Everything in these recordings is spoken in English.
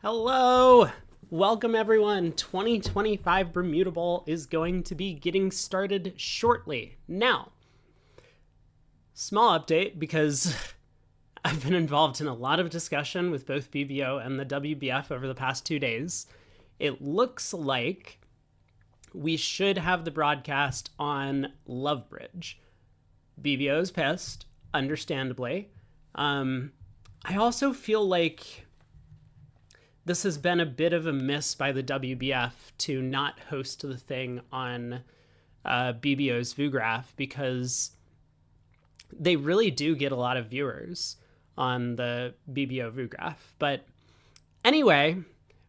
Hello! Welcome everyone. 2025 Bermuda Bowl is going to be getting started shortly. Now, small update because I've been involved in a lot of discussion with both BBO and the WBF over the past 2 days. It looks like we should have the broadcast on Lovebridge. BBO's pissed, understandably. I also feel like this has been a bit of a miss by the WBF to not host the thing on BBO's VooGraph because they really do get a lot of viewers on the BBO VooGraph. But anyway,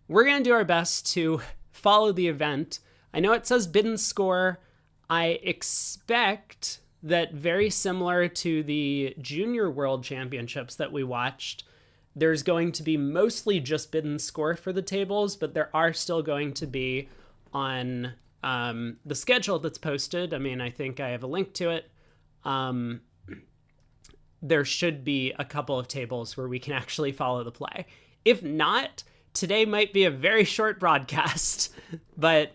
we're going to do our best to follow the event. I know it says bid and score. I expect that very similar to the Junior World Championships that we watched, there's going to be mostly just bid and score for the tables, but there are still going to be on the schedule that's posted. I mean, I think I have a link to it. There should be a couple of tables where we can actually follow the play. If not, today might be a very short broadcast, but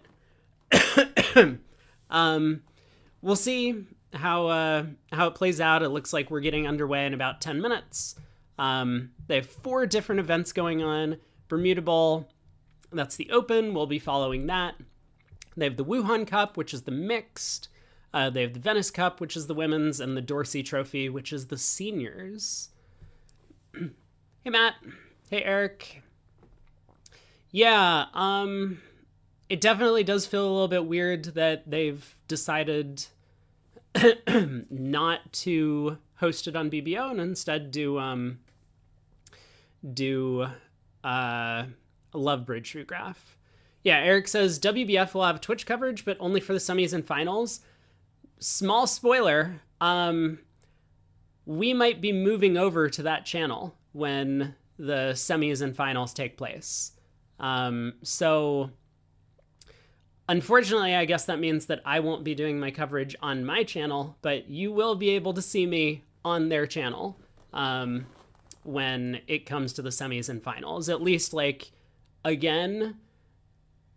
we'll see how it plays out. It looks like we're getting underway in about 10 minutes. They have 4 different events going on. Bermuda Bowl, that's the open. We'll be following that. They have the Wuhan Cup, which is the mixed. They have the Venice Cup, which is the women's, and the Dorsey Trophy, which is the seniors. Hey, Matt. Hey, Eric. Yeah, it definitely does feel a little bit weird that they've decided not to host it on BBO and instead do Lovebridge VooGraph. Yeah, Eric says WBF will have Twitch coverage, but only for the semis and finals. Small spoiler, we might be moving over to that channel when the semis and finals take place. So unfortunately, I guess that means that I won't be doing my coverage on my channel, but you will be able to see me on their channel when it comes to the semis and finals. At least, like, again,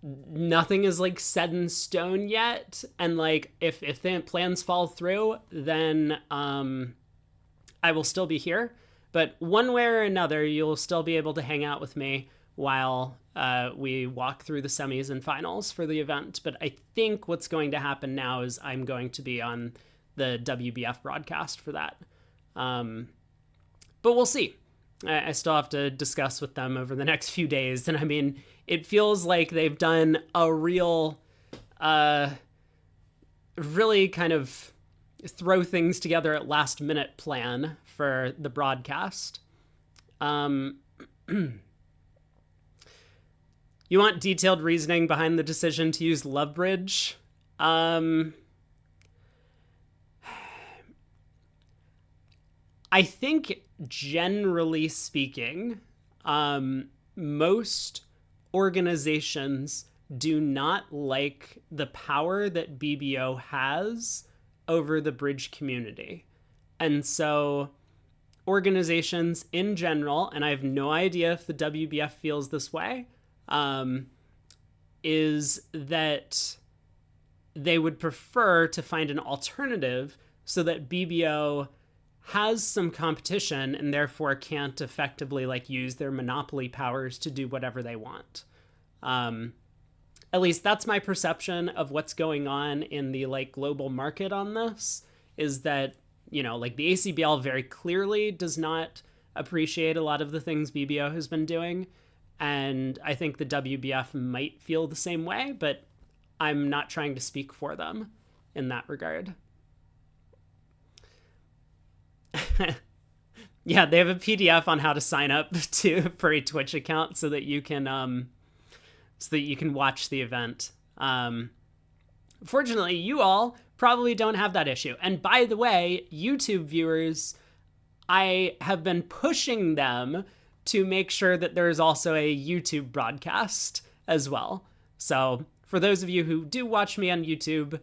nothing is, like, set in stone yet. And, like, if the plans fall through, then I will still be here. But one way or another, you'll still be able to hang out with me while we walk through the semis and finals for the event. But I think what's going to happen now is I'm going to be on the WBF broadcast for that. But we'll see. I still have to discuss with them over the next few days. And I mean, it feels like they've done a real, really kind of throw things together at last minute plan for the broadcast. You want detailed reasoning behind the decision to use Lovebridge? I think, generally speaking, most organizations do not like the power that BBO has over the bridge community. And so organizations in general, and I have no idea if the WBF feels this way, is that they would prefer to find an alternative so that BBO has some competition and therefore can't effectively, like, use their monopoly powers to do whatever they want. At least that's my perception of what's going on in the, like, global market on this, is that, you know, like, the ACBL very clearly does not appreciate a lot of the things BBO has been doing. And I think the WBF might feel the same way, but I'm not trying to speak for them in that regard. Yeah, they have a PDF on how to sign up for a Twitch account so that you can watch the event. Fortunately, you all probably don't have that issue. And by the way, YouTube viewers, I have been pushing them to make sure that there's also a YouTube broadcast as well. So for those of you who do watch me on YouTube,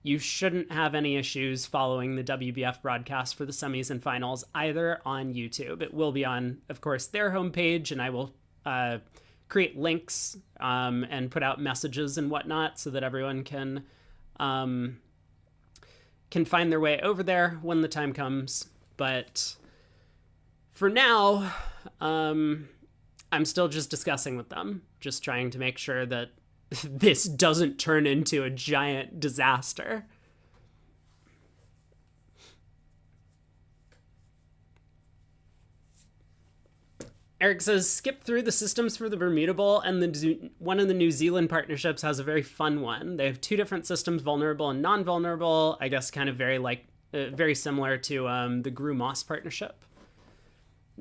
you shouldn't have any issues following the WBF broadcast for the semis and finals either on YouTube. It will be on, of course, their homepage, and I will create links and put out messages and whatnot so that everyone can find their way over there when the time comes. But for now, I'm still just discussing with them, just trying to make sure that this doesn't turn into a giant disaster. Eric says, skip through the systems for the Bermuda Bowl, and one of the New Zealand partnerships has a very fun one. They have two different systems, vulnerable and non-vulnerable. I guess kind of very similar to the Gru Moss partnership.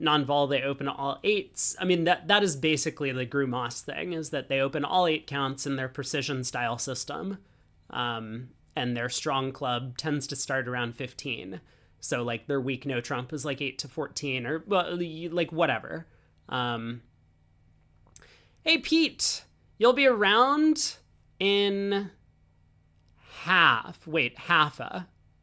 Non-vol, they open all 8s. I mean, that is basically the Gru Moss thing, is that they open all 8 counts in their precision style system. And their strong club tends to start around 15. So, like, their weak no trump is like 8 to 14, or, well, like, whatever. Hey, Pete, you'll be around in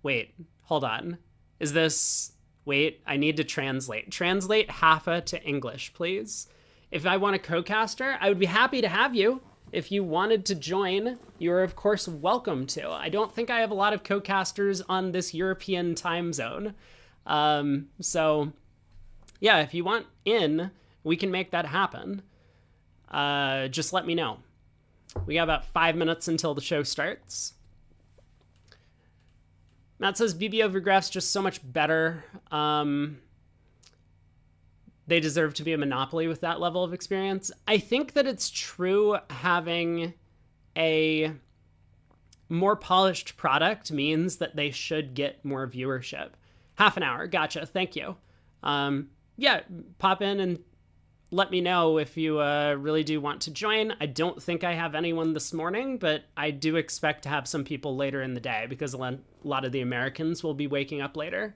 Wait, hold on. Is this... Wait, I need to translate. Translate Haffa to English, please. If I want a co-caster, I would be happy to have you. If you wanted to join, you are, of course, welcome to. I don't think I have a lot of co-casters on this European time zone. So, yeah, if you want in, we can make that happen. Just let me know. We got about 5 minutes until the show starts. Matt says BBO regressed just so much better. They deserve to be a monopoly with that level of experience. I think that it's true having a more polished product means that they should get more viewership. Half an hour. Gotcha. Thank you. Yeah, pop in and let me know if you really do want to join. I don't think I have anyone this morning, but I do expect to have some people later in the day because a lot of the Americans will be waking up later.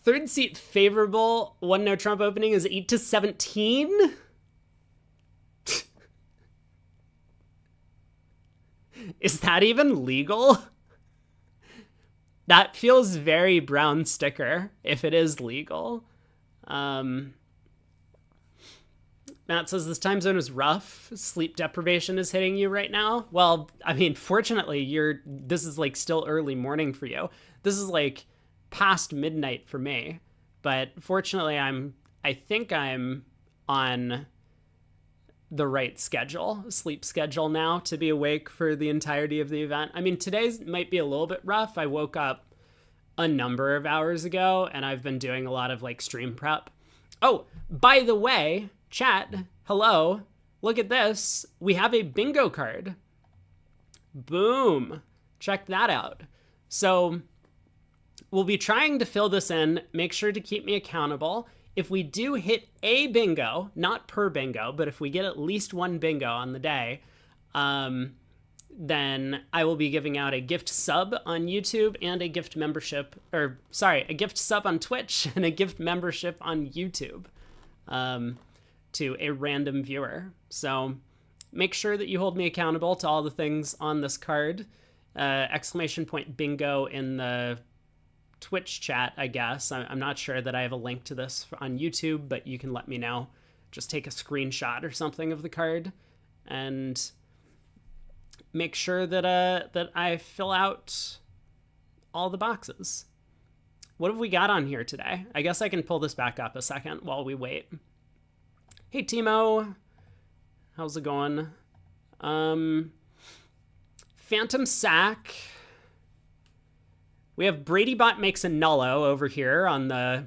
Third seat favorable, one no Trump opening is 8 to 17. Is that even legal? That feels very brown sticker if it is legal. Matt says this time zone is rough. Sleep deprivation is hitting you right now. Well, I mean, fortunately, this is like still early morning for you. This is like past midnight for me. But fortunately, I think I'm on the right sleep schedule now to be awake for the entirety of the event. I mean, today's might be a little bit rough. I woke up a number of hours ago and I've been doing a lot of like stream prep. Oh, by the way, chat, hello, look at this. We have a bingo card. Boom. Check that out. So we'll be trying to fill this in. Make sure to keep me accountable. If we do hit a bingo, not per bingo, but if we get at least one bingo on the day, then I will be giving out a gift sub on YouTube and a gift sub on Twitch and a gift membership on YouTube to a random viewer. So make sure that you hold me accountable to all the things on this card. Exclamation point bingo in the Twitch chat, I guess. I'm not sure that I have a link to this on YouTube, but you can let me know. Just take a screenshot or something of the card and make sure that I fill out all the boxes. What have we got on here today? I guess I can pull this back up a second while we wait. Hey, Timo. How's it going? Phantom Sack. We have BradyBot makes a nullo over here on the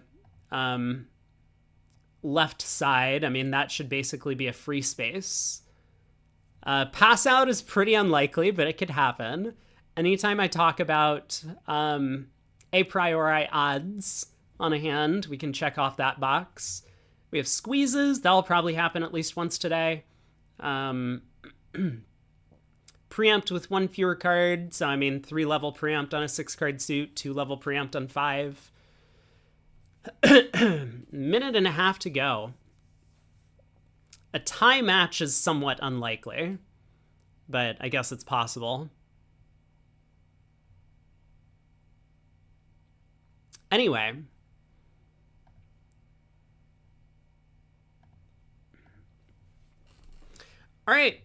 left side. I mean, that should basically be a free space. Pass out is pretty unlikely, but it could happen. Anytime I talk about a priori odds on a hand, we can check off that box. We have squeezes. That'll probably happen at least once today. Preempt with one fewer card. So, I mean, 3-level preempt on a 6-card suit, 2-level preempt on 5. Minute and a half to go. A tie match is somewhat unlikely, but I guess it's possible. Anyway. All right.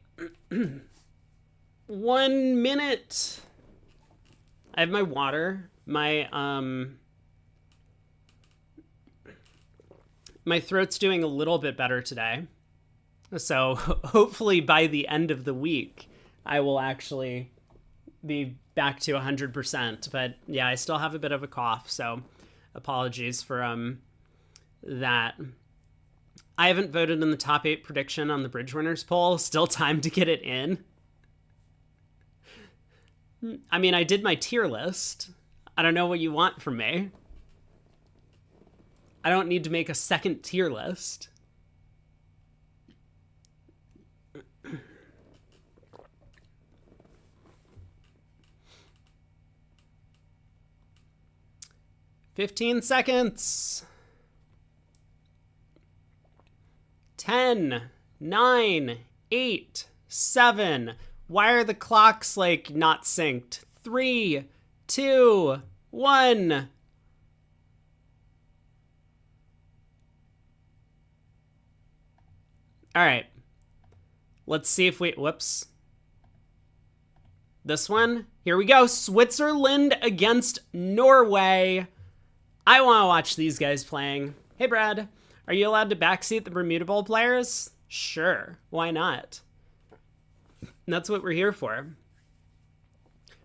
1 minute. I have my water. My throat's doing a little bit better today. So hopefully by the end of the week, I will actually be back to 100%. But yeah, I still have a bit of a cough, so apologies for that. I haven't voted in the top 8 prediction on the Bridge Winners poll. Still time to get it in. I mean, I did my tier list. I don't know what you want from me. I don't need to make a second tier list. "15 seconds. 10, 9, 8, 7. Why are the clocks like not synced? 3, 2, 1. All right. Let's see if we... Whoops. This one. Here we go. Switzerland against Norway. I want to watch these guys playing. Hey, Brad. Are you allowed to backseat the Bermuda Bowl players? Sure. Why not? That's what we're here for.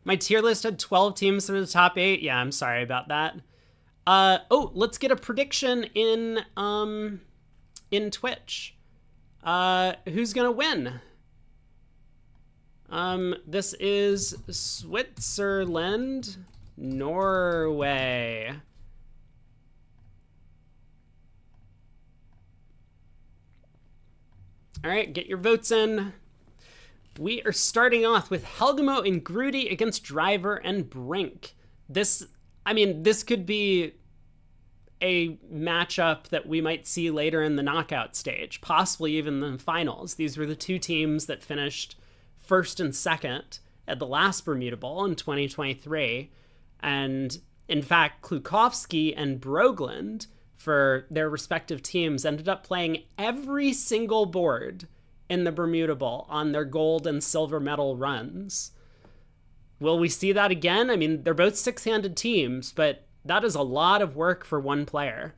My tier list had 12 teams through the top 8. Yeah, I'm sorry about that. Let's get a prediction in Twitch. Who's gonna win? This is Switzerland, Norway. All right, get your votes in. We are starting off with Helgamo and Grudy against Driver and Brink. This could be a matchup that we might see later in the knockout stage, possibly even the finals. These were the two teams that finished first and second at the last Bermuda Bowl in 2023. And in fact, Klukowski and Brogland, for their respective teams, ended up playing every single board in the Bermuda Bowl on their gold and silver medal runs. Will we see that again? I mean, they're both six-handed teams, but that is a lot of work for one player.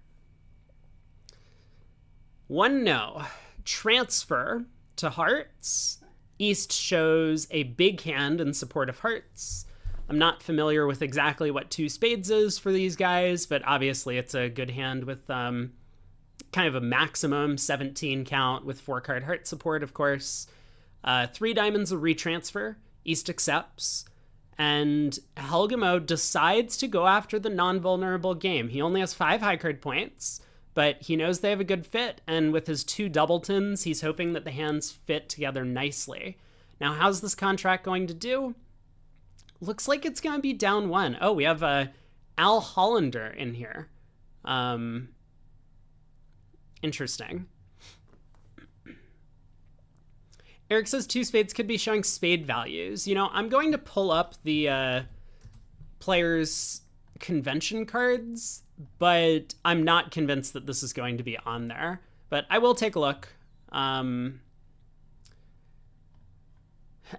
One no. Transfer to hearts. East shows a big hand in support of hearts. I'm not familiar with exactly what 2 spades is for these guys, but obviously it's a good hand with kind of a maximum 17 count with 4-card heart support, of course. 3 diamonds will retransfer. East accepts. And Helgamo decides to go after the non-vulnerable game. He only has 5 high card points, but he knows they have a good fit, and with his 2 doubletons, he's hoping that the hands fit together nicely. Now, how's this contract going to do? Looks like it's going to be down 1. Oh, we have Al Hollander in here. Interesting. Eric says 2 spades could be showing spade values. You know, I'm going to pull up the players' convention cards, but I'm not convinced that this is going to be on there. But I will take a look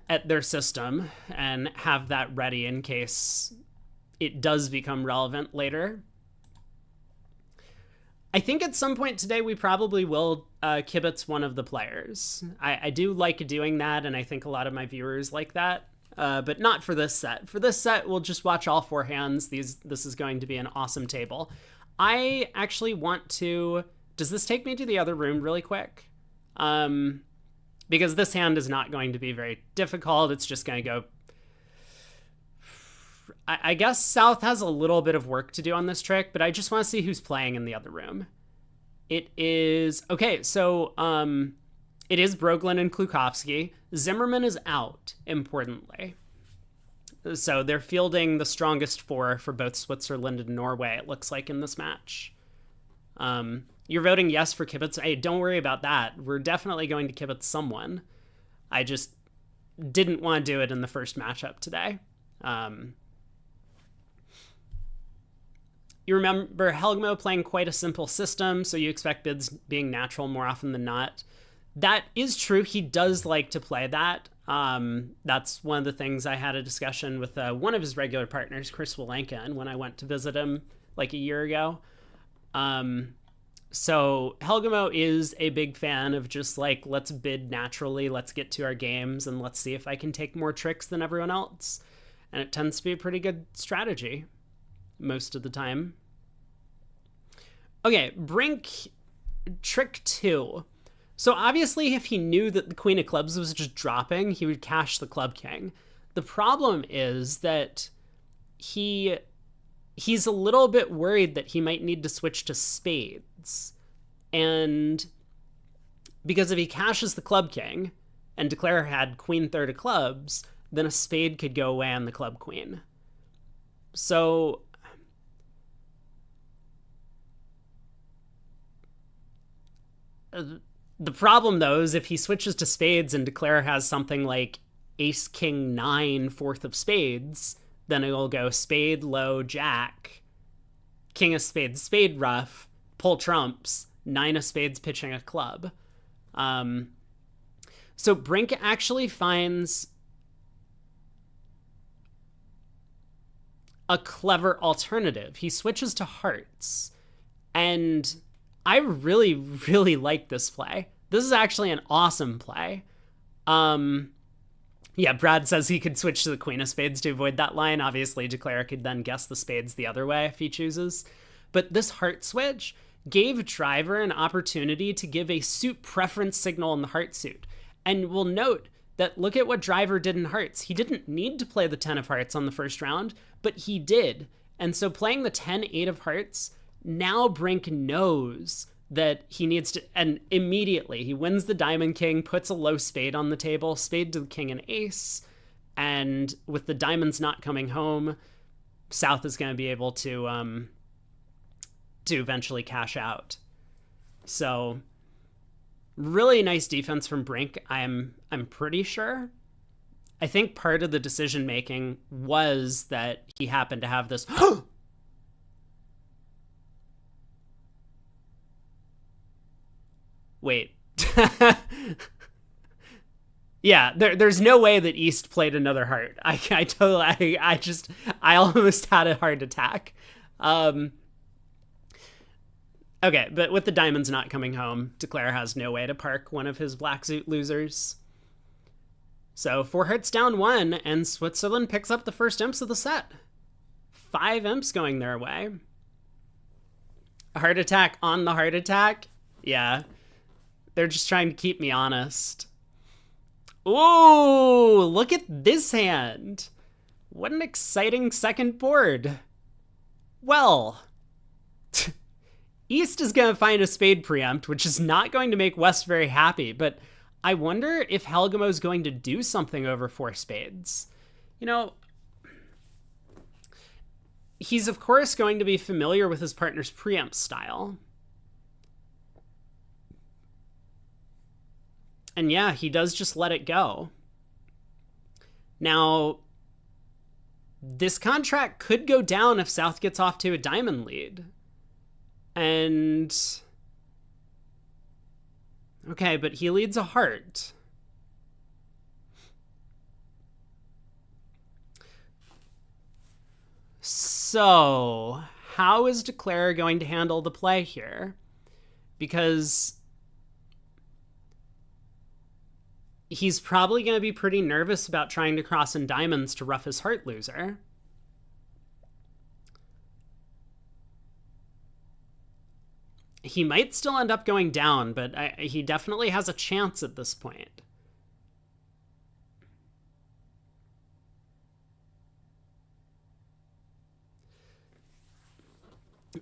at their system and have that ready in case it does become relevant later. I think at some point today we probably will kibitz one of the players. I do like doing that, and I think a lot of my viewers like that, but not for this set. For this set, we'll just watch all 4 hands. This is going to be an awesome table. I actually want to... Does this take me to the other room really quick? Because this hand is not going to be very difficult. It's just going to go... I guess South has a little bit of work to do on this trick, but I just want to see who's playing in the other room. It is... Okay, so it is Brogland and Klukowski. Zimmerman is out, importantly. So they're fielding the strongest 4 for both Switzerland and Norway, it looks like, in this match. You're voting yes for kibitz. Hey, don't worry about that. We're definitely going to kibitz someone. I just didn't want to do it in the first matchup today. You remember Helgamo playing quite a simple system, so you expect bids being natural more often than not. That is true. He does like to play that. That's one of the things I had a discussion with one of his regular partners, Chris Walenka, when I went to visit him like a year ago. So Helgamo is a big fan of just like, let's bid naturally, let's get to our games, and let's see if I can take more tricks than everyone else. And it tends to be a pretty good strategy most of the time. Okay, Brink, trick 2. So obviously, if he knew that the Queen of Clubs was just dropping, he would cash the Club King. The problem is that he's a little bit worried that he might need to switch to spades. And because if he cashes the Club King and Declare had Queen third of clubs, then a spade could go away on the Club Queen. So the problem, though, is if he switches to spades and Declare has something like Ace, King, 9, fourth of spades, then it'll go spade, low, jack, king of spades, spade ruff, pull trumps, 9 of spades pitching a club. So Brink actually finds a clever alternative. He switches to hearts, and I really, really like this play. This is actually an awesome play. Yeah, Brad says he could switch to the Queen of Spades to avoid that line. Obviously, Declare could then guess the spades the other way if he chooses. But this heart switch gave Driver an opportunity to give a suit preference signal in the heart suit. And we'll note that look at what Driver did in hearts. He didn't need to play the 10 of hearts on the first round, but he did. And so playing the 10-8 of hearts, now Brink knows that he needs to, and immediately he wins the Diamond King, puts a low spade on the table, spade to the King and Ace, and with the diamonds not coming home, South is going to be able to eventually cash out. So really nice defense from Brink. I'm pretty sure. I think part of the decision making was that he happened to have this wait. Yeah, there's no way that East played another heart. I almost had a heart attack. Okay, but with the diamonds not coming home, Declare has no way to park one of his black suit losers. So 4 hearts down 1, and Switzerland picks up the first imps of the set. 5 imps going their way. A heart attack on the heart attack? Yeah. They're just trying to keep me honest. Ooh, look at this hand. What an exciting second board. Well, East is going to find a spade preempt, which is not going to make West very happy, but I wonder if Helgamo is going to do something over 4 spades. You know, he's of course going to be familiar with his partner's preempt style. And yeah, he does just let it go. Now, this contract could go down if South gets off to a diamond lead. And okay, but he leads a heart. So, how is Declare going to handle the play here? Because he's probably going to be pretty nervous about trying to cross in diamonds to rough his heart loser. He might still end up going down, but he definitely has a chance at this point.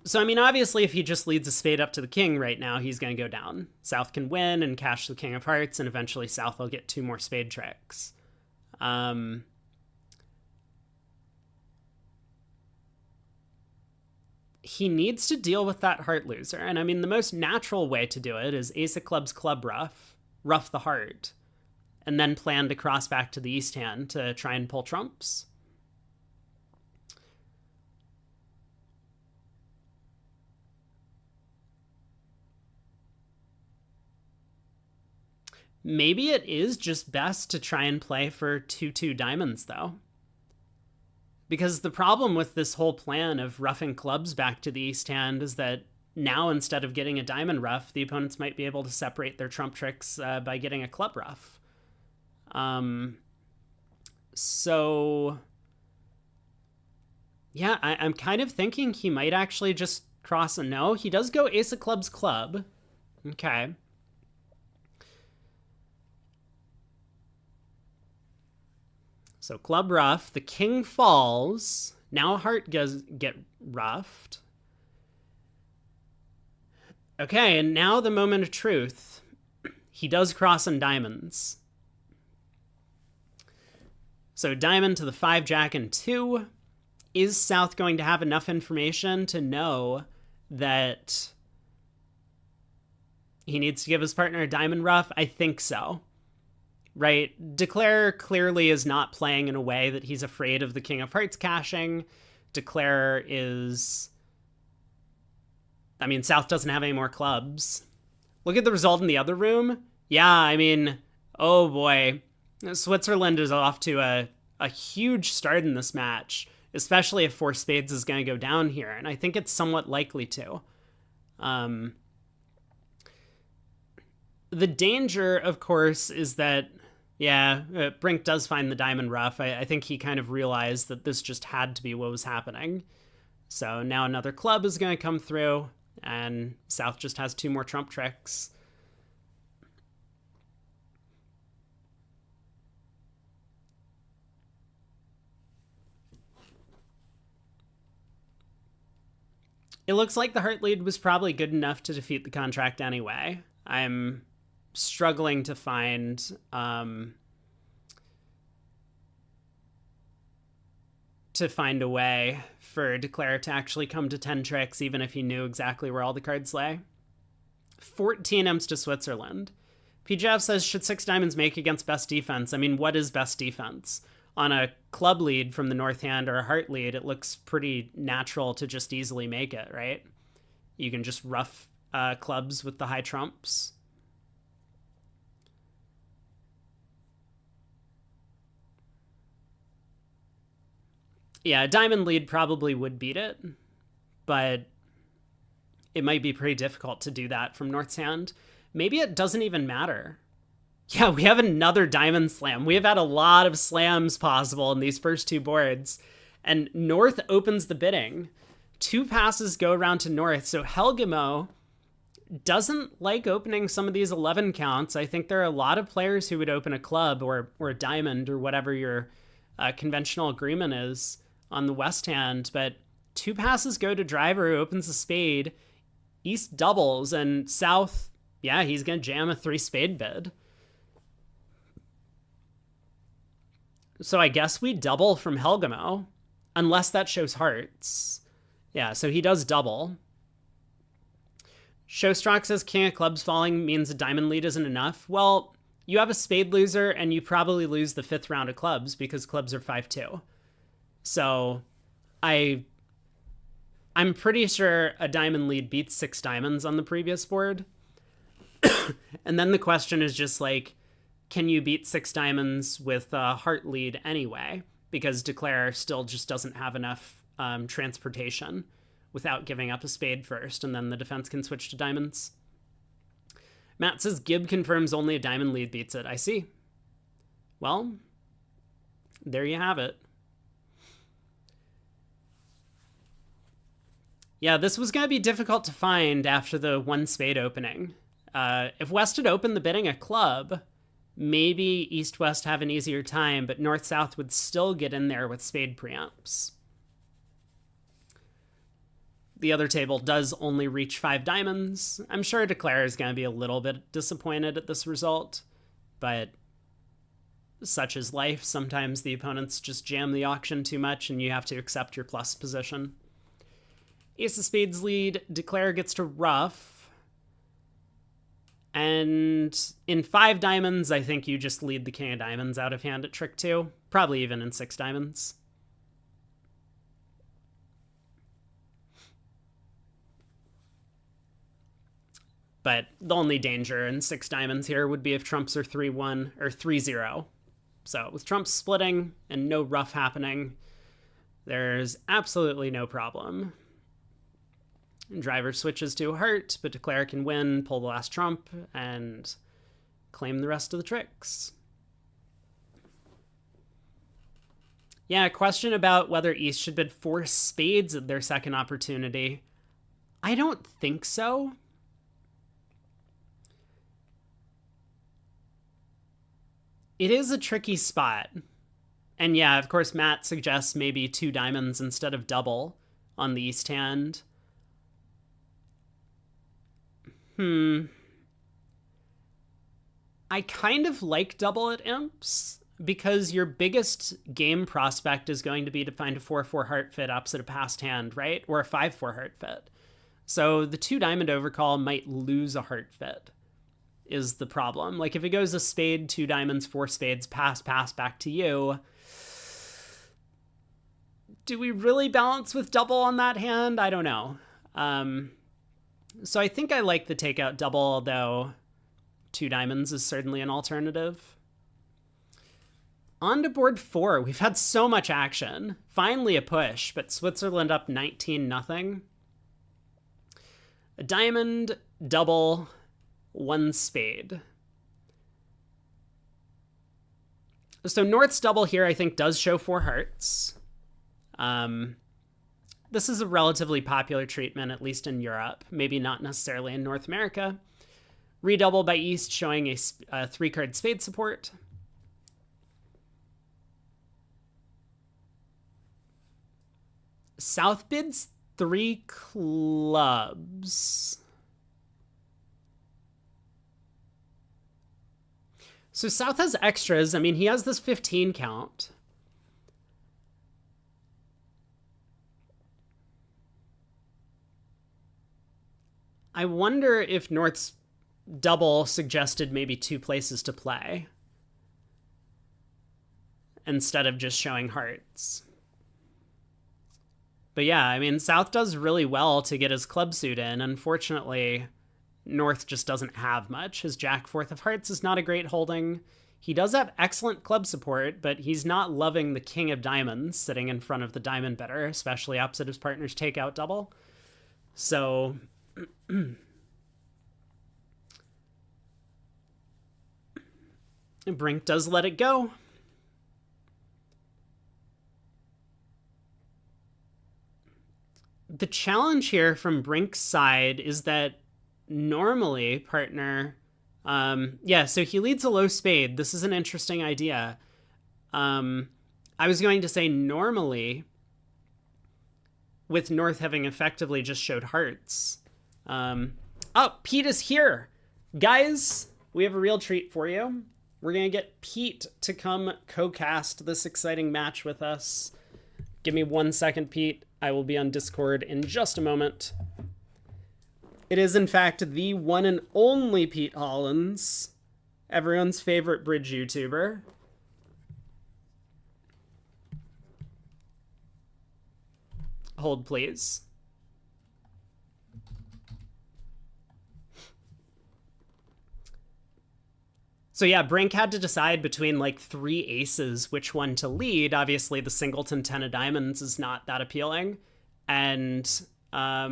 So, I mean, obviously, if he just leads a spade up to the king right now, he's going to go down. South can win and cash the king of hearts, and eventually South will get 2 more spade tricks. He needs to deal with that heart loser. And I mean, the most natural way to do it is ace of clubs, club rough the heart, and then plan to cross back to the east hand to try and pull trumps. Maybe it is just best to try and play for 2-2 diamonds, though. Because the problem with this whole plan of roughing clubs back to the east hand is that now, instead of getting a diamond rough, the opponents might be able to separate their trump tricks by getting a club rough. So, yeah, I'm kind of thinking he might actually just cross a no. He does go ace of clubs club. Okay. So club rough, the king falls. Now heart does get roughed. Okay, and now the moment of truth. He does cross on diamonds. So diamond to the 5, jack, and 2. Is South going to have enough information to know that he needs to give his partner a diamond rough? I think so. Right? Declare clearly is not playing in a way that he's afraid of the king of hearts cashing. Declare is... I mean, South doesn't have any more clubs. Look at the result in the other room. Yeah, I mean, oh boy. Switzerland is off to a huge start in this match, especially if 4 spades is going to go down here, and I think it's somewhat likely to. The danger, of course, is that, yeah, Brink does find the diamond rough. I think he kind of realized that this just had to be what was happening. So now another club is going to come through, and South just has 2 more trump tricks. It looks like the heart lead was probably good enough to defeat the contract anyway. I'm struggling to find a way for Declare to actually come to 10 tricks, even if he knew exactly where all the cards lay. 14 M's to Switzerland. PGF says, should 6 diamonds make against best defense? I mean, what is best defense? On a club lead from the north hand or a heart lead, it looks pretty natural to just easily make it, right? You can just rough clubs with the high trumps. Yeah, a diamond lead probably would beat it, but it might be pretty difficult to do that from North's hand. Maybe it doesn't even matter. Yeah, we have another diamond slam. We have had a lot of slams possible in these first 2 boards, and North opens the bidding. 2 passes go around to North, so Helgemo doesn't like opening some of these 11 counts. I think there are a lot of players who would open a club or a diamond or whatever your conventional agreement is on the west hand, but 2 passes go to driver, who opens a spade. East doubles, and South, yeah, he's going to jam a 3 spade bid. So I guess we double from Helgemo, unless that shows hearts. Yeah, so he does double. Showstrock says king of clubs falling means a diamond lead isn't enough. Well, you have a spade loser, and you probably lose the 5th round of clubs because clubs are 5-2. So I'm pretty sure a diamond lead beats 6 diamonds on the previous board. And then the question is just like, can you beat 6 diamonds with a heart lead anyway? Because Declare still just doesn't have enough transportation without giving up a spade first, and then the defense can switch to diamonds. Matt says Gibb confirms only a diamond lead beats it. I see. Well, there you have it. Yeah, this was going to be difficult to find after the 1 spade opening. If West had opened the bidding a club, maybe East-West have an easier time, but North-South would still get in there with spade preamps. The other table does only reach 5 diamonds. I'm sure Declare is going to be a little bit disappointed at this result, but such is life. Sometimes the opponents just jam the auction too much and you have to accept your plus position. Ace of spades lead, Declare gets to rough. And in 5 diamonds, I think you just lead the king of diamonds out of hand at trick 2. Probably even in 6 diamonds. But the only danger in 6 diamonds here would be if trumps are 3-1 or 3-0. So with trumps splitting and no ruff happening, there's absolutely no problem. And driver switches to a heart, but declare can win, pull the last trump, and claim the rest of the tricks. Yeah, a question about whether East should bid 4 spades at their second opportunity. I don't think so. It is a tricky spot. And yeah, of course, Matt suggests maybe 2 diamonds instead of double on the East hand. I kind of like double at imps, because your biggest game prospect is going to be to find a 4-4 heart fit opposite a passed hand, right? Or a 5-4 heart fit. So the 2 diamond overcall might lose a heart fit, is the problem. Like if it goes a spade, 2 diamonds, 4 spades, pass, back to you. Do we really balance with double on that hand? I don't know. So I think I like the takeout double, although 2 diamonds is certainly an alternative. On to board 4. We've had so much action. Finally a push, but Switzerland up 19-0. A diamond, double, 1 spade. So North's double here, I think, does show 4 hearts. This is a relatively popular treatment, at least in Europe, maybe not necessarily in North America. Redouble by East showing a 3-card spade support. South bids 3 clubs. So South has extras. I mean, he has this 15 count. I wonder if North's double suggested maybe 2 places to play instead of just showing hearts. But yeah, I mean, South does really well to get his club suit in. Unfortunately, North just doesn't have much. His Jack 4th of hearts is not a great holding. He does have excellent club support, but he's not loving the King of diamonds sitting in front of the diamond bidder, especially opposite his partner's takeout double. So Brink does let it go. The challenge here from Brink's side is that normally partner, so he leads a low spade. This is an interesting idea. I was going to say normally, with North having effectively just showed hearts. Oh, Pete is here. Guys, we have a real treat for you. We're going to get Pete to come co-cast this exciting match with us. Give me 1 second, Pete. I will be on Discord in just a moment. It is, in fact, the one and only Pete Hollins, everyone's favorite bridge YouTuber. Hold, please. So yeah, Brink had to decide between like 3 aces which one to lead. Obviously, the singleton 10 of diamonds is not that appealing. And all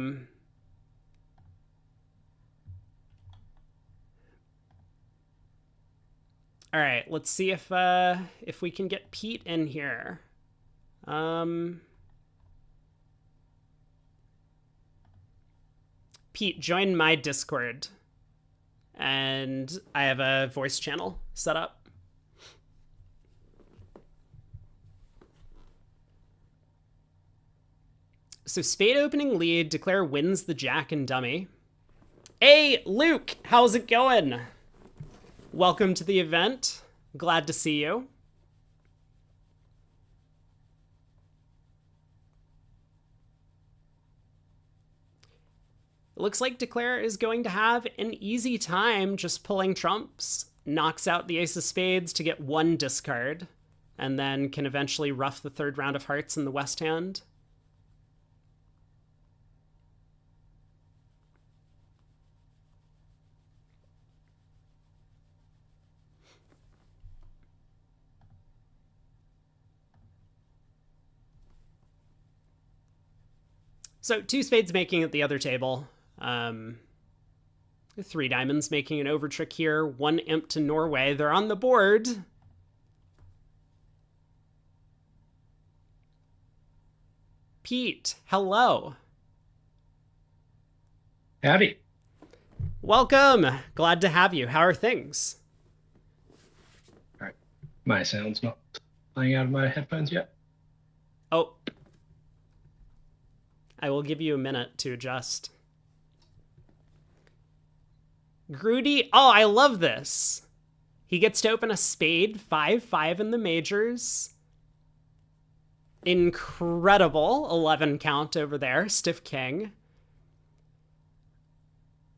right, let's see if we can get Pete in here. Pete, join my Discord. And I have a voice channel set up. So spade opening lead, declare wins the jack and dummy. Hey, Luke, how's it going? Welcome to the event. Glad to see you. It looks like Declare is going to have an easy time just pulling trumps. Knocks out the ace of spades to get 1 discard, and then can eventually ruff the 3rd round of hearts in the west hand. So two spades making at the other table. Three diamonds making an overtrick here. One imp to Norway. They're on the board. Pete, hello. Howdy. Welcome. Glad to have you. How are things? All right. My sound's not playing out of my headphones yet. Oh, I will give you a minute to adjust. Grudy, oh, I love this. He gets to open a spade, 5-5 in the majors. Incredible 11 count over there, stiff king.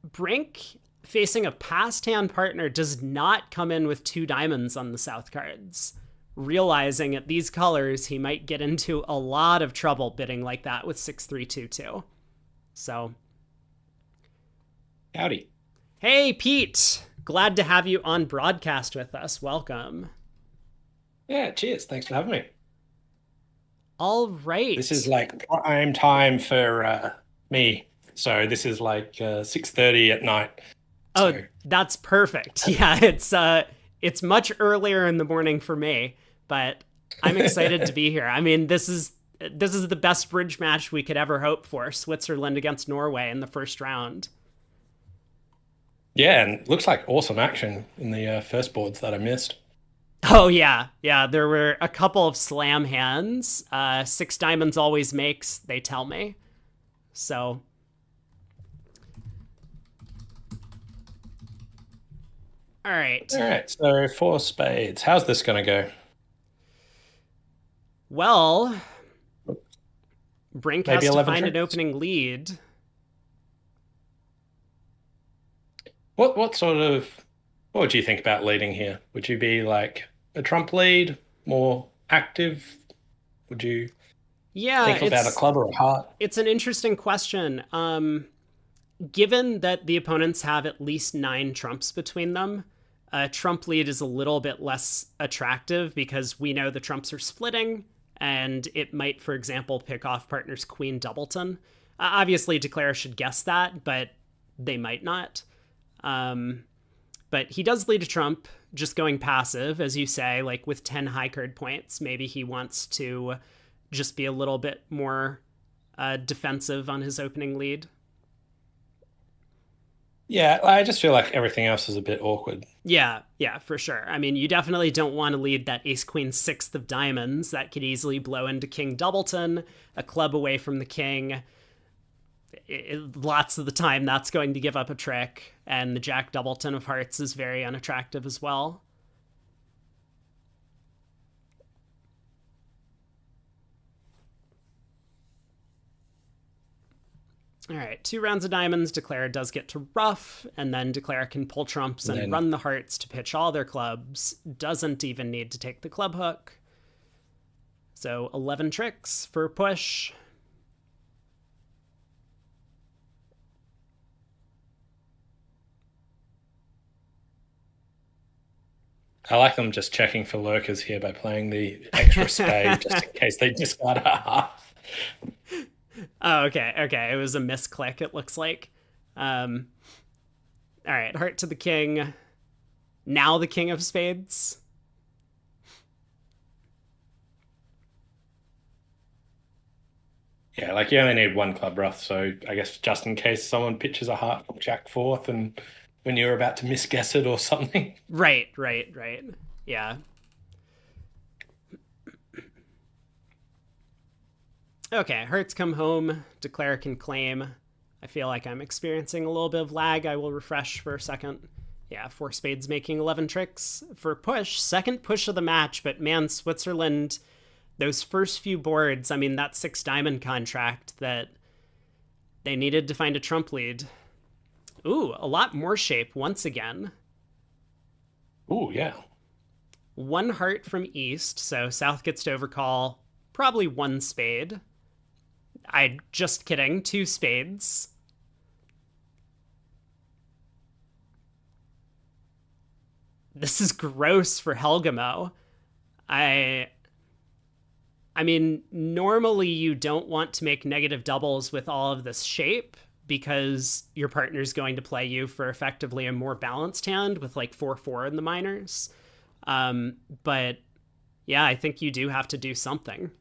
Brink, facing a past hand partner, does not come in with two diamonds on the south cards. Realizing at these colors, he might get into a lot of trouble bidding like that with 6-3-2-2. So. Howdy. Hey, Pete. Glad to have you on broadcast with us. Welcome. Yeah, cheers. Thanks for having me. All right. This is like prime time for me. So this is like 6:30 at night. Oh, So that's perfect. Yeah, it's much earlier in the morning for me, but I'm excited to be here. I mean, this is the best bridge match we could ever hope for. Switzerland against Norway in the first round. yeah, and looks like awesome action in the first boards that I missed. Oh yeah, yeah. There were a couple of slam hands. Six diamonds always makes. They tell me. So. All right. All right, so four spades. How's this gonna go? Well, Brink Maybe has to 11 find an tricks? opening lead. What would you think about leading here? Would you be like a trump lead, more active? Would you Yeah, think about a club or a heart? it's an interesting question. Given that the opponents have at least 9 trumps between them, a trump lead is a little bit less attractive because we know the trumps are splitting, and it might, for example, pick off partner's queen doubleton. Obviously, Declare should guess that, but they might not. But he does lead a trump, just going passive, as you say, like with 10 high card points. Maybe he wants to just be a little bit more defensive on his opening lead. Yeah, I just feel like everything else is a bit awkward. Yeah, yeah, for sure. I mean, you definitely don't want to lead that ace queen sixth of diamonds. That could easily blow into king doubleton, a club away from the king. Lots of the time, that's going to give up a trick, and the jack doubleton of hearts is very unattractive as well. All right, 2 rounds of diamonds. Declare does get to ruff, and then Declare can pull trumps and And then run the hearts to pitch all their clubs. Doesn't even need to take the club hook. So 11 tricks for push. I like them just checking for lurkers here by playing the extra spade just in case they discard a half. Oh, okay, okay. It was a misclick, it looks like. Um, all right, heart to the king. Now the king of spades. Yeah, like you only need one club rough, so I guess just in case someone pitches a heart from jack fourth and when you're about to misguess it or something. Right, right, right. Yeah. Okay, hearts come home. Declare can claim. I feel like I'm experiencing a little bit of lag. I will refresh for a second. Yeah, 4 spades making 11 tricks for push. Second push of the match, but man, Switzerland, those first few boards, I mean, that 6 diamond contract that they needed to find a trump lead. Ooh, a lot more shape once again. Ooh, yeah. 1 heart from east, so south gets to overcall. Probably 1 spade. I just kidding, 2 spades. This is gross for Helgamo. I I mean, normally you don't want to make negative doubles with all of this shape because your partner's going to play you for effectively a more balanced hand with like 4-4 in the minors. But yeah, I think you do have to do something.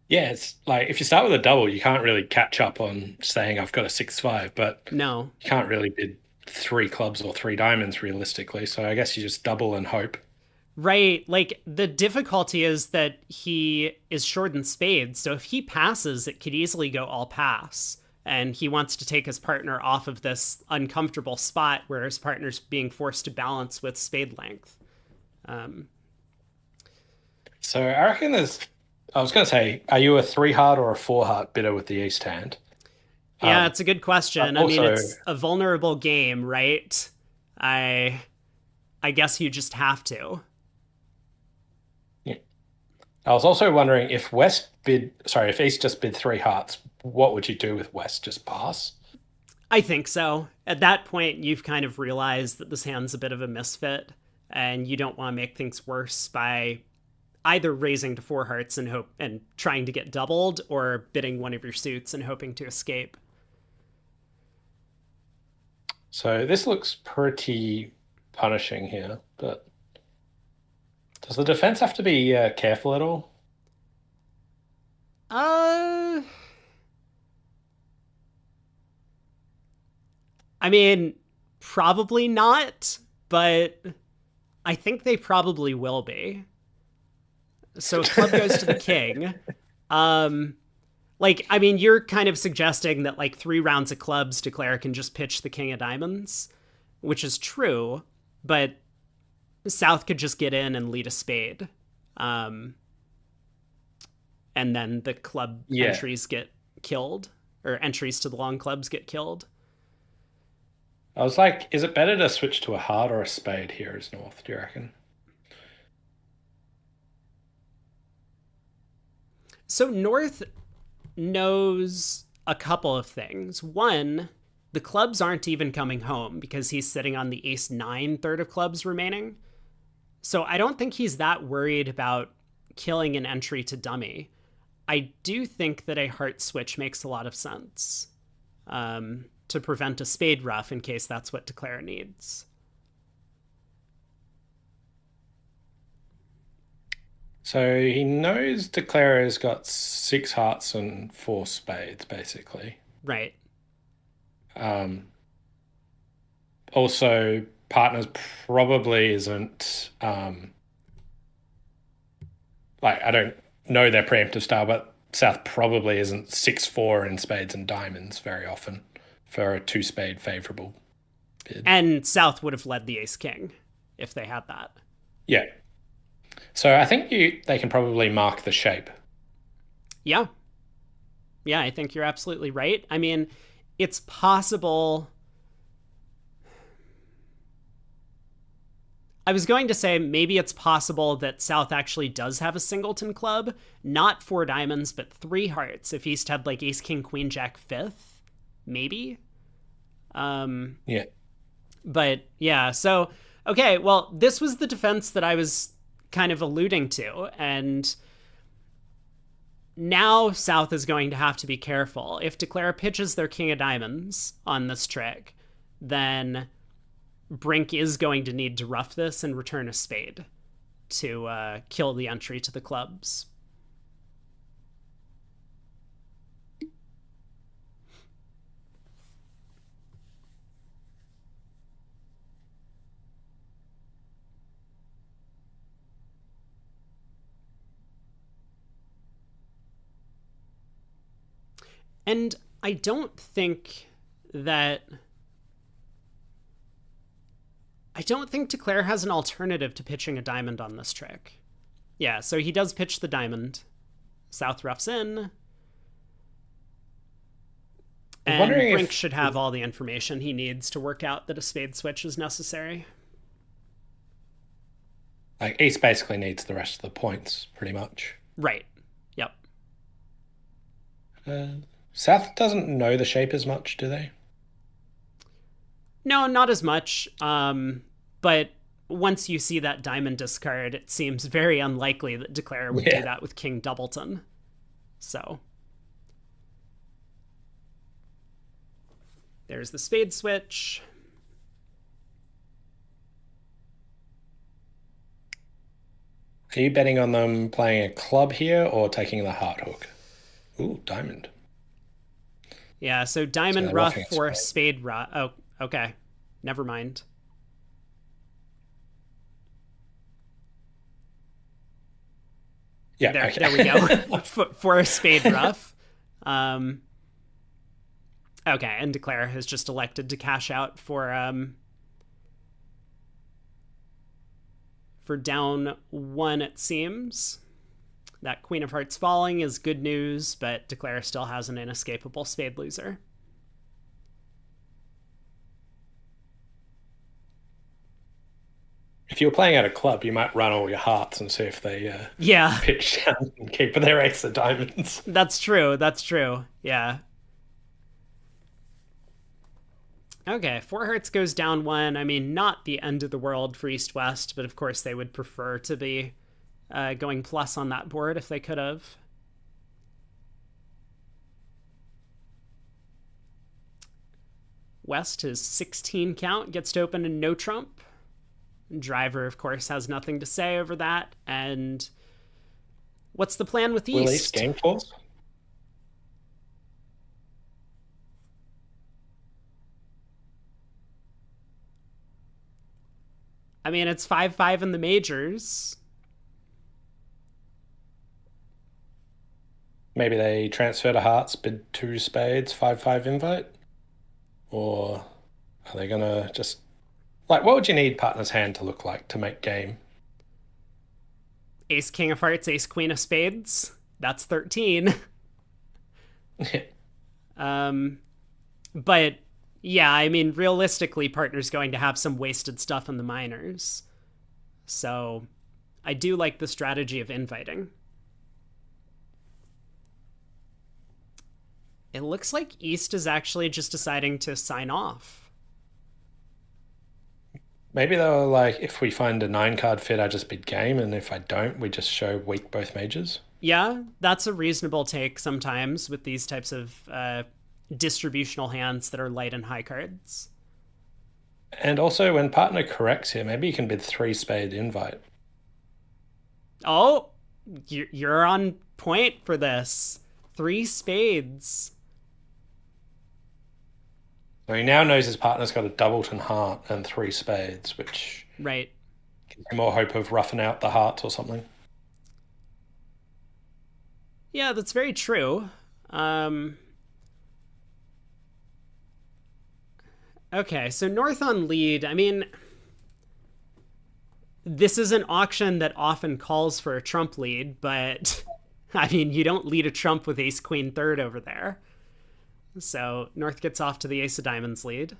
Yeah, it's like if you start with a double, you can't really catch up on saying I've got a 6-5, but No. you can't really bid three clubs or three diamonds realistically. So I guess you just double and hope. Right. Like the difficulty is that he is short in spades. So if he passes, it could easily go all pass. And he wants to take his partner off of this uncomfortable spot where his partner's being forced to balance with spade length. Um, So I reckon there's. I was going to say, are you a three heart or a four heart bidder with the East hand? yeah, Um, it's a good question. I mean, Also, it's a vulnerable game, right? I I guess you just have to. yeah. I was also wondering if if East just bid three hearts, what would you do with West? Just pass? I think so. At that point, you've kind of realized that this hand's a bit of a misfit, and you don't want to make things worse by either raising to four hearts and hope and trying to get doubled, or bidding one of your suits and hoping to escape. So this looks pretty punishing here, but does the defense have to be careful at all? Uh, I mean, probably not, but I think they probably will be. So a club goes to the king. Um, like, I mean, you're kind of suggesting that like 3 rounds of clubs declare can just pitch the king of diamonds, which is true, but South could just get in and lead a spade. Um, and then the club Yeah. entries get killed, or entries to the long clubs get killed. I was like, is it better to switch to a heart or a spade here as North, do you reckon? So North knows a couple of things. One, the clubs aren't even coming home because he's sitting on the ace nine third of clubs remaining. So I don't think he's that worried about killing an entry to dummy. I do think that a heart switch makes a lot of sense, to prevent a spade ruff in case that's what Declare needs. So he knows Declarer's got six hearts and four spades, basically. Right. Um, Also, partners probably isn't like I don't know their preemptive style, but South probably isn't 6-4 in spades and diamonds very often for a two spade favorable bid. And South would have led the ace king if they had that. Yeah. So I think they can probably mark the shape. Yeah. Yeah, I think you're absolutely right. I mean, it's possible. I was going to say maybe it's possible that South actually does have a singleton club, not 4 diamonds, but 3 hearts. If East had like ace, king, queen, jack, fifth, maybe. Yeah. But yeah, so okay, well, this was the defense that I was kind of alluding to, and now South is going to have to be careful. If Declare pitches their king of diamonds on this trick, then Brink is going to need to rough this and return a spade to kill the entry to the clubs. And I don't think that. I don't think Declare has an alternative to pitching a diamond on this trick. Yeah, so he does pitch the diamond. South roughs in. I'm And wondering Brink if should have all the information he needs to work out that a spade switch is necessary. like East basically needs the rest of the points, pretty much. Right. Yep. Uh, South doesn't know the shape as much, do they? No, not as much. But once you see that diamond discard, it seems very unlikely that Declare would do Yeah. that with King Doubleton. So there's the spade switch. Are you betting on them playing a club here or taking the heart hook? Ooh, diamond. Yeah, so So diamond they're ruff roughing a or spade. spade ruff. Oh, okay. Never mind. Yeah, There we okay. go. For a spade ruff. Um, okay, and Declare has just elected to cash out for down one, it seems. That Queen of Hearts falling is good news, but Declare still has an inescapable spade loser. If you're playing at a club, you might run all your hearts and see if they Yeah, pitch down and keep their ace of diamonds. that's true. That's true. Yeah. Okay, four hearts goes down one. I mean, not the end of the world for East West, but of course they would prefer to be going plus on that board if they could have. West, his 16 count, gets to open a no trump. Driver, of course, has nothing to say over that. And what's the plan with Will East East? game force? I mean, it's 5-5 in the majors. Maybe they transfer to hearts, bid two spades, 5-5 invite? Or are they gonna just like what would you need partner's hand to look like to make game? Ace, king of hearts, ace, queen of spades. That's 13. Um, but yeah, I mean, realistically, partner's going to have some wasted stuff in the minors. So I do like the strategy of inviting. It looks like East is actually just deciding to sign off. Maybe they were like, if we find a 9 card fit, I just bid game, and if I don't, we just show weak both majors. Yeah, that's a reasonable take sometimes with these types of distributional hands that are light and high cards. And also, when partner corrects here, maybe you can bid 3 spade invite. Oh, you're on point for this. Three spades. So he now knows his partner's got a doubleton heart and 3 spades, which Right. gives him more hope of roughing out the hearts or something. Yeah, that's very true. Okay, so North on lead. I mean, this is an auction that often calls for a trump lead, but I mean, you don't lead a trump with ace queen third over there. So North gets off to the ace of diamonds lead.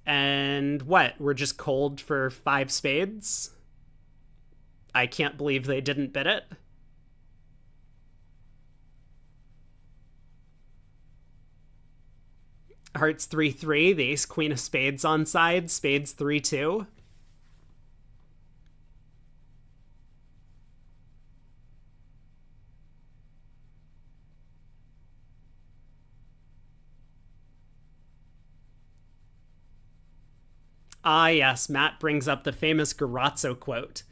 And what? We're just cold for five spades? I can't believe they didn't bid it. Hearts 3-3, the ace queen of spades on side, spades 3-2. Ah, yes, Matt brings up the famous Garazzo quote.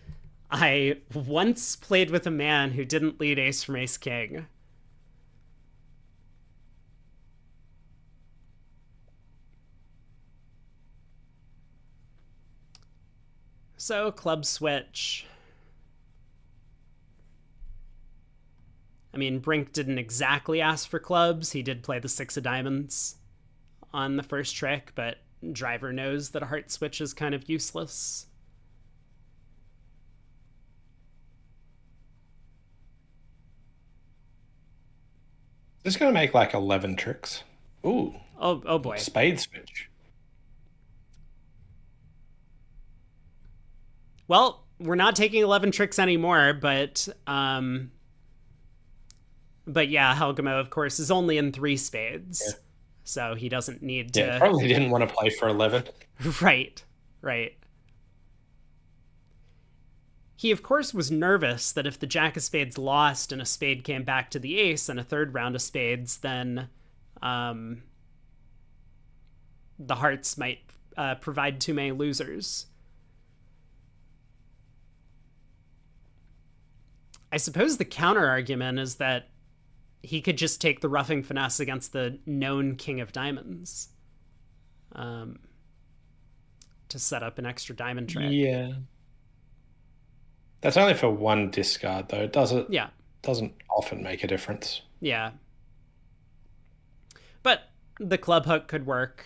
I once played with a man who didn't lead ace from ace king. So, club switch. I mean, Brink didn't exactly ask for clubs. He did play the six of diamonds on the first trick, but Driver knows that a heart switch is kind of useless. This is going to make like 11 tricks. Ooh, Oh boy. spade switch. Well, we're not taking 11 tricks anymore, but yeah, Helgamo, of course, is only in three spades. Yeah. so he doesn't need Yeah, to. probably didn't want to play for 11. Right, right. He, of course, was nervous that if the jack of spades lost and a spade came back to the ace and a third round of spades, then um, the hearts might provide too many losers. I suppose the counter argument is that he could just take the roughing finesse against the known king of diamonds um, to set up an extra diamond trick. Yeah. That's only for one discard, though. It Yeah, doesn't often make a difference. yeah. But the club hook could work.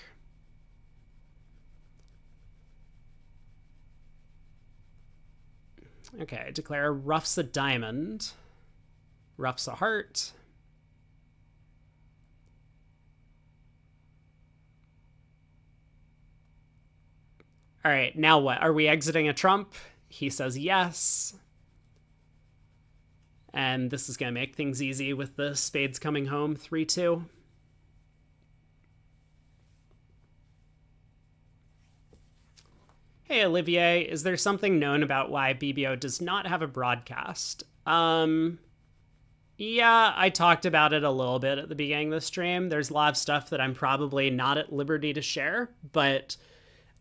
Okay, declare roughs a diamond, roughs a heart. All right, now what? Are we exiting a trump? He says yes. And this is going to make things easy with the spades coming home 3-2. Hey, Olivier, is there something known about why BBO does not have a broadcast? Yeah, I talked about it a little bit at the beginning of the stream. There's a lot of stuff that I'm probably not at liberty to share, but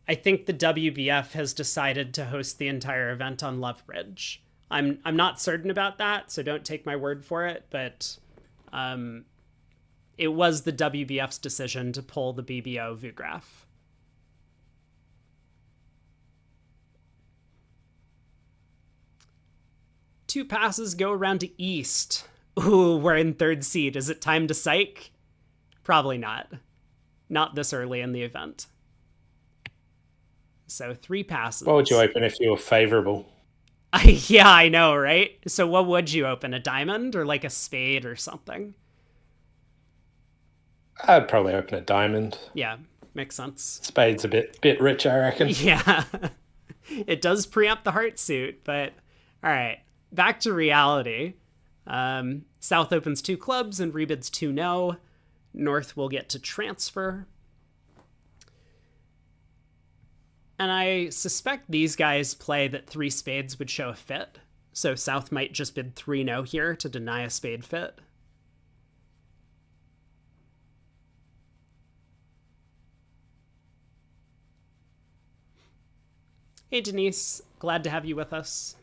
I think the WBF has decided to host the entire event on Lovebridge. I'm not certain about that, so don't take my word for it, but it was the WBF's decision to pull the BBO VUgraph. Two passes go around to East. Ooh, we're in third seed. Is it time to psych? Probably not. Not this early in the event. So 3 passes. What would you open if you were favorable? Yeah, I know, right? So what would you open? A diamond or like a spade or something? I'd probably open a diamond. Yeah, makes sense. Spade's a bit rich, I reckon. Yeah. It does preempt the heart suit, but all right. Back to reality. South opens 2 clubs and rebids 2 no. North will get to transfer. And I suspect these guys play that 3 spades would show a fit. So South might just bid 3 no here to deny a spade fit. Hey, Denise. Glad to have you with us.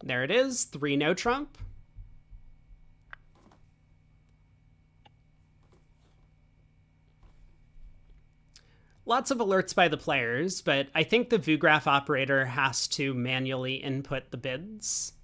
There it is. 3 no trump. Lots of alerts by the players, but I think the VUgraph operator has to manually input the bids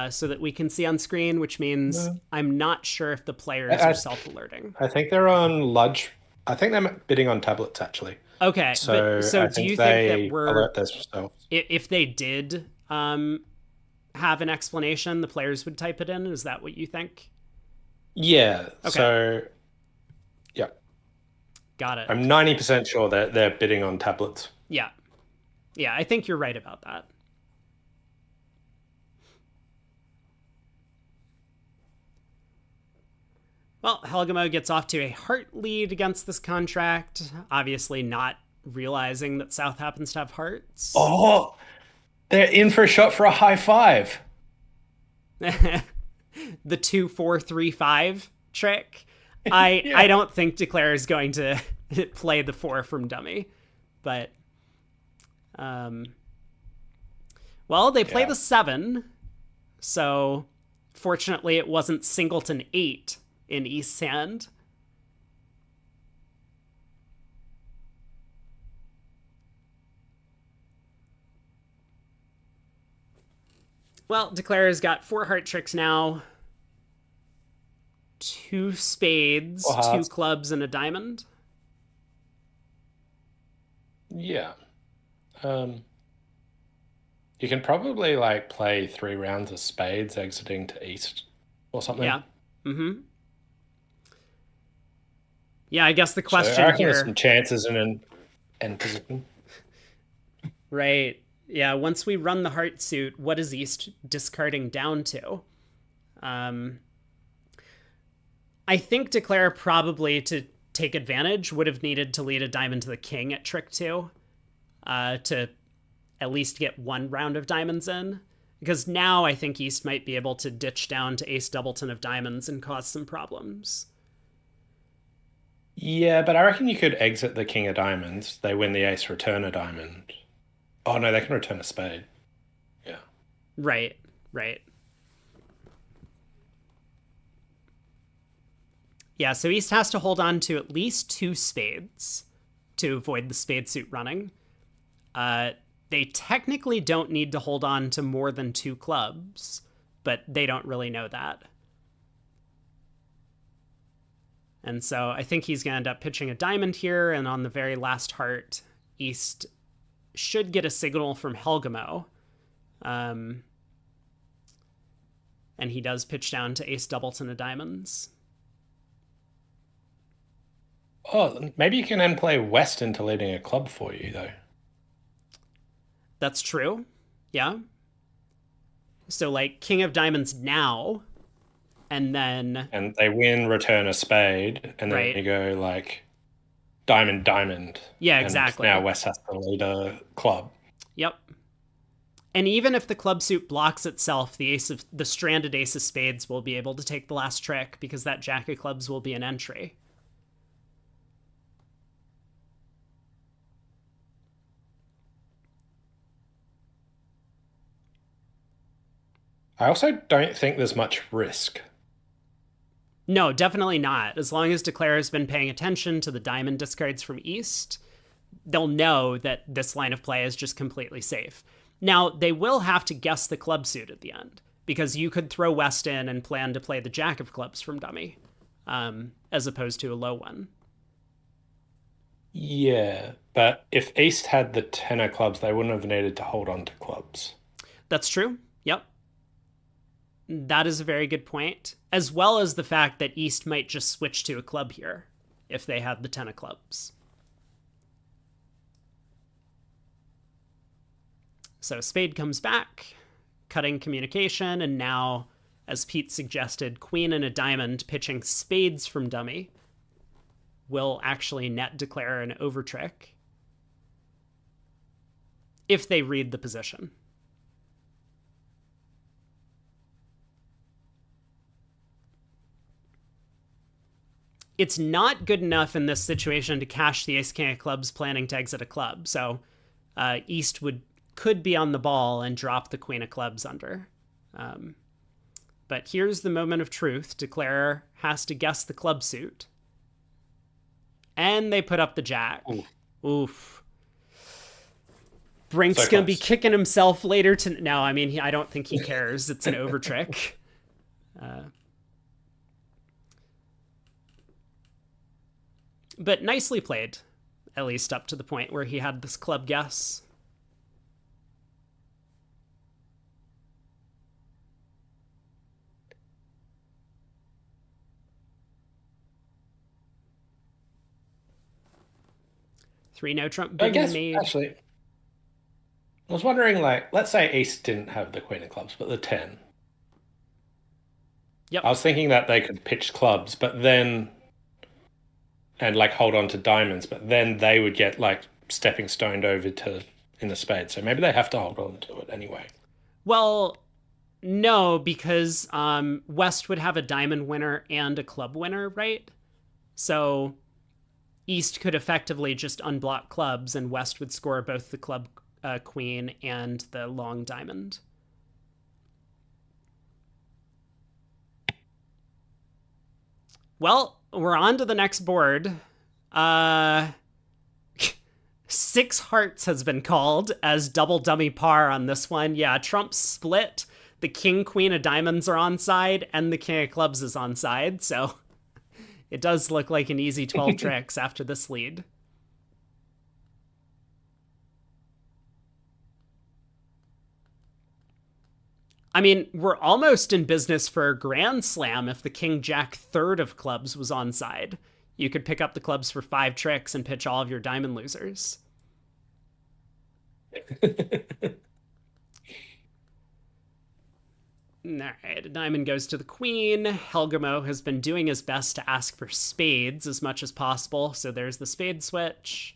so that we can see on screen, which means I'm not sure if the players are self-alerting. I think they're on Ludge. I think they're bidding on tablets, actually. Okay, So do you think that we're... alert themselves. If they did have an explanation, the players would type it in? Is that what you think? Yeah, okay. So... Yeah. Got it. I'm 90% sure that they're bidding on tablets. Yeah. Yeah, I think you're right about that. Well, Helgamo gets off to a heart lead against this contract, obviously not realizing that South happens to have hearts. Oh, they're in for a shot for a high 5. The 2-4-3-5 trick. I don't think Declare is going to play the 4 from dummy, but well, they play the 7, so fortunately it wasn't singleton 8 in East's hand. Well, Declare has got 4 heart tricks now. 2 spades, 2 clubs, and a diamond. Yeah. You can probably like play 3 rounds of spades exiting to East or something. Yeah. Mm-hmm. Yeah, I guess the question so I reckon here... there's some chances in an end position. Right. Yeah, once we run the heart suit, what is East discarding down to? Um, I think Declare probably to take advantage would have needed to lead a diamond to the king at trick 2 to at least get one round of diamonds in. Because now I think East might be able to ditch down to ace doubleton of diamonds and cause some problems. Yeah, but I reckon you could exit the king of diamonds. They win the ace, return a diamond. Oh no, they can return a spade. Yeah. Right, right. Yeah, so East has to hold on to at least 2 spades to avoid the spade suit running. They technically don't need to hold on to more than 2 clubs, but they don't really know that. And so I think he's going to end up pitching a diamond here, and on the very last heart, East should get a signal from Helgamo. And he does pitch down to ace doubleton of diamonds. Oh, maybe you can then play West into leading a club for you, though. That's true. Yeah. So, like, king of diamonds now, and then... And they win, return a spade, and then Right. you go, like, diamond, diamond. Yeah, And exactly. now West has to lead a club. Yep. And even if the club suit blocks itself, the stranded ace of spades will be able to take the last trick because that jack of clubs will be an entry. I also don't think there's much risk. No, definitely not. As long as Declare has been paying attention to the diamond discards from East, they'll know that this line of play is just completely safe. Now, they will have to guess the club suit at the end, because you could throw West in and plan to play the jack of clubs from dummy, as opposed to a low one. Yeah, but if East had the 10 of clubs, they wouldn't have needed to hold on to clubs. That's true. Yep. That is a very good point, as well as the fact that East might just switch to a club here if they had the 10 of clubs. So spade comes back, cutting communication, and now, as Pete suggested, queen and a diamond pitching spades from dummy will actually net Declare an overtrick if they read the position. It's not good enough in this situation to cash the ace king of clubs planning to exit a club, so East could be on the ball and drop the queen of clubs under. But here's the moment of truth. Declare has to guess the club suit. And they put up the jack. Oof. Brink's going to be kicking himself later to... No, I mean, I don't think he cares. It's an overtrick. But nicely played, at least up to the point where he had this club guess. Three no trump big made. Actually, I was wondering, like, let's say East didn't have the queen of clubs, but the 10. Yep. I was thinking that they could pitch clubs, but then... and, like, hold on to diamonds, but then they would get, like, stepping stoned over to in the spade. So maybe they have to hold on to it anyway. Well, no, because West would have a diamond winner and a club winner, right? So East could effectively just unblock clubs, and West would score both the club queen and the long diamond. Well, we're on to the next board. 6 hearts has been called as double dummy par on this one. Yeah, Trump split. The king, queen of diamonds are on side, and the king of clubs is on side. So it does look like an easy 12 tricks after this lead. I mean, we're almost in business for a grand slam if the king jack third of clubs was on side. You could pick up the clubs for 5 tricks and pitch all of your diamond losers. All right, a diamond goes to the queen. Helgamo has been doing his best to ask for spades as much as possible, so there's the spade switch.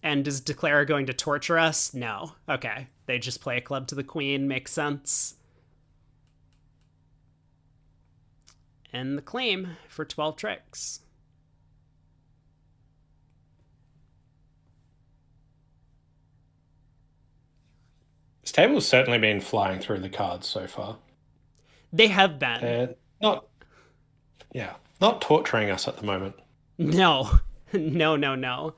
And is Declare going to torture us? No. Okay. They just play a club to the queen. Makes sense. And the claim for 12 tricks. This table's certainly been flying through the cards so far. They have been. Not, yeah, not torturing us at the moment. No. No.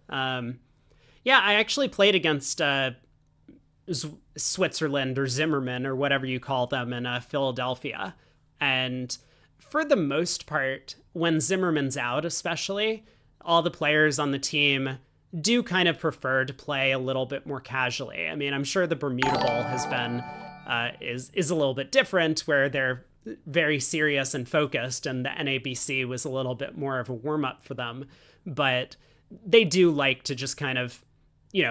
Yeah, I actually played against Switzerland or Zimmerman or whatever you call them in Philadelphia. And for the most part, when Zimmerman's out, especially, all the players on the team do kind of prefer to play a little bit more casually. I mean, I'm sure the Bermuda Bowl has been is a little bit different, where they're very serious and focused, and the NABC was a little bit more of a warm up for them. But they do like to just kind of,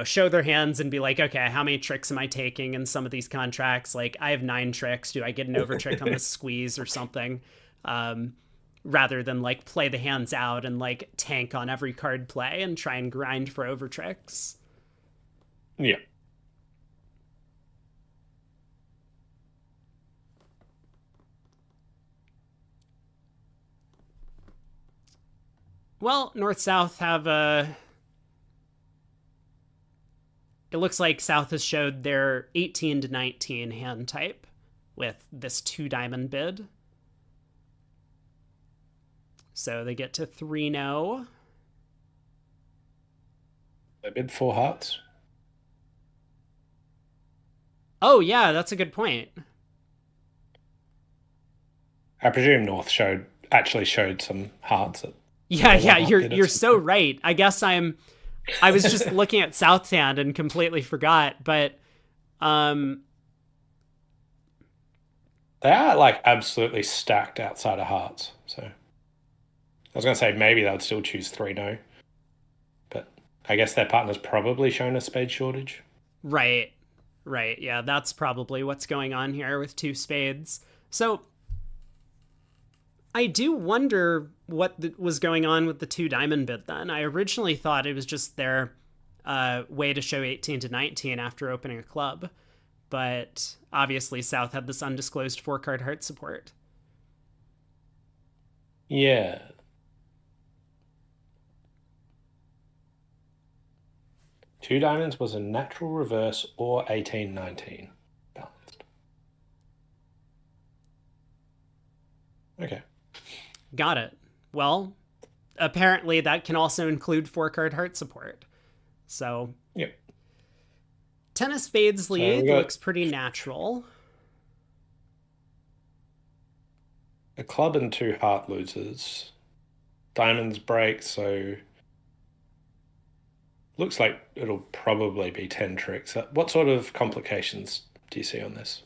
show their hands and be like, okay, how many tricks am I taking in some of these contracts? Like, I have 9 tricks. Do I get an over trick on the squeeze or something? Rather than like play the hands out and like tank on every card play and try and grind for over tricks. Yeah. Well, North-South have a... It looks like South has showed their 18 to 19 hand type with this 2 diamond bid. So they get to 3-0. They bid 4 hearts. Oh, yeah, that's a good point. I presume North actually showed some hearts. Yeah, you're so right. I guess I was just looking at South's hand and completely forgot, but they are like absolutely stacked outside of hearts. So I was going to say maybe they'd still choose 3-0, but I guess their partner's probably shown a spade shortage. Right. Yeah, that's probably what's going on here with 2 spades. So I do wonder what was going on with the 2 diamond bid then. I originally thought it was just their way to show 18 to 19 after opening a club, but obviously South had this undisclosed 4-card heart support. Yeah. Two diamonds was a natural reverse or 18-19 balanced. Okay. Got it. Well, apparently that can also include 4-card heart support. So, yep. 10 of spades lead looks pretty natural. A club and 2 heart losers. Diamonds break, so looks like it'll probably be 10 tricks. What sort of complications do you see on this?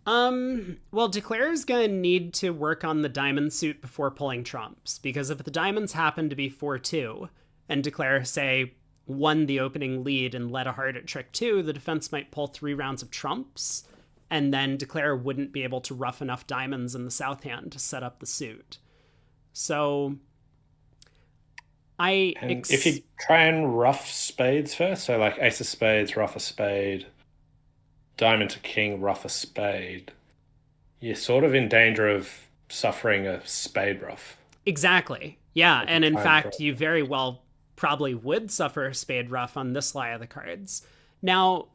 Well, Declare's gonna need to work on the diamond suit before pulling trumps, because if the diamonds happen to be 4-2, and Declare, say, won the opening lead and led a heart at trick 2, the defense might pull 3 rounds of trumps, and then Declare wouldn't be able to rough enough diamonds in the south hand to set up the suit. So if you try and rough spades first, so like ace of spades, rough a spade, diamond to king, rough a spade, you're sort of in danger of suffering a spade rough. Exactly. Yeah, and in fact, you very well probably would suffer a spade rough on this lie of the cards. Now,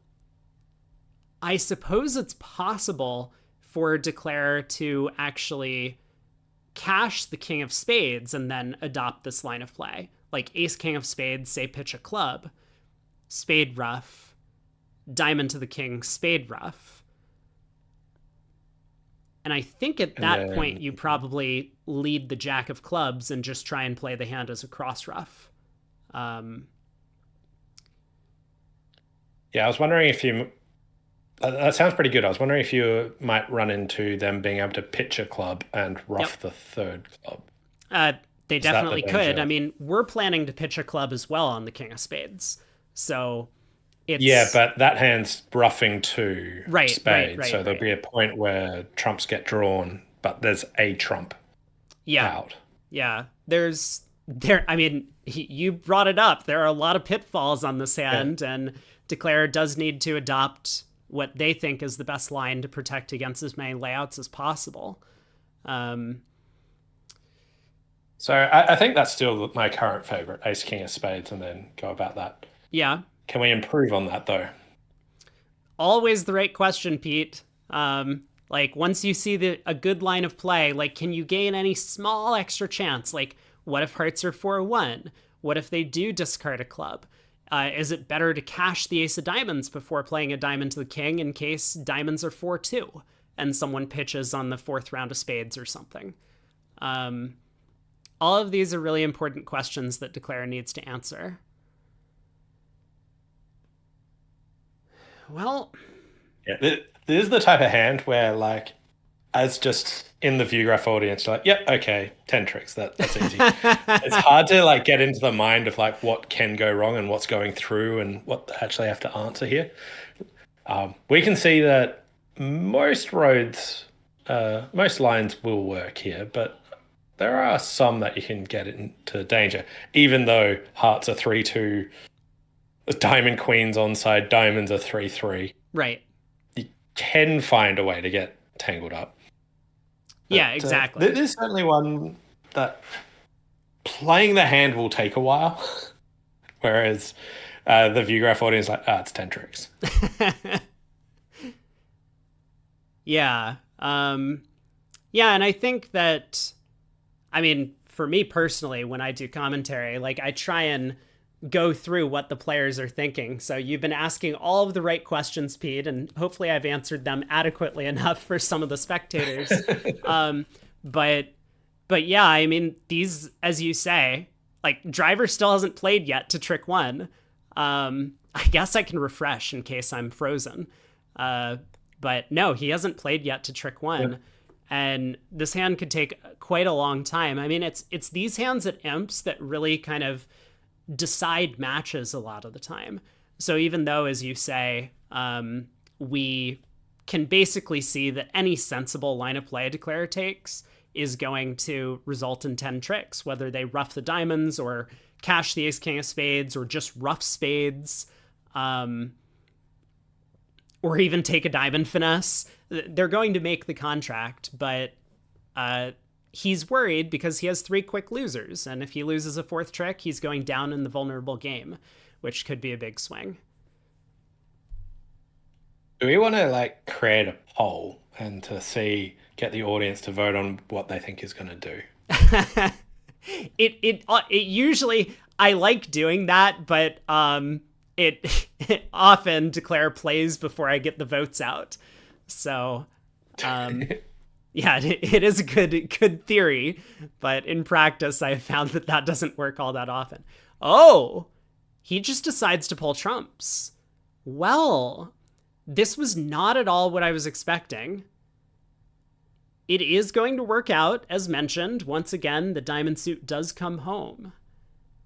I suppose it's possible for Declare to actually cash the king of spades and then adopt this line of play. Like ace king of spades, say pitch a club, spade rough, diamond to the king, spade rough. And I think at that point you probably lead the jack of clubs and just try and play the hand as a cross rough. Yeah, I was wondering if you... That sounds pretty good. I was wondering if you might run into them being able to pitch a club and rough the third club. They Is that the definitely could. I danger? mean, we're planning to pitch a club as well on the king of spades. So Yeah, it's but that hand's ruffing to right, right, spades, right, so there'll right. be a point where trumps get drawn, but there's a trump Yeah. out. Yeah. I mean, you brought it up. There are a lot of pitfalls on this Yeah. hand, and Declare does need to adopt what they think is the best line to protect against as many layouts as possible. Um, So I think that's still my current favorite, ace king of spades, and then go about that. yeah, Can we improve on that though? always the right question, Pete. Like once you see a good line of play, like can you gain any small extra chance? Like what if hearts are 4-1? What if they do discard a club? Is it better to cash the ace of diamonds before playing a diamond to the king in case diamonds are 4-2 and someone pitches on the fourth round of spades or something? Um, all of these are really important questions that Declare needs to answer. Well, Yeah, this is the type of hand where, like, as just in the view graph audience, you're like, yep, okay, 10 tricks. That's easy. It's hard to like get into the mind of like what can go wrong and what's going through and what they actually have to answer here. We can see that most roads, most lines will work here, but there are some that you can get into danger, even though hearts are 3-2, diamond queens onside, diamonds are 3-3. right. You can find a way to get tangled up. Yeah, But, exactly. there's certainly one that playing the hand will take a while, whereas the view graph audience is like, it's 10 tricks. Yeah. Yeah, and I think that, I mean, for me personally, when I do commentary, like I try and go through what the players are thinking. So you've been asking all of the right questions, Pete, and hopefully I've answered them adequately enough for some of the spectators. um, but but yeah, I mean, these, as you say, like Driver still hasn't played yet to trick one. I guess I can refresh in case I'm frozen. But no, he hasn't played yet to trick one. Yeah. And this hand could take quite a long time. I mean, it's these hands at imps that really kind of decide matches a lot of the time. So even though, as you say, we can basically see that any sensible line of play a Declare takes is going to result in 10 tricks, whether they ruff the diamonds or cash the ace king of spades or just ruff spades, or even take a diamond finesse. They're going to make the contract, but he's worried because he has 3 quick losers, and if he loses a 4th trick, he's going down in the vulnerable game, which could be a big swing. Do we want to like create a poll and to get the audience to vote on what they think is going to do? It usually, I like doing that, but it often Declare plays before I get the votes out. So yeah, it is a good theory, but in practice I have found that doesn't work all that often. Oh, he just decides to pull trumps. Well, this was not at all what I was expecting. It is going to work out, as mentioned. Once again, the diamond suit does come home.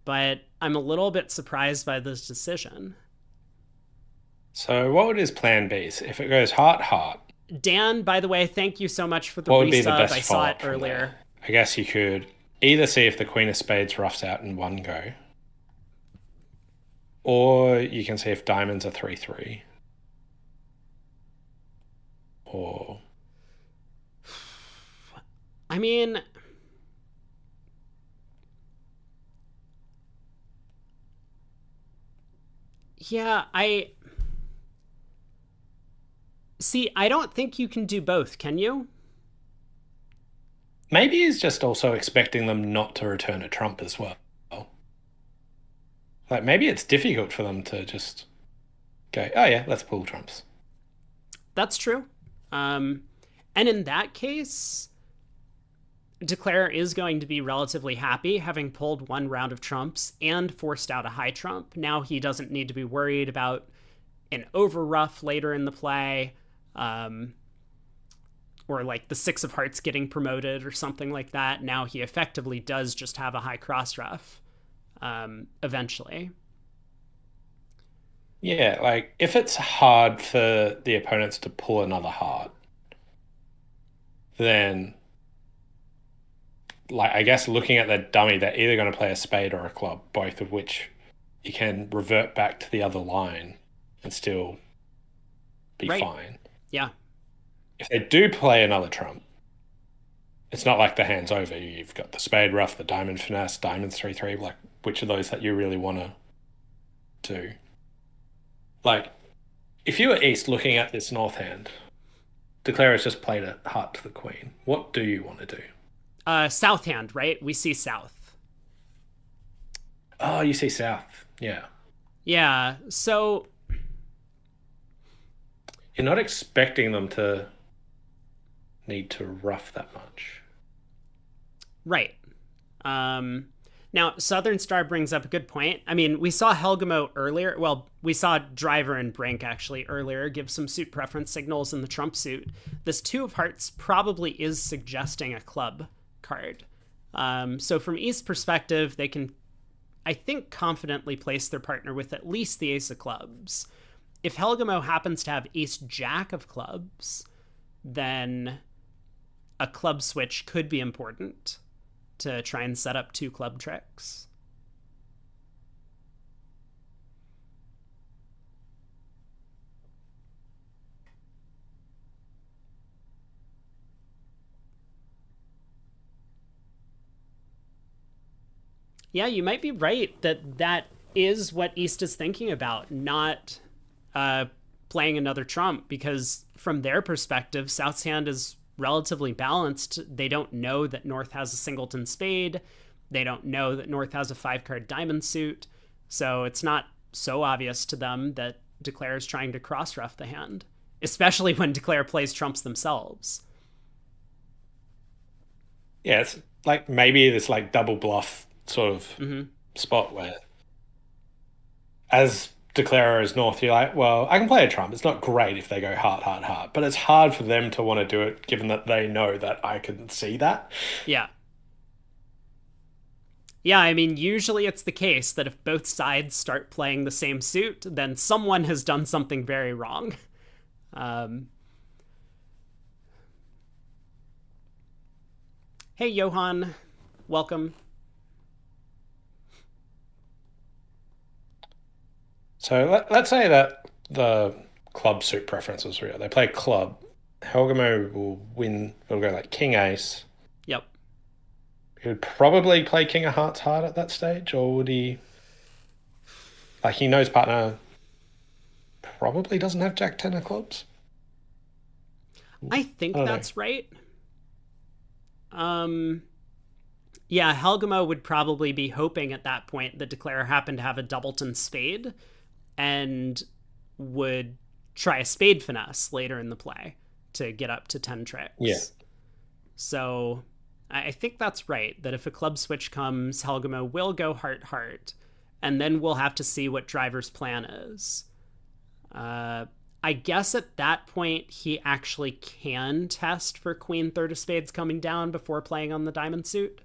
But I'm a little bit surprised by this decision. So what would his plan be? So if it goes heart, heart, Dan, by the way, thank you so much for the what would be the resub. best I saw it follow-up from earlier. there? I guess you could either see if the queen of spades roughs out in one go, or you can see if diamonds are 3-3. Or I mean, yeah, I don't think you can do both, can you? maybe he's just also expecting them not to return a trump as well. Like maybe it's difficult for them to just go, oh yeah, let's pull trumps. That's true. And in that case, Declare is going to be relatively happy having pulled 1 round of trumps and forced out a high trump. Now he doesn't need to be worried about an over ruff later in the play, or like the six of hearts getting promoted or something like that. Now he effectively does just have a high cross ref eventually. Yeah, like if it's hard for the opponents to pull another heart, then like I guess looking at the dummy, they're either going to play a spade or a club, both of which you can revert back to the other line and still be Right. fine. Yeah. If they do play another trump, it's not like the hand's over. You've got the spade ruff, the diamond finesse, diamond 3-3. Like, which of those that you really want to do? Like, if you were East looking at this North hand, Declare has just played a heart to the queen. What do you want to do? South hand, right? We see south. Oh, you see South. Yeah. Yeah. So You're not expecting them to need to rough that much. right. Now, Southern Star brings up a good point. I mean, we saw Helgamo earlier. Well, we saw Driver and Brink actually earlier give some suit preference signals in the trump suit. This Two of Hearts probably is suggesting a club card. So from East perspective, they can, I think, confidently place their partner with at least the Ace of Clubs. If Helgamo happens to have Ace Jack of Clubs, then a club switch could be important to try and set up two club tricks. Yeah, you might be right that is what East is thinking about, not playing another trump, because from their perspective, South's hand is relatively balanced. They don't know that North has a singleton spade. They don't know that North has a 5-card diamond suit. So it's not so obvious to them that Declare is trying to cross-ref the hand, especially when Declare plays trumps themselves. Yeah, it's like maybe this like double bluff sort of spot where as Declarer as North, you're like, well, I can play a trump. It's not great if they go heart, heart, heart, but it's hard for them to want to do it given that they know that I can see that. Yeah. Yeah, I mean, usually it's the case that if both sides start playing the same suit, then someone has done something very wrong. Hey, Johan. Welcome. So let's say that the club suit preference was real. They play club. Helgamo will win. It'll go like king ace. Yep. He would probably play king of hearts hard at that stage, or would he? Like he knows partner probably doesn't have jack 10 of clubs. I think I don't that's right. Yeah, Helgamo would probably be hoping at that point that Declare happened to have a doubleton spade and would try a spade finesse later in the play to get up to 10 tricks. Yeah. So I think that's right, that if a club switch comes, Helgamo will go heart, heart, and then we'll have to see what Driver's plan is. I guess at that point, he actually can test for queen third of spades coming down before playing on the diamond suit.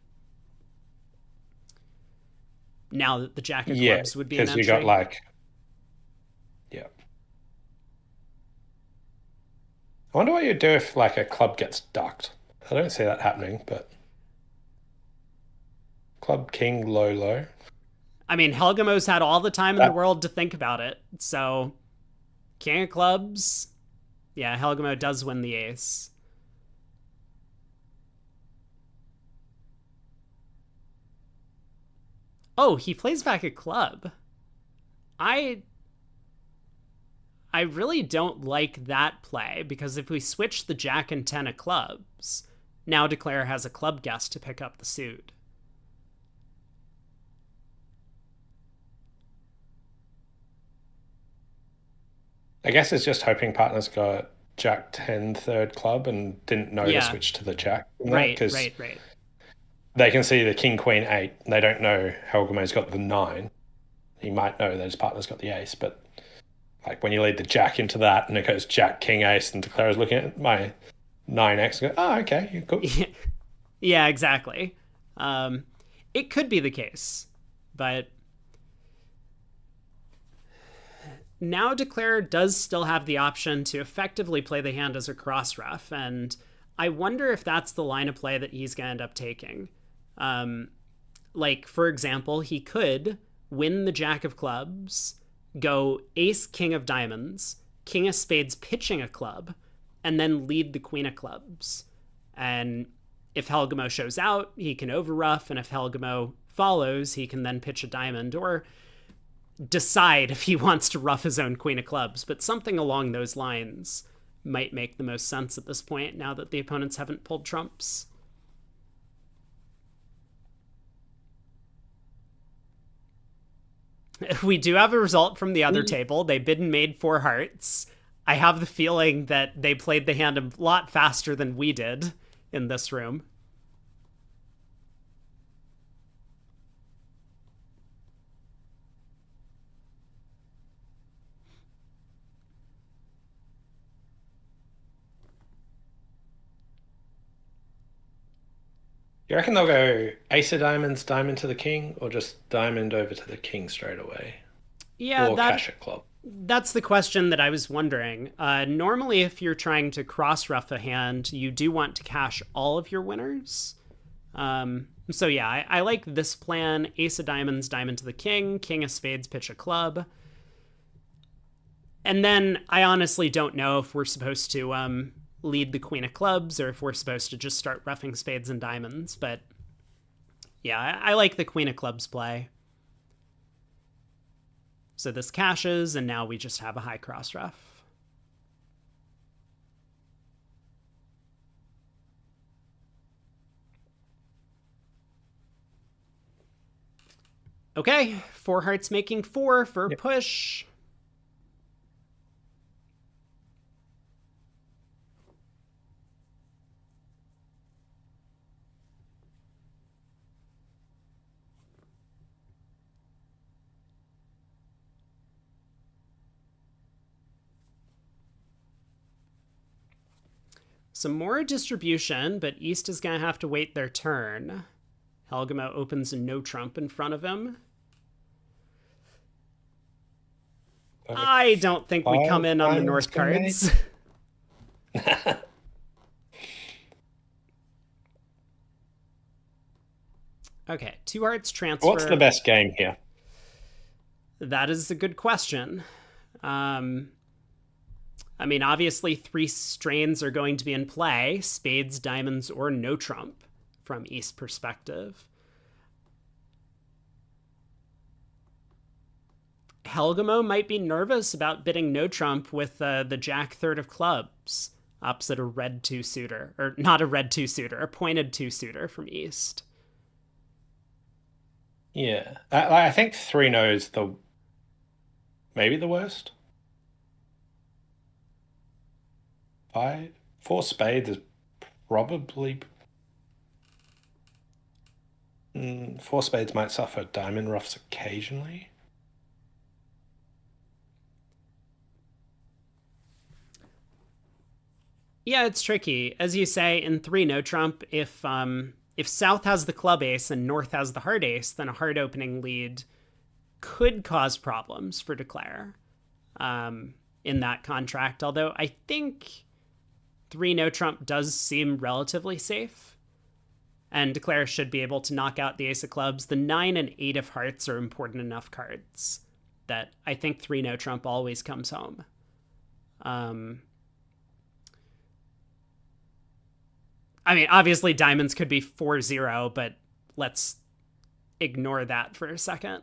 Now that the jack of clubs would be an entry. Because you got like, yeah. I wonder what you'd do if like a club gets ducked. I don't see that happening, but club king low low. I mean, Helgamo's had all the time in the world to think about it, so king of clubs, yeah, Helgamo does win the ace. Oh, he plays back a club. I really don't like that play, because if we switch the jack and 10 of clubs, now Declare has a club guess to pick up the suit. I guess it's just hoping partners got jack 10 third club and didn't know to switch to the jack. Right. They can see the king, queen, 8. They don't know Helgamo's got the 9. He might know that his partner's got the ace, but like when you lead the jack into that and it goes jack, king, ace, and Declare's looking at my 9x. Go, oh, okay, you're cool. Yeah, exactly. Um, it could be the case, but now Declare does still have the option to effectively play the hand as a cross ref, and I wonder if that's the line of play that he's going to end up taking. Um, like, for example, he could win the Jack of Clubs, go Ace King of Diamonds, King of Spades pitching a club, and then lead the Queen of Clubs. And if Helgamo shows out, he can overruff, and if Helgamo follows, he can then pitch a diamond, or decide if he wants to ruff his own Queen of Clubs. But something along those lines might make the most sense at this point, now that the opponents haven't pulled trumps. We do have a result from the other table. They bid and made 4 hearts. I have the feeling that they played the hand a lot faster than we did in this room. You reckon they'll go ace of diamonds, diamond to the king, or just diamond over to the king straight away? Yeah, Or cash a club? that's the question that I was wondering. Normally, if you're trying to cross ruff a hand, you do want to cash all of your winners. So yeah, I like this plan. Ace of diamonds, diamond to the king, king of spades, pitch a club. And then I honestly don't know if we're supposed to lead the queen of clubs or if we're supposed to just start roughing spades and diamonds. But yeah, I like the queen of clubs play. So this cashes, and now we just have a high cross ref. Okay, 4 hearts making 4 for push. Some more distribution, but East is going to have to wait their turn. Helgamo opens a no trump in front of him. I don't think we come in on the North cards. Okay, 2 hearts transfer. What's the best game here? That is a good question. I mean, obviously 3 strains are going to be in play. Spades, diamonds, or no trump from East perspective. Helgamo might be nervous about bidding no trump with the jack third of clubs opposite a red 2 suitor. Or not a red 2 suitor, a pointed 2 suitor from East. Yeah. I think 3 no's maybe the worst. 4 spades is probably... 4 spades might suffer diamond roughs occasionally. Yeah, it's tricky. As you say, in 3 no trump, if South has the club ace and North has the heart ace, then a hard opening lead could cause problems for Declare in that contract. Although I think 3 no trump does seem relatively safe, and Declare should be able to knock out the ace of clubs. The 9 and 8 of hearts are important enough cards that I think 3 no trump always comes home. I mean, obviously diamonds could be 4-0, but let's ignore that for a second.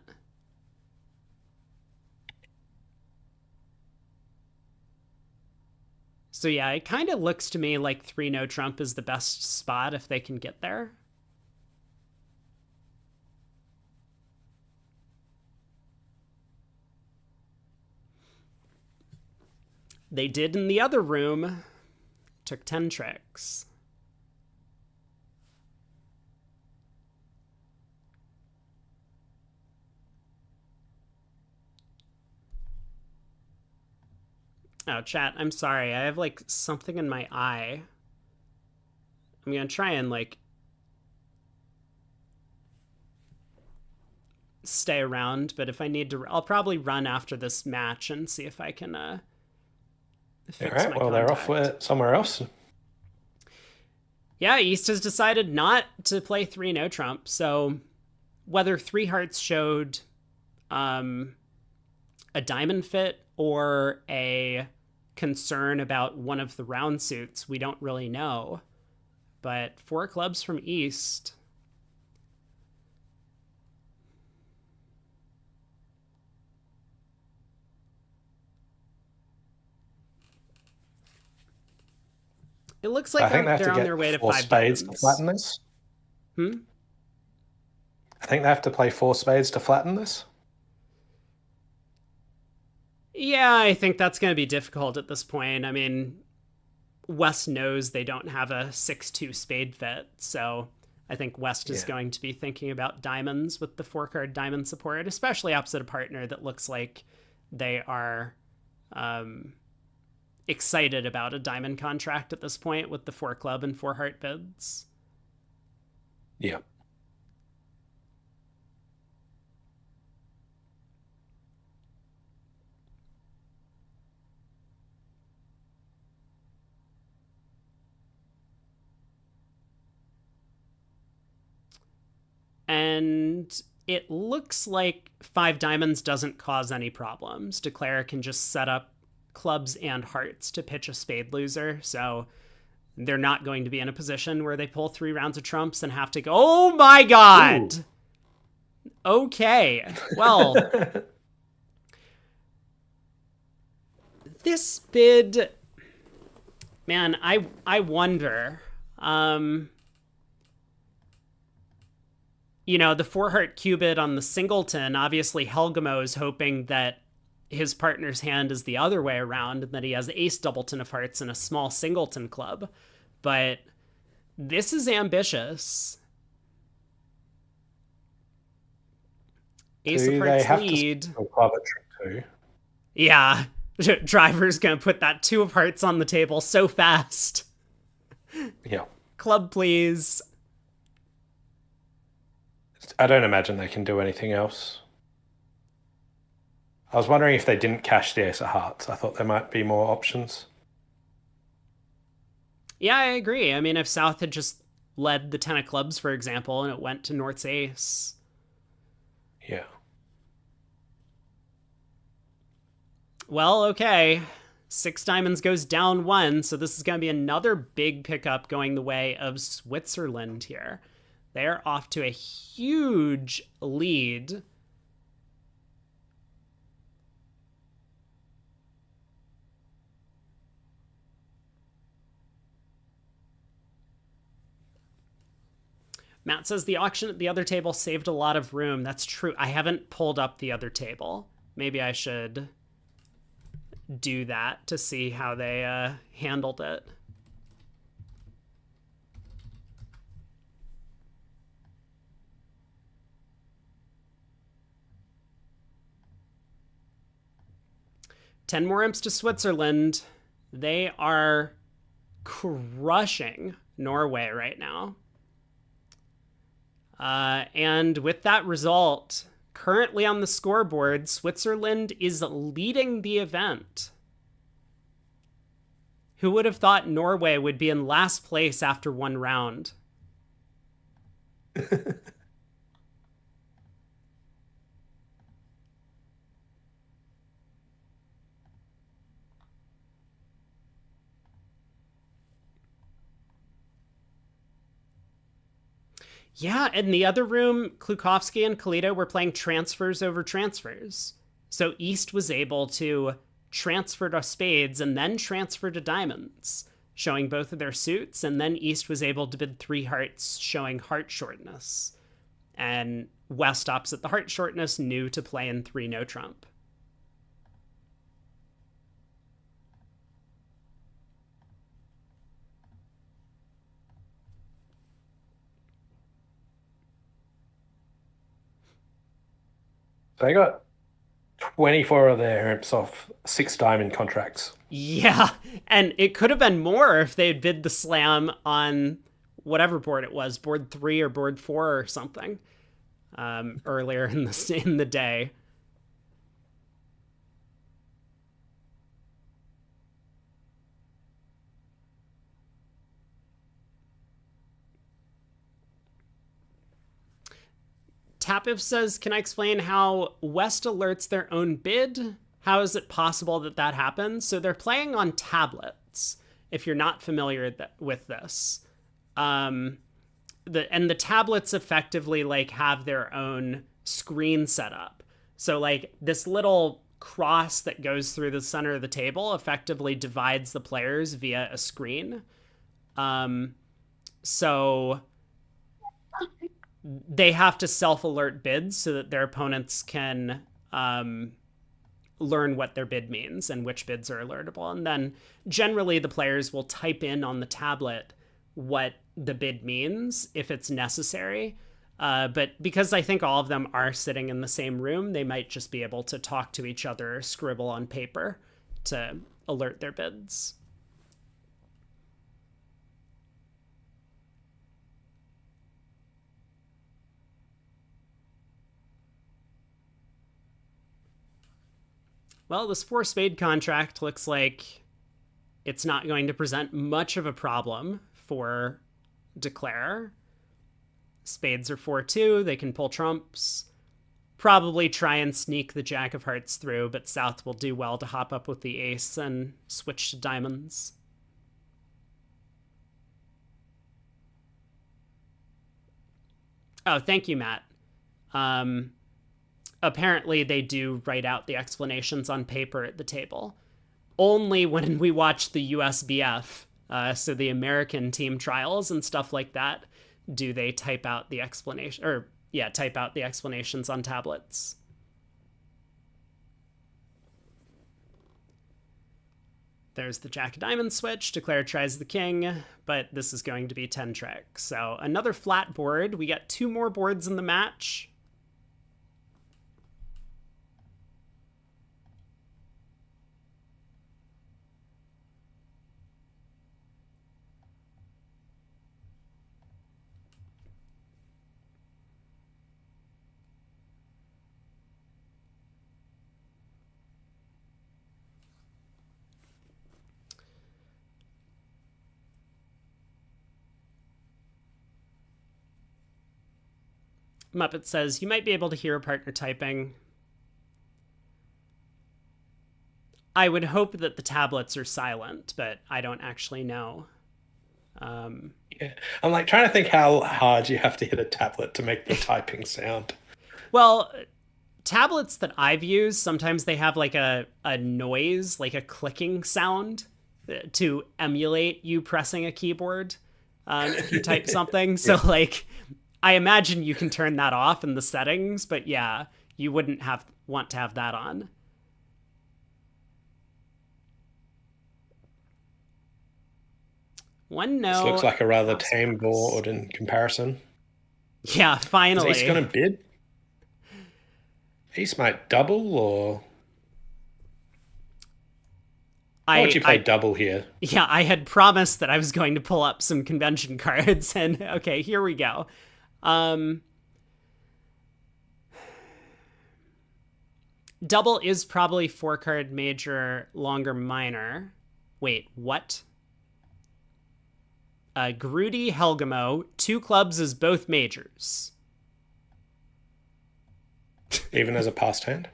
So yeah, it kind of looks to me like 3 no trump is the best spot if they can get there. They did in the other room. Took 10 tricks. Oh, chat, I'm sorry. I have like something in my eye. I'm gonna try and like stay around, but if I need to, I'll probably run after this match and see if I can All fix right. my Well, they're off contact. somewhere else. Yeah, East has decided not to play three no trump. So whether three hearts showed um, a diamond fit or a concern about one of the round suits, we don't really know. But four clubs from East. It looks So I like think they have they're to on get their way to four five spades to diamonds. flatten this. Hmm? I think they have to play four spades to flatten this. Yeah, I think that's going to be difficult at this point. I mean, West knows they don't have a 6-2 spade fit, so I think West is Yeah. going to be thinking about diamonds with the four card diamond support, especially opposite a partner that looks like they are um, excited about a diamond contract at this point with the four club and four heart bids. Yeah. And it looks like five diamonds doesn't cause any problems. Declare can just set up clubs and hearts to pitch a spade loser. So they're not going to be in a position where they pull three rounds of trumps and have to go, oh my God. Ooh. Okay. Well, this bid, man, I wonder. The four heart cubit on the singleton, obviously Helgamo is hoping that his partner's hand is the other way around and that he has ace doubleton of hearts and a small singleton club. But this is ambitious. Ace of Do they hearts have lead. to club a trick too? Yeah. Driver's gonna put that two of hearts on the table so fast. Yeah. Club, please. I don't imagine they can do anything else. I was wondering if they didn't cash the ace of hearts. I thought there might be more options. Yeah, I agree. I mean, if South had just led the 10 of clubs, for example, and it went to North's ace. Yeah. Well, okay. Six diamonds goes down one, so this is going to be another big pickup going the way of Switzerland here. They're off to a huge lead. Matt says the auction at the other table saved a lot of room. That's true. I haven't pulled up the other table. Maybe I should do that to see how they handled it. Ten more imps to Switzerland. They are crushing Norway right now. And with that result, currently on the scoreboard, Switzerland is leading the event. Who would have thought Norway would be in last place after one round? Yeah, in the other room, Klukovsky and Kalita were playing transfers over transfers. So East was able to transfer to spades and then transfer to diamonds, showing both of their suits, and then East was able to bid three hearts, showing heart shortness. And West opposite the heart shortness knew to play in three no trump. They got 24 of their imps off six diamond contracts. Yeah, and it could have been more if they had bid the slam on whatever board it was, board 3 or board 4 or something, earlier in the day. Tapif says, can I explain how West alerts their own bid? How is it possible that that happens? So they're playing on tablets, if you're not familiar with this. The tablets effectively like have their own screen set up. So like this little cross that goes through the center of the table effectively divides the players via a screen. So they have to self-alert bids so that their opponents can learn what their bid means and which bids are alertable. And then generally the players will type in on the tablet what the bid means if it's necessary. But because I think all of them are sitting in the same room, they might just be able to talk to each other or scribble on paper to alert their bids. Well, this 4-spade contract looks like it's not going to present much of a problem for Declare. Spades are 4-2. They can pull trumps. Probably try and sneak the Jack of Hearts through, but South will do well to hop up with the ace and switch to diamonds. Oh, thank you, Matt. Apparently they do write out the explanations on paper at the table. Only when we watch the USBF, so the American team trials and stuff like that, do they type out the explanation, or type out the explanations on tablets. There's the Jack of Diamonds switch. Declare tries the king, but this is going to be 10 tricks. So another flat board. We got 2 more boards in the match. Muppet says, you might be able to hear a partner typing. I would hope that the tablets are silent, but I don't actually know. Yeah. I'm like trying to think how hard you have to hit a tablet to make the typing sound. Well, tablets that I've used, sometimes they have like a noise, like a clicking sound to emulate you pressing a keyboard if you type something. So like, I imagine you can turn that off in the settings, but yeah, you wouldn't want to have that on. One no. This looks like a rather tame board in comparison. Yeah, finally. Is Ace going to bid? Ace might double, or... Why would you play double here? Yeah, I had promised that I was going to pull up some convention cards, and okay, here we go. Double is probably 4-card major, longer minor. Wait, what? Grudy, Helgamo, 2 clubs is both majors. Even as a passed hand?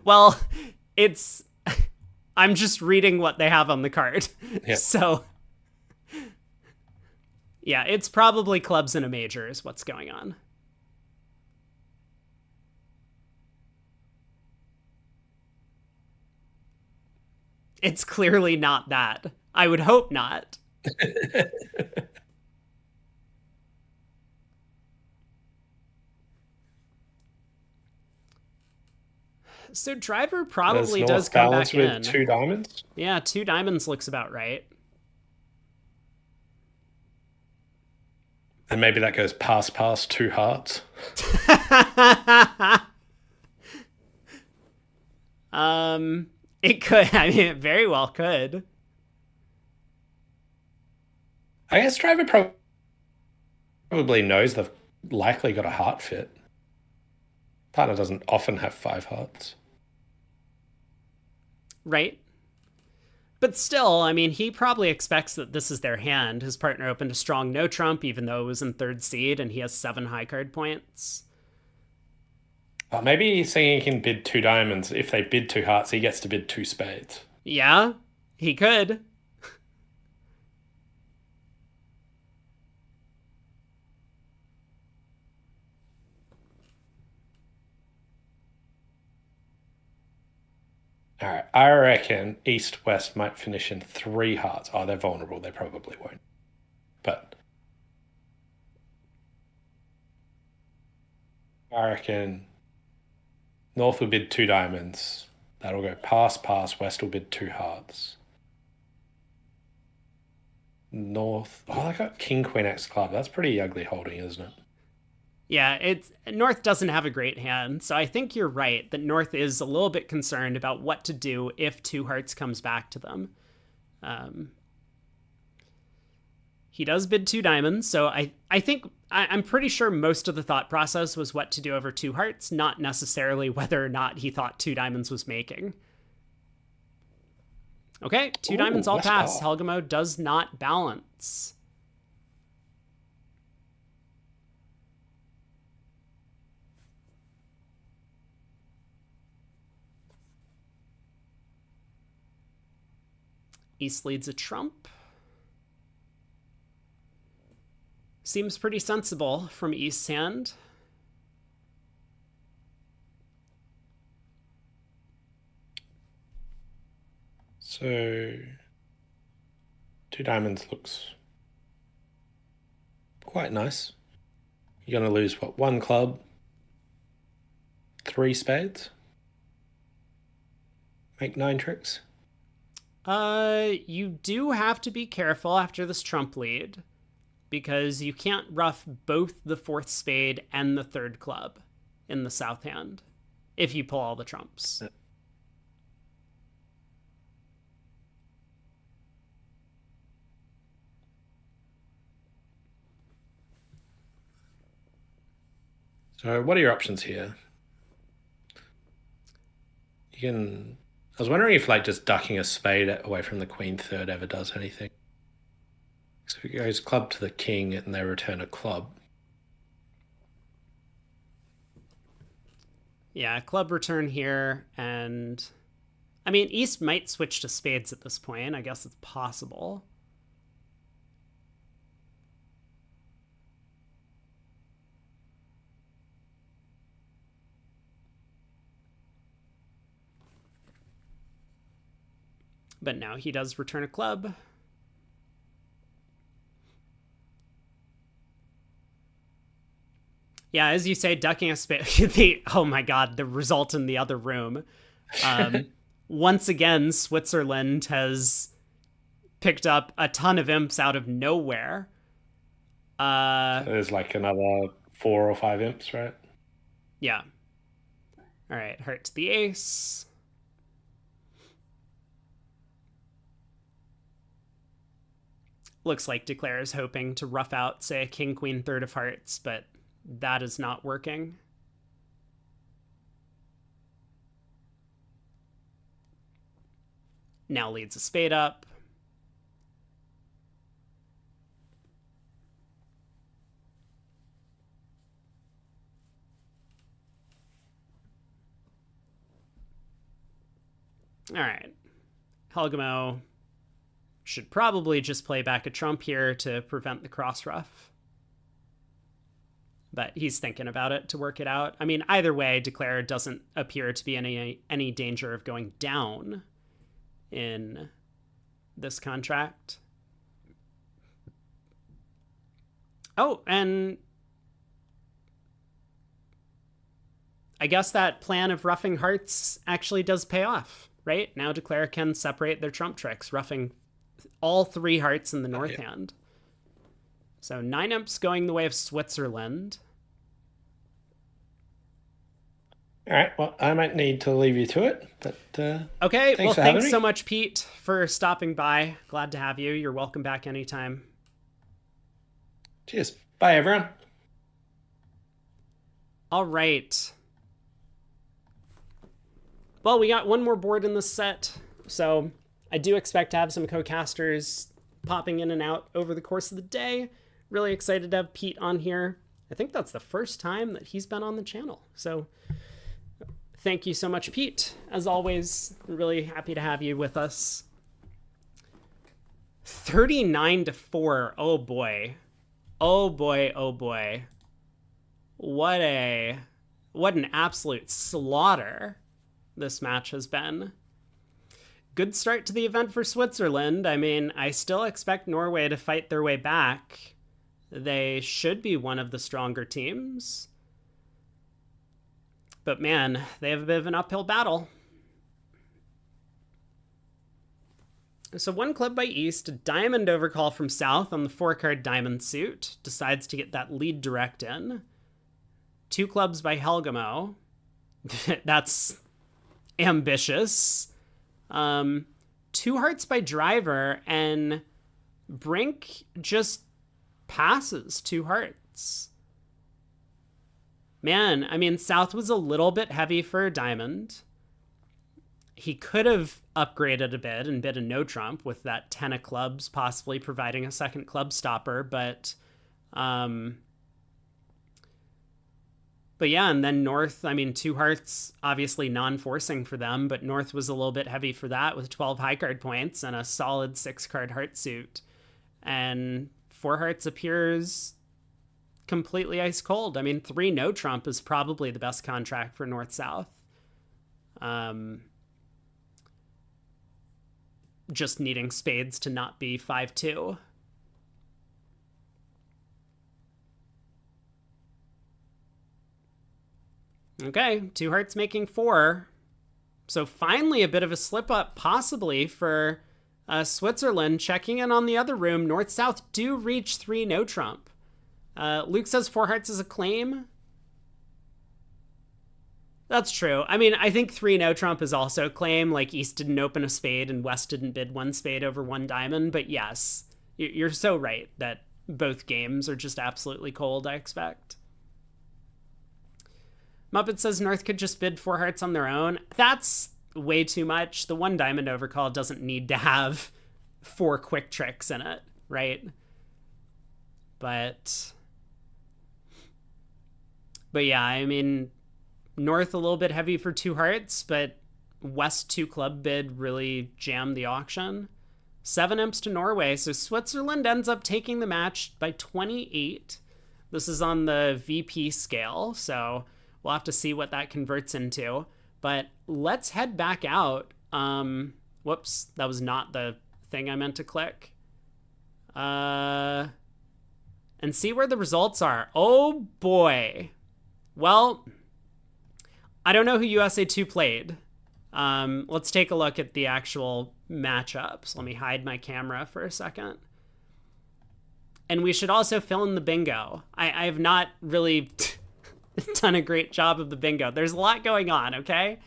Well, it's... I'm just reading what they have on the card. Yep. So... yeah, it's probably clubs in a major is what's going on. It's clearly not that. I would hope not. So Driver probably does come back in. With 2 diamonds? Yeah, 2 diamonds looks about right. And maybe that goes past 2 hearts. It could. I mean, it very well could. I guess driver probably knows they've likely got a heart fit. Partner doesn't often have five hearts. Right? But still, I mean, he probably expects that this is their hand. His partner opened a strong no trump, even though it was in third seed, and he has 7 high card points. Maybe he's saying he can bid two diamonds. If they bid two hearts, he gets to bid two spades. Yeah, he could. All right, I reckon East West might finish in three hearts. Oh, they're vulnerable. They probably won't. But I reckon North will bid two diamonds. That'll go pass, pass. West will bid two hearts. North. Oh, they got King Queen X club. That's pretty ugly holding, isn't it? Yeah, it's North doesn't have a great hand, so I think you're right that North is a little bit concerned about what to do if two hearts comes back to them. Um, he does bid two diamonds, so I'm pretty sure most of the thought process was what to do over two hearts, not necessarily whether or not he thought two diamonds was making. Okay, two diamonds all pass. Helgamo does not balance. East leads a trump. Seems pretty sensible from East's hand. So, two diamonds looks quite nice. You're going to lose, what, one club, three spades? Make 9 tricks? You do have to be careful after this trump lead because you can't ruff both the fourth spade and the third club in the south hand if you pull all the trumps. So, what are your options here? You can. I was wondering if, like, just ducking a spade away from the queen third ever does anything. So, if it goes club to the king and they return a club. Yeah, club return here, and I mean, East might switch to spades at this point. I guess it's possible. But now he does return a club. Yeah, as you say, ducking a spade. Oh my god, the result in the other room. Once again, Switzerland has picked up a ton of imps out of nowhere. So there's like another 4 or 5 imps, right? Yeah. All right, heart to the ace. Looks like Declare is hoping to rough out, say, a king, queen, third of hearts, but that is not working. Now leads a spade up. All right. Helgamo should probably just play back a trump here to prevent the cross ruff. But he's thinking about it to work it out. I mean, either way, Declare doesn't appear to be in any danger of going down in this contract. Oh, and I guess that plan of roughing hearts actually does pay off, right? Now Declare can separate their trump tricks, roughing all 3 hearts in the north hand. So 9 imps going the way of Switzerland. All right, well, I might need to leave you to it, but okay, thanks me. so much, Pete, for stopping by. Glad to have you. You're welcome back anytime. Cheers. Bye, everyone. All right. Well, we got one more board in the set, so I do expect to have some co-casters popping in and out over the course of the day. Really excited to have Pete on here. I think that's the first time that he's been on the channel, so thank you so much, Pete. As always, really happy to have you with us. 39-4. Oh boy. Oh boy, oh boy. What an absolute slaughter this match has been. Good start to the event for Switzerland. I mean, I still expect Norway to fight their way back. They should be one of the stronger teams. But man, they have a bit of an uphill battle. So one club by East, Diamond overcall from South on the 4-card Diamond suit. Decides to get that lead direct in. 2 clubs by Helgamo. That's ambitious. 2 hearts by Driver, and Brink just passes 2 hearts. Man, I mean, South was a little bit heavy for Diamond. He could have upgraded a bit and bid a no trump with that 10 of clubs, possibly providing a second club stopper, but yeah, and then North, I mean, 2 hearts, obviously non-forcing for them, but North was a little bit heavy for that with 12 high card points and a solid 6-card heart suit. And 4 hearts appears completely ice cold. I mean, 3 no trump is probably the best contract for North-South. Just needing spades to not be 5-2. Okay, 2 hearts making 4. So finally a bit of a slip up possibly for Switzerland. Checking in on the other room, North-South do reach 3 no trump. Luke says 4 hearts is a claim. That's true. I mean, I think 3 no trump is also a claim. Like, East didn't open a spade and West didn't bid 1 spade over 1 diamond. But yes, you're so right that both games are just absolutely cold, I expect. Muppet says North could just bid 4 hearts on their own. That's way too much. The 1 diamond overcall doesn't need to have 4 quick tricks in it, right? But yeah, I mean, North a little bit heavy for 2 hearts, but West 2 club bid really jammed the auction. 7 imps to Norway, so Switzerland ends up taking the match by 28. This is on the VP scale, so we'll have to see what that converts into. But let's head back out. Whoops, that was not the thing I meant to click. And see where the results are. Oh boy. Well, I don't know who USA 2 played. Let's take a look at the actual matchups. Let me hide my camera for a second. And we should also fill in the bingo. I have not really done a great job of the bingo. There's a lot going on, okay?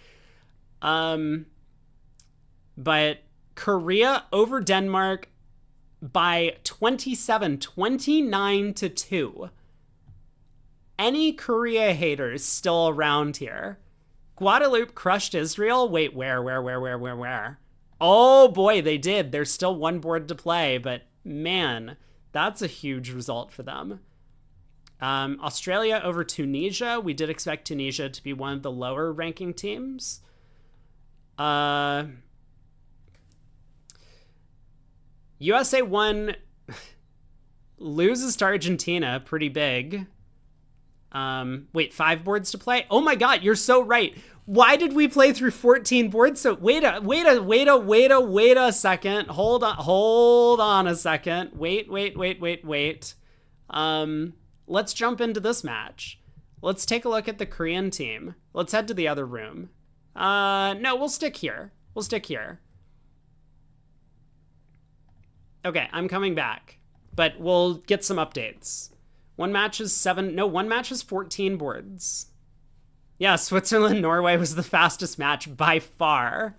But Korea over Denmark by 29-2. Any Korea haters still around here? Guadeloupe crushed Israel? Wait, where? Oh boy, they did. There's still 1 board to play, but man, that's a huge result for them. Australia over Tunisia. We did expect Tunisia to be one of the lower ranking teams. USA 1 loses to Argentina pretty big. Wait, 5 boards to play? Oh my god, you're so right. Why did we play through 14 boards? So wait a second. Hold on a second. Wait. Let's jump into this match. Let's take a look at the Korean team. Let's head to the other room. No, we'll stick here. Okay, I'm coming back, but we'll get some updates. One match is 14 boards. Yeah, Switzerland, Norway was the fastest match by far.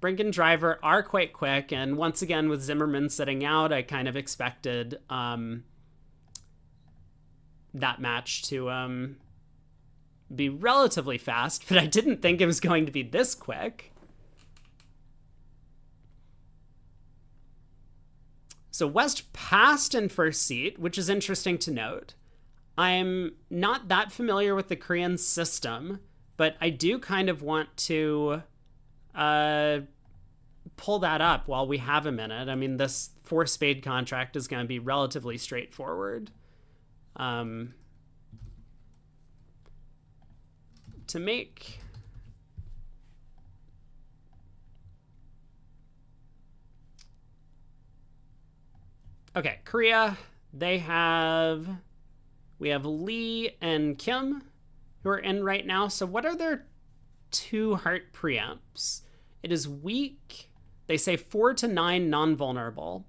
Brink and Driver are quite quick, and once again, with Zimmerman sitting out, I kind of expected that match to be relatively fast, but I didn't think it was going to be this quick. So West passed in first seat, which is interesting to note. I'm not that familiar with the Korean system, but I do kind of want to pull that up while we have a minute. I mean, this 4-spade contract is going to be relatively straightforward. To make... Okay, Korea, we have Lee and Kim who are in right now. So what are their 2 heart preempts? It is weak. They say 4 to 9 non-vulnerable.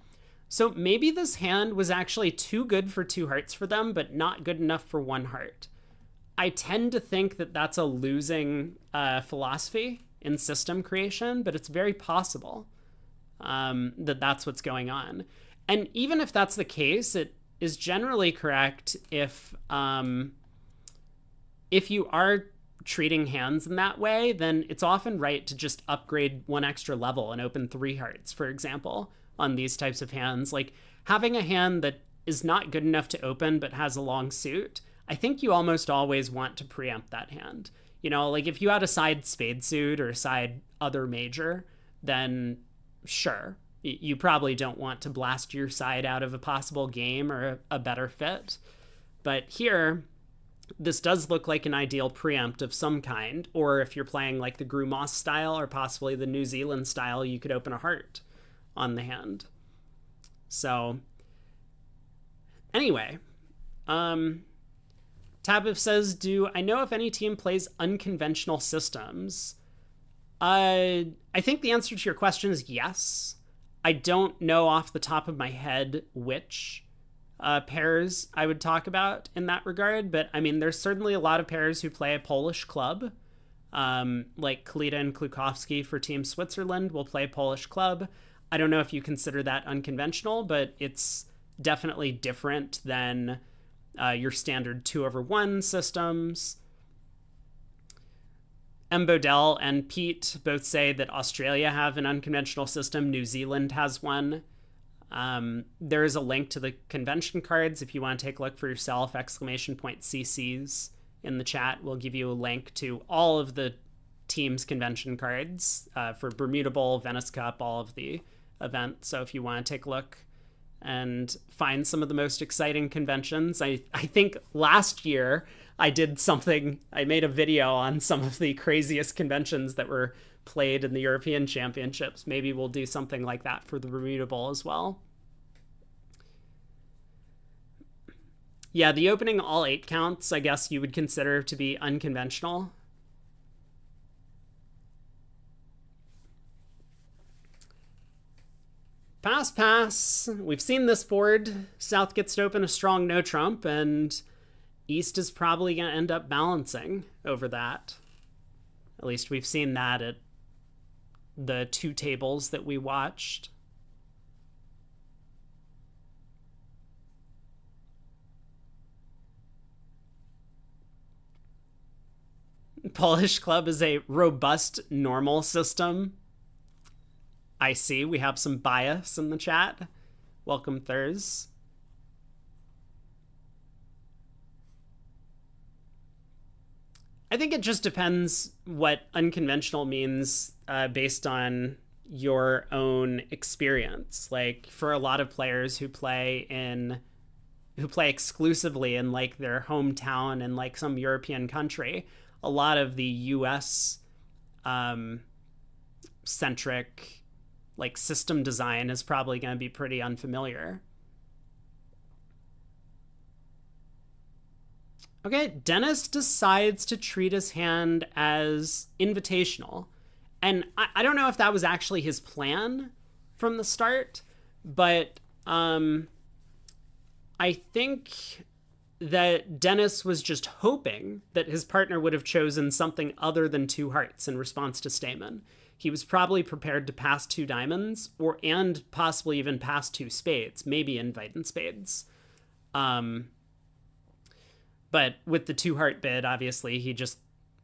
So maybe this hand was actually too good for 2 hearts for them, but not good enough for 1 heart. I tend to think that that's a losing philosophy in system creation, but it's very possible that that's what's going on. And even if that's the case, it is generally correct if you are treating hands in that way, then it's often right to just upgrade 1 extra level and open 3 hearts, for example, on these types of hands. Like having a hand that is not good enough to open but has a long suit, I think you almost always want to preempt that hand. You know, like if you had a side spade suit or a side other major, then sure, you probably don't want to blast your side out of a possible game or a better fit. But here, this does look like an ideal preempt of some kind, or if you're playing like the Grumas style or possibly the New Zealand style, you could open a heart on the hand. So anyway, Tabiv says, do I know if any team plays unconventional systems? I think the answer to your question is yes. I don't know off the top of my head which pairs I would talk about in that regard, but I mean, there's certainly a lot of pairs who play a Polish club, like Kalita and Klukowski for Team Switzerland will play a Polish club. I don't know if you consider that unconventional, but it's definitely different than your standard 2/1 systems. M. Bodell and Pete both say that Australia have an unconventional system. New Zealand has one. There is a link to the convention cards if you want to take a look for yourself. !CCs in the chat will give you a link to all of the teams' convention cards for Bermuda Bowl, Venice Cup, all of the events. So if you want to take a look and find some of the most exciting conventions, I think last year I made a video on some of the craziest conventions that were played in the European Championships. Maybe we'll do something like that for the Bermuda Bowl as well. Yeah, the opening all 8 counts, I guess you would consider to be unconventional. Pass. We've seen this board. South gets to open a strong no trump, and East is probably going to end up balancing over that. At least we've seen that at the 2 tables that we watched. Polish club is a robust normal system. I see we have some bias in the chat. Welcome, Thurs. I think it just depends what unconventional means based on your own experience. Like for a lot of players who play exclusively in like their hometown in like some European country, a lot of the US centric like system design is probably going to be pretty unfamiliar. Okay, Dennis decides to treat his hand as invitational. And I don't know if that was actually his plan from the start, but I think that Dennis was just hoping that his partner would have chosen something other than two hearts in response to Stayman. He was probably prepared to pass two diamonds, and possibly even pass two spades, maybe invite in spades. But with the two heart bid, obviously, he just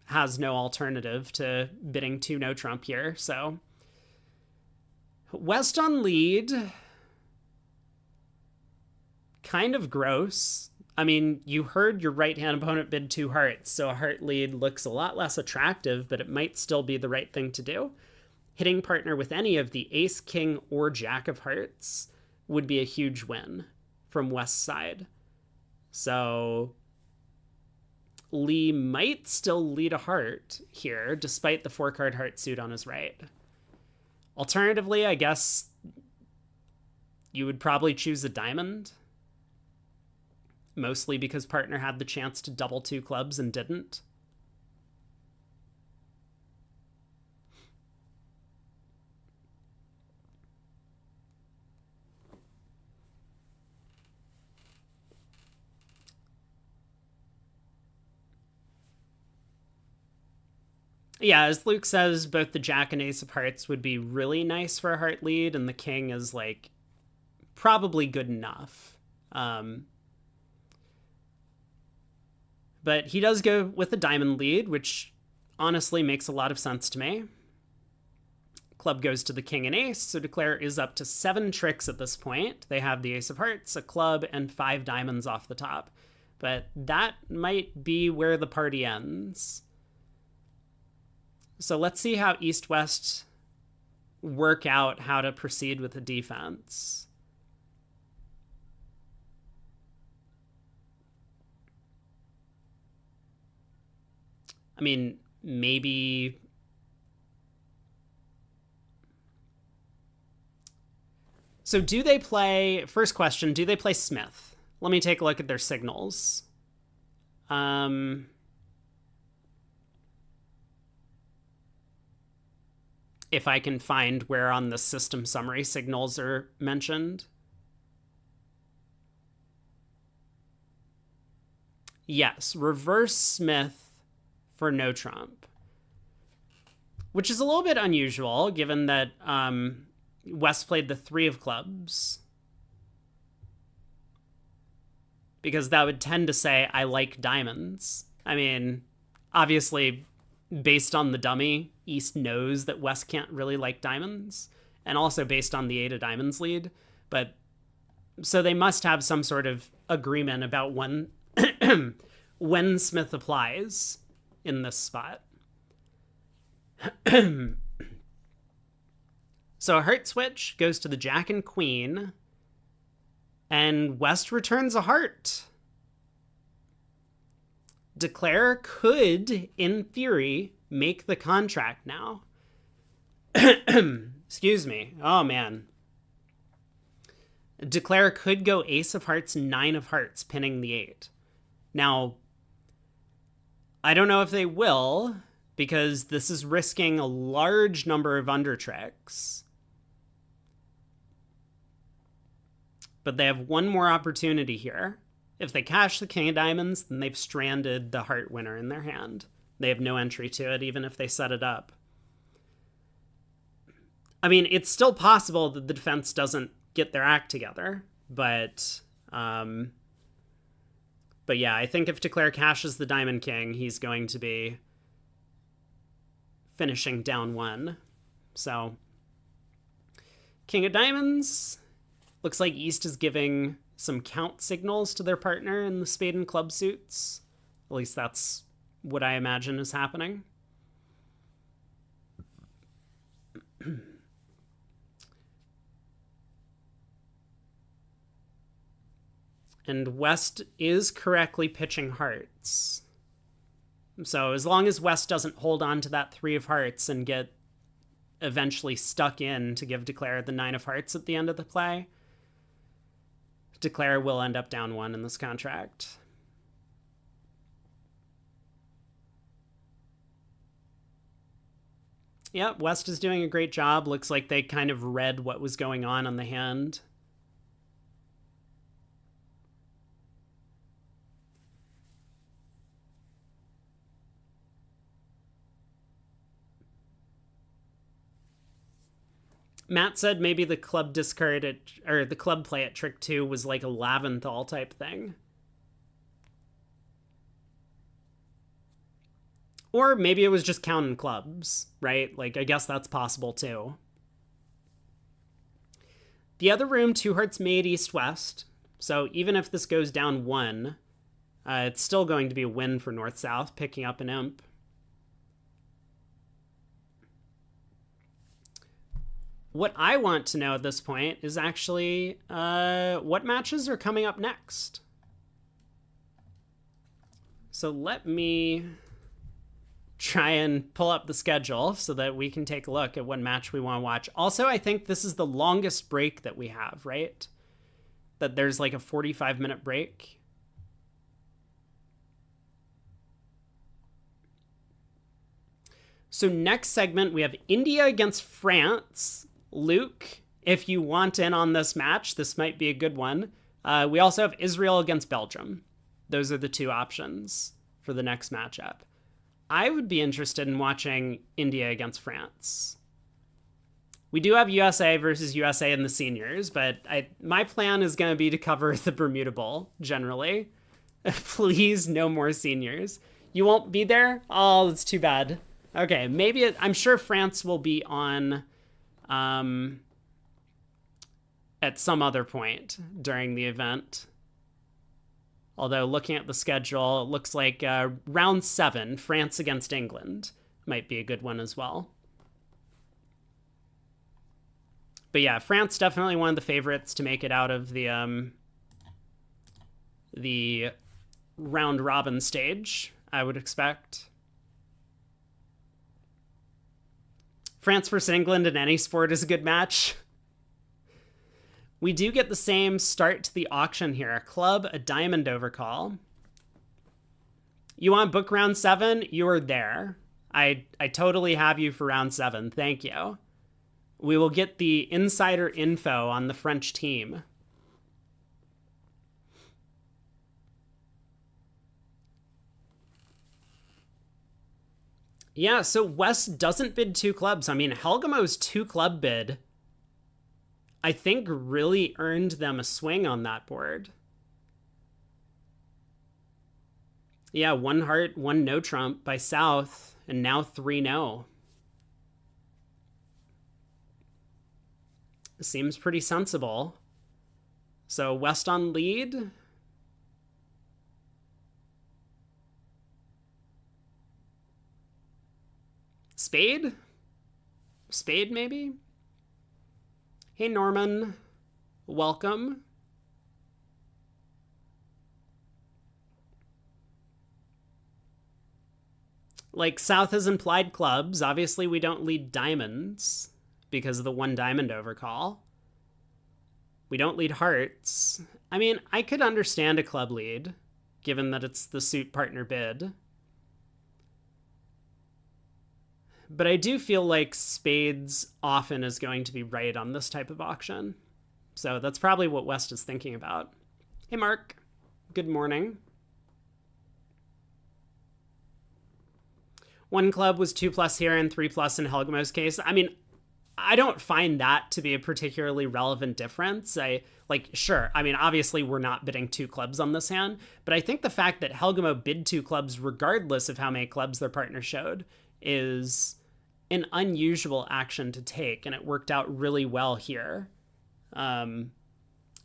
has no alternative to bidding two no trump here. So West on lead, kind of gross. I mean, you heard your right-hand opponent bid two hearts, so a heart lead looks a lot less attractive, but it might still be the right thing to do. Hitting partner with any of the ace, king, or jack of hearts would be a huge win from West's side. So Lee might still lead a heart here, despite the 4-card heart suit on his right. Alternatively, I guess you would probably choose a diamond, mostly because partner had the chance to double two clubs and didn't. Yeah, as Luke says, both the jack and ace of hearts would be really nice for a heart lead, and the king is, like, probably good enough. But he does go with a diamond lead, which honestly makes a lot of sense to me. Club goes to the king and ace, so Declare is up to 7 tricks at this point. They have the ace of hearts, a club, and 5 diamonds off the top. But that might be where the party ends. So let's see how East-West work out how to proceed with the defense. I mean, maybe... So do they play... First question, do they play Smith? Let me take a look at their signals. If I can find where on the system summary signals are mentioned. Yes, reverse Smith for no trump. Which is a little bit unusual, given that West played the 3 of clubs. Because that would tend to say, I like diamonds. I mean, obviously, based on the dummy, East knows that West can't really like diamonds. And also based on the 8 of diamonds lead. But so they must have some sort of agreement about when, when Smith applies in this spot. So a heart switch goes to the jack and queen, and West returns a heart. Declare could, in theory, make the contract now. Excuse me. Oh, man. Declare could go ace of hearts, 9 of hearts, pinning the 8. Now, I don't know if they will, because this is risking a large number of under tricks. But they have one more opportunity here. If they cash the king of diamonds, then they've stranded the heart winner in their hand. They have no entry to it, even if they set it up. I mean, it's still possible that the defense doesn't get their act together, but yeah, I think if Declare cashes the diamond king, he's going to be finishing down 1. So, king of diamonds. Looks like East is giving some count signals to their partner in the spade and club suits. At least that's what I imagine is happening. And West is correctly pitching hearts. So as long as West doesn't hold on to that 3 of hearts and get eventually stuck in to give Declare the 9 of hearts at the end of the play, Declare will end up down 1 in this contract. Yep, West is doing a great job. Looks like they kind of read what was going on the hand. Matt said maybe the club discard at, or the club play at trick 2 was like a Laventhal type thing. Or maybe it was just counting clubs, right? Like, I guess that's possible too. The other room, 2 hearts made east-west. So even if this goes down 1, it's still going to be a win for north-south, picking up an imp. What I want to know at this point is actually what matches are coming up next. So let me try and pull up the schedule so that we can take a look at what match we want to watch. Also, I think this is the longest break that we have, right? That there's like a 45-minute break. So next segment, we have India against France. Luke, if you want in on this match, this might be a good one. We also have Israel against Belgium. Those are the 2 options for the next matchup. I would be interested in watching India against France. We do have USA versus USA in the seniors, but my plan is going to be to cover the Bermuda Bowl, generally. Please, no more seniors. You won't be there? Oh, that's too bad. Okay, maybe I'm sure France will be on at some other point during the event. Although looking at the schedule, it looks like round 7, France against England, might be a good one as well. But yeah, France definitely one of the favorites to make it out of the round robin stage, I would expect. France versus England in any sport is a good match. We do get the same start to the auction here. A club, a diamond overcall. You want book round 7? You are there. I totally have you for round 7. Thank you. We will get the insider info on the French team. Yeah, so West doesn't bid 2 clubs. I mean, Helgamo's 2 club bid, I think, really earned them a swing on that board. Yeah, 1 heart, 1 no trump by South, and now 3 no. Seems pretty sensible. So West on lead. Spade? Spade, maybe? Hey, Norman. Welcome. Like, South has implied clubs. Obviously, we don't lead diamonds because of the 1 diamond overcall. We don't lead hearts. I mean, I could understand a club lead, given that it's the suit partner bid. But I do feel like spades often is going to be right on this type of auction. So that's probably what West is thinking about. Hey, Mark. Good morning. 1 club was 2+ here and 3+ in Helgamo's case. I mean, I don't find that to be a particularly relevant difference. Sure, I mean, obviously we're not bidding 2 clubs on this hand, but I think the fact that Helgamo bid 2 clubs regardless of how many clubs their partner showed is an unusual action to take, and it worked out really well here.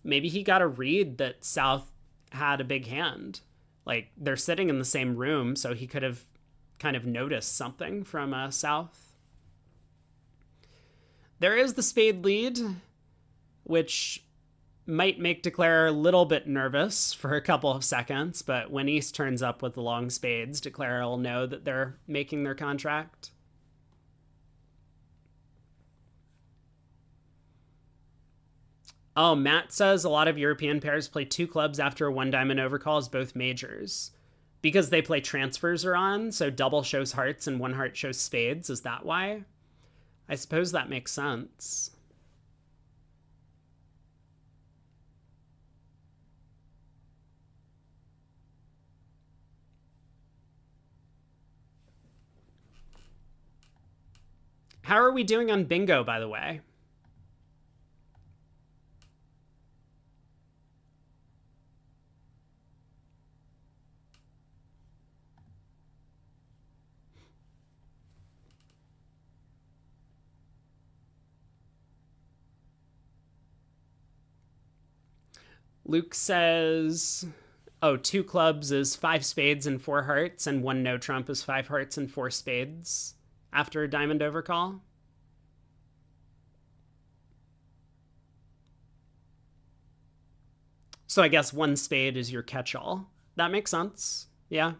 Maybe he got a read that South had a big hand. Like, they're sitting in the same room, so he could have kind of noticed something from South. There is the spade lead, which might make Declare a little bit nervous for a couple of seconds, but when East turns up with the long spades, Declare will know that they're making their contract. Oh, Matt says a lot of European pairs play 2 clubs after a 1 diamond overcall as both majors. Because they play transfers are on, so double shows hearts and 1 heart shows spades. Is that why? I suppose that makes sense. How are we doing on bingo, by the way? Luke says, oh, two clubs is five spades and four hearts, and one no trump is five hearts and four spades after a diamond overcall. So I guess one spade is your catch-all. That makes sense. Yeah.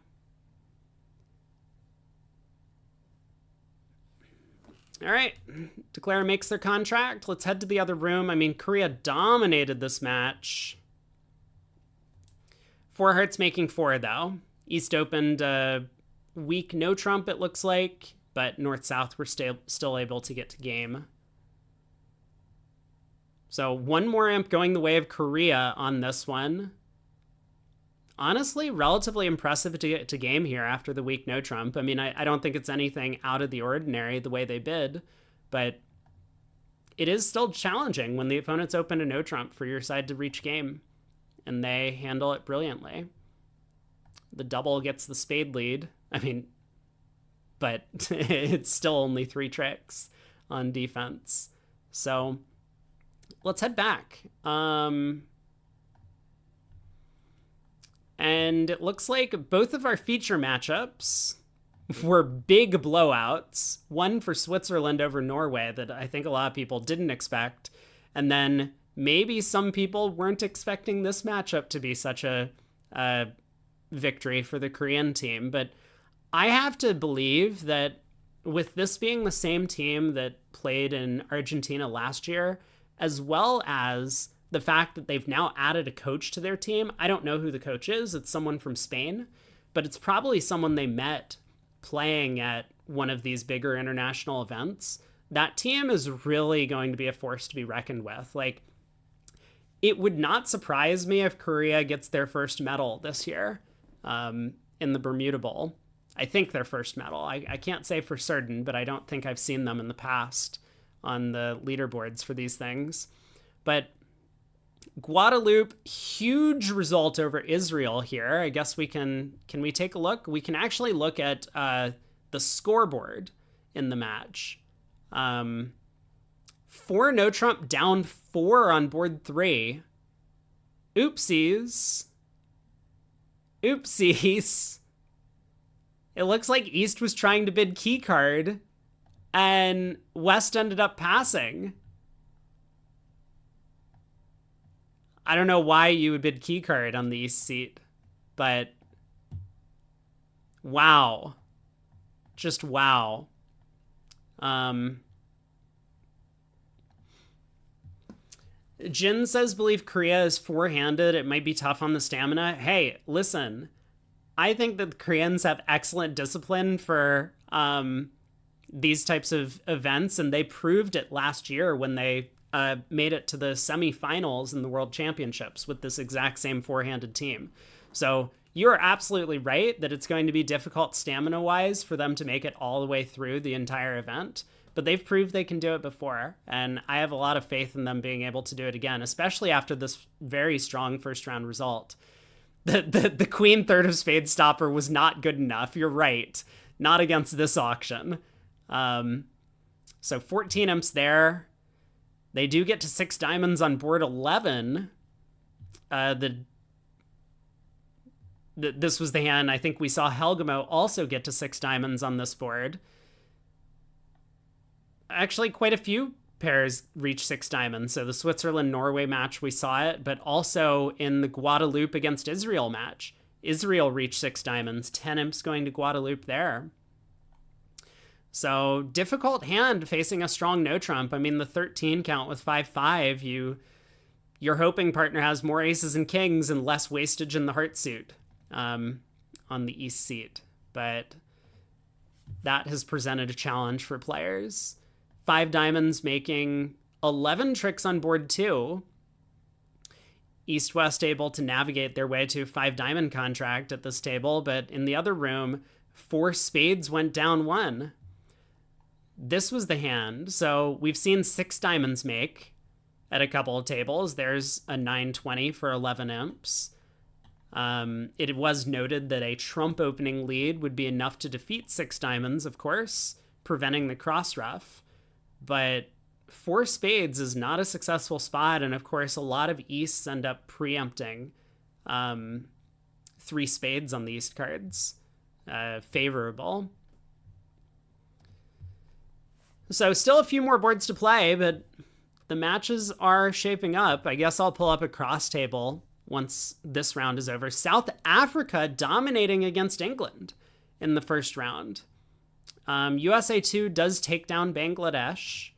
All right. Declare makes their contract. Let's head to the other room. I mean, Korea dominated this match. Four hearts making four, though. East opened a weak no trump, it looks like, but North-South were still able to get to game. So one more imp going the way of Korea on this one. Honestly, relatively impressive to get to game here after the weak no trump. I mean, I don't think it's anything out of the ordinary the way they bid, but it is still challenging when the opponents open a no trump for your side to reach game, and they handle it brilliantly. The double gets the spade lead. I mean, but it's still only three tricks on defense. So let's head back. And it looks like both of our feature matchups were big blowouts. One for Switzerland over Norway that I think a lot of people didn't expect. And then maybe some people weren't expecting this matchup to be such a victory for the Korean team. But I have to believe that with this being the same team that played in Argentina last year, as well as the fact that they've now added a coach to their team. I don't know who the coach is. It's someone from Spain, but it's probably someone they met playing at one of these bigger international events. That team is really going to be a force to be reckoned with. Like, it would not surprise me if Korea gets their first medal this year in the Bermuda Bowl. I think their first medal. I can't say for certain, but I don't think I've seen them in the past on the leaderboards for these things. But Guadeloupe, huge result over Israel here. I guess we can we take a look? We can actually look at the scoreboard in the match. 4 no trump, down 4 on board 3. Oopsies. Oopsies. It looks like East was trying to bid key card and West ended up passing. I don't know why you would bid key card on the East seat, but wow. Just wow. Jin says, believe Korea is four-handed. It might be tough on the stamina. Hey, listen, I think that the Koreans have excellent discipline for these types of events, and they proved it last year when they made it to the semifinals in the World Championships with this exact same four-handed team. So you're absolutely right that it's going to be difficult stamina-wise for them to make it all the way through the entire event, but they've proved they can do it before, and I have a lot of faith in them being able to do it again, especially after this very strong first-round result. The Queen third of spades stopper was not good enough. You're right. Not against this auction. So 14 imps there. They do get to 6 diamonds on board 11. This was the hand. I think we saw Helgamo also get to 6 diamonds on this board. Actually, quite a few pairs reach 6 diamonds. So the Switzerland-Norway match, we saw it, but also in the Guadeloupe against Israel match. Israel reached 6 diamonds, 10 imps going to Guadeloupe there. So difficult hand facing a strong no trump. I mean, the 13 count with 5-5, your hoping partner has more aces and kings and less wastage in the heart suit on the East seat. But that has presented a challenge for players. 5 diamonds making 11 tricks on board 2. East-West able to navigate their way to a 5 diamond contract at this table, but in the other room, 4 spades went down 1. This was the hand. So we've seen 6 diamonds make at a couple of tables. There's a 9-20 for 11 imps. It was noted that a trump opening lead would be enough to defeat 6 diamonds, of course, preventing the cross ruff. But four spades is not a successful spot, and of course, a lot of Easts end up preempting three spades on the East cards. Favorable. So still a few more boards to play, but the matches are shaping up. I guess I'll pull up a cross table once this round is over. South Africa dominating against England in the first round. USA 2 does take down Bangladesh,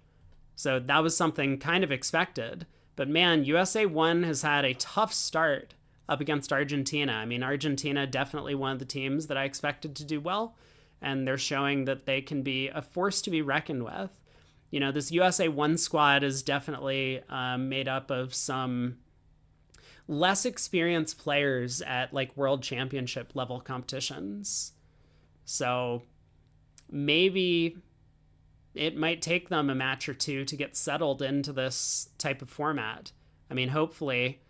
so that was something kind of expected. But man, USA 1 has had a tough start up against Argentina. I mean, Argentina definitely one of the teams that I expected to do well, and they're showing that they can be a force to be reckoned with. You know, this USA 1 squad is definitely made up of some less experienced players at like world championship level competitions. So maybe it might take them a match or two to get settled into this type of format. I mean, hopefully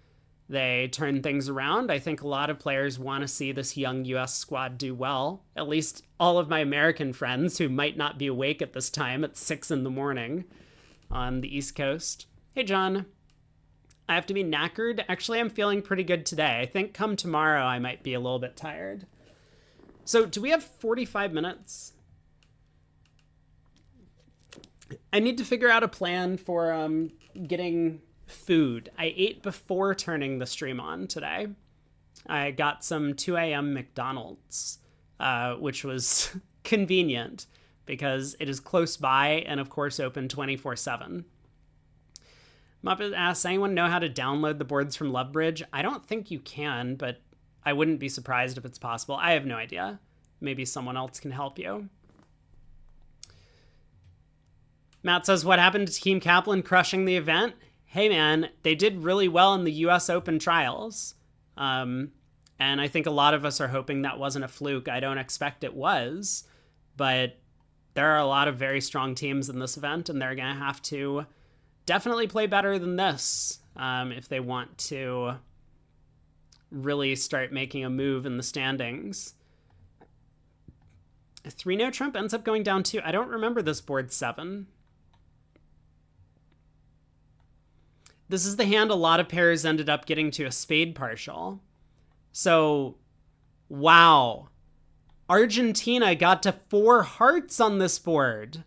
they turn things around. I think a lot of players want to see this young US squad do well. At least all of my American friends who might not be awake at this time at 6 a.m. on the East Coast. Hey, John. I have to be knackered. Actually, I'm feeling pretty good today. I think come tomorrow I might be a little bit tired. So do we have 45 minutes? I need to figure out a plan for getting food. I ate before turning the stream on today. I got some 2 a.m. McDonald's, which was convenient because it is close by and, of course, open 24/7. Muppet asks, anyone know how to download the boards from Lovebridge? I don't think you can, but I wouldn't be surprised if it's possible. I have no idea. Maybe someone else can help you. Matt says, what happened to Team Kaplan crushing the event? Hey, man, they did really well in the U.S. Open trials. And I think a lot of us are hoping that wasn't a fluke. I don't expect it was. But there are a lot of very strong teams in this event, and they're going to have to definitely play better than this if they want to really start making a move in the standings. 3-no Trump ends up going down 2. I don't remember this board 7. This is the hand a lot of pairs ended up getting to a spade partial. So, wow. Argentina got to 4 hearts on this board.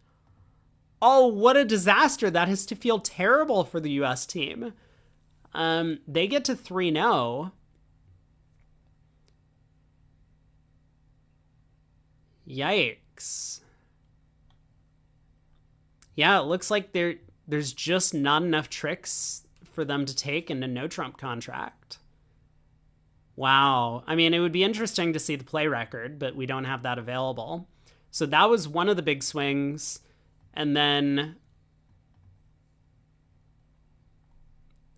Oh, what a disaster. That has to feel terrible for the U.S. team. They get to 3-0. Yikes. Yeah, it looks like there's just not enough tricks for them to take in a no-trump contract. Wow. I mean, it would be interesting to see the play record, but we don't have that available. So that was one of the big swings. And then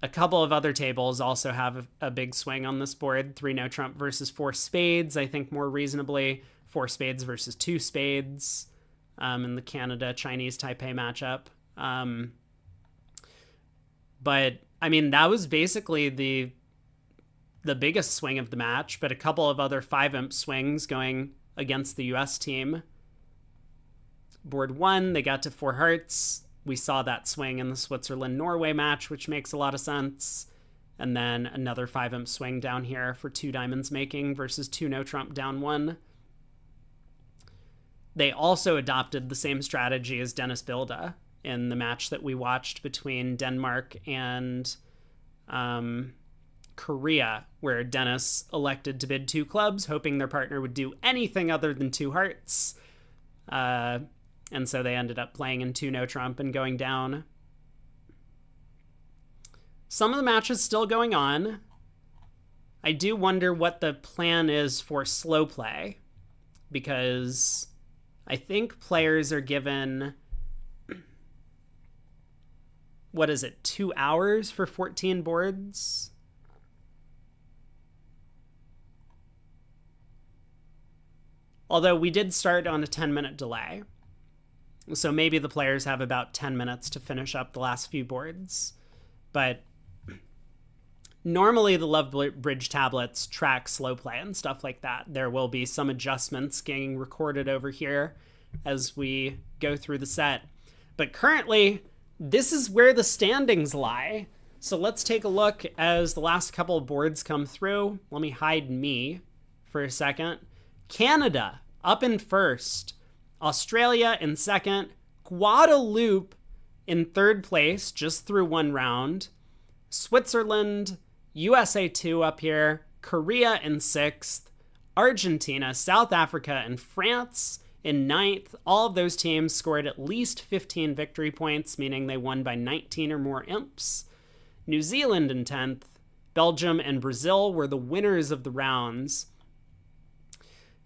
a couple of other tables also have a big swing on this board. 3-no Trump versus 4 spades, I think more reasonably. 4 spades versus 2 spades in the Canada-Chinese Taipei matchup. But, I mean, that was basically the biggest swing of the match, but a couple of other 5-imp swings going against the U.S. team. Board 1, they got to 4 hearts. We saw that swing in the Switzerland-Norway match, which makes a lot of sense. And then another 5-imp swing down here for 2 diamonds making versus 2-no Trump down 1. They also adopted the same strategy as Dennis Bilda in the match that we watched between Denmark and Korea, where Dennis elected to bid 2 clubs, hoping their partner would do anything other than 2 hearts. And so they ended up playing in 2-no Trump and going down. Some of the matches still going on. I do wonder what the plan is for slow play, because I think players are given, 2 hours for 14 boards? Although we did start on a 10-minute delay. So maybe the players have about 10 minutes to finish up the last few boards. But normally the Lovebridge tablets track slow play and stuff like that. There will be some adjustments getting recorded over here as we go through the set. But currently, this is where the standings lie. So let's take a look as the last couple of boards come through. Let me hide me for a second. Canada up in first. Australia in second. Guadeloupe in third place, just through one round. Switzerland, USA 2 up here. Korea in sixth. Argentina, South Africa, and France in ninth. All of those teams scored at least 15 victory points, meaning they won by 19 or more imps. New Zealand in 10th. Belgium and Brazil were the winners of the rounds.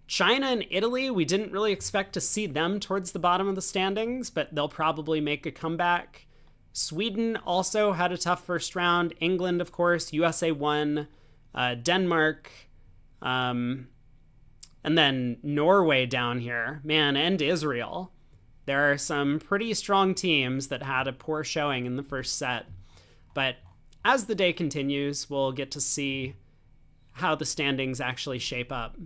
China and Italy, we didn't really expect to see them towards the bottom of the standings, but they'll probably make a comeback. Sweden also had a tough first round. England, of course, USA won. Denmark, and then Norway down here, man, and Israel. There are some pretty strong teams that had a poor showing in the first set. But as the day continues, we'll get to see how the standings actually shape up.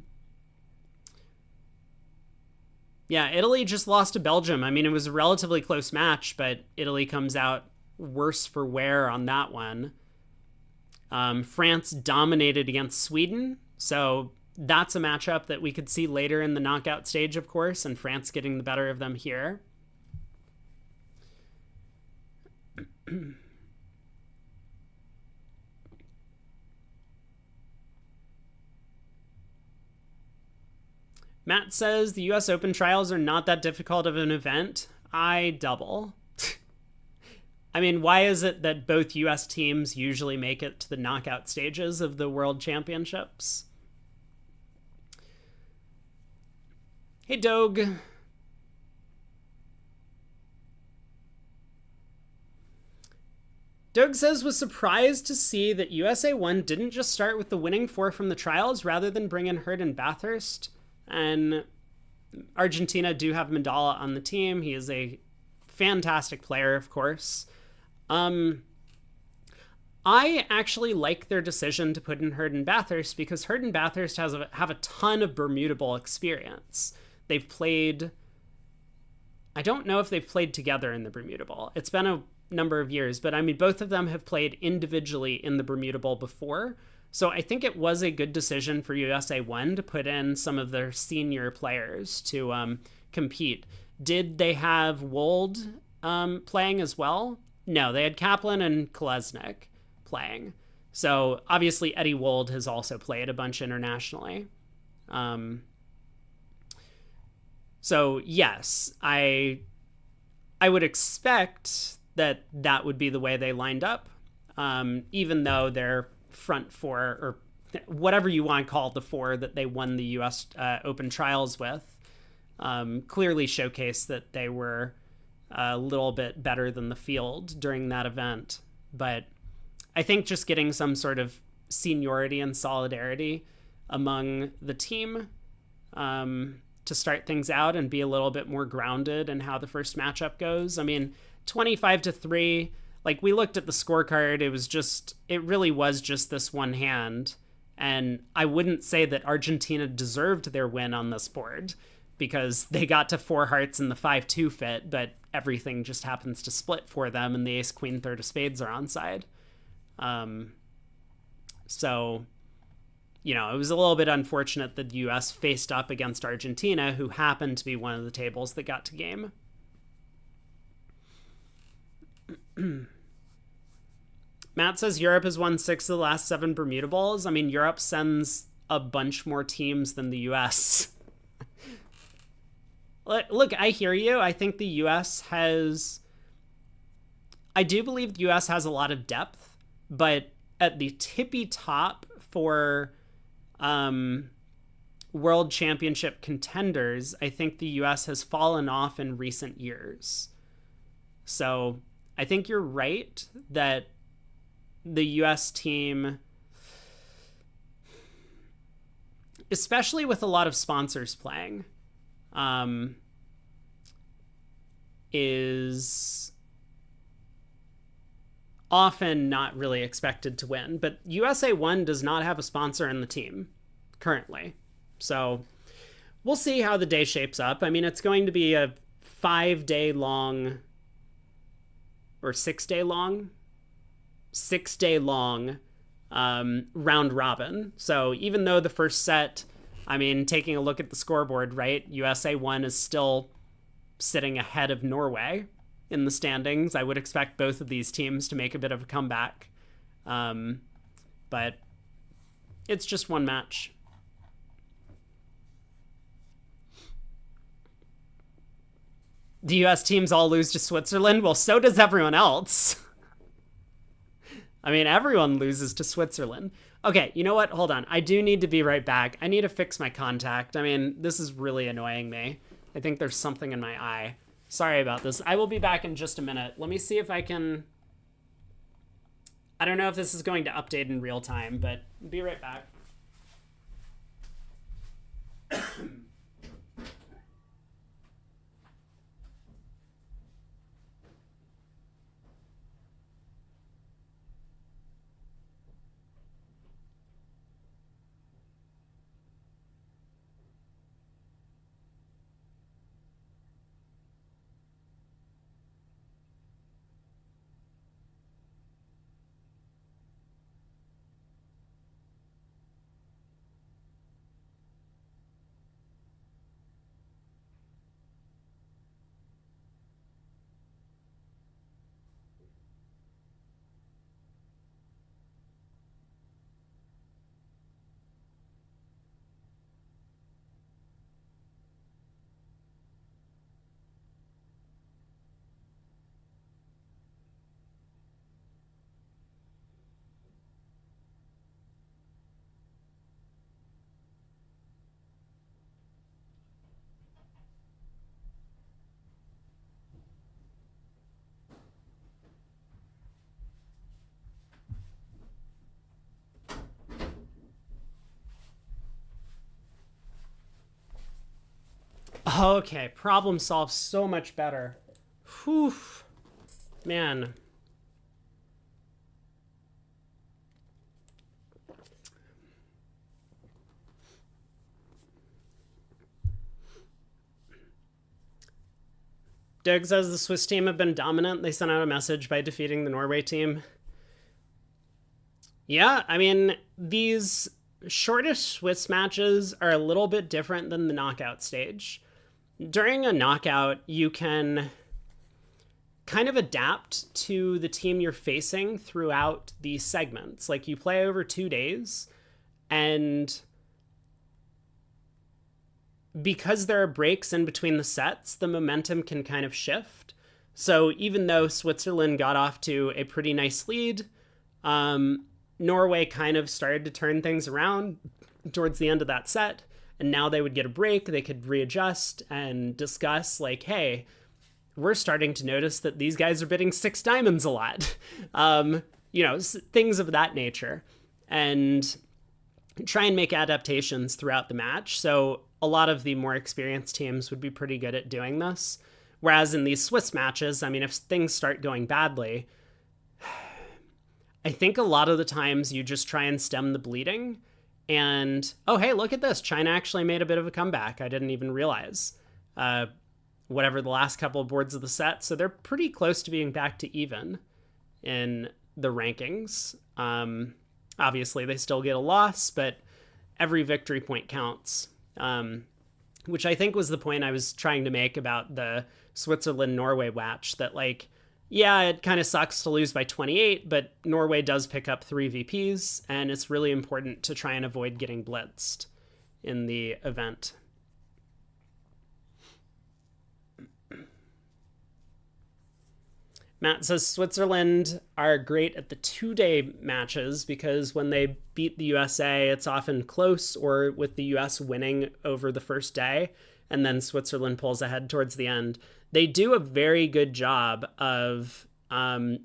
Yeah, Italy just lost to Belgium. I mean, it was a relatively close match, but Italy comes out worse for wear on that one. France dominated against Sweden, so that's a matchup that we could see later in the knockout stage, of course, and France getting the better of them here. Matt says the US Open trials are not that difficult of an event. I double. I mean, why is it that both US teams usually make it to the knockout stages of the World Championships? Hey, Doug. Doug says, was surprised to see that USA 1 didn't just start with the winning four from the trials rather than bring in Hurd and Bathurst. And Argentina do have Mandala on the team. He is a fantastic player, of course. I actually like their decision to put in Hurd and Bathurst because Hurd and Bathurst have a ton of Bermuda Bowl experience. They've played... I don't know if they've played together in the Bermuda Bowl. It's been a number of years, but I mean, both of them have played individually in the Bermuda Bowl before. So I think it was a good decision for USA 1 to put in some of their senior players to compete. Did they have Wold playing as well? No, they had Kaplan and Kolesnik playing. So obviously Eddie Wold has also played a bunch internationally. So yes, I would expect that would be the way they lined up, even though they're front four, or whatever you want to call the four that they won the US Open trials with, clearly showcased that they were a little bit better than the field during that event. But I think just getting some sort of seniority and solidarity among the team to start things out and be a little bit more grounded in how the first matchup goes. I mean, 25-3, like, we looked at the scorecard, it really was just this one hand. And I wouldn't say that Argentina deserved their win on this board because they got to 4 hearts in the 5-2 fit, but everything just happens to split for them and the ace, queen, third of spades are onside. So, you know, it was a little bit unfortunate that the US faced up against Argentina, who happened to be one of the tables that got to game. Matt says Europe has won 6 of the last 7 Bermuda Bowls. I mean, Europe sends a bunch more teams than the US. Look, I hear you. I think the US has... I do believe the US has a lot of depth, but at the tippy top for World Championship contenders, I think the US has fallen off in recent years. So I think you're right that the US team, especially with a lot of sponsors playing, is often not really expected to win. But USA 1 does not have a sponsor in the team currently. So we'll see how the day shapes up. I mean, it's going to be a 5-day long or 6 day long, 6 day long round robin. So even though the first set, I mean, taking a look at the scoreboard, right, USA 1 is still sitting ahead of Norway in the standings. I would expect both of these teams to make a bit of a comeback. But it's just one match. The US teams all lose to Switzerland. Well, so does everyone else. I mean, everyone loses to Switzerland. Okay, you know what? Hold on. I do need to be right back. I need to fix my contact. I mean, this is really annoying me. I think there's something in my eye. Sorry about this. I will be back in just a minute. Let me see if I can... I don't know if this is going to update in real time, but be right back. Okay, problem solved so much better. Whew. Man. Doug says the Swiss team have been dominant. They sent out a message by defeating the Norway team. Yeah, I mean, these shortest Swiss matches are a little bit different than the knockout stage. During a knockout, you can kind of adapt to the team you're facing throughout these segments. Like, you play over 2 days, and because there are breaks in between the sets, the momentum can kind of shift. So even though Switzerland got off to a pretty nice lead, Norway kind of started to turn things around towards the end of that set. And now they would get a break, they could readjust and discuss, like, hey, we're starting to notice that these guys are bidding 6 diamonds a lot. Things of that nature. And try and make adaptations throughout the match. So a lot of the more experienced teams would be pretty good at doing this. Whereas in these Swiss matches, I mean, if things start going badly, I think a lot of the times you just try and stem the bleeding. And, oh, hey, look at this. China actually made a bit of a comeback. I didn't even realize. Whatever the last couple of boards of the set. So they're pretty close to being back to even in the rankings. Obviously, they still get a loss, but every victory point counts. Which I think was the point I was trying to make about the Switzerland-Norway match. That, like, yeah, it kind of sucks to lose by 28, but Norway does pick up 3 VPs, and it's really important to try and avoid getting blitzed in the event. Matt says Switzerland are great at the 2-day matches because when they beat the USA, it's often close or with the US winning over the first day, and then Switzerland pulls ahead towards the end. They do a very good job of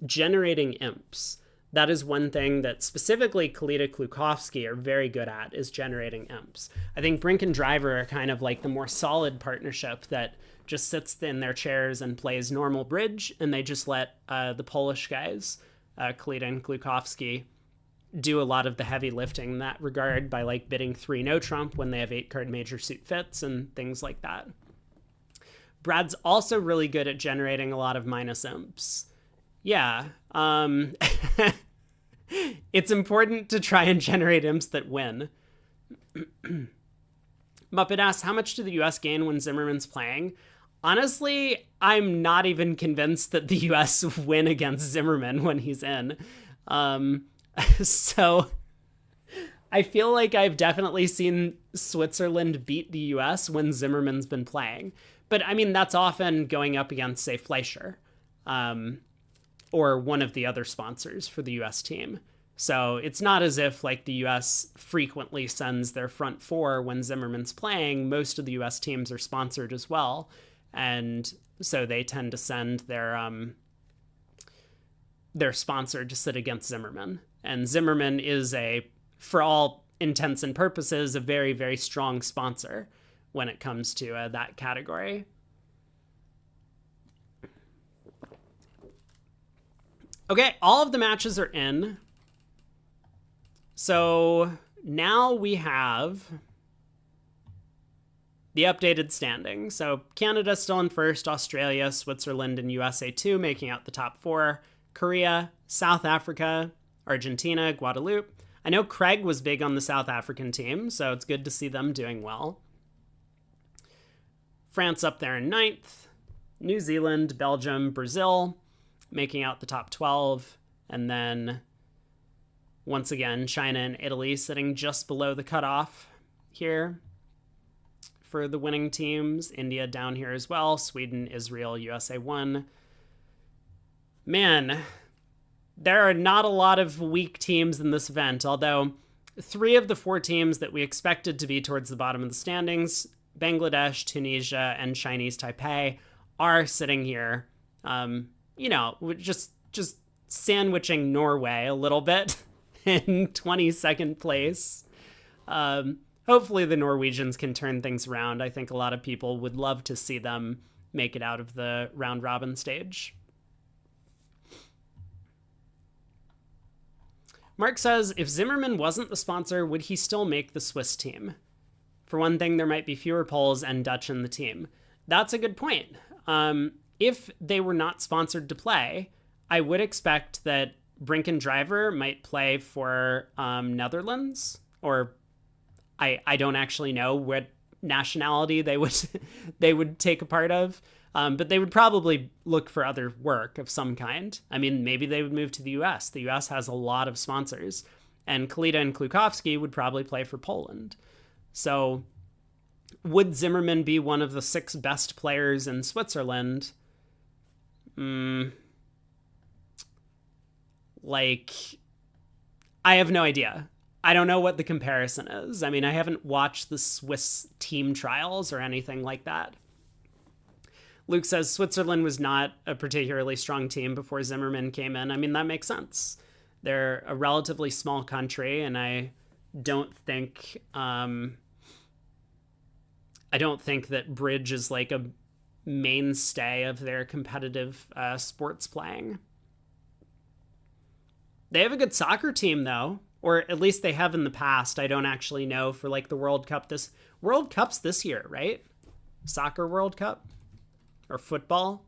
generating imps. That is one thing that specifically Kalita Klukowski are very good at, is generating imps. I think Brink and Driver are kind of like the more solid partnership that just sits in their chairs and plays normal bridge, and they just let the Polish guys, Kalita and Klukowski, do a lot of the heavy lifting in that regard by like bidding 3 no trump when they have 8-card major suit fits and things like that. Brad's also really good at generating a lot of minus imps. Yeah. It's important to try and generate imps that win. Muppet asks, how much do the US gain when Zimmerman's playing? Honestly, I'm not even convinced that the US win against Zimmerman when he's in. So I feel like I've definitely seen Switzerland beat the US when Zimmerman's been playing. But I mean, that's often going up against, say, Fleischer, or one of the other sponsors for the US team. So it's not as if like the US frequently sends their front four when Zimmerman's playing. Most of the US teams are sponsored as well. And so they tend to send their sponsor to sit against Zimmerman. And Zimmerman is for all intents and purposes, a very, very strong sponsor when it comes to that category. Okay, all of the matches are in. So now we have the updated standing. So Canada still in first, Australia, Switzerland, and USA 2 making out the top four. Korea, South Africa, Argentina, Guadeloupe. I know Craig was big on the South African team, so it's good to see them doing well. France up there in ninth. New Zealand, Belgium, Brazil making out the top 12. And then once again, China and Italy sitting just below the cutoff here for the winning teams. India down here as well. Sweden, Israel, USA 1. Man, there are not a lot of weak teams in this event, although 3 of the 4 teams that we expected to be towards the bottom of the standings, Bangladesh, Tunisia, and Chinese Taipei, are sitting here, just sandwiching Norway a little bit in 22nd place. Hopefully the Norwegians can turn things around. I think a lot of people would love to see them make it out of the round robin stage. Mark says, if Zimmerman wasn't the sponsor, would he still make the Swiss team? For one thing, there might be fewer Poles and Dutch in the team. That's a good point. If they were not sponsored to play, I would expect that Brink and Driver might play for Netherlands, or I don't actually know what nationality they would take a part of. But they would probably look for other work of some kind. I mean, maybe they would move to the US. The US has a lot of sponsors. And Kalita and Klukowski would probably play for Poland. So would Zimmerman be one of the 6 best players in Switzerland? I have no idea. I don't know what the comparison is. I mean, I haven't watched the Swiss team trials or anything like that. Luke says Switzerland was not a particularly strong team before Zimmerman came in. I mean, that makes sense. They're a relatively small country, and I don't think that bridge is like a mainstay of their competitive sports playing. They have a good soccer team, though, or at least they have in the past. I don't actually know for like the World Cup. World Cup's this year, right? Soccer World Cup? Or football?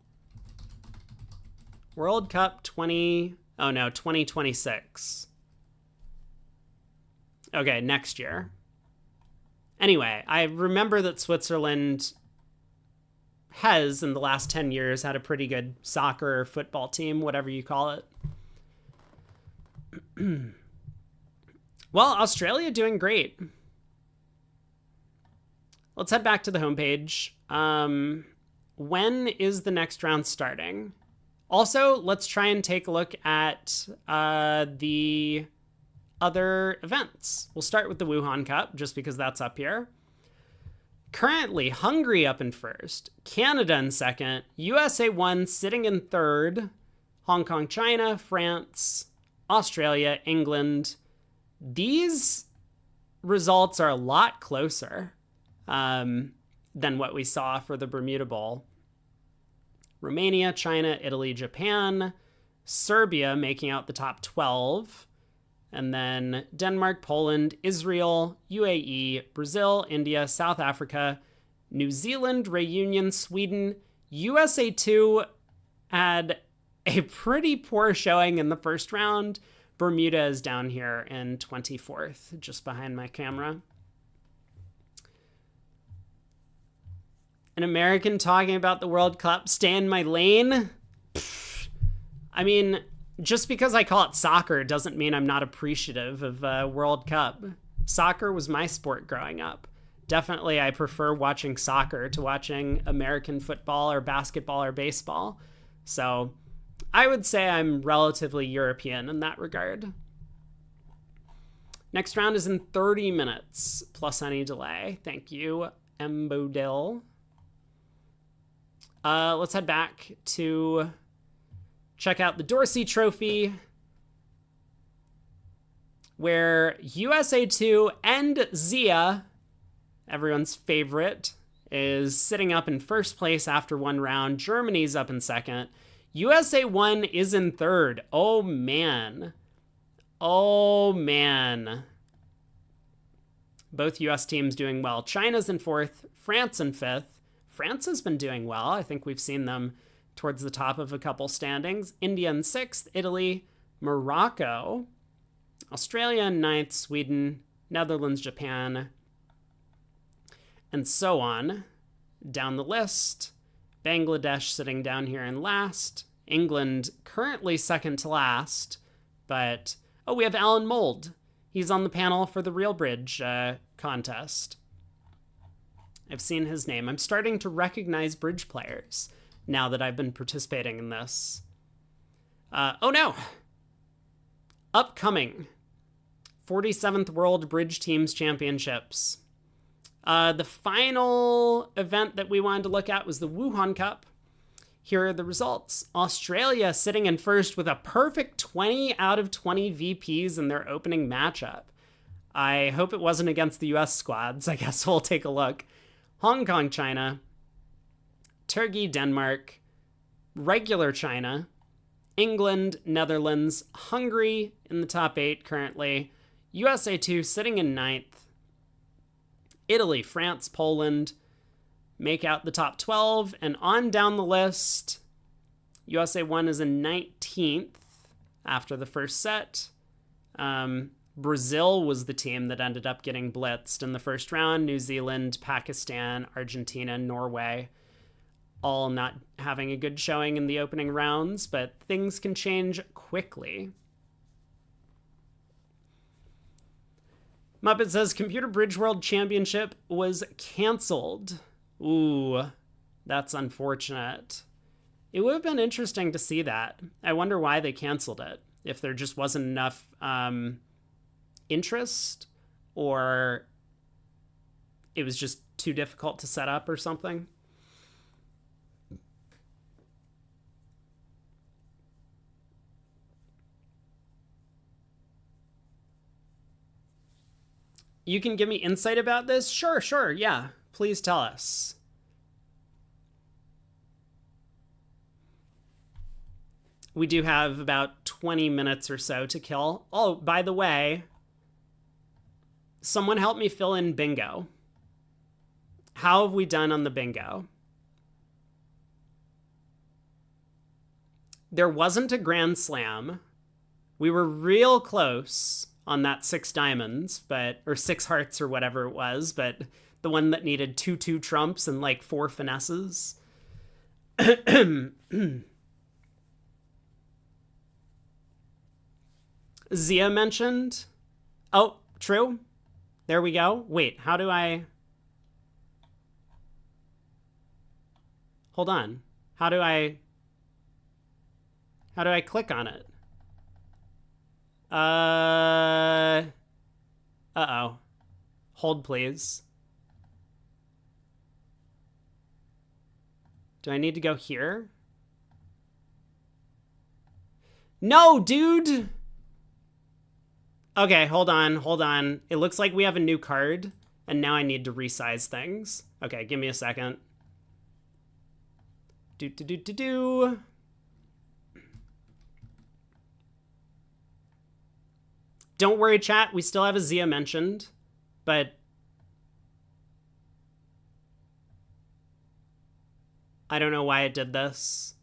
World Cup 2026. Okay, next year. Anyway, I remember that Switzerland has, in the last 10 years, had a pretty good soccer or football team, whatever you call it. Well, Australia doing great. Let's head back to the homepage. When is the next round starting? Also, let's try and take a look at the other events. We'll start with the Wuhan Cup, just because that's up here. Currently, Hungary up in first, Canada in second, USA 1 sitting in third, Hong Kong, China, France, Australia, England. These results are a lot closer than what we saw for the Bermuda Bowl. Romania, China, Italy, Japan, Serbia making out the top 12, and then Denmark, Poland, Israel, UAE, Brazil, India, South Africa, New Zealand, Reunion, Sweden. USA 2 had a pretty poor showing in the first round. Bermuda is down here in 24th, just behind my camera. An American talking about the World Cup, stay in my lane. Pfft. I mean, just because I call it soccer doesn't mean I'm not appreciative of World Cup. Soccer was my sport growing up. Definitely, I prefer watching soccer to watching American football or basketball or baseball. So I would say I'm relatively European in that regard. Next round is in 30 minutes, plus any delay. Thank you, Mbodil. Let's head back to check out the Dorsey Trophy, where USA 2 and Zia, everyone's favorite, is sitting up in first place after one round. Germany's up in second. USA 1 is in third. Oh, man. Oh, man. Both US teams doing well. China's in fourth. France in fifth. France has been doing well. I think we've seen them towards the top of a couple standings. India in sixth. Italy. Morocco. Australia in ninth. Sweden. Netherlands. Japan. And so on down the list. Bangladesh sitting down here in last. England currently second to last. But, oh, we have Alan Mould. He's on the panel for the Real Bridge contest. I've seen his name. I'm starting to recognize bridge players now that I've been participating in this. Oh no! Upcoming 47th World Bridge Teams Championships. The final event that we wanted to look at was the Wuhan Cup. Here are the results. Australia sitting in first with a perfect 20 out of 20 VPs in their opening matchup. I hope it wasn't against the US squads. I guess we'll take a look. Hong Kong, China. Turkey, Denmark. Regular China. England, Netherlands. Hungary in the top 8 currently. USA 2 sitting in 9th. Italy, France, Poland make out the top 12, and on down the list, USA 1 is in 19th after the first set. Brazil was the team that ended up getting blitzed in the first round. New Zealand, Pakistan, Argentina, Norway, all not having a good showing in the opening rounds, but things can change quickly. Muppet says, Computer Bridge World Championship was canceled. Ooh, that's unfortunate. It would have been interesting to see that. I wonder why they canceled it. If there just wasn't enough interest, or it was just too difficult to set up or something. You can give me insight about this? Sure, yeah. Please tell us. We do have about 20 minutes or so to kill. Oh, by the way, someone help me fill in bingo. How have we done on the bingo? There wasn't a grand slam. We were real close on that 6 diamonds, or 6 hearts or whatever it was, but the one that needed 2 trumps and like 4 finesses. Zia mentioned. Oh, true. There we go. Wait, how do I... Hold on. How do I click on it? Uh-oh. Hold, please. Do I need to go here? No, dude! Okay, hold on. It looks like we have a new card, and now I need to resize things. Okay, give me a second. Do. Don't worry, chat. We still have a Zia mentioned, but I don't know why it did this.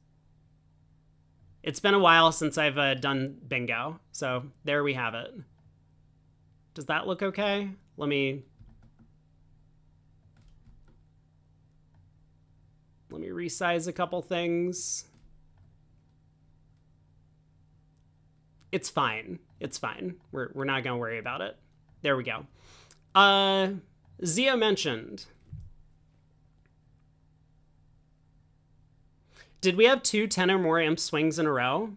It's been a while since I've done bingo, so there we have it. Does that look okay? Let me resize a couple things. It's fine. It's fine. We're not going to worry about it. There we go. Zia mentioned. Did we have 2 10 or more imp swings in a row?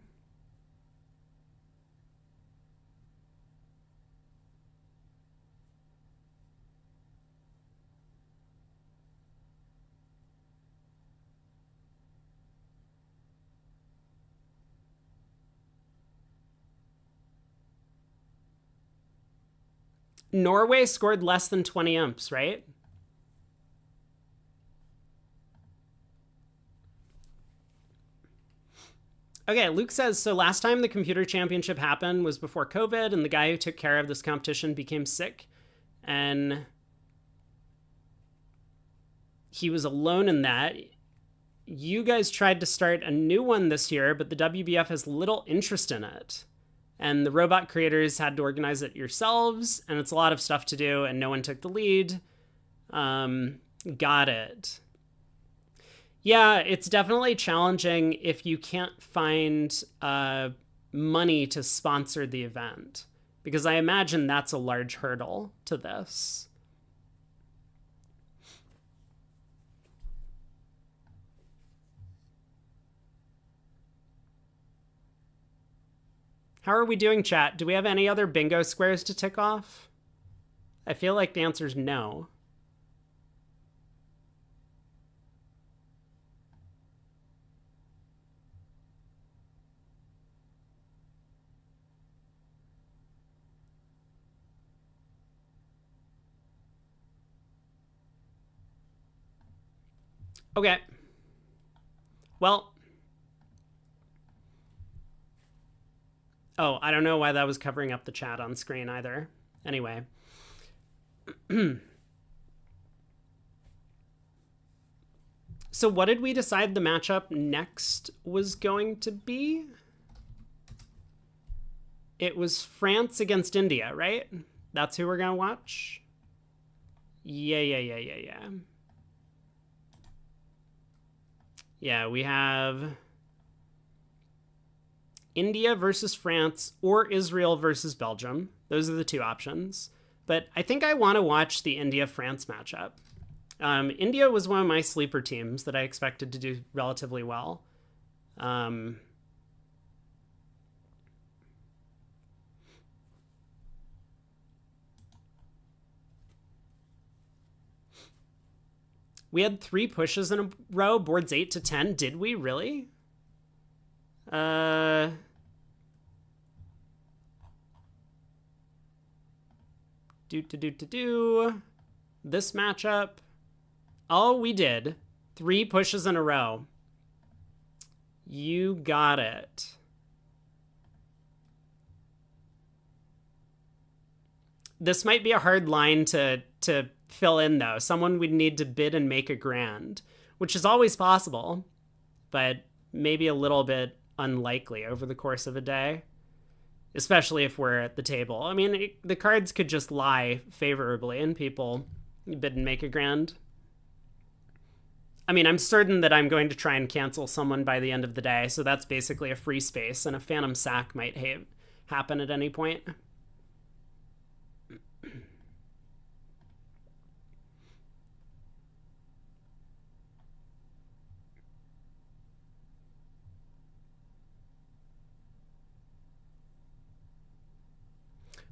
Norway scored less than 20 imps, right? Okay, Luke says, so last time the computer championship happened was before COVID, and the guy who took care of this competition became sick, and he was alone in that. You guys tried to start a new one this year, but the WBF has little interest in it. And the robot creators had to organize it yourselves, and it's a lot of stuff to do, and no one took the lead. Got it. Yeah, it's definitely challenging if you can't find money to sponsor the event, because I imagine that's a large hurdle to this. How are we doing, chat? Do we have any other bingo squares to tick off? I feel like the answer is no. Okay. Well. Oh, I don't know why that was covering up the chat on screen either. Anyway. So what did we decide the matchup next was going to be? It was France against India, right? That's who we're going to watch? Yeah. Yeah, we have India versus France or Israel versus Belgium. Those are the 2 options. But I think I want to watch the India-France matchup. India was one of my sleeper teams that I expected to do relatively well. We had 3 pushes in a row, boards 8 to 10. Did we really? This matchup. Oh, we did. 3 pushes in a row. You got it. This might be a hard line to fill in, though. Someone would need to bid and make a grand, which is always possible, but maybe a little bit unlikely over the course of a day, especially if we're at the table. I mean, the cards could just lie favorably and people bid and make a grand. I mean, I'm certain that I'm going to try and cancel someone by the end of the day, so that's basically a free space, and a phantom sack might happen at any point.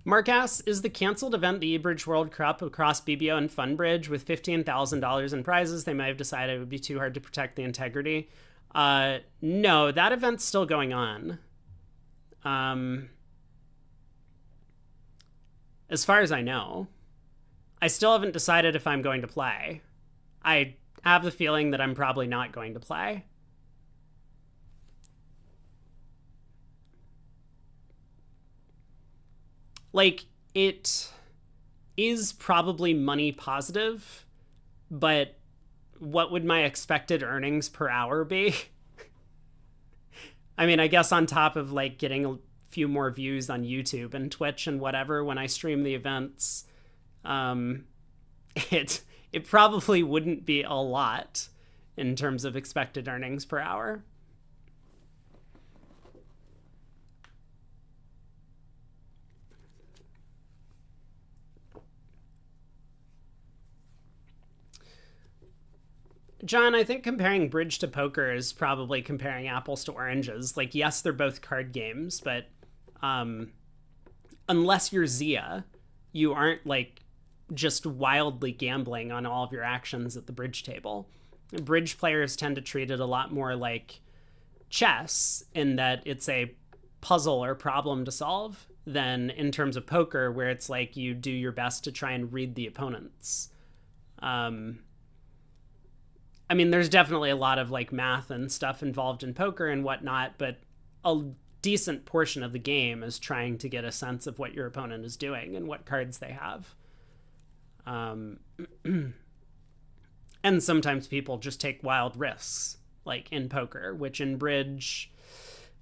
Mark asks, is the canceled event the eBridge World Cup across BBO and Funbridge with $15,000 in prizes? They might have decided it would be too hard to protect the integrity. No, that event's still going on. As far as I know. I still haven't decided if I'm going to play. I have the feeling that I'm probably not going to play. Like, it is probably money positive, but what would my expected earnings per hour be? I mean, I guess on top of like getting a few more views on YouTube and Twitch and whatever when I stream the events, um, it it probably wouldn't be a lot in terms of expected earnings per hour. John, I think comparing bridge to poker is probably comparing apples to oranges. Like, yes, they're both card games, but um, unless you're Zia, you aren't like just wildly gambling on all of your actions at the bridge table. Bridge players tend to treat it a lot more like chess in that it's a puzzle or problem to solve than in terms of poker, where it's like you do your best to try and read the opponents. Um, I mean, there's definitely a lot of like math and stuff involved in poker and whatnot, but a decent portion of the game is trying to get a sense of what your opponent is doing and what cards they have. Um, and sometimes people just take wild risks, like in poker, which in bridge,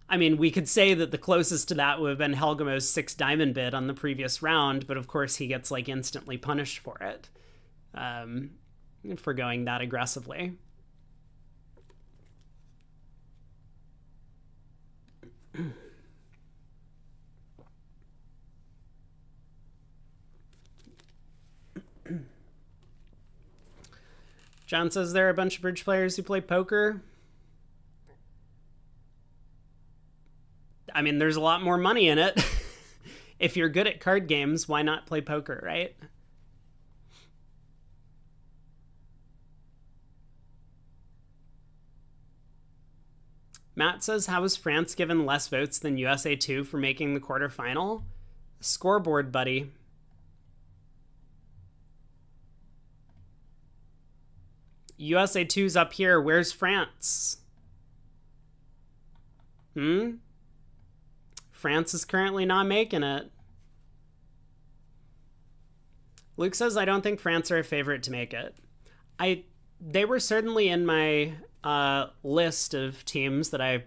I mean, we could say that the closest to that would have been Helgamo's 6 diamond bid on the previous round, but of course he gets like instantly punished for it, for going that aggressively. John says there are a bunch of bridge players who play poker. I mean, there's a lot more money in it. If you're good at card games, why not play poker, right? Matt says, how was France given less votes than USA 2 for making the quarterfinal? Scoreboard, buddy. USA 2's up here. Where's France? France is currently not making it. Luke says, I don't think France are a favorite to make it. They were certainly in my list of teams that I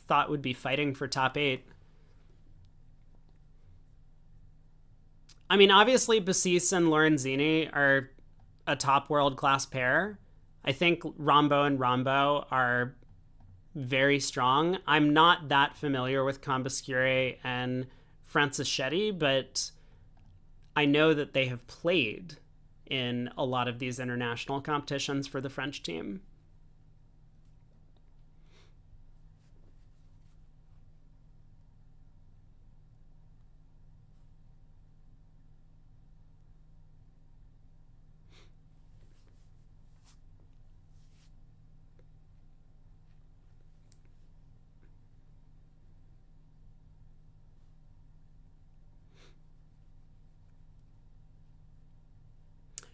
thought would be fighting for top 8. I mean, obviously, Bassis and Lorenzini are a top world-class pair. I think Rombo and Rombo are very strong. I'm not that familiar with Comboscure and Francischetti, but I know that they have played in a lot of these international competitions for the French team.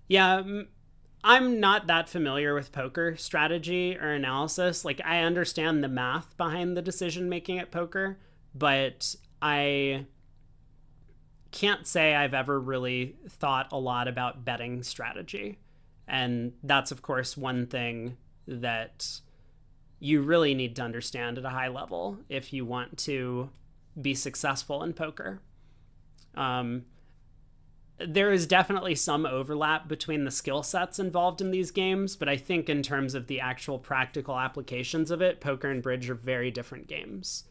Yeah, I'm not that familiar with poker strategy or analysis. Like, I understand the math behind the decision making at poker, but I can't say I've ever really thought a lot about betting strategy. And that's, of course, one thing that you really need to understand at a high level if you want to be successful in poker. Um, there is definitely some overlap between the skill sets involved in these games, but I think in terms of the actual practical applications of it, poker and bridge are very different games.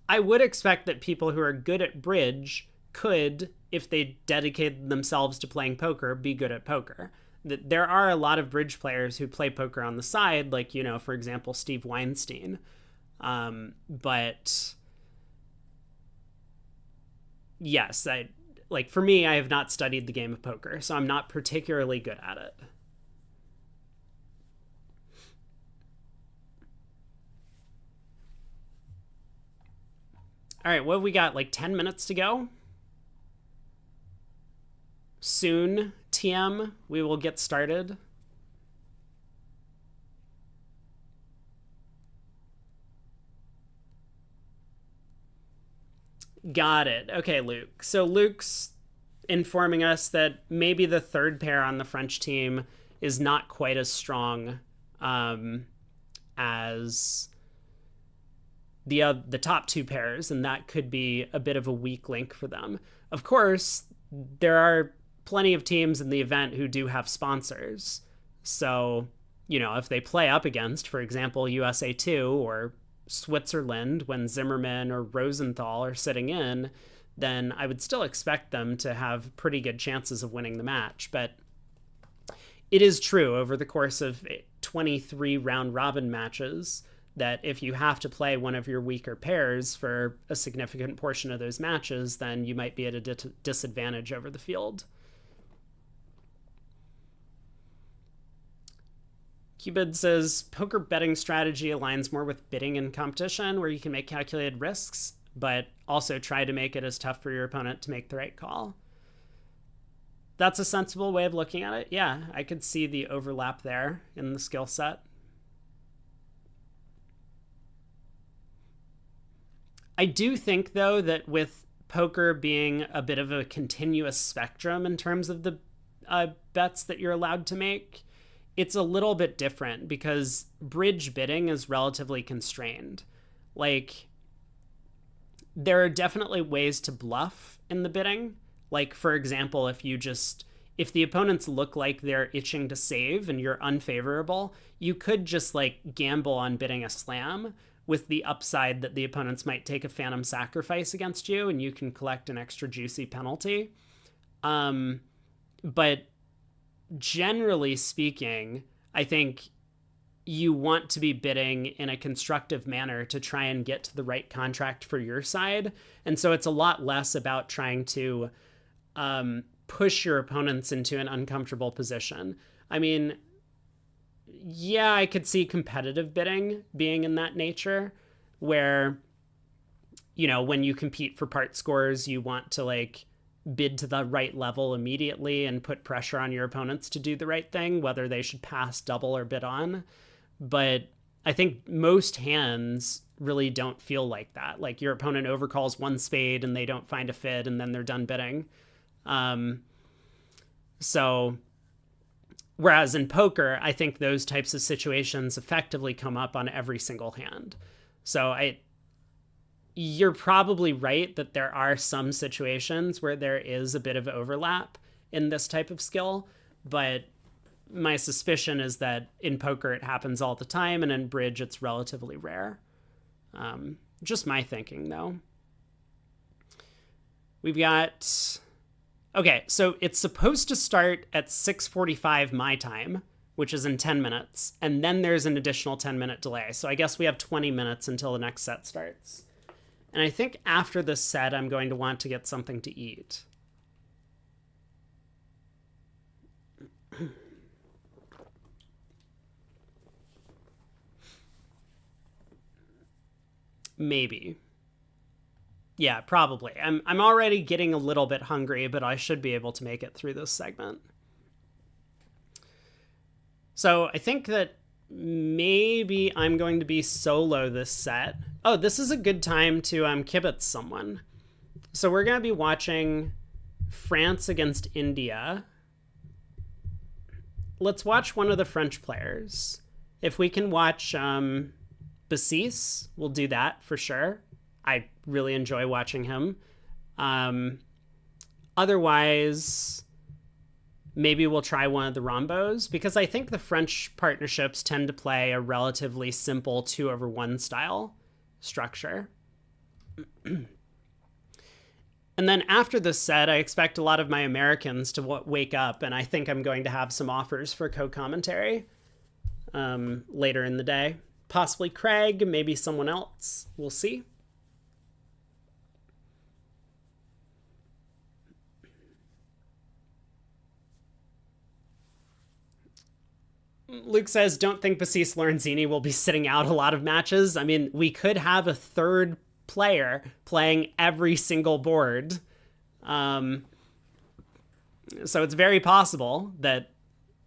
I would expect that people who are good at bridge could, if they dedicated themselves to playing poker, be good at poker. There are a lot of bridge players who play poker on the side, like, you know, for example, Steve Weinstein. But yes, for me, I have not studied the game of poker, so I'm not particularly good at it. All right, what have we got? Like 10 minutes to go? Soon, TM, we will get started. Got it. Okay, Luke. So Luke's informing us that maybe the third pair on the French team is not quite as strong as the top two pairs, and that could be a bit of a weak link for them. Of course, there are plenty of teams in the event who do have sponsors. So, if they play up against, for example, USA 2 or Switzerland when Zimmerman or Rosenthal are sitting in, then I would still expect them to have pretty good chances of winning the match. But it is true over the course of 23 round robin matches that if you have to play one of your weaker pairs for a significant portion of those matches, then you might be at a disadvantage over the field. Cupid says, poker betting strategy aligns more with bidding in competition where you can make calculated risks, but also try to make it as tough for your opponent to make the right call. That's a sensible way of looking at it. Yeah, I could see the overlap there in the skill set. I do think, though, that with poker being a bit of a continuous spectrum in terms of the bets that you're allowed to make, it's a little bit different because bridge bidding is relatively constrained. Like, there are definitely ways to bluff in the bidding. Like, for example, if the opponents look like they're itching to save and you're unfavorable, you could just gamble on bidding a slam with the upside that the opponents might take a phantom sacrifice against you and you can collect an extra juicy penalty. But generally speaking, I think you want to be bidding in a constructive manner to try and get to the right contract for your side. And so it's a lot less about trying to push your opponents into an uncomfortable position. I mean, yeah, I could see competitive bidding being in that nature where, when you compete for part scores, you want to bid to the right level immediately and put pressure on your opponents to do the right thing, whether they should pass, double, or bid on. But I think most hands really don't feel like that. Like your opponent overcalls one spade and they don't find a fit and then they're done bidding. So whereas in poker, I think those types of situations effectively come up on every single hand. So you're probably right that there are some situations where there is a bit of overlap in this type of skill, but my suspicion is that in poker it happens all the time, and in bridge it's relatively rare. Just my thinking, though. We've got... Okay, so it's supposed to start at 6:45 my time, which is in 10 minutes, and then there's an additional 10-minute delay. So I guess we have 20 minutes until the next set starts. And I think after this set, I'm going to want to get something to eat. Maybe. Yeah, probably. I'm already getting a little bit hungry, but I should be able to make it through this segment. So I think that maybe I'm going to be solo this set. Oh, this is a good time to kibitz someone. So we're going to be watching France against India. Let's watch one of the French players. If we can watch Bassis, we'll do that for sure. I really enjoy watching him. Otherwise, maybe we'll try one of the Rombos, because I think the French partnerships tend to play a relatively simple 2/1 style structure. And then after this set, I expect a lot of my Americans to wake up, and I think I'm going to have some offers for co-commentary later in the day. Possibly Craig, maybe someone else. We'll see. Luke says, don't think Bassis Lorenzini will be sitting out a lot of matches. I mean, we could have a third player playing every single board. So it's very possible that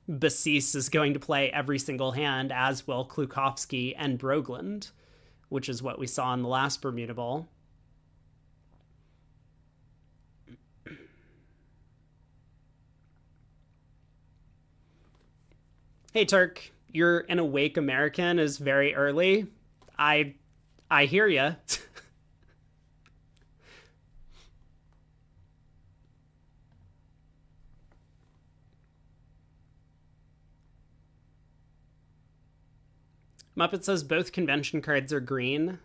Bassis is going to play every single hand, as will Klukowski and Brogland, which is what we saw in the last Bermuda Bowl. Hey, Turk. You're an awake American is very early. I I hear ya. Muppet says both convention cards are green.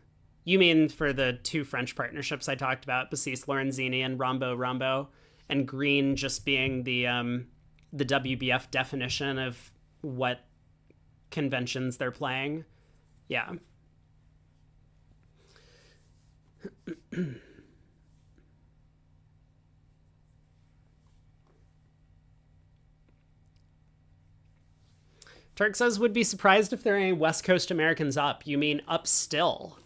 You mean for the two French partnerships I talked about, Bassis Lorenzini and Rombo Rombo, and green just being the WBF definition of what conventions they're playing. Yeah. Turk says would be surprised if there are any West Coast Americans up. You mean up still?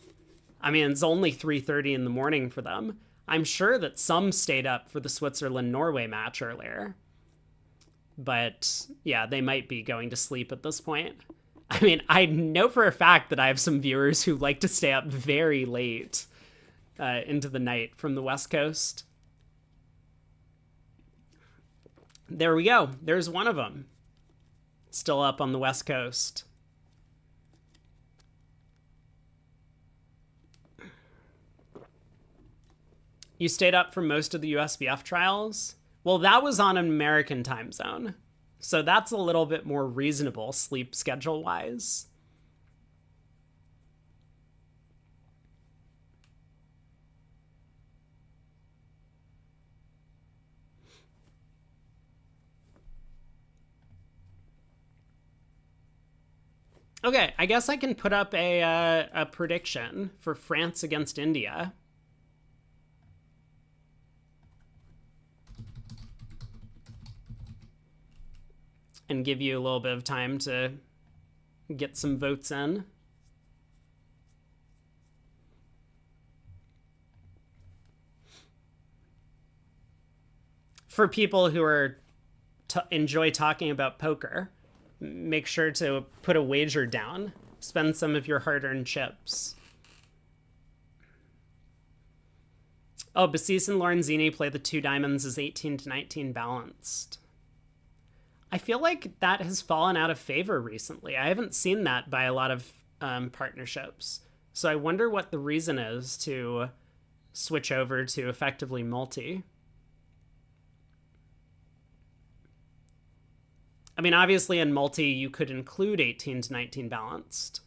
I mean, it's only 3:30 in the morning for them. I'm sure that some stayed up for the Switzerland Norway match earlier. But yeah, they might be going to sleep at this point. I mean, I know for a fact that I have some viewers who like to stay up very late into the night from the West Coast. There we go. There's one of them. Still up on the West Coast. You stayed up for most of the USBF trials? Well, that was on an American time zone. So that's a little bit more reasonable sleep schedule wise. Okay, I guess I can put up a prediction for France against India. And give you a little bit of time to get some votes in. For people who are enjoy talking about poker, make sure to put a wager down. Spend some of your hard-earned chips. Oh, Bassis and Lorenzini play the two diamonds as 18 to 19 balanced. I feel like that has fallen out of favor recently. I haven't seen that by a lot of partnerships. So I wonder what the reason is to switch over to effectively multi. I mean, obviously in multi, you could include 18 to 19 balanced.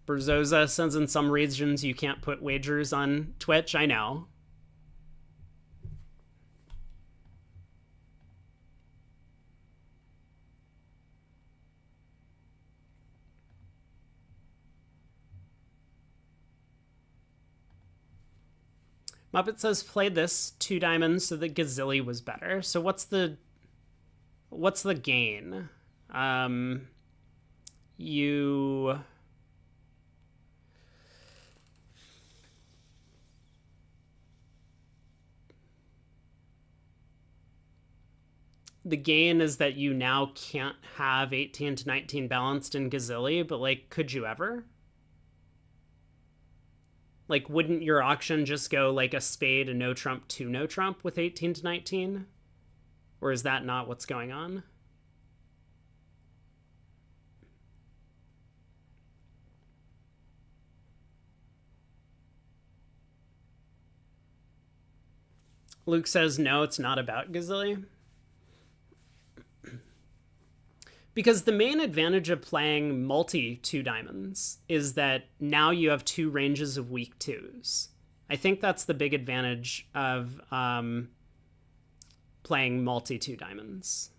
Berzosa says in some regions you can't put wagers on Twitch. I know. Muppet says play this two diamonds so that Gazilli was better. So what's the gain? You the gain is that you now can't have 18 to 19 balanced in Gazilli, but like, could you ever? Like, wouldn't your auction just go like a spade, a no trump, two no trump with 18 to 19? Or is that not what's going on? Luke says, no, it's not about Gazilli. Because the main advantage of playing multi two diamonds is that now you have two ranges of weak twos. I think that's the big advantage of playing multi two diamonds.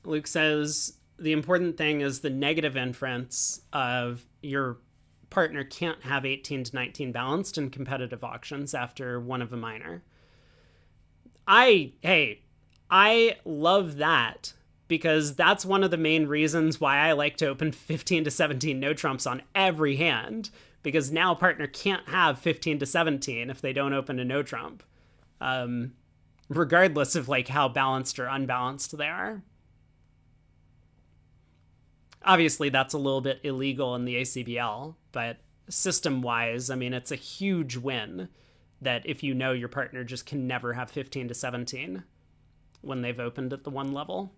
Luke says the important thing is the negative inference of your partner can't have 18 to 19 balanced in competitive auctions after one of a minor. I love that because that's one of the main reasons why I like to open 15 to 17 no trumps on every hand, because now partner can't have 15 to 17 if they don't open a no trump, regardless of like how balanced or unbalanced they are. Obviously, that's a little bit illegal in the ACBL, but system-wise, I mean, it's a huge win that if you know your partner just can never have 15 to 17 when they've opened at the one level.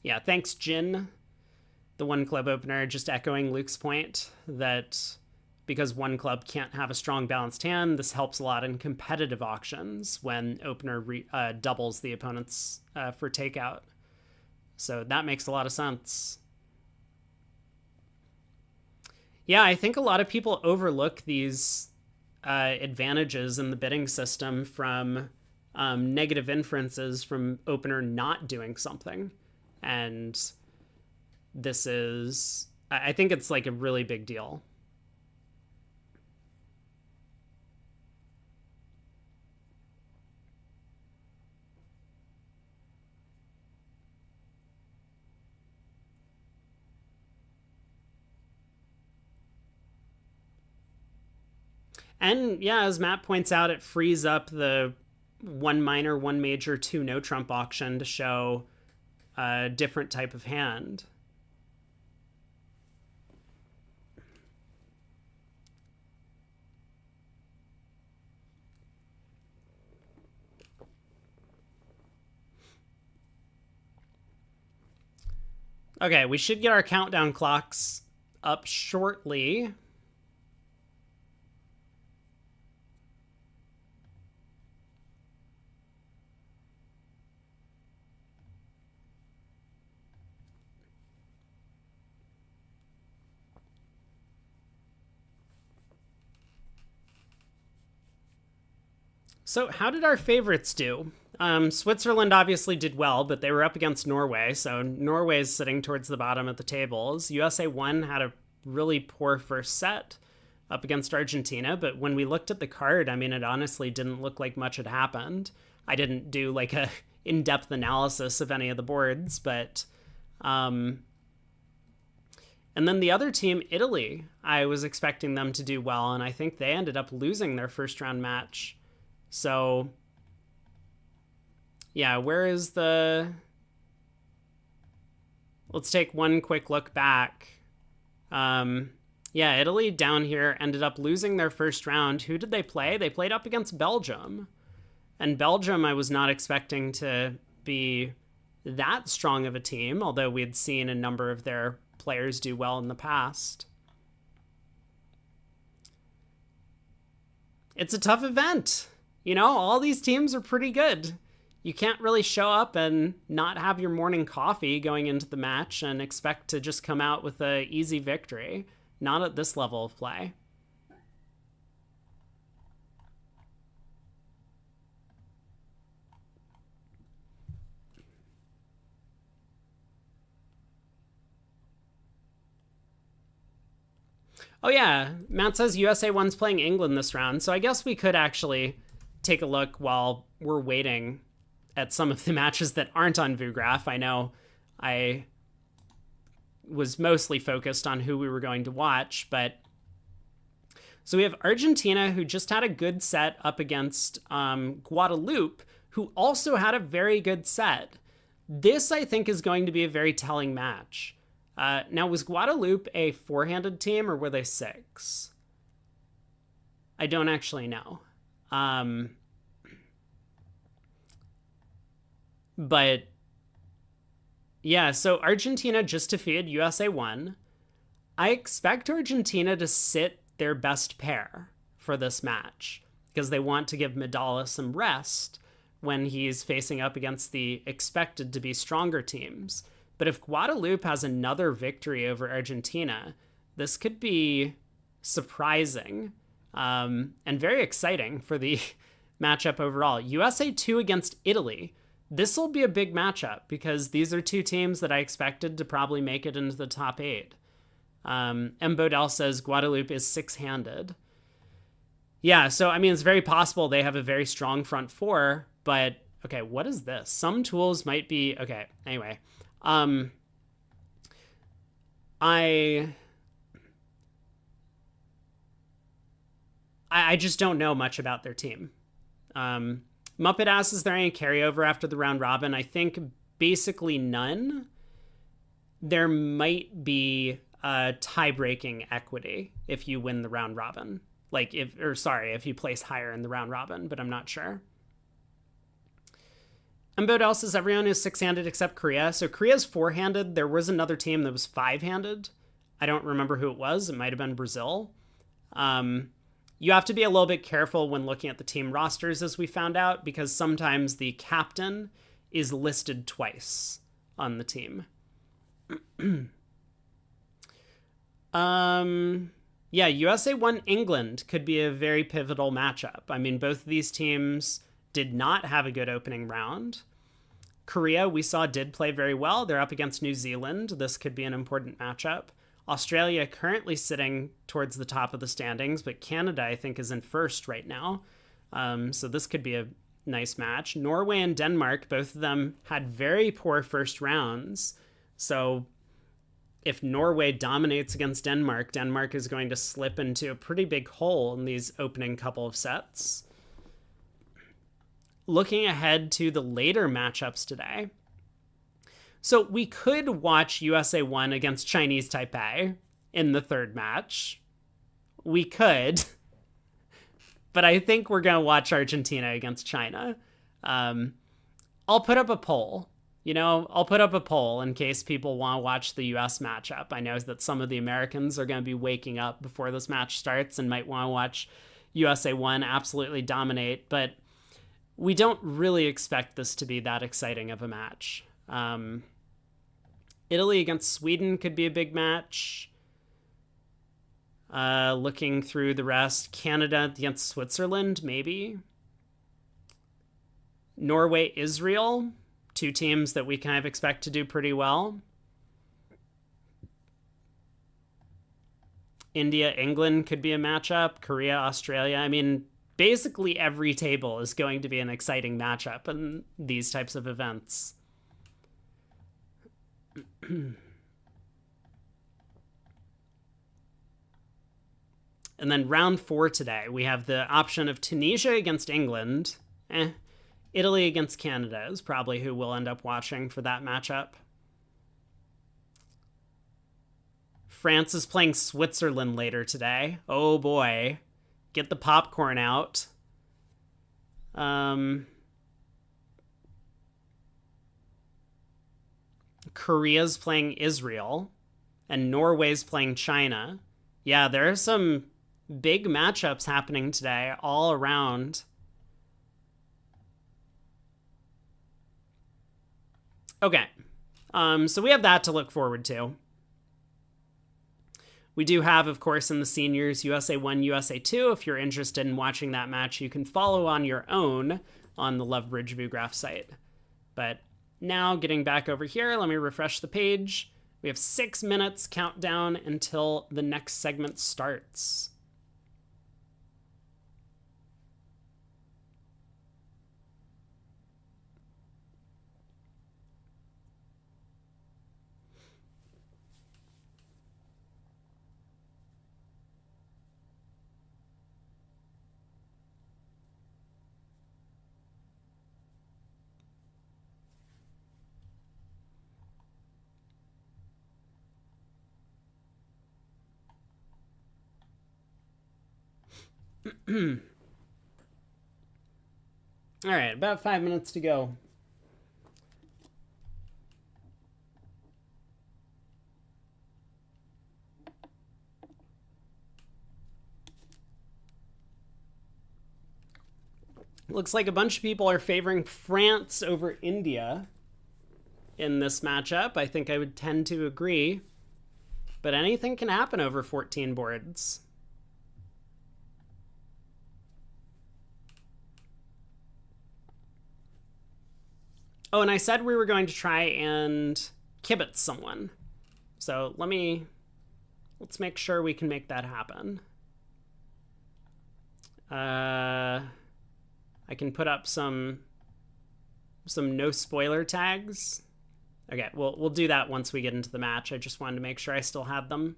Yeah, thanks, Jin, the one club opener, just echoing Luke's point that because one club can't have a strong balanced hand, this helps a lot in competitive auctions when opener doubles the opponent's for takeout. So that makes a lot of sense. Yeah, I think a lot of people overlook these advantages in the bidding system from negative inferences from opener not doing something. And this is, I think it's like a really big deal. And yeah, as Matt points out, it frees up the one minor, one major, two no trump auction to show a different type of hand. Okay, we should get our countdown clocks up shortly. So how did our favorites do? Switzerland obviously did well, but they were up against Norway, so Norway's sitting towards the bottom of the tables. USA 1 had a really poor first set up against Argentina, but when we looked at the card, I mean, it honestly didn't look like much had happened. I didn't do like a in-depth analysis of any of the boards, but and then the other team, Italy, I was expecting them to do well, and I think they ended up losing their first round match. So, yeah, where is the... Let's take one quick look back. Yeah, Italy down here ended up losing their first round. Who did they play? They played up against Belgium. And Belgium I was not expecting to be that strong of a team, although we'd seen a number of their players do well in the past. It's a tough event. You know, all these teams are pretty good. You can't really show up and not have your morning coffee going into the match and expect to just come out with an easy victory. Not at this level of play. Oh yeah, Matt says USA 1's playing England this round, so I guess we could actually take a look while we're waiting at some of the matches that aren't on VooGraph. I know I was mostly focused on who we were going to watch, but so we have Argentina, who just had a good set up against Guadeloupe, who also had a very good set. This, I think, is going to be a very telling match. Now, was Guadeloupe a four-handed team, or were they six? I don't actually know. But yeah, so Argentina just defeated USA 1. I expect Argentina to sit their best pair for this match because they want to give Medalla some rest when he's facing up against the expected to be stronger teams. But if Guadeloupe has another victory over Argentina, this could be surprising and very exciting for the matchup overall. USA 2 against Italy. This will be a big matchup because these are two teams that I expected to probably make it into the top 8. M. Bodell says Guadeloupe is six-handed. Yeah, so I mean, it's very possible they have a very strong front four, but okay, what is this? Some tools might be, okay, anyway. I just don't know much about their team. Muppet asks, is there any carryover after the round robin? I think basically none. There might be tie-breaking equity if you win the round robin. Like if you place higher in the round robin, but I'm not sure. And what else is everyone is six-handed except Korea. So Korea's four-handed. There was another team that was five-handed. I don't remember who it was. It might have been Brazil. You have to be a little bit careful when looking at the team rosters, as we found out, because sometimes the captain is listed twice on the team. Yeah, USA won England could be a very pivotal matchup. I mean, both of these teams did not have a good opening round. Korea, we saw, did play very well. They're up against New Zealand. This could be an important matchup. Australia currently sitting towards the top of the standings, but Canada, I think, is in first right now. So this could be a nice match. Norway and Denmark, both of them had very poor first rounds. So if Norway dominates against Denmark, Denmark is going to slip into a pretty big hole in these opening couple of sets. Looking ahead to the later matchups today. So we could watch USA 1 against Chinese Taipei in the third match. We could. But I think we're going to watch Argentina against China. I'll put up a poll. I'll put up a poll in case people want to watch the US matchup. I know that some of the Americans are going to be waking up before this match starts and might want to watch USA 1 absolutely dominate, but we don't really expect this to be that exciting of a match. Italy against Sweden could be a big match. Looking through the rest, Canada against Switzerland, maybe. Norway, Israel, two teams that we kind of expect to do pretty well. India, England could be a matchup. Korea, Australia. I mean, basically every table is going to be an exciting matchup in these types of events. And then round 4 today, we have the option of Tunisia against England. Italy against Canada is probably who we'll end up watching for that matchup. France is playing Switzerland later today. Oh boy. Get the popcorn out. Korea's playing Israel. And Norway's playing China. Yeah, there are some big matchups happening today all around. Okay. So we have that to look forward to. We do have, of course, in the seniors, USA 1, USA 2. If you're interested in watching that match, you can follow on your own on the Lovebridge ViewGraph site. But now, getting back over here, let me refresh the page. We have 6 minutes countdown until the next segment starts. All right, about 5 minutes to go. Looks like a bunch of people are favoring France over India in this matchup. I think I would tend to agree. But anything can happen over 14 boards. Oh, and I said we were going to try and kibitz someone. So let's make sure we can make that happen. I can put up some no spoiler tags. Okay, we'll do that once we get into the match. I just wanted to make sure I still had them.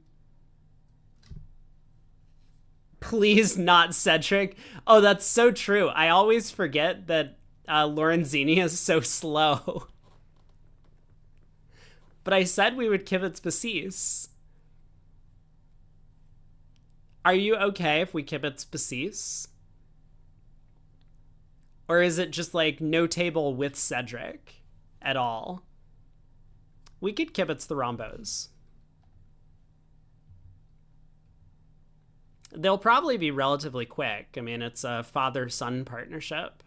Please not Cedric. Oh, that's so true. I always forget that Lorenzini is so slow. But I said we would kibitz Basis. Are you okay if we kibitz Basis? Or is it just like no table with Cedric at all? We could kibitz the Rhombos. They'll probably be relatively quick. I mean, it's a father-son partnership.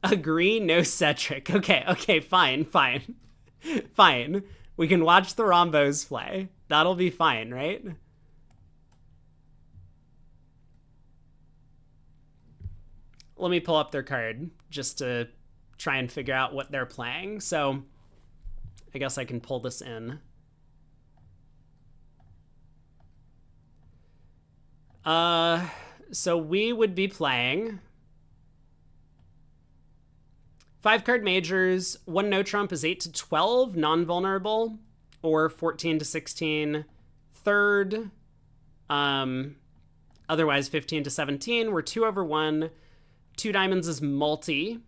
Agree, no Cedric. Okay, fine. Fine. We can watch the Rhombos play. That'll be fine, right? Let me pull up their card just to try and figure out what they're playing. So I guess I can pull this in. So we would be playing 5-card majors. 1 no trump is 8 to 12, non-vulnerable, or 14 to 16, third. Otherwise 15 to 17. We're 2/1. 2 diamonds is multi.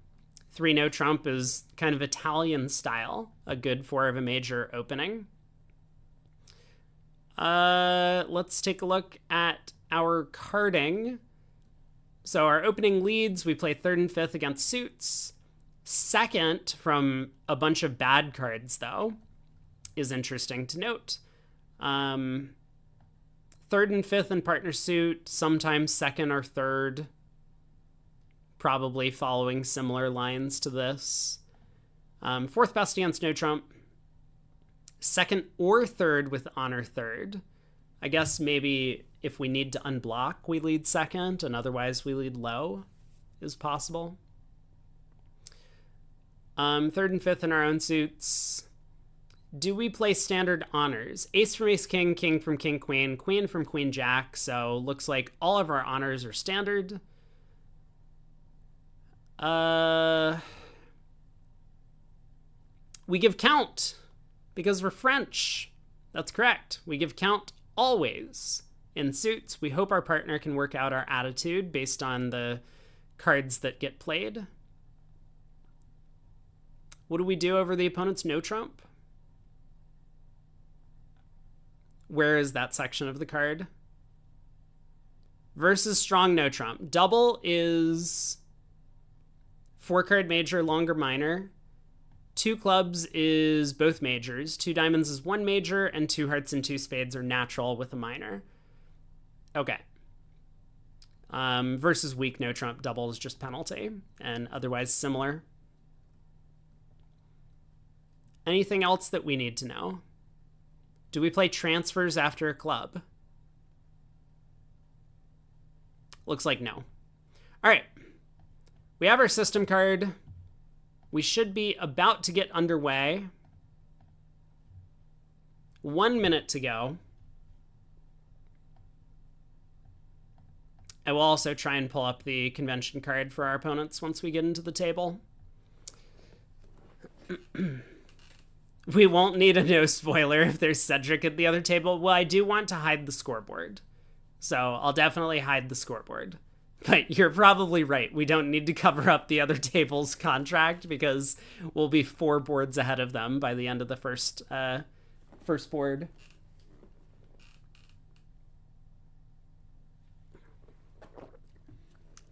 3 no trump is kind of Italian style. A good 4 of a major opening. Let's take a look at our carding. So our opening leads, we play 3rd and 5th against suits. 2nd from a bunch of bad cards, though, is interesting to note. 3rd and 5th in partner suit, sometimes 2nd or 3rd, probably following similar lines to this. 4th best against no trump. 2nd or 3rd with honor 3rd. I guess maybe if we need to unblock, we lead 2nd, and otherwise we lead low is possible. 3rd and 5th in our own suits. Do we play standard honors? Ace from ace king, king from king queen, queen from queen jack. So looks like all of our honors are standard. We give count because we're French. That's correct. We give count always in suits. We hope our partner can work out our attitude based on the cards that get played. What do we do over the opponent's no trump? Where is that section of the card? Versus strong no trump. Double is 4-card major, longer minor. 2 clubs is both majors. 2 diamonds is 1 major, and 2 hearts and 2 spades are natural with a minor. Okay. Versus weak no trump, double is just penalty, and otherwise similar. Anything else that we need to know? Do we play transfers after a club? Looks like no. All right. We have our system card. We should be about to get underway. 1 minute to go. I will also try and pull up the convention card for our opponents once we get into the table. We won't need a no spoiler if there's Cedric at the other table. Well, I do want to hide the scoreboard. So I'll definitely hide the scoreboard. But you're probably right. We don't need to cover up the other table's contract because we'll be 4 boards ahead of them by the end of the first board.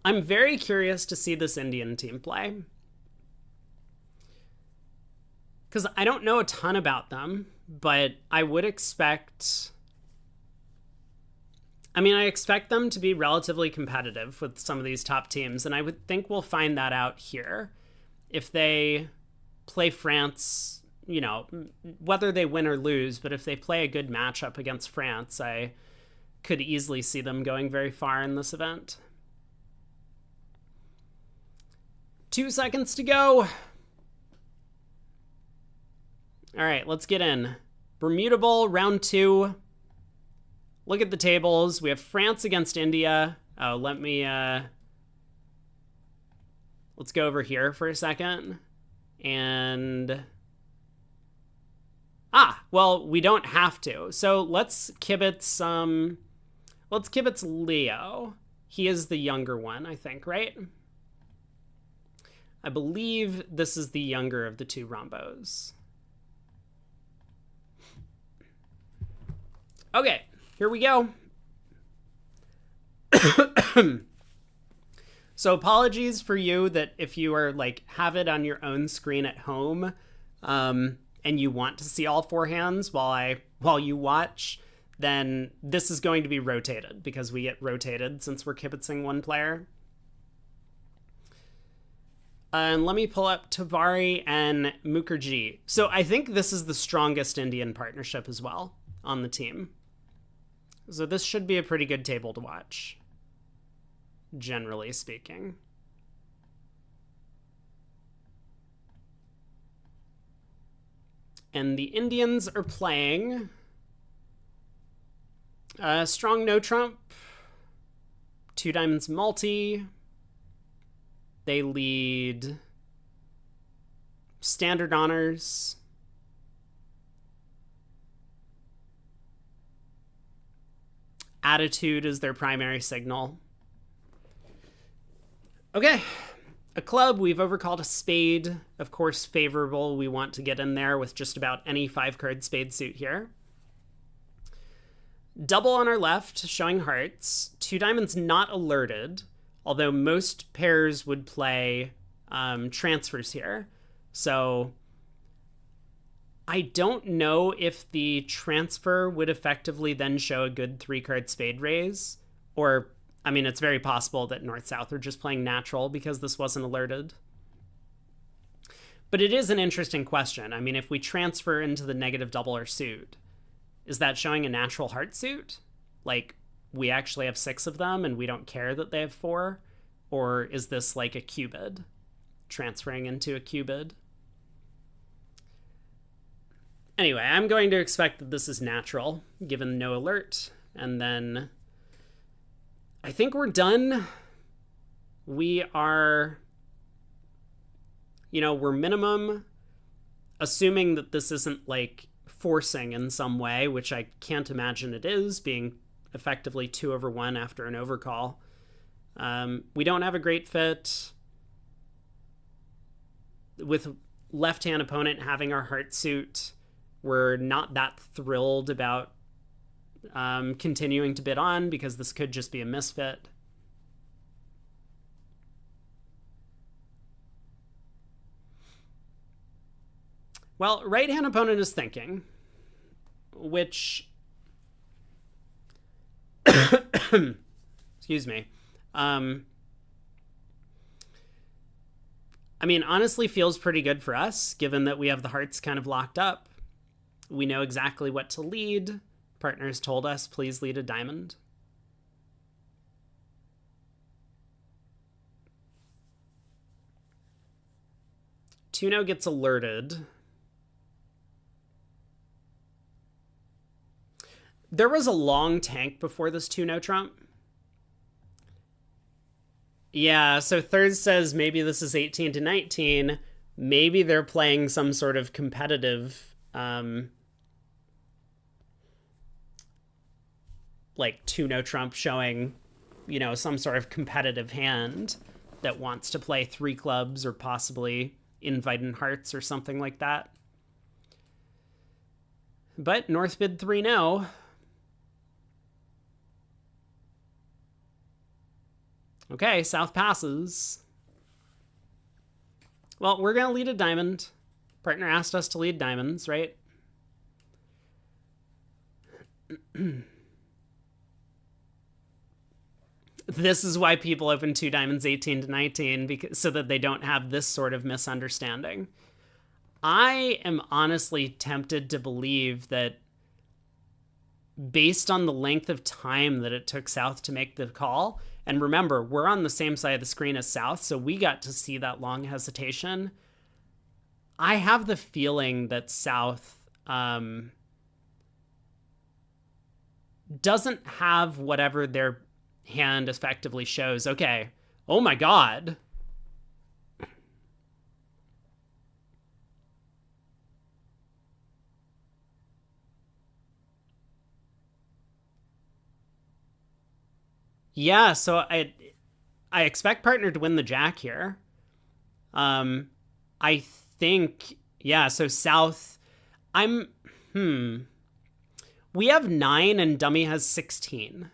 I'm very curious to see this Indian team play, because I don't know a ton about them, but I would expect... I expect them to be relatively competitive with some of these top teams, and I would think we'll find that out here. If they play France, whether they win or lose, but if they play a good matchup against France, I could easily see them going very far in this event. 2 seconds to go. All right, let's get in. Bermuda Bowl, round 2. Look at the tables. We have France against India. Oh, let's go over here for a second. And... well, we don't have to. So let's kibitz Leo. He is the younger one, I think, right? I believe this is the younger of the 2 rhombos. Okay, here we go. So apologies for you that if you are like have it on your own screen at home, and you want to see all four hands while you watch, then this is going to be rotated because we get rotated since we're kibitzing one player. And let me pull up Tavari and Mukherjee. So I think this is the strongest Indian partnership as well on the team. So this should be a pretty good table to watch, generally speaking. And the Indians are playing strong no trump, two diamonds multi. They lead standard honors. Attitude is their primary signal. Okay, a club we've overcalled a spade. Of course, favorable. We want to get in there with just about any 5-card spade suit here. Double on our left, showing hearts. Two diamonds not alerted, although most pairs would play transfers here. So I don't know if the transfer would effectively then show a good 3-card spade raise, or, I mean, it's very possible that North-South are just playing natural because this wasn't alerted. But it is an interesting question. I mean, if we transfer into the negative double or suit, is that showing a natural heart suit? Like, we actually have 6 of them and we don't care that they have 4? Or is this like a cubid, transferring into a cubid? Anyway, I'm going to expect that this is natural, given no alert. And then I think we're done. We are, we're minimum, assuming that this isn't like forcing in some way, which I can't imagine it is, being effectively 2/1 after an overcall. We don't have a great fit. With left-hand opponent having our heart suit, we're not that thrilled about continuing to bid on because this could just be a misfit. Well, right-hand opponent is thinking, which... Excuse me. I mean, honestly feels pretty good for us, given that we have the hearts kind of locked up. We know exactly what to lead. Partners told us, please lead a diamond. Tuno gets alerted. There was a long tank before this Tuno trump. Yeah, so Third says maybe this is 18 to 19. Maybe they're playing some sort of competitive, like Tuno trump showing, some sort of competitive hand that wants to play 3 clubs or possibly invite in hearts or something like that. But North bid 3 no. Okay, South passes. Well, we're going to lead a diamond. Partner asked us to lead diamonds, right? This is why people open 2 diamonds 18 to 19, so that they don't have this sort of misunderstanding. I am honestly tempted to believe that based on the length of time that it took South to make the call, and remember, we're on the same side of the screen as South, so we got to see that long hesitation. I have the feeling that South doesn't have whatever their hand effectively shows. Okay, oh my god. Yeah, so I expect partner to win the jack here. I think, yeah, so South, we have 9 and dummy has 16.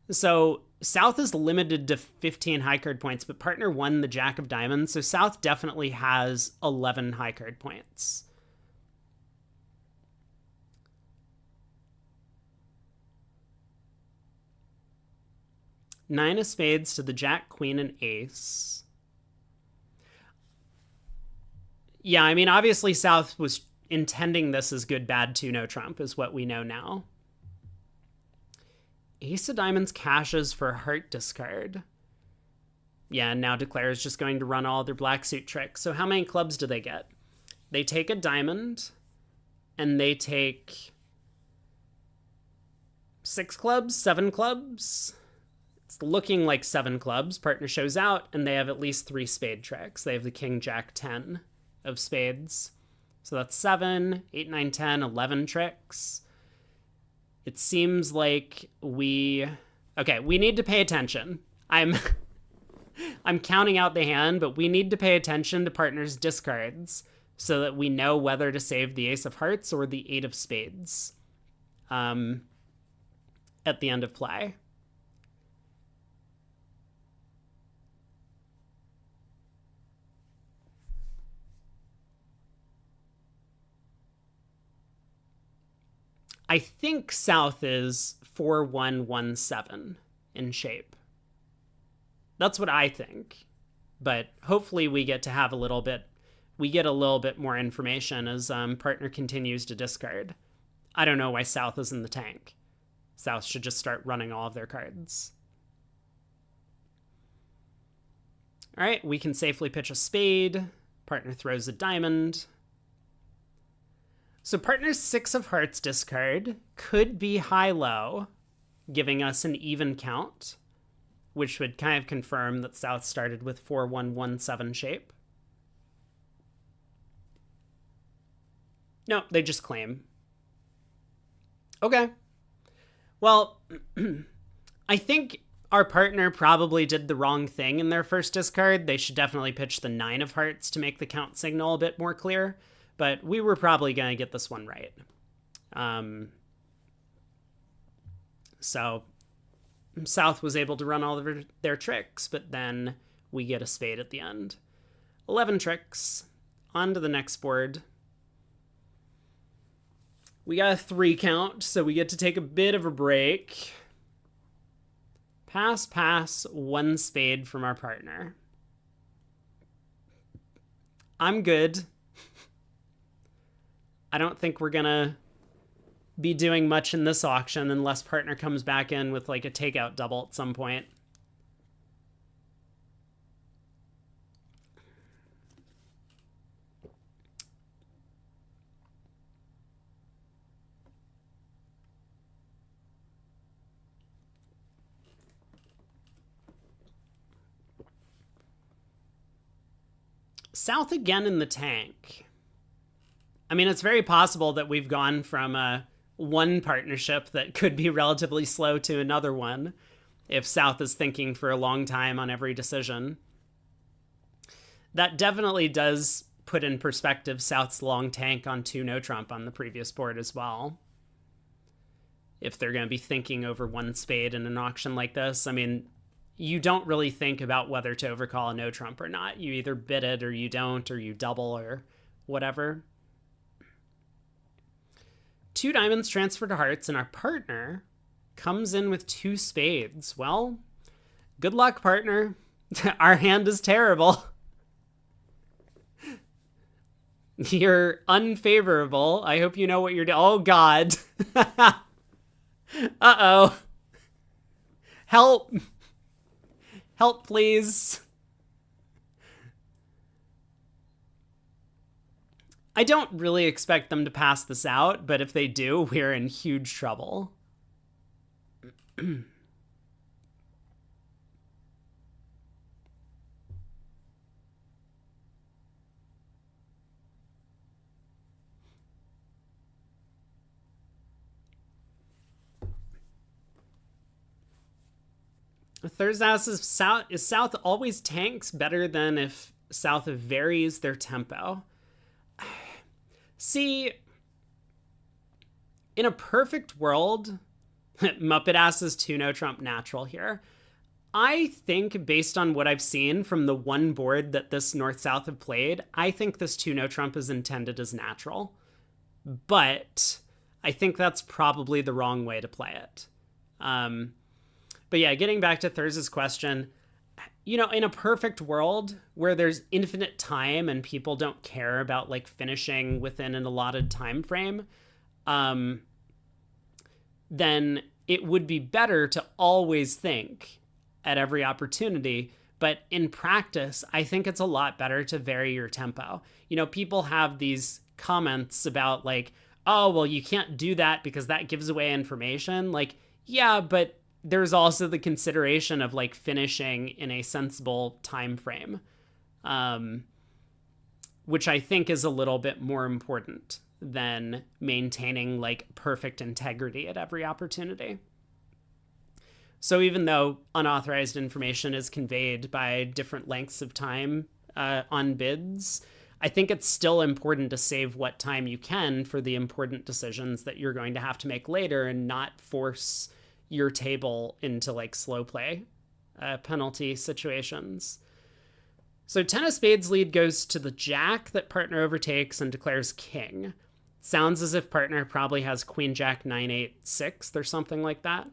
So South is limited to 15 high card points, but partner won the Jack of Diamonds, so South definitely has 11 high card points. Nine of spades to the Jack, Queen, and Ace. Yeah, I mean, obviously South was intending this as good, bad, 2-no trump, is what we know now. Ace of Diamonds cashes for heart discard. Yeah, and now Declare is just going to run all their black suit tricks. So how many clubs do they get? They take a diamond, and they take 6 clubs, 7 clubs. It's looking like 7 clubs. Partner shows out, and they have at least 3 spade tricks. They have the King, Jack, 10 of spades. So that's 7, 8, 9, 10, 11 tricks. It seems like we need to pay attention. I'm counting out the hand, but we need to pay attention to partners' discards so that we know whether to save the Ace of Hearts or the 8 of Spades at the end of play. I think South is 4-1-1-7 in shape. That's what I think. But hopefully we get a little bit more information as partner continues to discard. I don't know why South is in the tank. South should just start running all of their cards. All right, we can safely pitch a spade. Partner throws a diamond. So partner's 6 of hearts discard could be high-low, giving us an even count, which would kind of confirm that South started with 4-1-1-7 shape. No, they just claim. Okay. Well, I think our partner probably did the wrong thing in their first discard. They should definitely pitch the 9 of hearts to make the count signal a bit more clear. But we were probably going to get this one right. So South was able to run all of their tricks, but then we get a spade at the end. 11 tricks. On to the next board. We got a 3 count, so we get to take a bit of a break. Pass, 1 spade from our partner. I'm good. I don't think we're going to be doing much in this auction unless partner comes back in with like a takeout double at some point. South again in the tank. I mean, it's very possible that we've gone from one partnership that could be relatively slow to another one if South is thinking for a long time on every decision. That definitely does put in perspective South's long tank on 2-no trump on the previous board as well. If they're going to be thinking over 1 spade in an auction like this, I mean, you don't really think about whether to overcall a no trump or not. You either bid it or you don't, or you double or whatever. 2 diamonds transfer to hearts, and our partner comes in with 2 spades. Well, good luck, partner. Our hand is terrible. You're unfavorable. I hope you know what you're doing. Oh, God. Uh-oh. Help. Help, please. I don't really expect them to pass this out, but if they do, we're in huge trouble. Thursday is South always tanks better than if South varies their tempo? See, in a perfect world, Muppet Ass is 2-no trump natural here. I think based on what I've seen from the one board that this North-South have played, I think this 2-no trump is intended as natural. But I think that's probably the wrong way to play it. But yeah, getting back to Thurs's question, you know, in a perfect world where there's infinite time and people don't care about like finishing within an allotted time frame, then it would be better to always think at every opportunity. But in practice, I think it's a lot better to vary your tempo. You know, people have these comments about like, oh, well, you can't do that because that gives away information. Like, yeah, but there's also the consideration of like finishing in a sensible time frame, which I think is a little bit more important than maintaining like perfect integrity at every opportunity. So even though unauthorized information is conveyed by different lengths of time on bids, I think it's still important to save what time you can for the important decisions that you're going to have to make later and not force your table into like slow play penalty situations. So 10 of spades lead goes to the jack that partner overtakes and declares king. Sounds as if partner probably has queen jack 9-8 6th or something like that.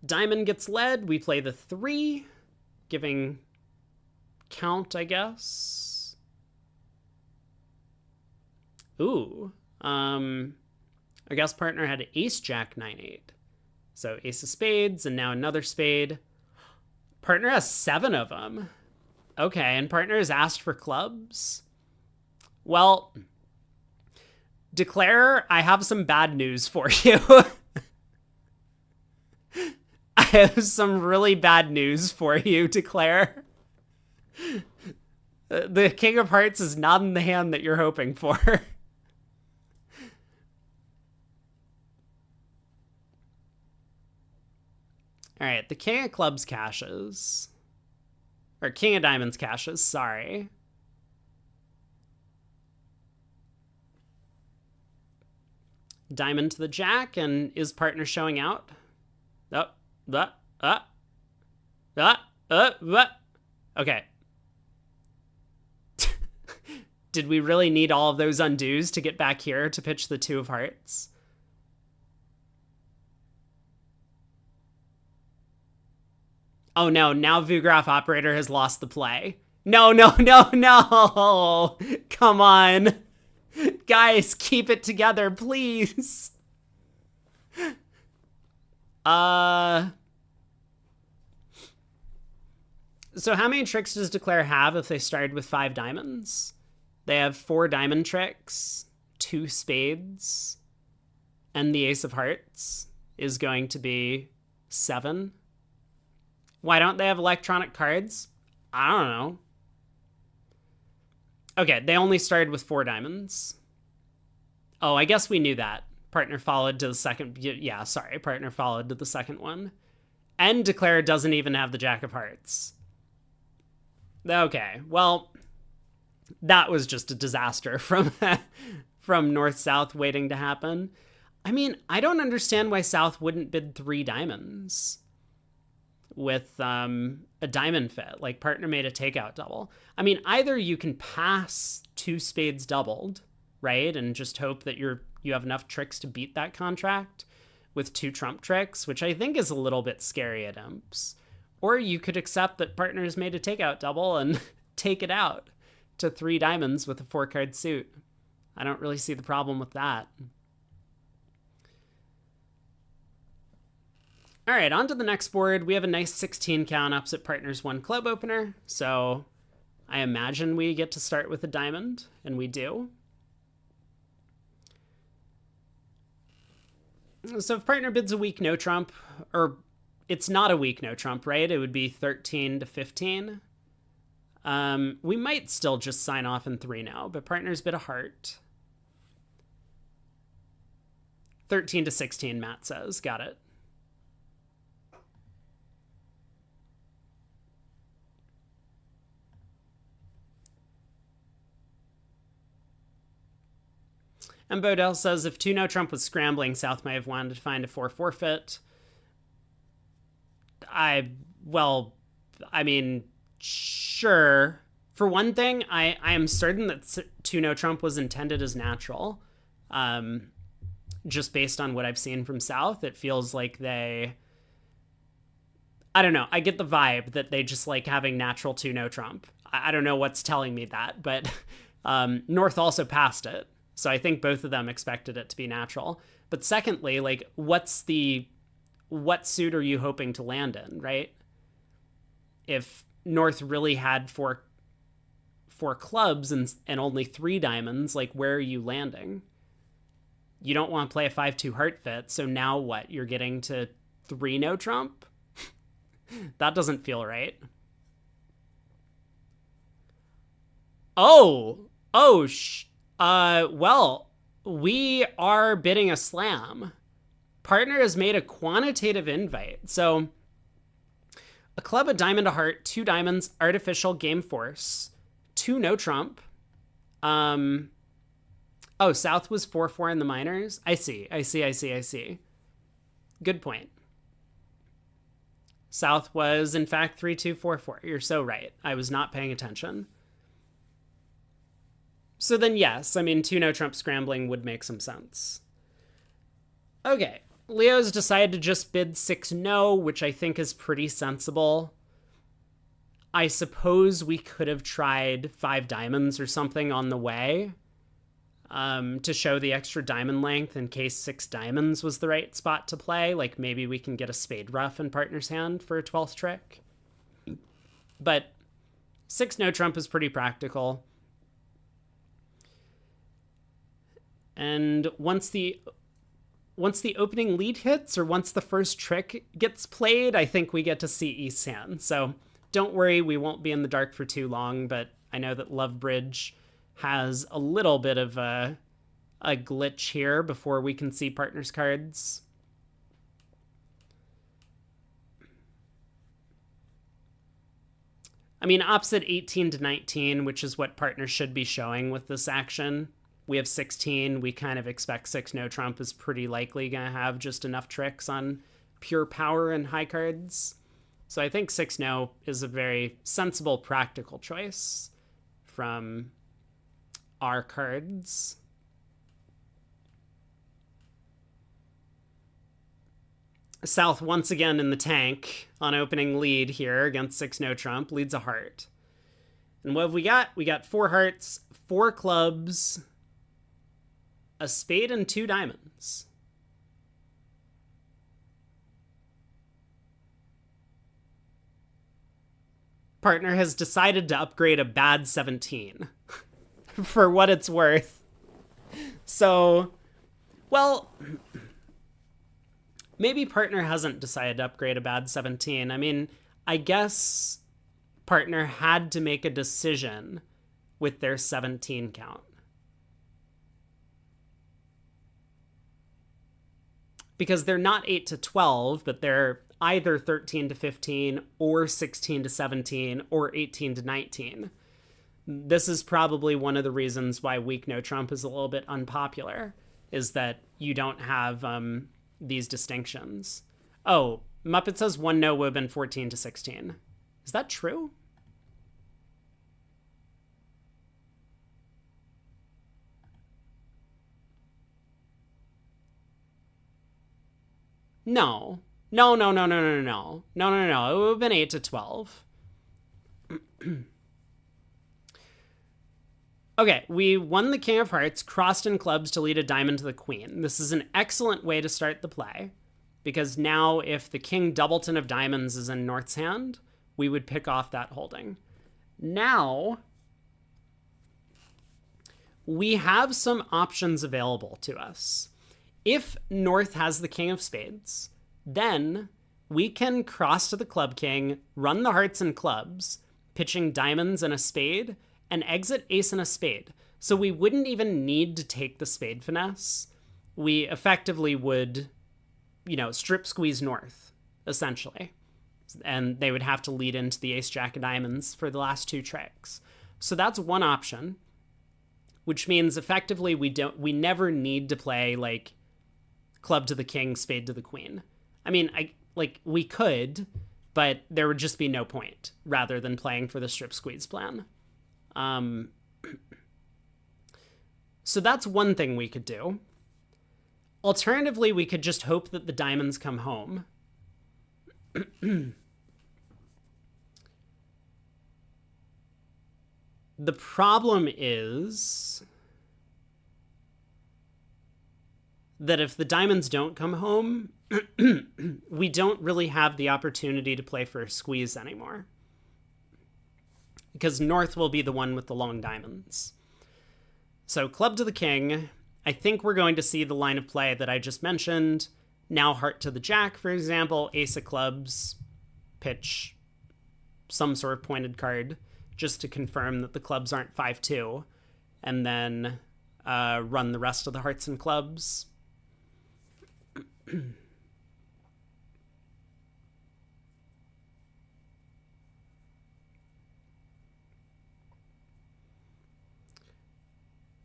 Diamond gets led. We play the 3, giving count, I guess. Ooh. I guess partner had ace jack 9-8. So ace of spades and now another spade. Partner has 7 of them. Okay, and partner has asked for clubs. Well, Declare, I have some bad news for you. I have some really bad news for you, Declare. The King of Hearts is not in the hand that you're hoping for. All right, the King of Clubs cashes. Or King of Diamonds cashes, sorry. Diamond to the jack, and is partner showing out? Okay. Did we really need all of those undos to get back here to pitch the 2 of hearts? Oh no, now Vugraph Operator has lost the play. No. Come on. Guys, keep it together, please. So how many tricks does Declare have if they started with 5 diamonds? They have 4 diamond tricks, 2 spades, and the ace of hearts is going to be 7. Why don't they have electronic cards? I don't know. Okay, they only started with 4 diamonds. Oh, I guess we knew that. Partner followed to the second. Yeah, sorry. Partner followed to the second one. And Declare doesn't even have the jack of hearts. Okay, well, that was just a disaster from North-South waiting to happen. I mean, I don't understand why South wouldn't bid 3 diamonds with a diamond fit. Like, partner made a takeout double. I mean, either you can pass 2 spades doubled, right, and just hope that you have enough tricks to beat that contract with 2 trump tricks, which I think is a little bit scary at imps. Or you could accept that partner's made a takeout double and take it out to 3 diamonds with a 4-card suit. I don't really see the problem with that. All right, on to the next board. We have a nice 16 count opposite partner's 1 club opener. So I imagine we get to start with a diamond, and we do. So if partner bids a weak no trump, or it's not a weak no trump, right? It would be 13 to 15. We might still just sign off in 3 now, but partner's bid a heart. 13 to 16, Matt says. Got it. And Bodell says, if 2 no trump was scrambling, South might have wanted to find a 4 forfeit. Well, I mean, sure. For one thing, I am certain that 2 no trump was intended as natural. Um, just based on what I've seen from South, it feels like I don't know. I get the vibe that they just like having natural 2 no trump. I don't know what's telling me that, but North also passed it. So I think both of them expected it to be natural. But secondly, like, what suit are you hoping to land in, right? If North really had four clubs and only 3 diamonds, like, where are you landing? You don't want to play a 5-2 heart fit, so now what? You're getting to 3 no trump? That doesn't feel right. Oh, well, we are bidding a slam. Partner has made a quantitative invite. So, a club, a diamond, a heart, 2 diamonds, artificial, game force, 2 no trump. Oh, South was 4-4 in the minors? I see. Good point. South was, in fact, 3-2-4-4. You're so right. I was not paying attention. So then, yes, I mean, 2 no trump scrambling would make some sense. Okay, Leo's decided to just bid 6 no, which I think is pretty sensible. I suppose we could have tried 5 diamonds or something on the way to show the extra diamond length in case 6 diamonds was the right spot to play. Like, maybe we can get a spade ruff in partner's hand for a 12th trick. But 6 no trump is pretty practical. And once the opening lead hits, or once the first trick gets played, I think we get to see East hand. So don't worry, we won't be in the dark for too long, but I know that Love Bridge has a little bit of a glitch here before we can see partners' cards. I mean, opposite 18 to 19, which is what partners should be showing with this action. We have 16. We kind of expect 6 no trump is pretty likely going to have just enough tricks on pure power and high cards. So I think 6 no is a very sensible, practical choice from our cards. South once again in the tank on opening lead here against 6 no trump, leads a heart. And what have we got? We got 4 hearts, 4 clubs, a spade, and 2 diamonds. Partner has decided to upgrade a bad 17 for what it's worth. So, well, maybe partner hasn't decided to upgrade a bad 17. I mean, I guess partner had to make a decision with their 17 count. Because they're not 8 to 12, but they're either 13 to 15 or 16 to 17 or 18 to 19. This is probably one of the reasons why weak no trump is a little bit unpopular, is that you don't have these distinctions. Oh, Muppet says 1 no would have been 14 to 16. Is that true? No. No. It would have been 8 to 12. Okay, we won the King of Hearts, crossed in clubs to lead a diamond to the Queen. This is an excellent way to start the play, because now if the King Doubleton of Diamonds is in North's hand, we would pick off that holding. Now, we have some options available to us. If North has the King of Spades, then we can cross to the Club King, run the hearts and clubs, pitching diamonds and a spade, and exit ace and a spade. So we wouldn't even need to take the spade finesse. We effectively would, strip squeeze North, essentially. And they would have to lead into the ace jack of diamonds for the last 2 tricks. So that's one option, which means effectively we never need to play like club to the king, spade to the queen. I mean, we could, but there would just be no point rather than playing for the strip squeeze plan. So that's one thing we could do. Alternatively, we could just hope that the diamonds come home. The problem is that if the diamonds don't come home, we don't really have the opportunity to play for a squeeze anymore. Because North will be the one with the long diamonds. So club to the king. I think we're going to see the line of play that I just mentioned. Now heart to the jack, for example. Ace of clubs. Pitch some sort of pointed card just to confirm that the clubs aren't 5-2. And then run the rest of the hearts and clubs.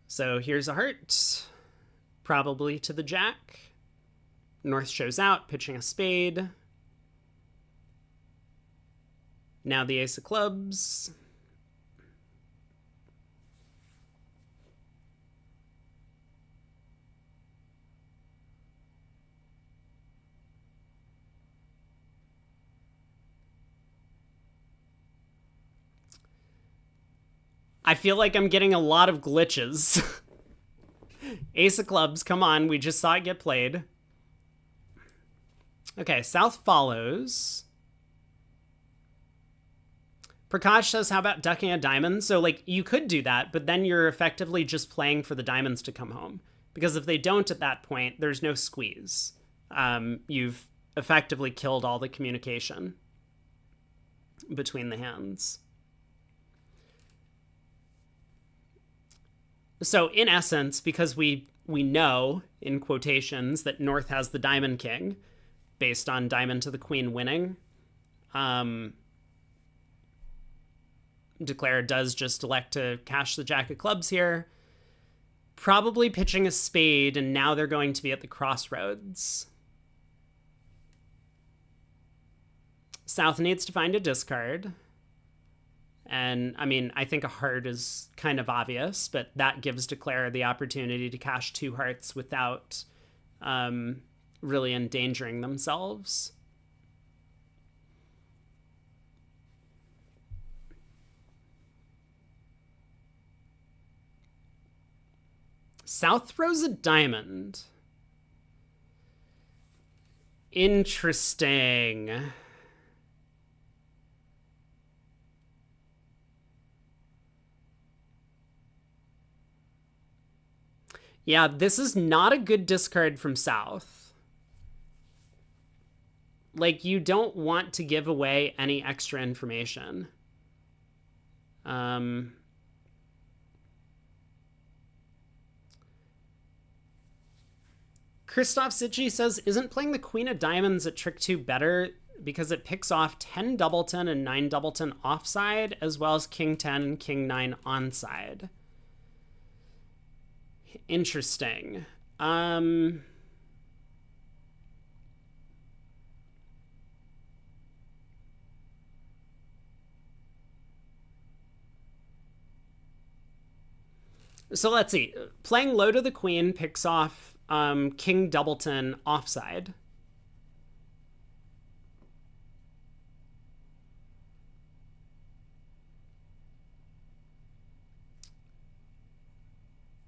So here's a heart, probably to the jack. North shows out, pitching a spade. Now the ace of clubs. I feel like I'm getting a lot of glitches. Ace of clubs, come on, we just saw it get played. Okay, South follows. Prakash says, how about ducking a diamond? So, like, you could do that, but then you're effectively just playing for the diamonds to come home. Because if they don't at that point, there's no squeeze. You've effectively killed all the communication between the hands. So in essence, because we know, in quotations, that North has the diamond king, based on diamond to the queen winning, Declare does just elect to cash the jack of clubs here, probably pitching a spade, and now they're going to be at the crossroads. South needs to find a discard. And, I mean, I think a heart is kind of obvious, but that gives Declare the opportunity to cash 2 hearts without really endangering themselves. South throws a diamond. Interesting. Yeah, this is not a good discard from South. Like, you don't want to give away any extra information. Christoph Sitchi says, isn't playing the Queen of Diamonds at Trick 2 better because it picks off 10 doubleton and 9 doubleton offside, as well as King 10 and King 9 onside? Interesting. So let's see. Playing low to the queen picks off King doubleton offside.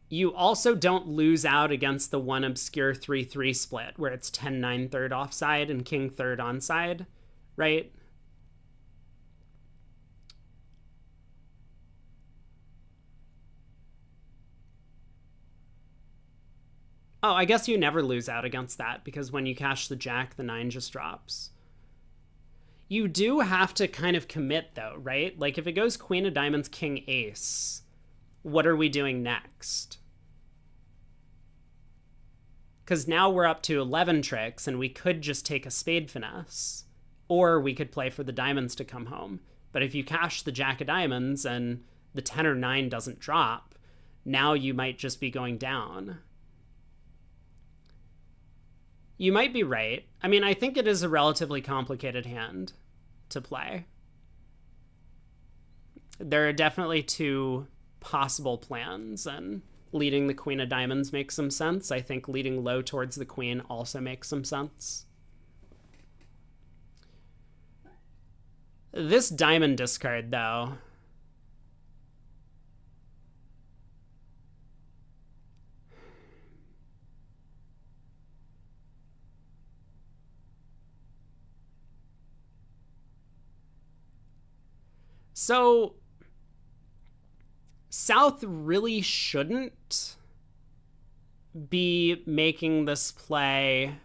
You also don't lose out against the one obscure 3-3 split where it's 10-9 third offside and King third onside, right? Oh, I guess you never lose out against that because when you cash the jack, the 9 just drops. You do have to kind of commit though, right? Like if it goes Queen of Diamonds, King Ace, what are we doing next? Because now we're up to 11 tricks and we could just take a spade finesse, or we could play for the diamonds to come home. But if you cash the jack of diamonds and the 10 or 9 doesn't drop, now you might just be going down. You might be right. I mean, I think it is a relatively complicated hand. to play. There are definitely two possible plans, and leading the queen of diamonds makes some sense. I think leading low towards the queen also makes some sense. This diamond discard, though. So South really shouldn't be making this play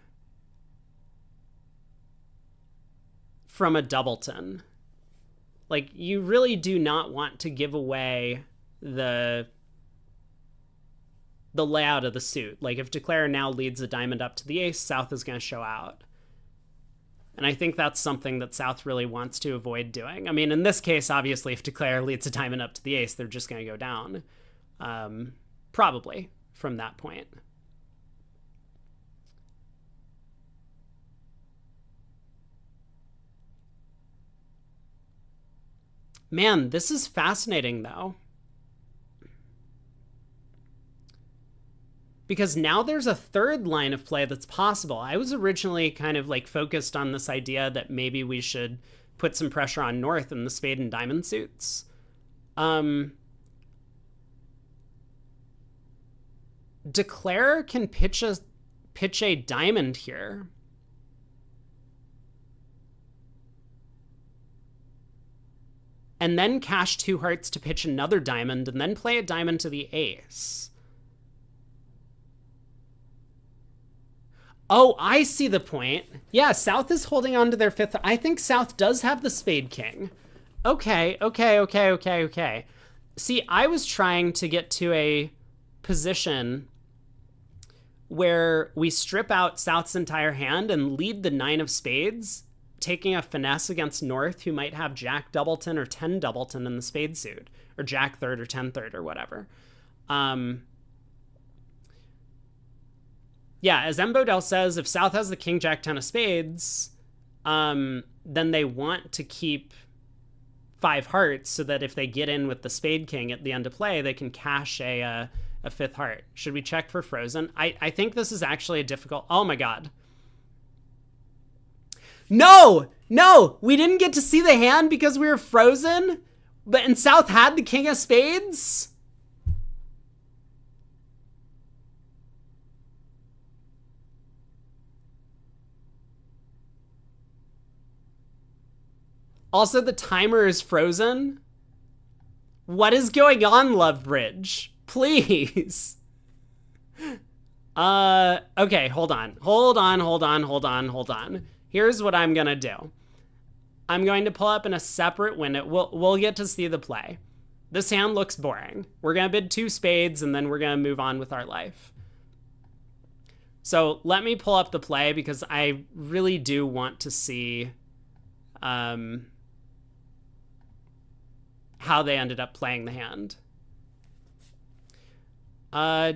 from a doubleton. Like, you really do not want to give away the layout of the suit. Like, if Declare now leads a diamond up to the ace, South is going to show out. And I think that's something that South really wants to avoid doing. I mean, in this case, obviously, if Declare leads a diamond up to the ace, they're just going to go down. Probably from that point. Man, this is fascinating, though. Because now there's a third line of play that's possible. I was originally kind of like focused on this idea that maybe we should put some pressure on North in the spade and diamond suits. Declare can pitch a diamond here. And then cash 2 hearts to pitch another diamond, and then play a diamond to the ace. Oh, I see the point. Yeah, South is holding on to their 5th. I think South does have the spade king. Okay. See, I was trying to get to a position where we strip out South's entire hand and lead the 9 of spades, taking a finesse against North, who might have Jack doubleton or 10 doubleton in the spade suit, or Jack third or 10 third or whatever. Yeah, as M. Bodell says, if South has the king, jack, 10 of spades, then they want to keep 5 hearts so that if they get in with the spade king at the end of play, they can cash a 5th heart. Should we check for frozen? I think this is actually a difficult... Oh my god. No, we didn't get to see the hand because we were frozen, and South had the king of spades? Also, the timer is frozen. What is going on, Lovebridge? Please. Okay, hold on. Here's what I'm gonna do. I'm going to pull up in a separate window. We'll get to see the play. This hand looks boring. We're gonna bid 2 spades and then we're gonna move on with our life. So let me pull up the play because I really do want to see how they ended up playing the hand. Oh,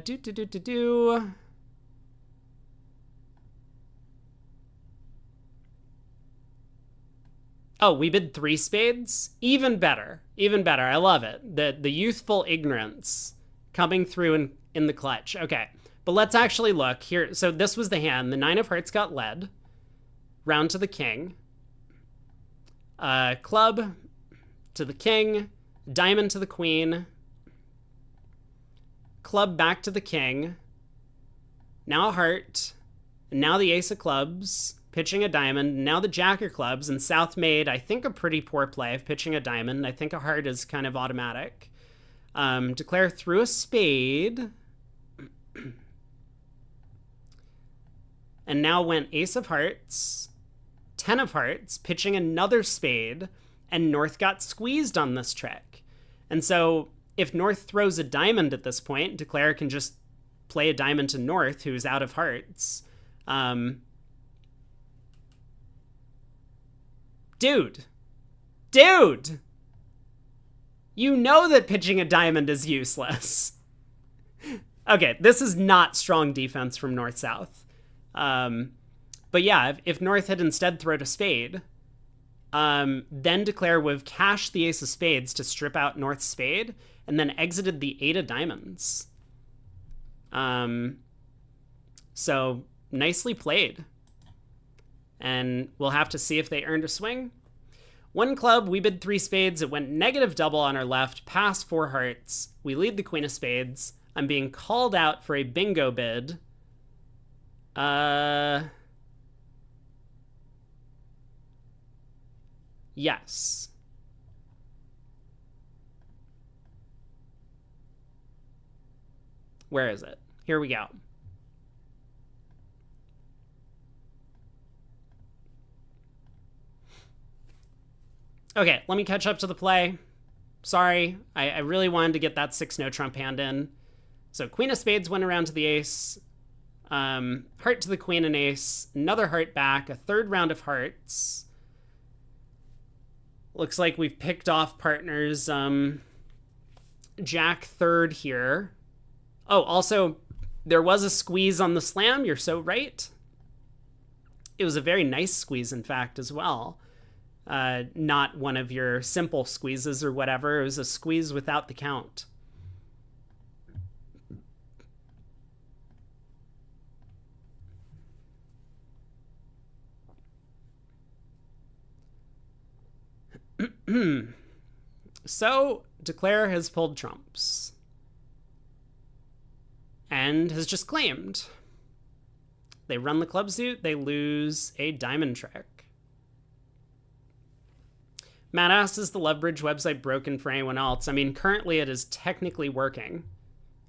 we bid 3 spades? Even better. I love it. The youthful ignorance coming through in the clutch. Okay, but let's actually look here. So this was the hand. The 9 of hearts got led. Round to the king. Club to the king. Diamond to the queen. Club back to the king. Now a heart. And now the ace of clubs. Pitching a diamond. Now the jack of clubs. And South made, I think, a pretty poor play of pitching a diamond. I think a heart is kind of automatic. Declare through a spade. And now went ace of hearts. 10 of hearts. Pitching another spade. And North got squeezed on this trick. And so if North throws a diamond at this point, Declare can just play a diamond to North, who's out of hearts. Dude! You know that pitching a diamond is useless. Okay, this is not strong defense from North-South. But yeah, if North had instead thrown a spade, Then declare we've cashed the ace of spades to strip out North's spade, and then exited the eight of diamonds. So nicely played. And we'll have to see if they earned a swing. One club, we bid three spades. It went negative double on our left, past four hearts. We lead the queen of spades. I'm being called out for a bingo bid. Yes. Where is it? Here we go. Okay, let me catch up to the play. Sorry, I really wanted to get that 6-no trump hand in. So queen of spades went around to the ace. Heart to the queen and ace. Another heart back. A third round of hearts. Looks like we've picked off partners. Jack third here. Oh, also, there was a squeeze on the slam. You're so right. It was a very nice squeeze, in fact, as well. Not one of your simple squeezes or whatever. It was a squeeze without the count. So, Declare has pulled trumps. And has just claimed. They run the club suit, they lose a diamond trick. Matt asks, is the Lovebridge website broken for anyone else? I mean, currently it is technically working.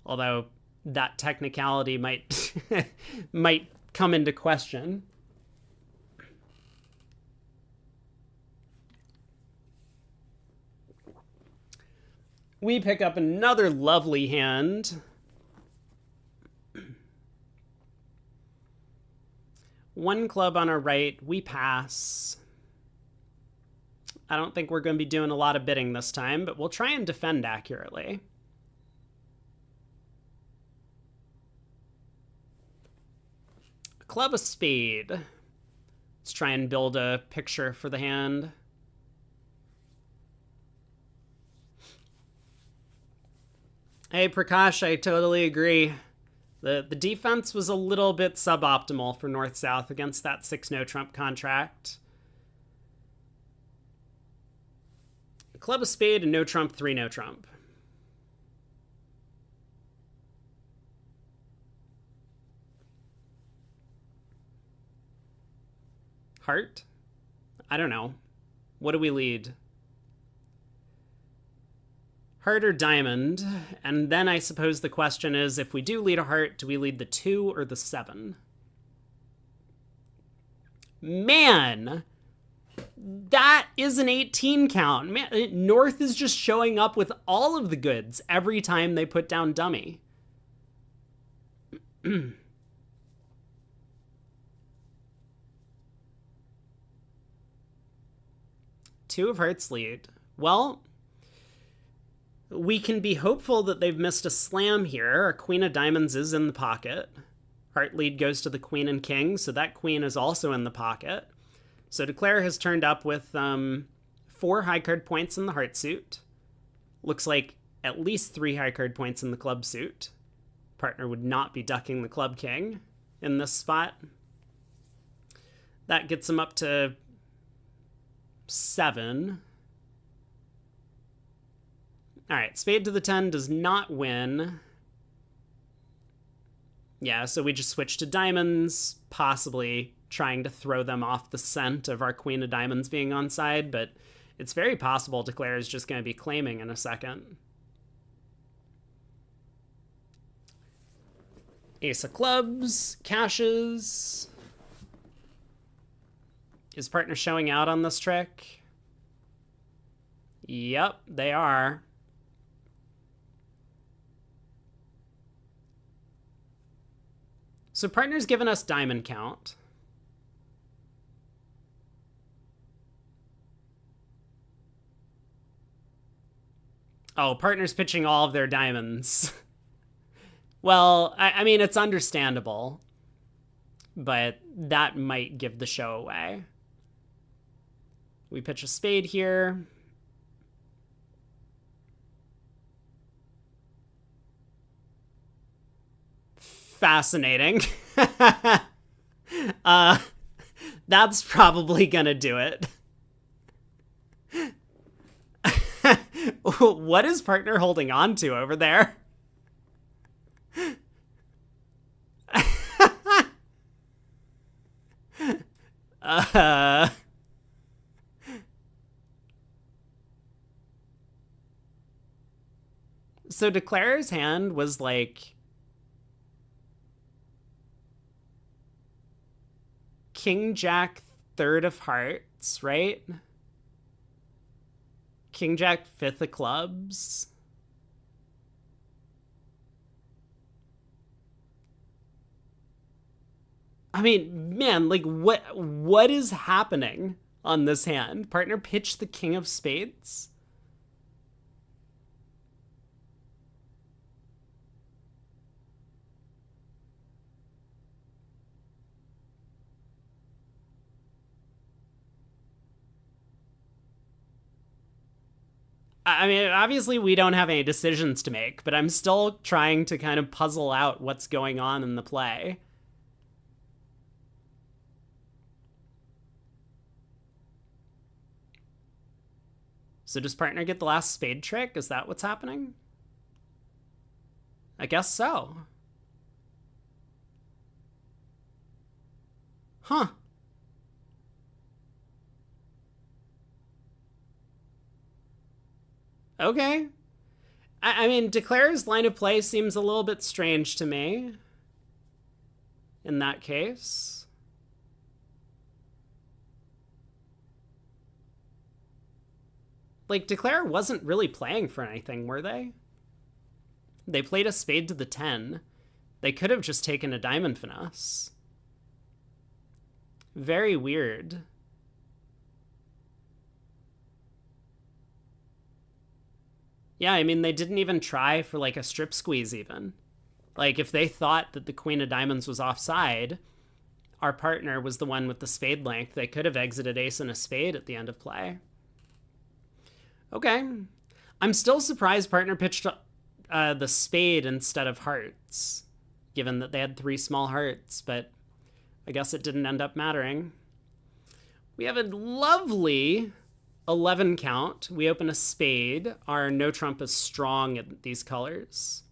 Although that technicality might might come into question. We pick up another lovely hand. One club on our right, we pass. I don't think we're going to be doing a lot of bidding this time, but we'll try and defend accurately. A club of spade. Let's try and build a picture for the hand. Hey, Prakash, I totally agree. The defense was a little bit suboptimal for North-South against that 6-no trump contract. Club of spade and no trump, 3-no trump. Heart? I don't know. What do we lead? Heart or diamond? And then I suppose the question is, if we do lead a heart, do we lead the 2 or the 7? Man! That is an 18 count. Man, North is just showing up with all of the goods every time they put down dummy. 2 of hearts lead. Well, we can be hopeful that they've missed a slam here. Our queen of diamonds is in the pocket. Heart lead goes to the queen and king, so that queen is also in the pocket. So Declare has turned up with 4 high card points in the heart suit. Looks like at least 3 high card points in the club suit. Partner would not be ducking the club king in this spot. That gets him up to 7. All right, spade to the 10 does not win. Yeah, so we just switch to diamonds, possibly trying to throw them off the scent of our queen of diamonds being onside, but it's very possible Declare is just going to be claiming in a second. Ace of clubs, cashes. Is partner showing out on this trick? Yep, they are. So partner's given us diamond count. Oh, partner's pitching all of their diamonds. Well, I mean, it's understandable, but that might give the show away. We pitch a spade here. Fascinating. That's probably gonna do it. What is partner holding on to over there? uh, so Declare's hand was like King Jack third of hearts, right? King Jack fifth of clubs. I mean, man, like what is happening on this hand? Partner pitched the king of spades. I mean, obviously we don't have any decisions to make, but I'm still trying to kind of puzzle out what's going on in the play. So does partner get the last spade trick? Is that what's happening? I guess so. Huh. Okay. I mean, Declare's line of play seems a little bit strange to me in that case. Like, Declare wasn't really playing for anything, were they? They played a spade to the 10. They could have just taken a diamond finesse. Very weird. Yeah, I mean, they didn't even try for, like, a strip squeeze, even. Like, if they thought that the queen of diamonds was offside, our partner was the one with the spade length, they could have exited ace and a spade at the end of play. Okay. I'm still surprised partner pitched the spade instead of hearts, given that they had 3 small hearts, but I guess it didn't end up mattering. We have a lovely 11 count. We open a spade. Our no trump is strong at these colors.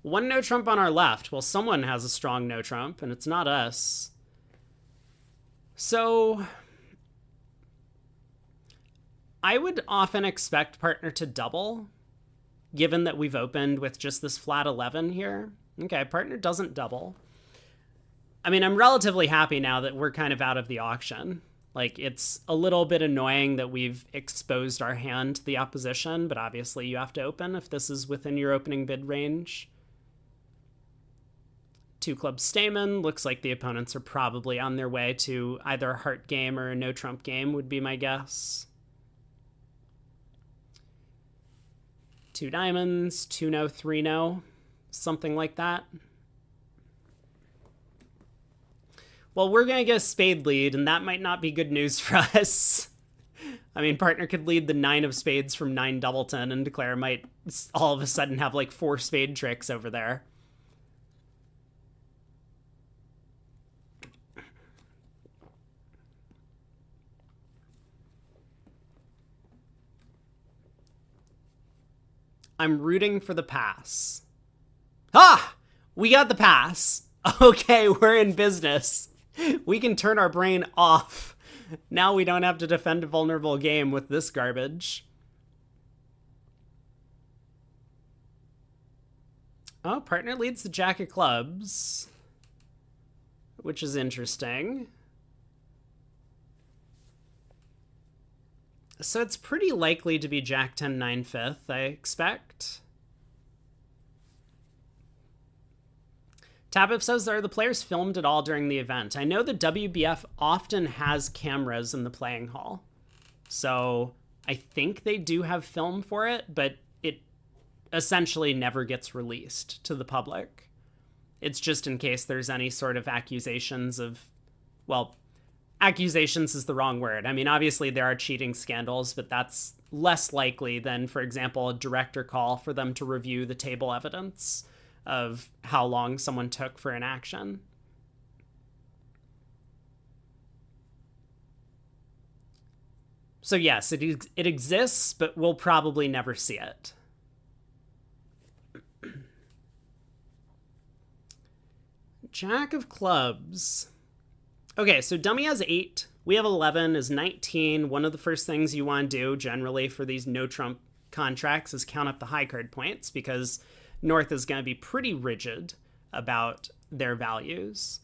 1 no trump on our left. Well, someone has a strong no trump, and it's not us. So I would often expect partner to double, given that we've opened with just this flat 11 here. Okay, partner doesn't double. I mean, I'm relatively happy now that we're kind of out of the auction. Like, it's a little bit annoying that we've exposed our hand to the opposition, but obviously you have to open if this is within your opening bid range. 2 club stamen. Looks like the opponents are probably on their way to either a heart game or a no trump game, would be my guess. 2 diamonds, 2 no, 3 no, something like that. Well, we're going to get a spade lead, and that might not be good news for us. I mean, partner could lead the 9 of spades from 9 doubleton, and Declare might all of a sudden have like 4 spade tricks over there. I'm rooting for the pass. Ah! We got the pass. Okay, we're in business. We can turn our brain off. Now we don't have to defend a vulnerable game with this garbage. Oh, partner leads the jack of clubs, which is interesting. So it's pretty likely to be jack 10 9 5th, I expect. Tabip says, are the players filmed at all during the event? I know the WBF often has cameras in the playing hall, so I think they do have film for it, but it essentially never gets released to the public. It's just in case there's any sort of accusations of, well, accusations is the wrong word. I mean, obviously there are cheating scandals, but that's less likely than, for example, a director call for them to review the table evidence of how long someone took for an action. So yes, it exists, but we'll probably never see it. Jack of clubs. Okay, so dummy has 8. We have 11, is 19. One of the first things you want to do generally for these no trump contracts is count up the high card points, because North is going to be pretty rigid about their values.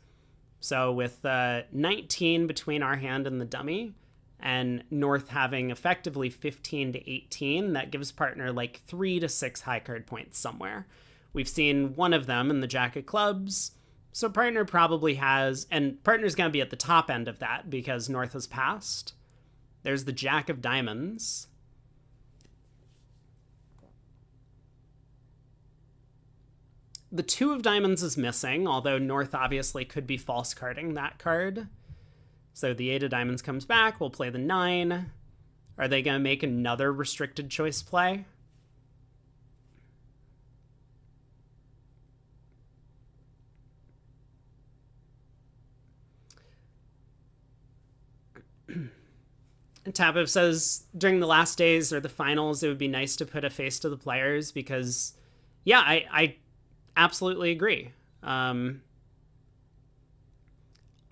So with 19 between our hand and the dummy, and North having effectively 15 to 18, that gives partner like 3 to 6 high card points somewhere. We've seen one of them in the Jack of clubs. So partner probably has, and partner's going to be at the top end of that because North has passed. There's the Jack of diamonds. The 2 of diamonds is missing, although North obviously could be false carding that card. So the 8 of diamonds comes back. We'll play the 9. Are they going to make another restricted choice play? Tapev says, during the last days or the finals, it would be nice to put a face to the players because, yeah, I absolutely agree. I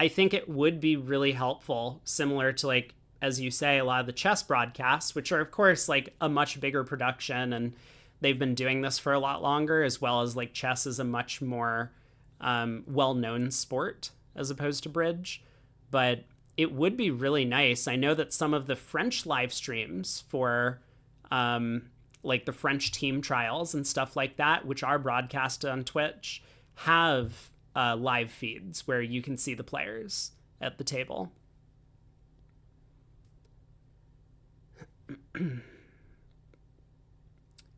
think it would be really helpful, similar to, like, as you say, a lot of the chess broadcasts, which are, of course, like a much bigger production, and they've been doing this for a lot longer, as well as, like, chess is a much more well-known sport as opposed to bridge. But it would be really nice. I know that some of the French live streams for like the French team trials and stuff like that, which are broadcasted on Twitch, have live feeds where you can see the players at the table.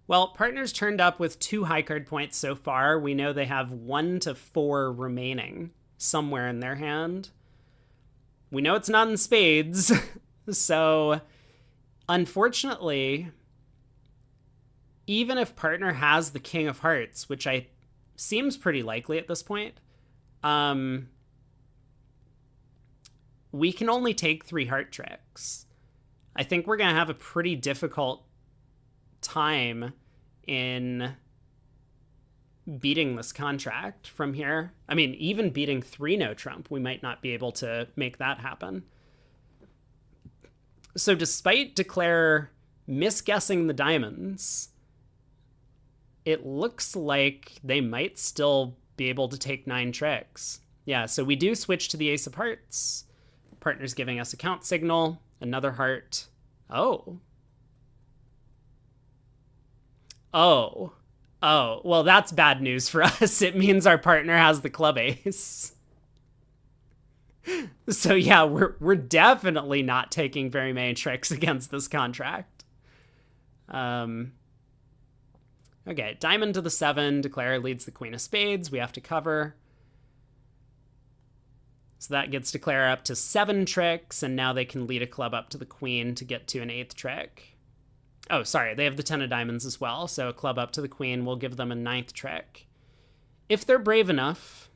Well, partners turned up with 2 high card points so far. We know they have 1 to 4 remaining somewhere in their hand. We know it's not in spades. So, unfortunately, even if partner has the king of hearts, which seems pretty likely at this point, we can only take 3 heart tricks. I think we're going to have a pretty difficult time in beating this contract from here. I mean, even beating 3 no trump, we might not be able to make that happen. So despite Declare misguessing the diamonds, it looks like they might still be able to take 9 tricks. Yeah, so we do switch to the ace of hearts. Partner's giving us a count signal. Another heart. Oh, well, that's bad news for us. It means our partner has the club ace. So yeah, we're definitely not taking very many tricks against this contract. Okay, diamond to the 7. Declare leads the queen of spades. We have to cover. So that gets Declare up to 7 tricks, and now they can lead a club up to the queen to get to an 8th trick. Oh, sorry, they have the 10 of diamonds as well, so a club up to the queen will give them a 9th trick. If they're brave enough,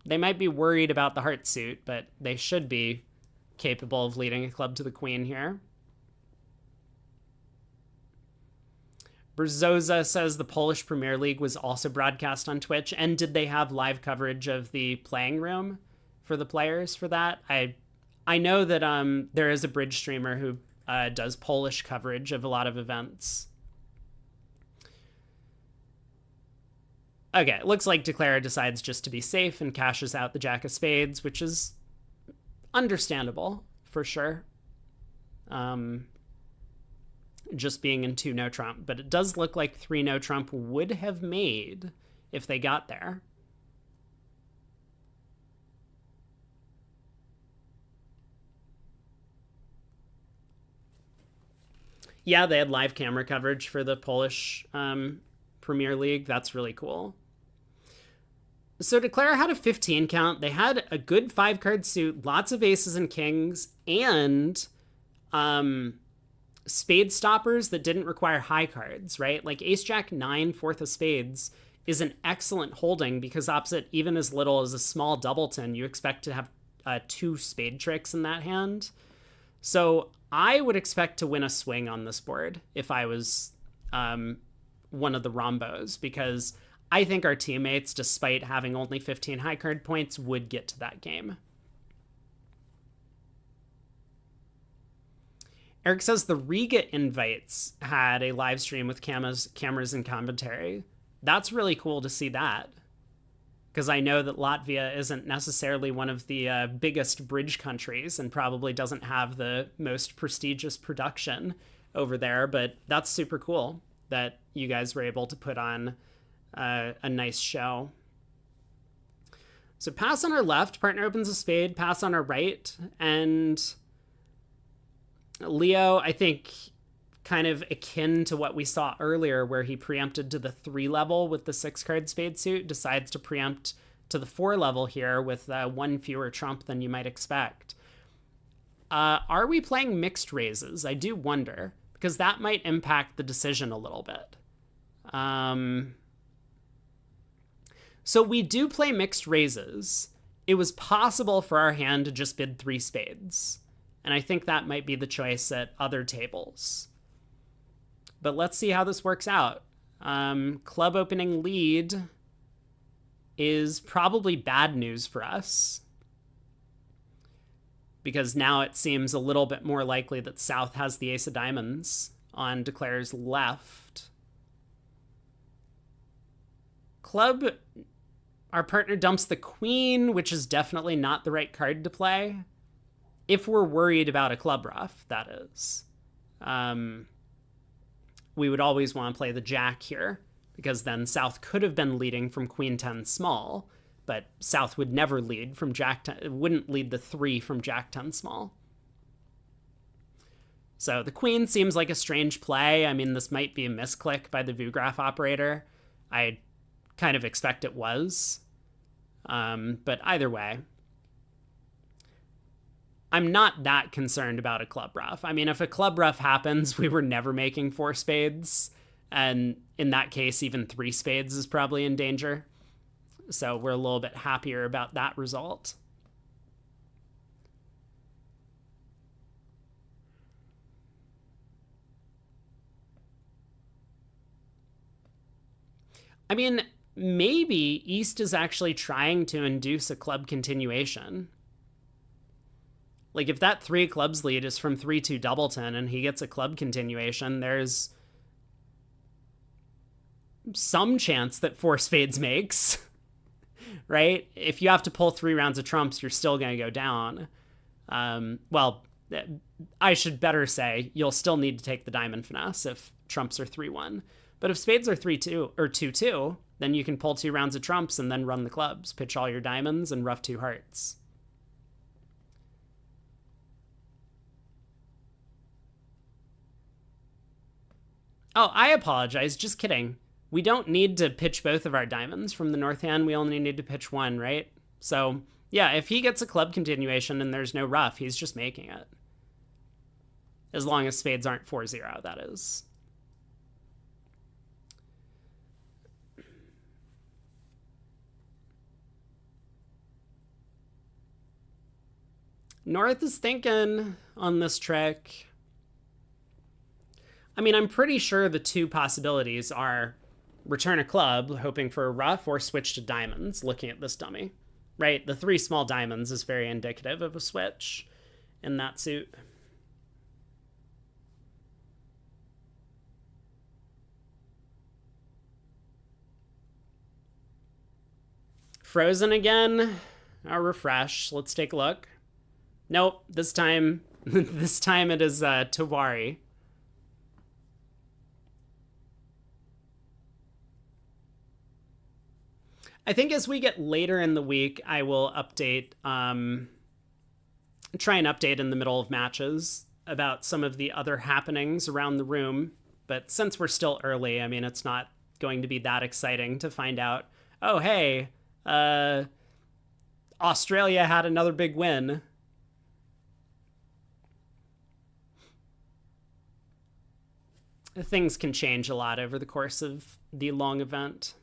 they might be worried about the heart suit, but they should be capable of leading a club to the queen here. Berzoza says the Polish Premier League was also broadcast on Twitch, and did they have live coverage of the playing room for the players for that? I know that there is a bridge streamer who does Polish coverage of a lot of events. Okay, it looks like Declare decides just to be safe and cashes out the Jack of Spades, which is understandable, for sure. Just being in 2 no trump, but it does look like 3 no trump would have made if they got there. Yeah, they had live camera coverage for the Polish Premier League. That's really cool. So Declare had a 15 count. They had a good 5 card suit, lots of aces and kings, and um, spade stoppers that didn't require high cards, right? Like Ace Jack 9, fourth of spades is an excellent holding because opposite even as little as a small doubleton, you expect to have 2 spade tricks in that hand. So I would expect to win a swing on this board if I was one of the Rombos, because I think our teammates, despite having only 15 high card points, would get to that game. Eric says the Riga invites had a live stream with cameras and commentary. That's really cool to see that, because I know that Latvia isn't necessarily one of the biggest bridge countries and probably doesn't have the most prestigious production over there, but that's super cool that you guys were able to put on a nice show. So pass on our left, partner opens a spade, pass on our right, and Leo, I think, kind of akin to what we saw earlier where he preempted to the 3 level with the 6-card spade suit, decides to preempt to the 4 level here with 1 fewer trump than you might expect. Are we playing mixed raises? I do wonder, because that might impact the decision a little bit. So we do play mixed raises. It was possible for our hand to just bid 3 spades, and I think that might be the choice at other tables. But let's see how this works out. Club opening lead is probably bad news for us, because now it seems a little bit more likely that South has the ace of diamonds on Declare's left. Club, our partner dumps the queen, which is definitely not the right card to play. If we're worried about a club ruff, that is. We would always want to play the jack here, because then South could have been leading from queen 10 small, but South would never lead from jack 10, it wouldn't lead the 3 from jack 10 small. So the queen seems like a strange play. I mean, this might be a misclick by the Vugraph operator. I kind of expect it was. But either way, I'm not that concerned about a club ruff. I mean, if a club ruff happens, we were never making 4 spades. And in that case, even 3 spades is probably in danger. So we're a little bit happier about that result. I mean, maybe East is actually trying to induce a club continuation. Like, if that 3 clubs lead is from 3-2 doubleton and he gets a club continuation, there's some chance that 4 spades makes, right? If you have to pull 3 rounds of trumps, you're still going to go down. Well, I should better say you'll still need to take the diamond finesse if trumps are 3-1. But if spades are 3-2 or 2-2, then you can pull 2 rounds of trumps and then run the clubs, pitch all your diamonds, and ruff 2 hearts. Oh, I apologize. Just kidding. We don't need to pitch both of our diamonds from the north hand. We only need to pitch 1, right? So, yeah, if he gets a club continuation and there's no ruff, he's just making it. As long as spades aren't 4-0, that is. North is thinking on this trick. I mean, I'm pretty sure the 2 possibilities are return a club, hoping for a ruff, or switch to diamonds, looking at this dummy. Right? The 3 small diamonds is very indicative of a switch in that suit. Frozen again. I'll refresh. Let's take a look. Nope, this time this time it is Tawari. I think as we get later in the week, I will update, try and update in the middle of matches about some of the other happenings around the room. But since we're still early, I mean, it's not going to be that exciting to find out, oh, hey, Uh, Australia had another big win. Things can change a lot over the course of the long event.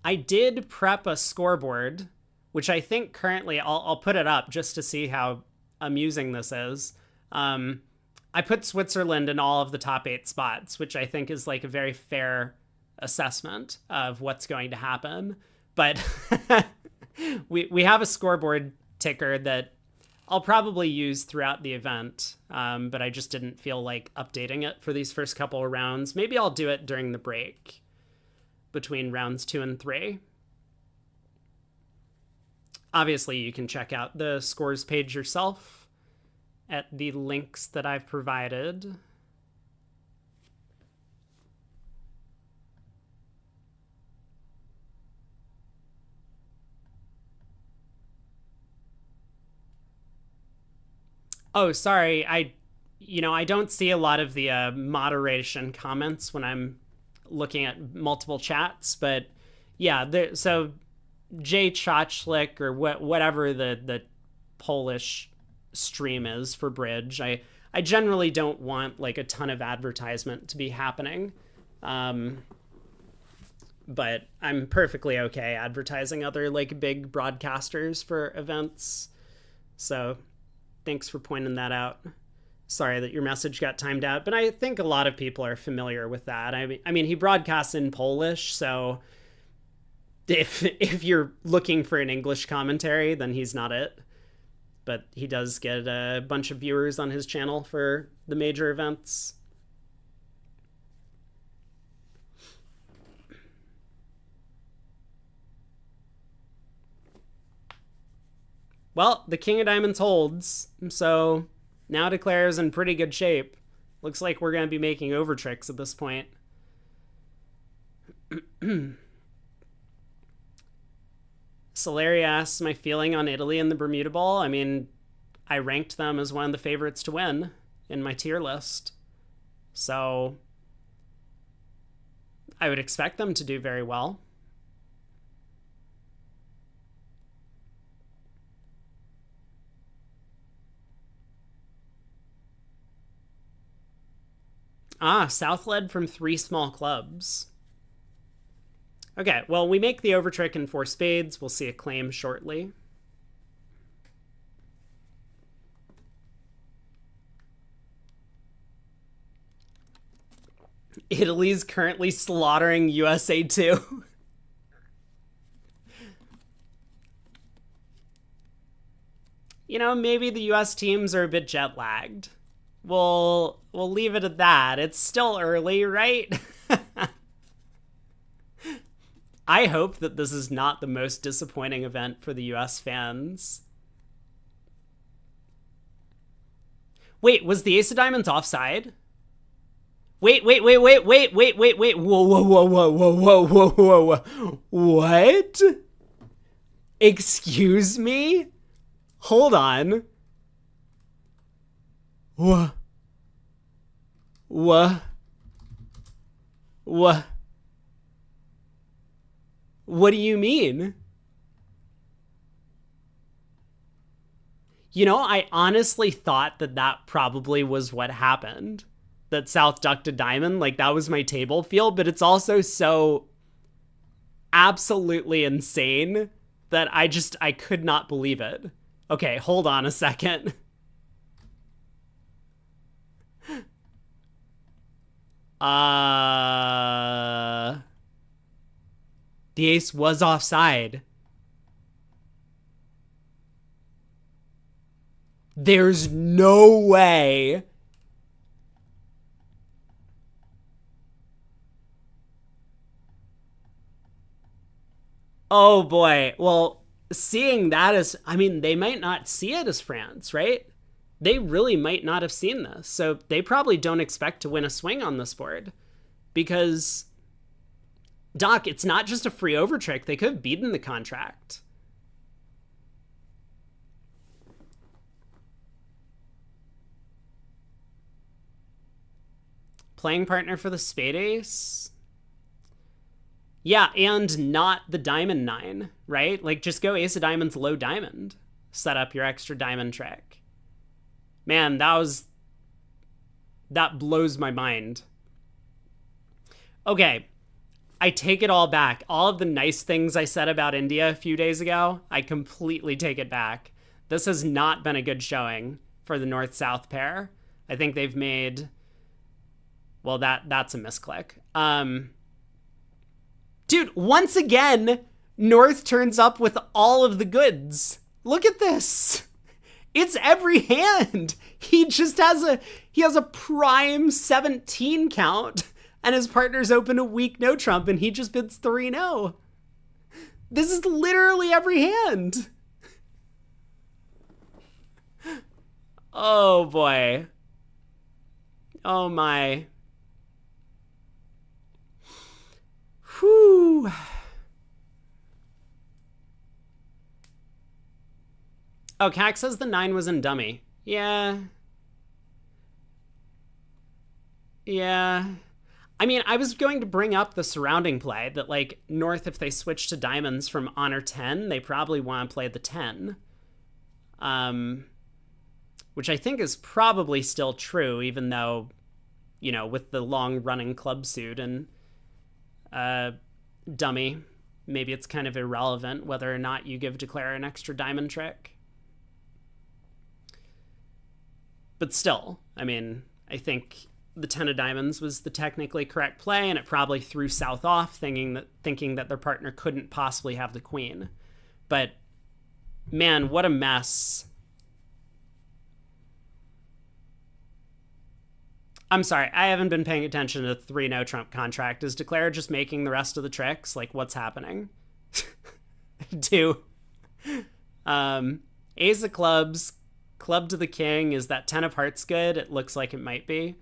I did prep a scoreboard, which I think currently I'll put it up just to see how amusing this is. I put Switzerland in all of the top 8 spots, which I think is like a very fair assessment of what's going to happen. But we have a scoreboard ticker that I'll probably use throughout the event, but I just didn't feel like updating it for these first couple of rounds. Maybe I'll do it during the break between rounds 2 and 3. Obviously, you can check out the scores page yourself at the links that I've provided. Oh, sorry. I don't see a lot of the moderation comments when I'm looking at multiple chats, but yeah, so Jay Chochlik or whatever the Polish stream is for Bridge. I generally don't want like a ton of advertisement to be happening. But I'm perfectly okay advertising other like big broadcasters for events. So thanks for pointing that out. Sorry that your message got timed out, but I think a lot of people are familiar with that. I mean, he broadcasts in Polish, so if you're looking for an English commentary, then he's not it. But he does get a bunch of viewers on his channel for the major events. Well, the King of Diamonds holds, so now declares in pretty good shape. Looks like we're going to be making over tricks at this point. Soleri asks my feeling on Italy in the Bermuda Bowl. I mean, I ranked them as one of the favorites to win in my tier list. So I would expect them to do very well. South led from 3 small clubs. Okay, well, we make the over trick in 4 spades. We'll see a claim shortly. Italy's currently slaughtering USA 2. Maybe the US teams are a bit jet lagged. We'll leave it at that. It's still early, right? I hope that this is not the most disappointing event for the US fans. Wait, was the Ace of Diamonds offside? Wait. Whoa. What? Excuse me? Hold on. What? What do you mean? I honestly thought that probably was what happened. That South ducked a diamond, like that was my table feel, but it's also so absolutely insane that I could not believe it. Okay, hold on a second. The ace was offside. There's no way. Oh boy. Well, seeing that as, they might not see it as France, right? They really might not have seen this. So they probably don't expect to win a swing on this board. Because, Doc, it's not just a free over trick. They could have beaten the contract. Playing partner for the spade ace. Yeah, and not the diamond 9, right? Like, just go ace of diamonds, low diamond. Set up your extra diamond trick. Man, that blows my mind. Okay, I take it all back. All of the nice things I said about India a few days ago, I completely take it back. This has not been a good showing for the North-South pair. I think they've made... Well, that's a misclick. Dude, once again, North turns up with all of the goods. Look at this. It's every hand. He just has a prime 17 count, and his partner's open a weak no trump, and he just bids 3-0. This is literally every hand. Oh boy. Oh my. Whew. Oh, Cax says the 9 was in dummy. Yeah. Yeah. I mean, I was going to bring up the surrounding play that, like, North, if they switch to diamonds from honor 10, they probably want to play the 10. Which I think is probably still true, even though, you know, with the long-running club suit and dummy, maybe it's kind of irrelevant whether or not you give Declare an extra diamond trick. But still, I mean, I think the 10 of diamonds was the technically correct play, and it probably threw South off, thinking that their partner couldn't possibly have the queen. But man, what a mess. I'm sorry, I haven't been paying attention to the 3 no trump contract. Is Declare just making the rest of the tricks? Like, what's happening? Ace of clubs, club to the king. Is that 10 of hearts good? It looks like it might be.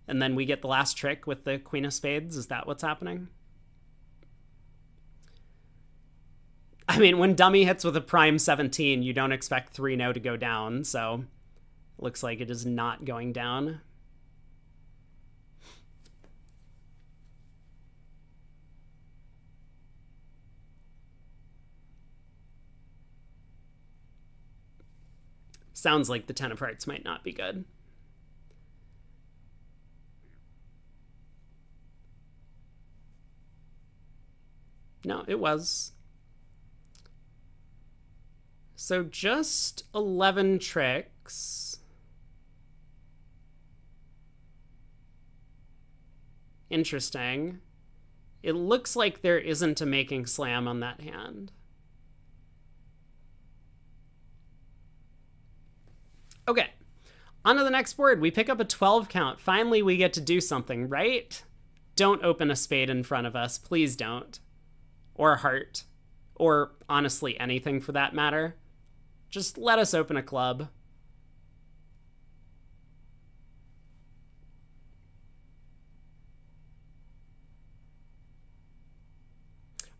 And then we get the last trick with the queen of spades. Is that what's happening? I mean, when dummy hits with a prime 17, you don't expect 3-0 to go down, so it looks like it is not going down. Sounds like the 10 of hearts might not be good. No, it was. So just 11 tricks. Interesting. It looks like there isn't a making slam on that hand. Okay, on to the next board. We pick up a 12 count. Finally, we get to do something, right? Don't open a spade in front of us. Please don't. Or a heart. Or honestly, anything for that matter. Just let us open a club.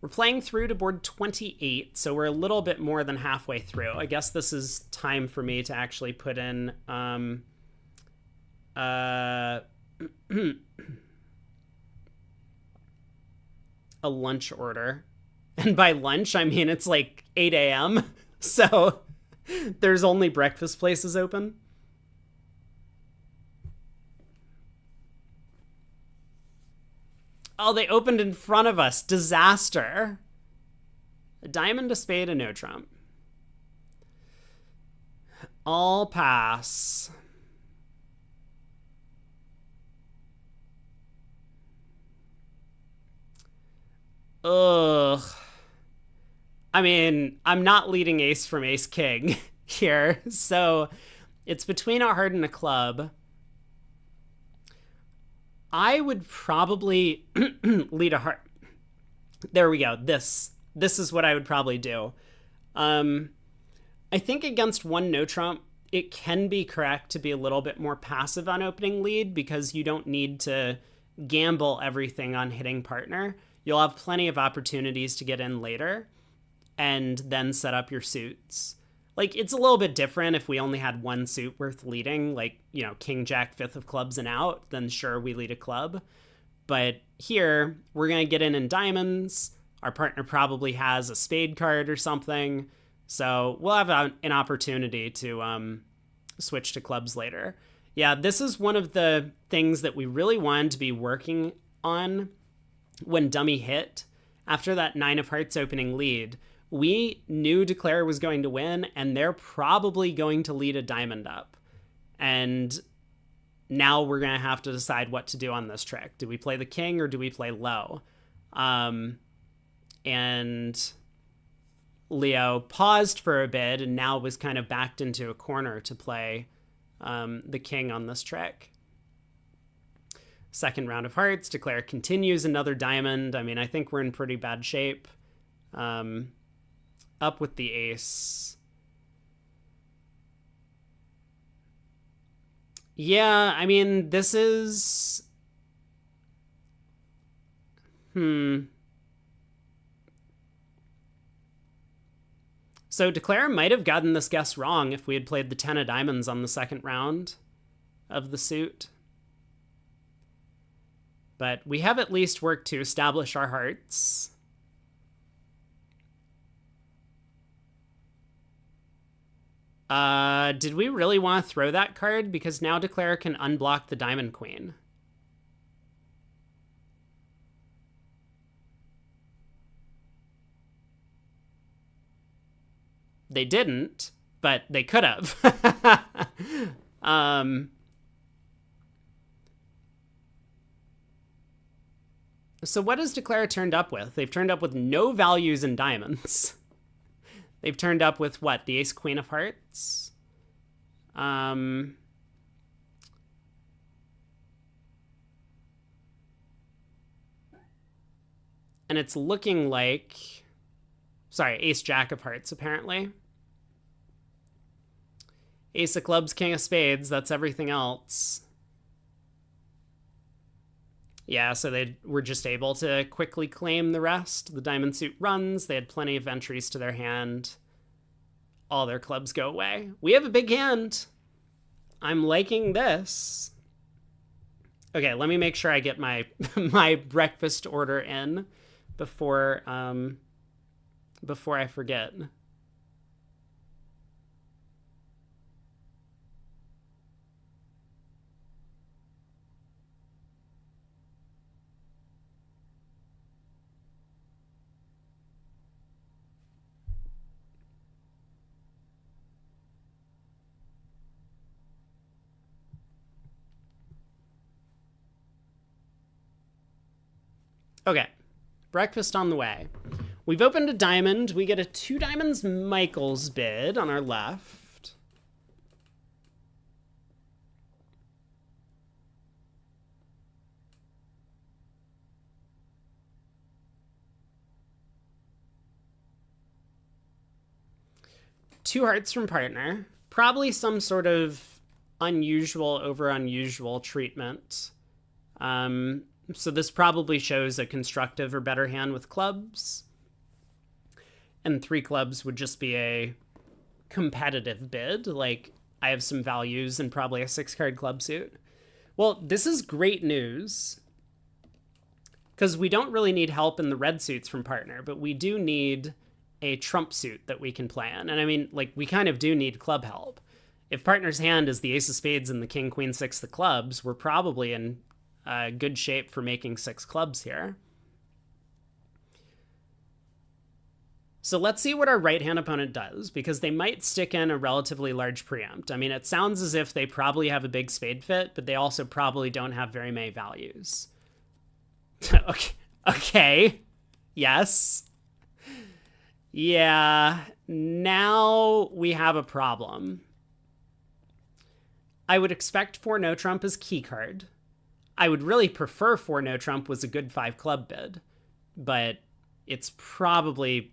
We're playing through to board 28, so we're a little bit more than halfway through. I guess this is time for me to actually put in a lunch order. And by lunch, I mean it's like 8 a.m., so there's only breakfast places open. Oh, they opened in front of us. Disaster. A diamond, a spade, a no trump. All pass. Ugh. I mean, I'm not leading ace from ace king here, so it's between a heart and a club. I would probably lead a heart. There we go. This is what I would probably do. I think against one no trump, it can be correct to be a little bit more passive on opening lead because you don't need to gamble everything on hitting partner. You'll have plenty of opportunities to get in later and then set up your suits. Like, it's a little bit different if we only had one suit worth leading, like, king, jack, fifth of clubs and out, then sure, we lead a club. But here, we're going to get in diamonds. Our partner probably has a spade card or something. So we'll have an opportunity to switch to clubs later. Yeah, this is one of the things that we really wanted to be working on when dummy hit. After that 9 of hearts opening lead, we knew Declare was going to win, and they're probably going to lead a diamond up. And now we're going to have to decide what to do on this trick. Do we play the king or do we play low? And Leo paused for a bit and now was kind of backed into a corner to play the king on this trick. Second round of hearts, Declare continues another diamond. I mean, I think we're in pretty bad shape. Up with the ace. Yeah, I mean, this is... So Declare might have gotten this guess wrong if we had played the 10 of diamonds on the second round of the suit. But we have at least worked to establish our hearts. Did we really want to throw that card? Because now Declare can unblock the diamond queen. They didn't, but they could have. So what has Declare turned up with? They've turned up with no values in diamonds. They've turned up with what? The ace queen of hearts? And it's looking like... Sorry, ace jack of hearts, apparently. Ace of clubs, king of spades, that's everything else. Yeah, so they were just able to quickly claim the rest. The diamond suit runs. They had plenty of entries to their hand. All their clubs go away. We have a big hand. I'm liking this. Okay, let me make sure I get my my breakfast order in before I forget. Okay, breakfast on the way. We've opened a diamond. We get a 2 diamonds Michael's bid on our left. Two hearts from partner. Probably some sort of unusual over unusual treatment. So this probably shows a constructive or better hand with clubs. And 3 clubs would just be a competitive bid. Like, I have some values and probably a 6-card club suit. Well, this is great news. Because we don't really need help in the red suits from partner, but we do need a trump suit that we can play in. And I mean, like, we kind of do need club help. If partner's hand is the ace of spades and the king, queen, 6 of clubs, we're probably in good shape for making 6 clubs here. So let's see what our right-hand opponent does, because they might stick in a relatively large preempt. I mean, it sounds as if they probably have a big spade fit, but they also probably don't have very many values. Okay. Yes. Yeah. Now we have a problem. I would expect 4 no trump as key card. I would really prefer 4 no trump was a good 5 club bid, but it's probably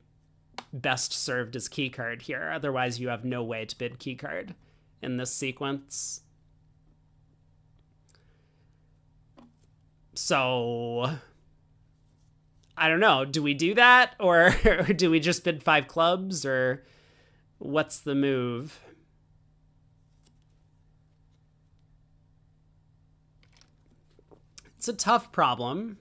best served as key card here. Otherwise, you have no way to bid key card in this sequence. So, I don't know. Do we do that? Or do we just bid 5 clubs? Or What's the move? It's a tough problem.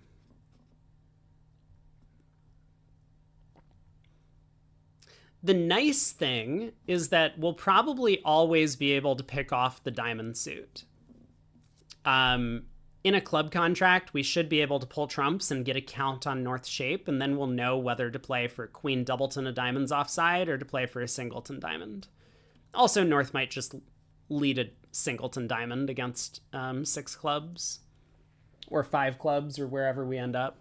The nice thing is that we'll probably always be able to pick off the diamond suit. In a club contract, we should be able to pull trumps and get a count on North shape, and then we'll know whether to play for Queen Doubleton of Diamonds offside or to play for a Singleton Diamond. Also, North might just lead a Singleton Diamond against 6 clubs or 5 clubs or wherever we end up.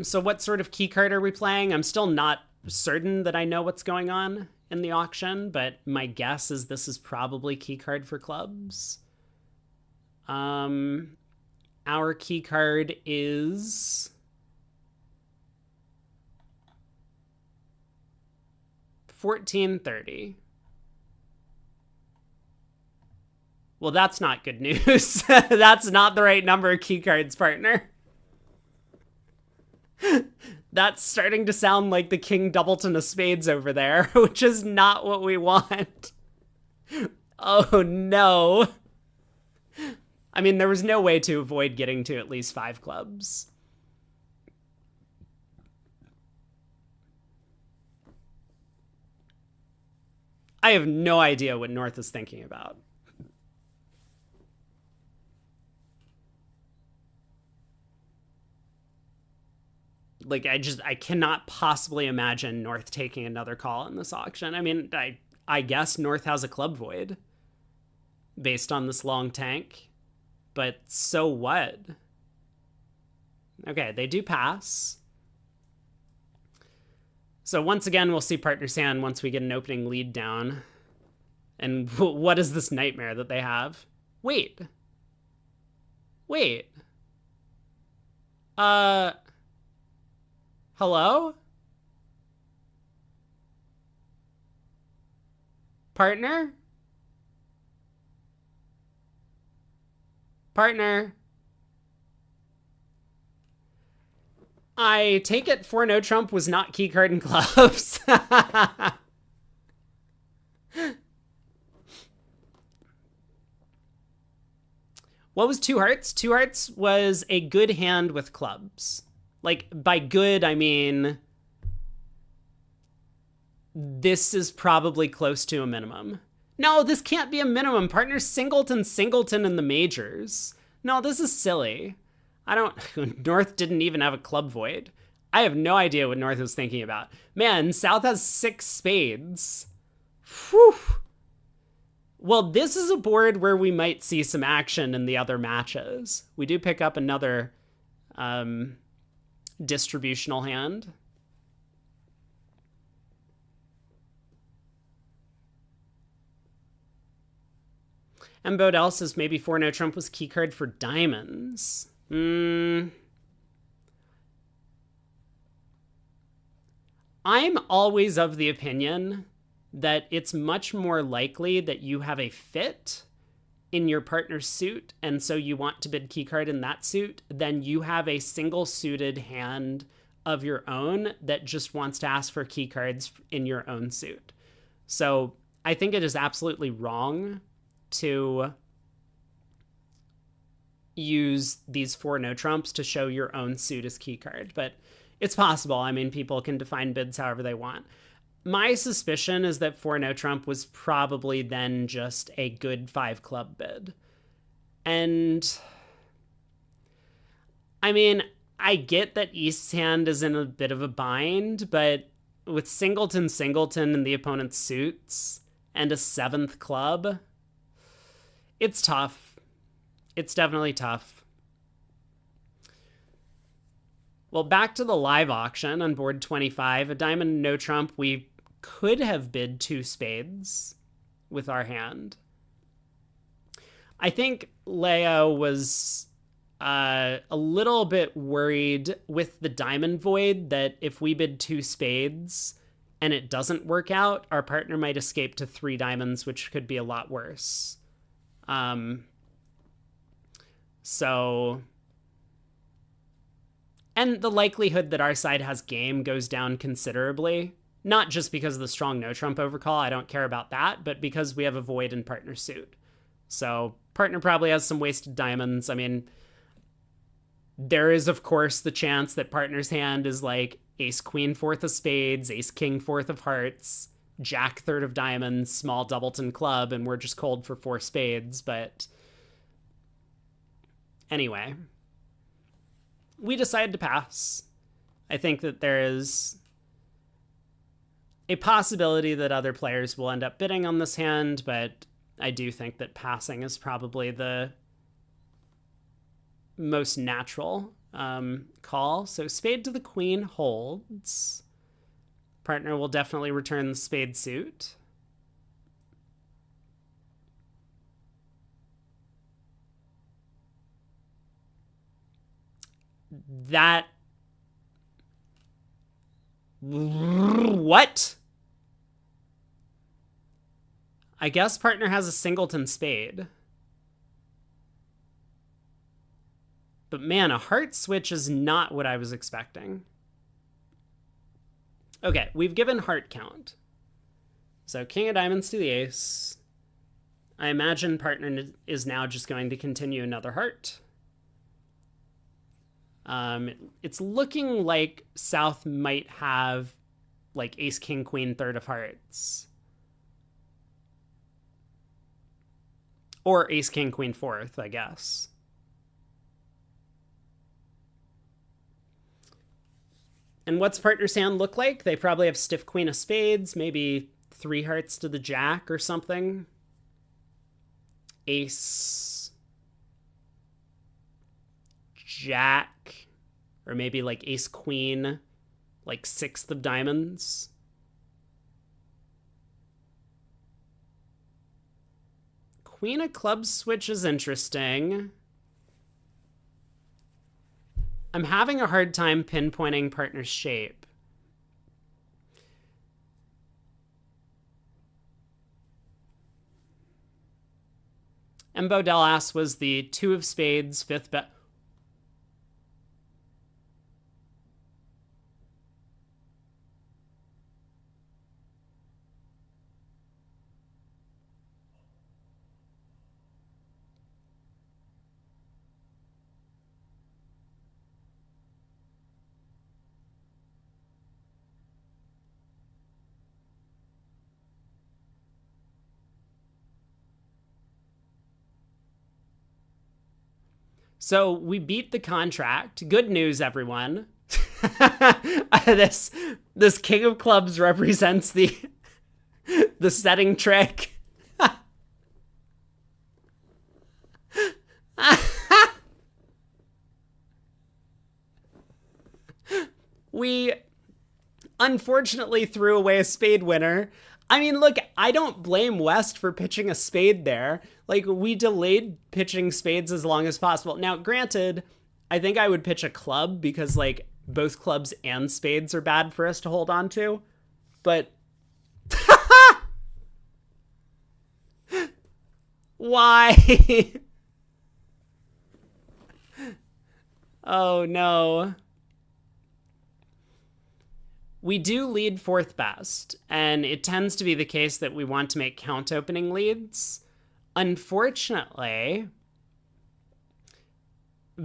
So what sort of key card are we playing? I'm still not certain that I know what's going on in the auction, but my guess is this is probably key card for clubs. Our key card is 1430. Well, that's not good news. That's not the right number of key cards, partner. That's starting to sound like the King Doubleton of Spades over there, which is not what we want. Oh, no. I mean, there was no way to avoid getting to at least 5 clubs. I have no idea what North is thinking about. Like, I cannot possibly imagine North taking another call in this auction. I mean, I guess North has a club void based on this long tank, but so what? Okay, they do pass. So once again, we'll see partner's hand once we get an opening lead down. And what is this nightmare that they have? Wait. Hello? Partner? I take it 4 no trump was not key card in clubs. What was 2 hearts? 2 hearts was a good hand with clubs. Like, by good, I mean this is probably close to a minimum. No, this can't be a minimum. Partner Singleton in the majors. No, this is silly. North didn't even have a club void. I have no idea what North was thinking about. Man, South has 6 spades. Whew. Well, this is a board where we might see some action in the other matches. We do pick up another distributional hand. And Bodell says maybe 4 no trump was key card for diamonds. I'm always of the opinion that it's much more likely that you have a fit in your partner's suit, and so you want to bid key card in that suit, than you have a single suited hand of your own that just wants to ask for key cards in your own suit. So I think it is absolutely wrong to use these 4 no trumps to show your own suit as key card, but it's possible. I mean, people can define bids however they want. My suspicion is that 4 no trump was probably then just a good 5 club bid. And I mean, I get that East's hand is in a bit of a bind, but with Singleton in the opponent's suits and a 7th club, it's tough. It's definitely tough. Well, back to the live auction on board 25, a diamond no trump. We could have bid 2 spades with our hand. I think Leo was a little bit worried with the diamond void that if we bid 2 spades and it doesn't work out, our partner might escape to 3 diamonds, which could be a lot worse. And the likelihood that our side has game goes down considerably. Not just because of the strong no trump overcall, I don't care about that, but because we have a void in partner suit. So partner probably has some wasted diamonds. I mean, there is, of course, the chance that partner's hand is like ace queen fourth of spades, ace king fourth of hearts, jack third of diamonds, small doubleton club, and we're just cold for four spades. But anyway, we decided to pass. I think that there is a possibility that other players will end up bidding on this hand, but I do think that passing is probably the most natural call. So spade to the queen holds. Partner will definitely return the spade suit. That... What? I guess partner has a singleton spade. But man, a heart switch is not what I was expecting. Okay, we've given heart count. So king of diamonds to the ace. I imagine partner is now just going to continue another heart. It's looking like South might have like ace, king, queen, third of hearts. Or ace, king, queen, fourth, I guess. And what's partner's hand look like? They probably have stiff queen of spades, maybe three hearts to the jack or something. Ace, jack, or maybe like ace queen, like sixth of diamonds. Queen of clubs switch is interesting. I'm having a hard time pinpointing partner's shape. Embo Delas was the two of spades, fifth bet. So we beat the contract. Good news, everyone. this king of clubs represents the setting trick. We unfortunately threw away a spade winner. I mean, look, I don't blame West for pitching a spade there. Like, we delayed pitching spades as long as possible. Now, granted, I think I would pitch a club because, like, both clubs and spades are bad for us to hold on to. But... Why? Oh, no. We do lead fourth best, and it tends to be the case that we want to make count opening leads. Unfortunately,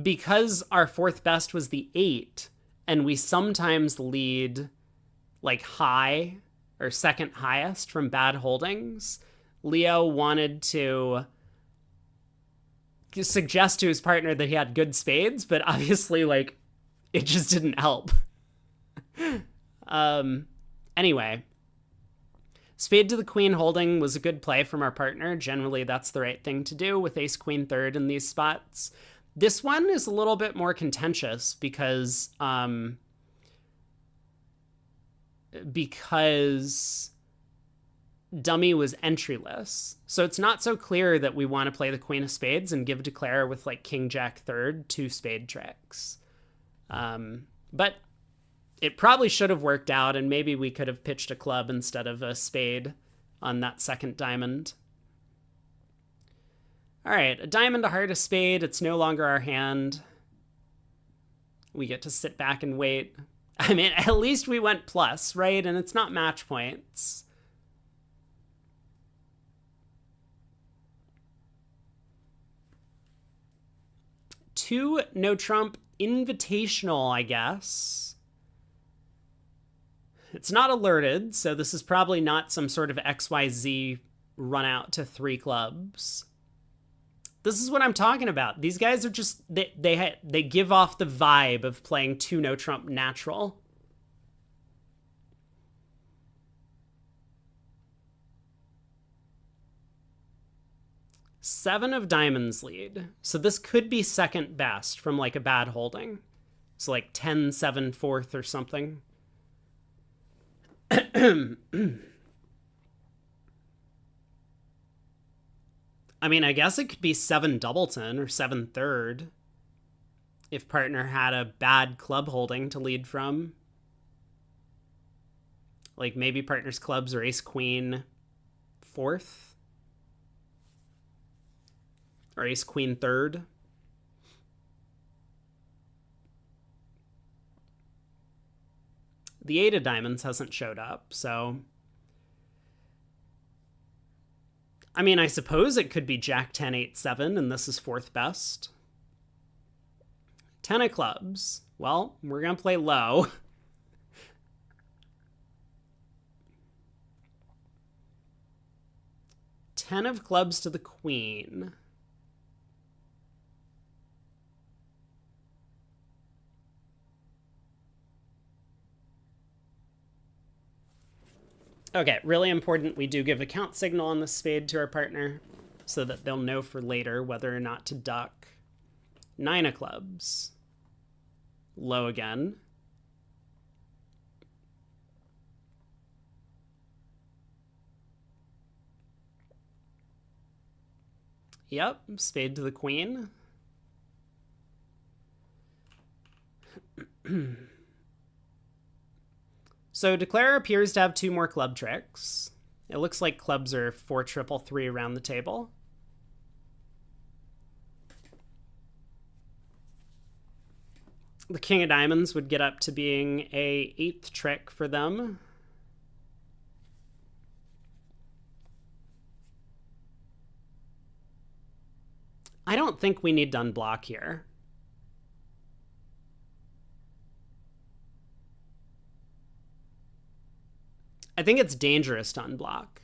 because our fourth best was the 8, and we sometimes lead like high or second highest from bad holdings, Leo wanted to suggest to his partner that he had good spades, but obviously, like, it just didn't help. Anyway, spade to the queen holding was a good play from our partner. Generally, that's the right thing to do with ace queen third in these spots. This one is a little bit more contentious because dummy was entryless. So it's not so clear that we want to play the queen of spades and give declare with like king jack third, 2 spade tricks. But it probably should have worked out, and maybe we could have pitched a club instead of a spade on that second diamond. All right, a diamond, a heart, a spade. It's no longer our hand. We get to sit back and wait. I mean, at least we went plus, right? And it's not match points. Two no trump invitational, I guess. It's not alerted, so this is probably not some sort of XYZ run out to 3 clubs. This is what I'm talking about. These guys are just, they give off the vibe of playing 2 no trump natural. Seven of diamonds lead. So this could be second best from like a bad holding. So like 10-7 fourth or something. I mean, I guess it could be 7 doubleton or 7 third if partner had a bad club holding to lead from. Like maybe partner's clubs are ace queen fourth. Or ace queen third. The 8 of diamonds hasn't showed up, so... I mean, I suppose it could be Jack 10, 8, 7, and this is 4th best. 10 of clubs. Well, we're going to play low. Ten of clubs to the queen. Okay, really important, we do give a count signal on the spade to our partner so that they'll know for later whether or not to duck. 9 of clubs. Low again. Yep, spade to the queen. So Declare appears to have 2 more club tricks. It looks like clubs are 4 triple 3 around the table. The king of diamonds would get up to being a 8th trick for them. I don't think we need to unblock here. I think it's dangerous to unblock,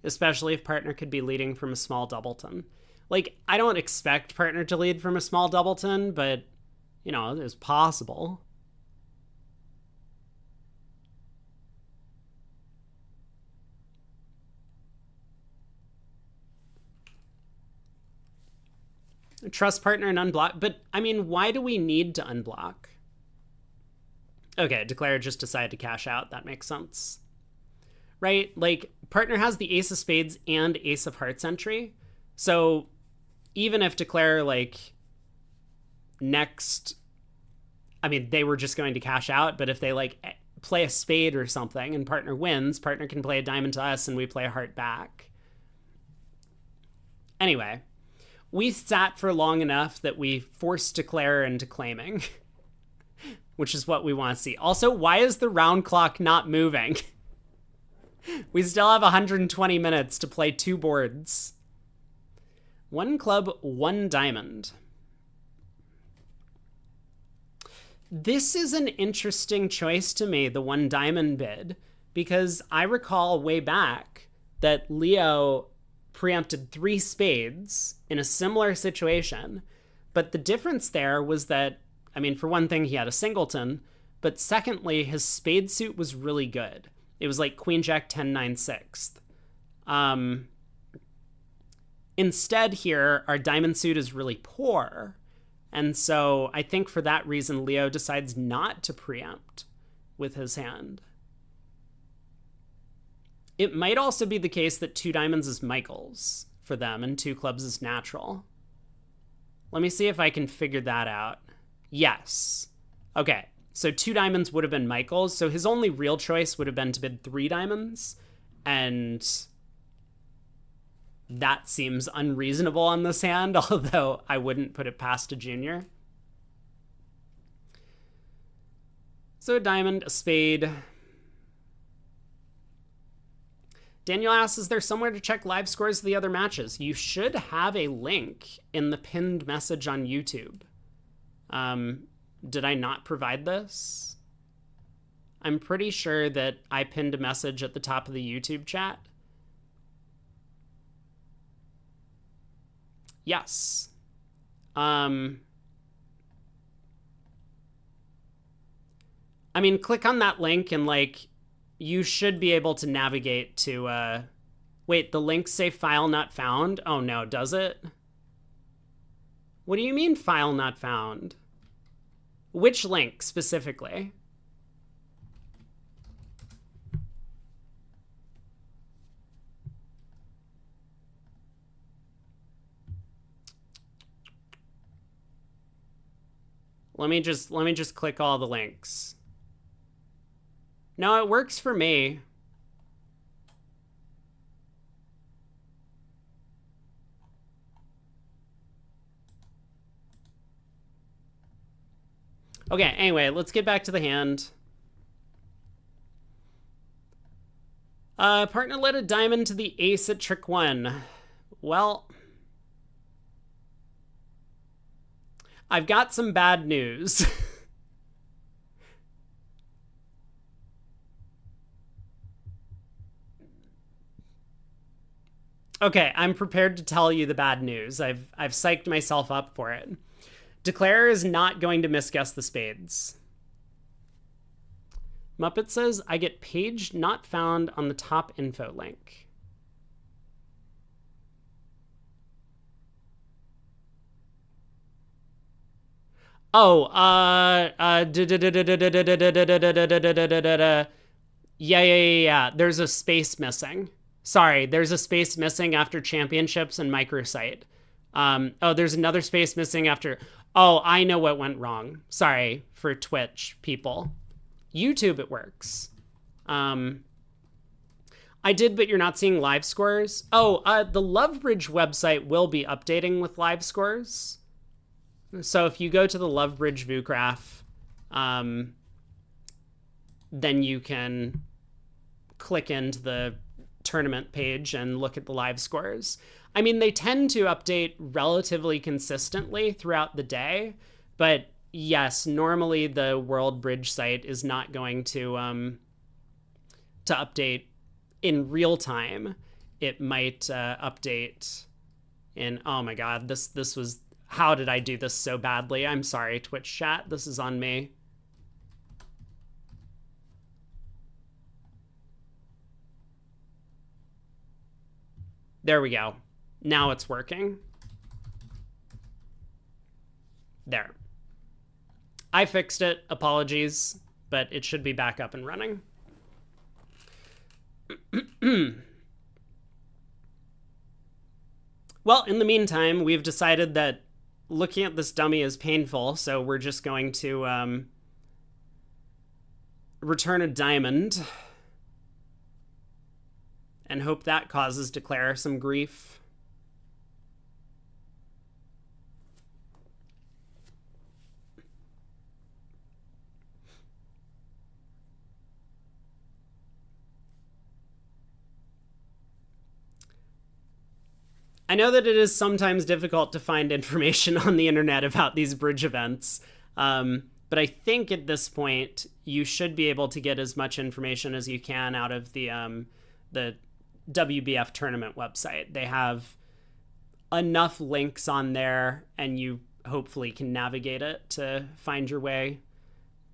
especially if partner could be leading from a small doubleton. Like, I don't expect partner to lead from a small doubleton, but, you know, it's possible. Trust partner and unblock, but, I mean, why do we need to unblock? Okay, Declare just decided to cash out. That makes sense. Right? Like, partner has the ace of spades and ace of hearts entry. So even if Declare, like, next... I mean, they were just going to cash out, but if they, like, play a spade or something and partner wins, partner can play a diamond to us and we play a heart back. Anyway, we sat for long enough that we forced Declare into claiming, which is what we want to see. Also, why is the round clock not moving? We still have 120 minutes to play 2 boards. 1 club, 1 diamond. This is an interesting choice to me, the 1 diamond bid, because I recall way back that Leo preempted 3 spades in a similar situation, but the difference there was that, I mean, for one thing, he had a singleton, but secondly, his spade suit was really good. It was like Queen Jack 10 9 6th. Instead here, our diamond suit is really poor. And so I think for that reason, Leo decides not to preempt with his hand. It might also be the case that 2 diamonds is Michael's for them and 2 clubs is natural. Let me see if I can figure that out. Yes. Okay. So 2 diamonds would have been Michael's. So his only real choice would have been to bid 3 diamonds. And that seems unreasonable on this hand, although I wouldn't put it past a junior. So a diamond, a spade. Daniel asks, is there somewhere to check live scores of the other matches? You should have a link in the pinned message on YouTube. Did I not provide this? I'm pretty sure that I pinned a message at the top of the YouTube chat. Yes. I mean, click on that link and, like, you should be able to navigate to, wait, the links say file not found? Oh no, does it? What do you mean file not found? Which link specifically? Let me just click all the links. No, it works for me. Okay, anyway, let's get back to the hand. Partner led a diamond to the ace at trick 1. Well, I've got some bad news. Okay, I'm prepared to tell you the bad news. I've psyched myself up for it. Declare is not going to misguess the spades. Muppet says, I get page not found on the top info link. Oh, yeah. There's a space missing. Sorry, there's a space missing after championships and microsite. Oh, there's another space missing after. Oh, I know what went wrong. Sorry for Twitch people. YouTube, it works. I did, but you're not seeing live scores. Oh, the Lovebridge website will be updating with live scores. So if you go to the Lovebridge VooGraph, then you can click into the tournament page and look at the live scores. I mean, they tend to update relatively consistently throughout the day, but yes, normally the World Bridge site is not going to update in real time. It might update in, oh my god, this was, how did I do this so badly? I'm sorry, Twitch chat, this is on me. There we go. Now it's working. There. I fixed it. Apologies, but it should be back up and running. Well, in the meantime, we've decided that looking at this dummy is painful, so we're just going to return a diamond and hope that causes Declare some grief. I know that it is sometimes difficult to find information on the internet about these bridge events, but I think at this point you should be able to get as much information as you can out of the WBF tournament website. They have enough links on there, and you hopefully can navigate it to find your way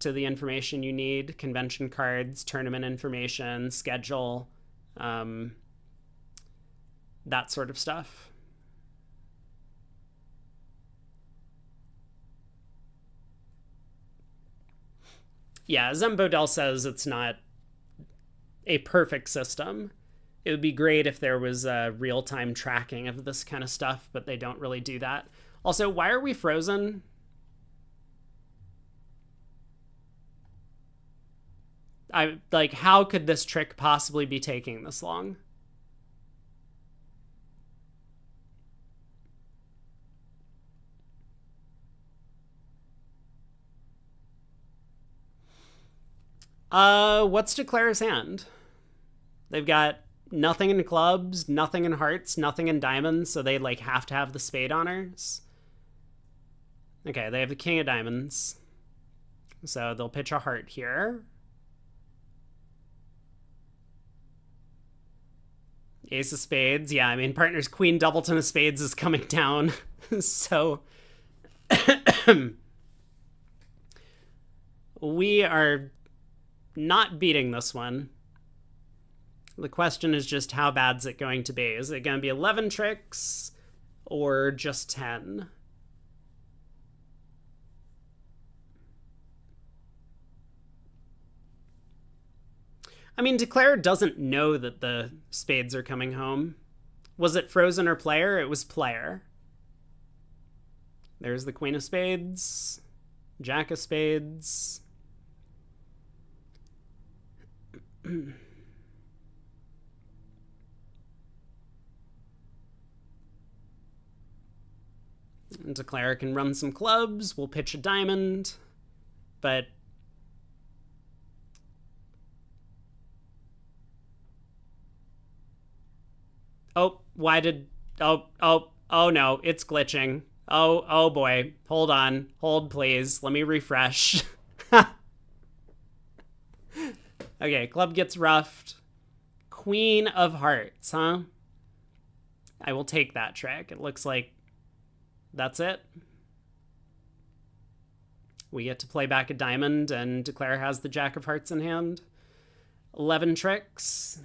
to the information you need. Convention cards, tournament information, schedule, that sort of stuff. Yeah, Zembodel says it's not a perfect system. It would be great if there was a real-time tracking of this kind of stuff, but they don't really do that. Also, why are we frozen? How could this trick possibly be taking this long? What's Declare's hand? They've got nothing in clubs, nothing in hearts, nothing in diamonds, so they like have to have the spade honors. Okay, they have the king of diamonds. So they'll pitch a heart here. Ace of spades. Yeah, I mean, partner's queen doubleton of spades is coming down. So we are not beating this one. The question is just how bad's it going to be? Is it going to be 11 tricks or just 10? I mean, Declare doesn't know that the spades are coming home. Was it frozen or player? It was player. There's the queen of spades, jack of spades. Declare can run some clubs. We'll pitch a diamond, but why did oh no, it's glitching. Oh boy. Hold on. Hold please. Let me refresh. Okay, club gets roughed. Queen of hearts, huh? I will take that trick. It looks like that's it. We get to play back a diamond, and Declare has the jack of hearts in hand. 11 tricks.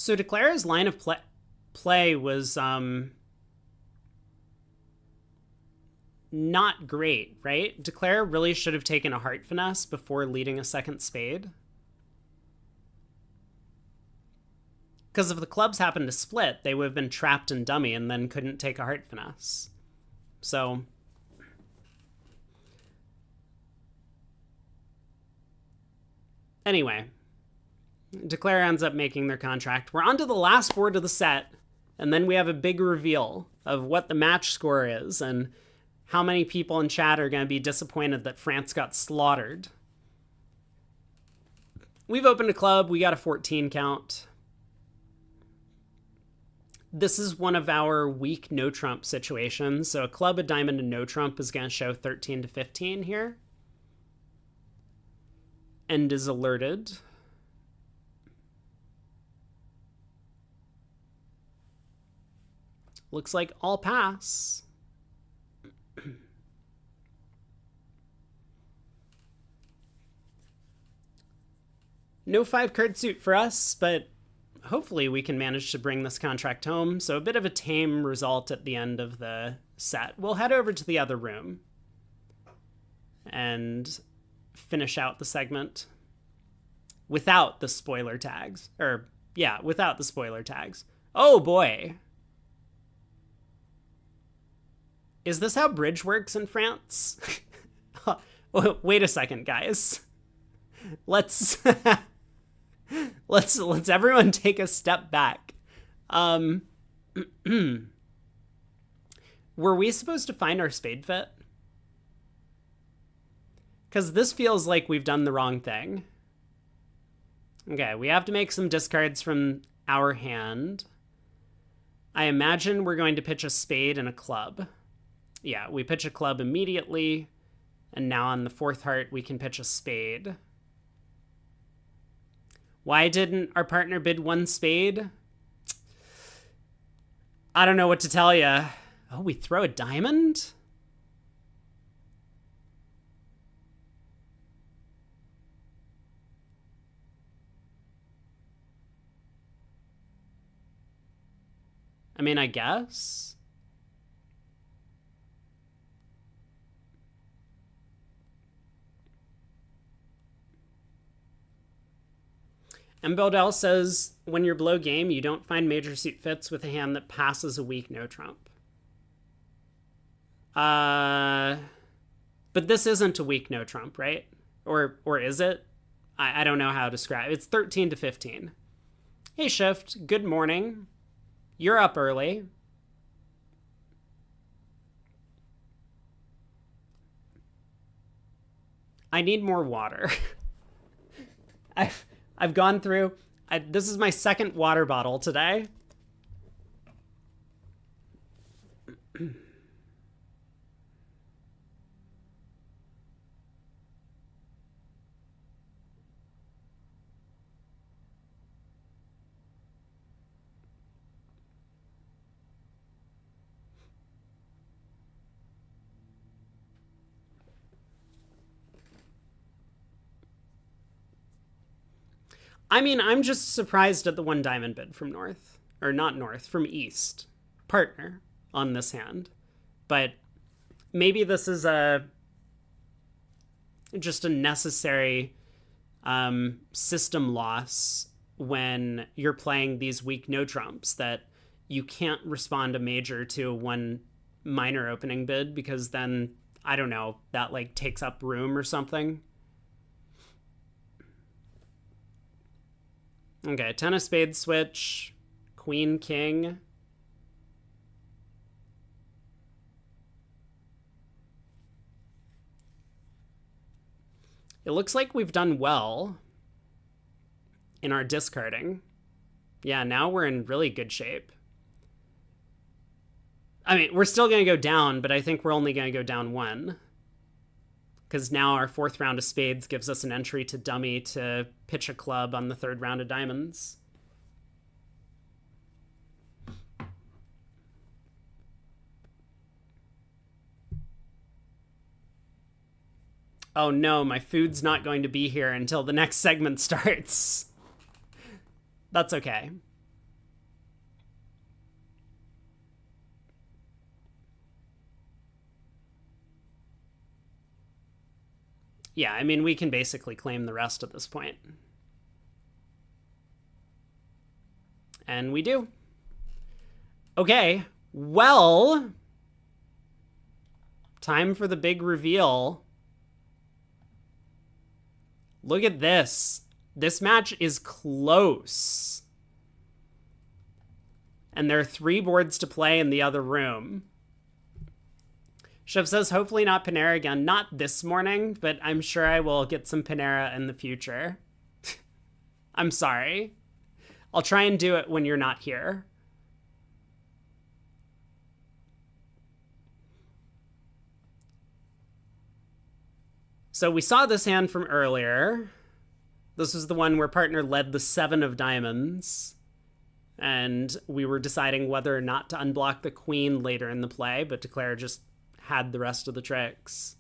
So Declare's line of play was not great, right? Declare really should have taken a heart finesse before leading a second spade. Because if the clubs happened to split, they would have been trapped in dummy and then couldn't take a heart finesse. So anyway, Declare ends up making their contract. We're on to the last board of the set, and then we have a big reveal of what the match score is and how many people in chat are going to be disappointed that France got slaughtered. We've opened a club. We got a 14 count. This is one of our weak no trump situations. So a club, a diamond, and no trump is going to show 13 to 15 here. End is alerted. Looks like all pass. No 5-card suit for us, but hopefully we can manage to bring this contract home. So a bit of a tame result at the end of the set. We'll head over to the other room and finish out the segment without the spoiler tags. Without the spoiler tags. Oh boy. Is this how bridge works in France? Wait a second, guys. Let's everyone take a step back. Were we supposed to find our spade fit? Because this feels like we've done the wrong thing. Okay, we have to make some discards from our hand. I imagine we're going to pitch a spade and a club. Yeah, we pitch a club immediately, and now on the fourth heart, we can pitch a spade. Why didn't our partner bid one spade? I don't know what to tell you. Oh, we throw a diamond? I mean, I guess. And Bildell says, when you're below game, you don't find major suit fits with a hand that passes a weak no trump. But this isn't a weak no trump, right? Or is it? I don't know how to describe. It's 13 to 15. Hey, Shift. Good morning. You're up early. I need more water. I've gone through. This is my second water bottle today. I mean, I'm just surprised at the one diamond bid from North. Or not North, from East. Partner on this hand. But maybe this is just a necessary system loss when you're playing these weak no trumps, that you can't respond a major to one minor opening bid, because then, I don't know, that like takes up room or something. Okay, ten of spades switch, queen, king. It looks like we've done well in our discarding. Yeah, now we're in really good shape. I mean, we're still going to go down, but I think we're only going to go down one. Because now our fourth round of spades gives us an entry to dummy to pitch a club on the third round of diamonds. Oh no, my food's not going to be here until the next segment starts. That's okay. Yeah, I mean, we can basically claim the rest at this point. And we do. Okay, well, time for the big reveal. Look at this. This match is close. And there are 3 boards to play in the other room. Shiv says, hopefully not Panera again. Not this morning, but I'm sure I will get some Panera in the future. I'm sorry. I'll try and do it when you're not here. So we saw this hand from earlier. This was the one where partner led the 7 of diamonds. And we were deciding whether or not to unblock the queen later in the play, but Declare just had the rest of the tricks.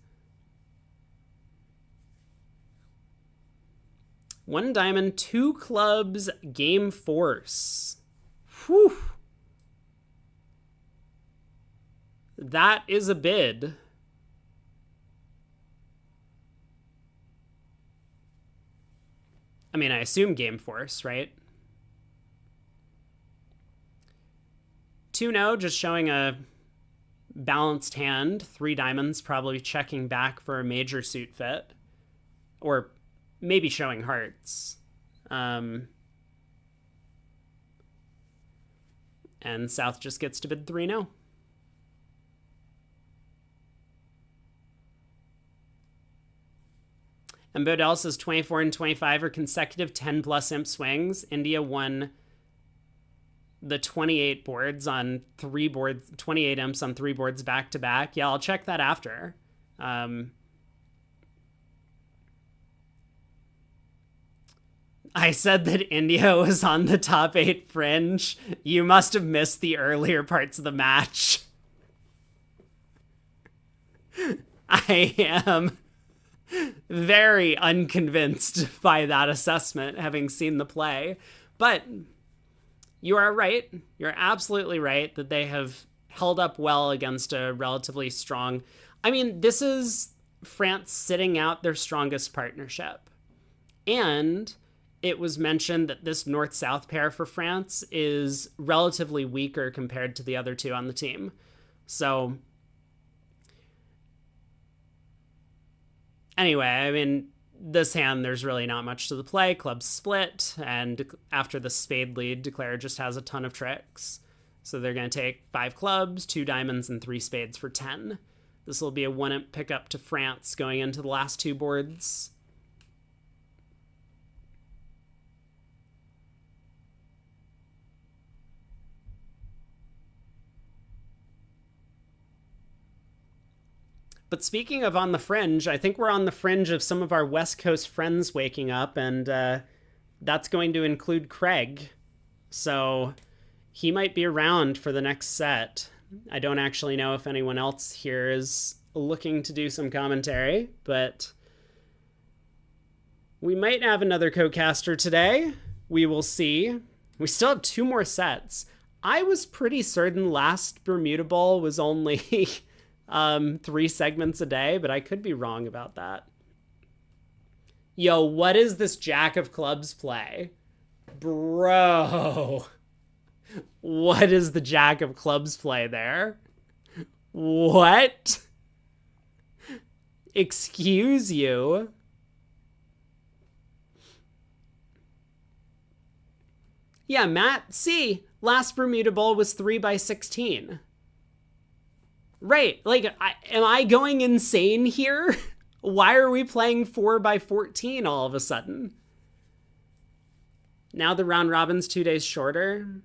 1 diamond, 2 clubs, game force. Whew. That is a bid. I mean, I assume game force, right? 2-no, just showing a balanced hand. 3 diamonds, probably checking back for a major suit fit. Or maybe showing hearts. And South just gets to bid 3-no. And Bodell says 24 and 25 are consecutive 10+ imp swings. India won the 28 boards on 3 boards, 28 imps on 3 boards back to back. Yeah, I'll check that after. I said that India was on the top 8 fringe. You must have missed the earlier parts of the match. I am very unconvinced by that assessment, having seen the play. But you are right. You're absolutely right that they have held up well against a relatively strong... I mean, this is France sitting out their strongest partnership. And it was mentioned that this north-south pair for France is relatively weaker compared to the other 2 on the team. So... anyway, I mean, this hand, there's really not much to the play. Clubs split, and after the spade lead, Declare just has a ton of tricks. So they're going to take 5 clubs, 2 diamonds, and 3 spades for 10. This will be a 1-imp pickup to France going into the last 2 boards. But speaking of on the fringe, I think we're on the fringe of some of our West Coast friends waking up, and that's going to include Craig. So he might be around for the next set. I don't actually know if anyone else here is looking to do some commentary, but we might have another co-caster today. We will see. We still have 2 more sets. I was pretty certain last Bermuda Bowl was only 3 segments a day, but I could be wrong about that. Yo, what is this Jack of Clubs play? Bro. What is the Jack of Clubs play there? What? Excuse you? Yeah, Matt, see, last Bermuda Bowl was 3x16. Right, like, am I going insane here? Why are we playing 4x14 all of a sudden? Now the round robin's 2 days shorter?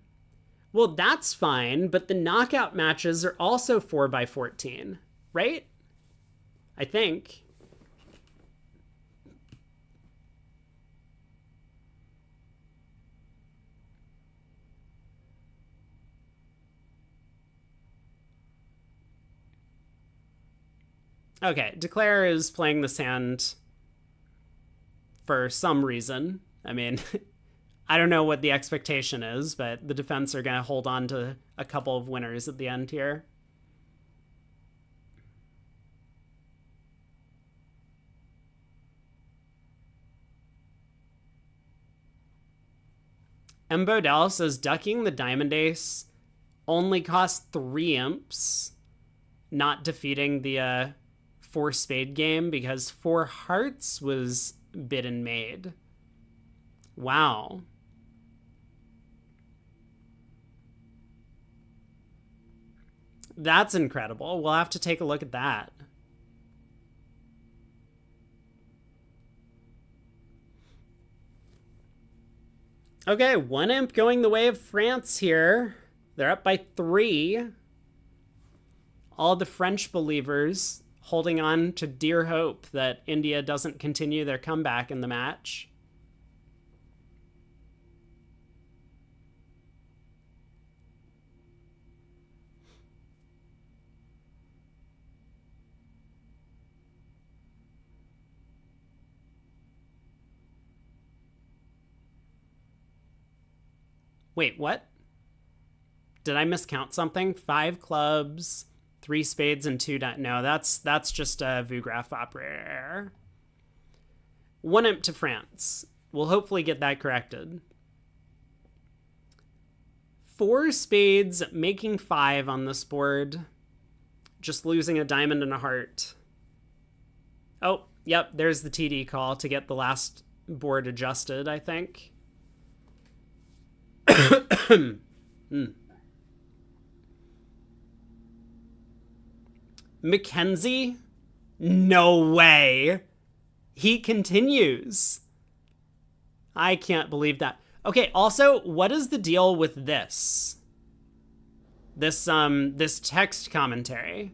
Well, that's fine, but the knockout matches are also 4x14, right? I think. Okay, Declare is playing this hand for some reason. I mean, I don't know what the expectation is, but the defense are going to hold on to a couple of winners at the end here. M. Bodell says ducking the diamond ace only costs 3 imps, not defeating the 4 spade game because 4 hearts was bid and made. Wow. That's incredible. We'll have to take a look at that. Okay, 1 imp going the way of France here. They're up by 3. All the French believers holding on to dear hope that India doesn't continue their comeback in the match. Wait, what? Did I miscount something? 5 clubs, 3 spades, and 2 no, that's just a Vugraph operator. 1 imp to France. We'll hopefully get that corrected. 4 spades, making 5 on this board. Just losing a diamond and a heart. Oh, yep, there's the TD call to get the last board adjusted, I think. Mackenzie? No way. He continues. I can't believe that. Okay, also, what is the deal with this? This text commentary.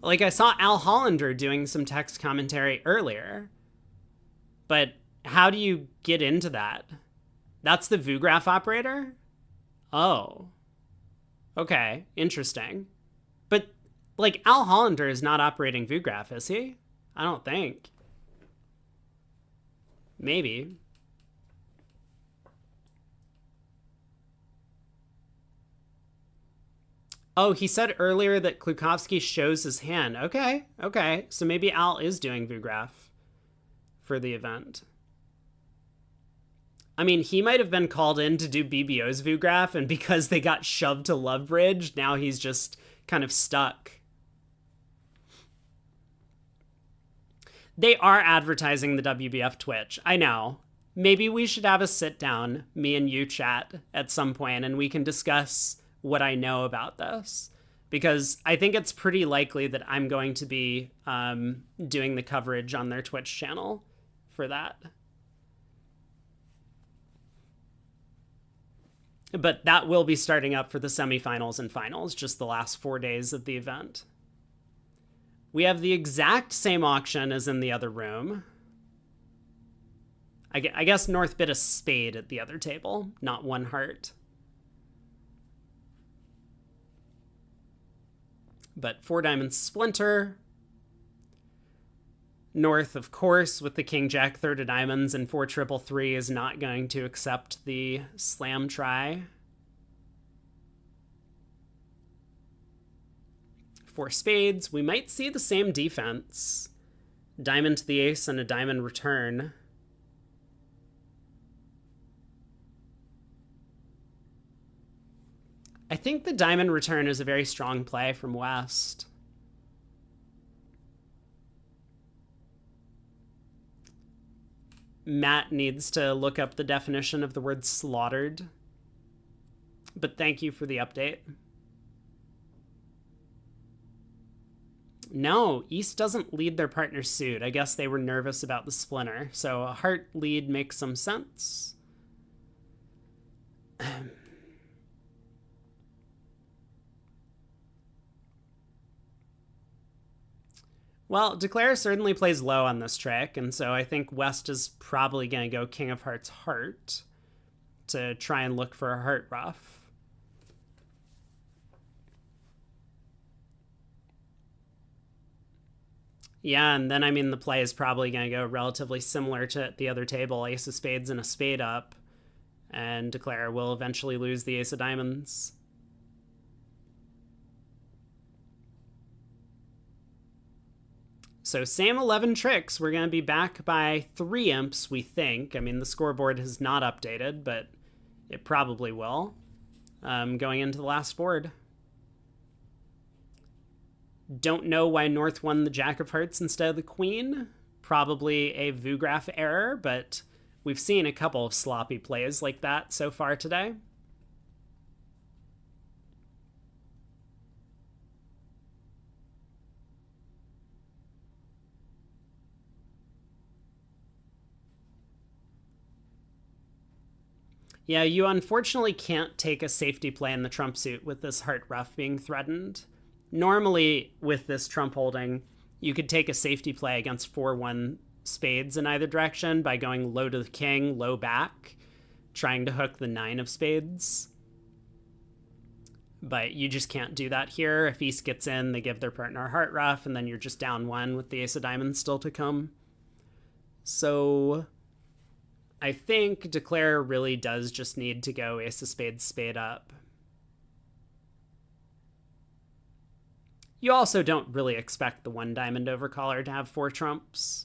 Like, I saw Al Hollander doing some text commentary earlier. But how do you get into that? That's the Vugraph operator? Oh. Okay, interesting. But, like, Al Hollander is not operating Vugraph, is he? I don't think. Maybe. Oh, he said earlier that Klukowski shows his hand. Okay, okay. So maybe Al is doing Vugraph for the event. I mean, he might have been called in to do BBO's Vugraph, and because they got shoved to Love Bridge, now he's just kind of stuck. They are advertising the WBF Twitch. I know. Maybe we should have a sit down, me and you chat at some point, and we can discuss what I know about this. Because I think it's pretty likely that I'm going to be doing the coverage on their Twitch channel for that. But that will be starting up for the semifinals and finals, just the last 4 days of the event. We have the exact same auction as in the other room. I guess North bid a spade at the other table, not one heart. But 4 diamonds splinter. North, of course, with the King Jack third of diamonds and 4 triple 3 is not going to accept the slam try. 4 spades. We might see the same defense. Diamond to the ace and a diamond return. I think the diamond return is a very strong play from West. Matt needs to look up the definition of the word slaughtered. But thank you for the update. No, East doesn't lead their partner's suit. I guess they were nervous about the splinter. So a heart lead makes some sense. Well, Declare certainly plays low on this trick, and so I think West is probably going to go King of Hearts heart to try and look for a heart ruff. Yeah, and then, I mean, the play is probably going to go relatively similar to the other table, ace of spades and a spade up, and Declare will eventually lose the ace of diamonds. So same 11 tricks. We're going to be back by 3 imps, we think. I mean, the scoreboard has not updated, but it probably will. Going into the last board. Don't know why North won the Jack of Hearts instead of the Queen. Probably a Vugraph error, but we've seen a couple of sloppy plays like that so far today. Yeah, you unfortunately can't take a safety play in the trump suit with this heart ruff being threatened. Normally, with this trump holding, you could take a safety play against 4-1 spades in either direction by going low to the king, low back, trying to hook the 9 of spades. But you just can't do that here. If East gets in, they give their partner a heart ruff, and then you're just down 1 with the ace of diamonds still to come. So I think Declare really does just need to go ace of spades, spade up. You also don't really expect the 1 diamond overcaller to have 4 trumps.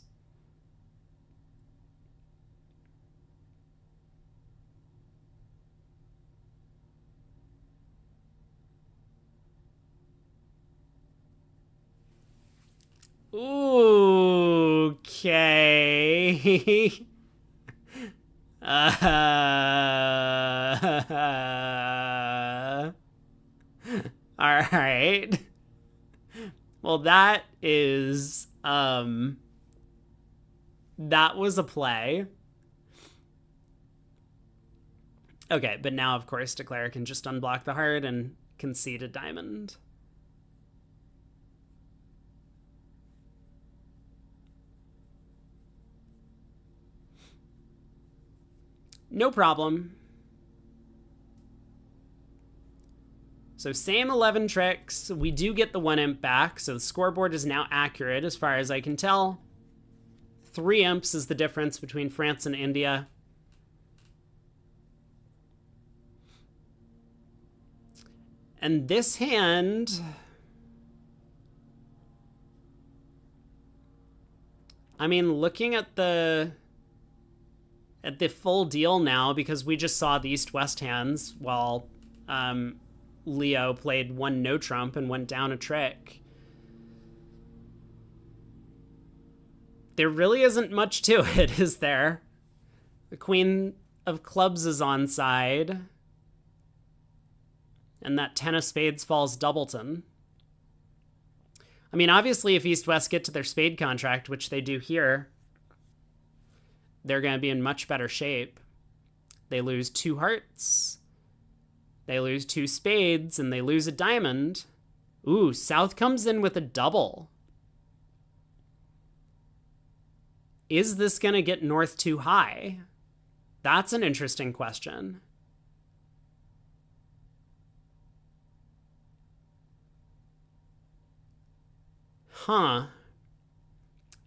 Okay. All right. Well, that is, that was a play. Okay, but now, of course, Declare can just unblock the heart and concede a diamond. No problem. So same 11 tricks. We do get the 1 imp back, so the scoreboard is now accurate as far as I can tell. 3 imps is the difference between France and India. And this hand, I mean, looking at the at the full deal now because we just saw the East-West hands while Leo played one no trump and went down a trick. There really isn't much to it, is there? The Queen of Clubs is on side. And that 10 of Spades falls doubleton. I mean, obviously, if East-West get to their spade contract, which they do here, they're going to be in much better shape. They lose 2 hearts. They lose 2 spades, and they lose a diamond. Ooh, South comes in with a double. Is this going to get North too high? That's an interesting question. Huh.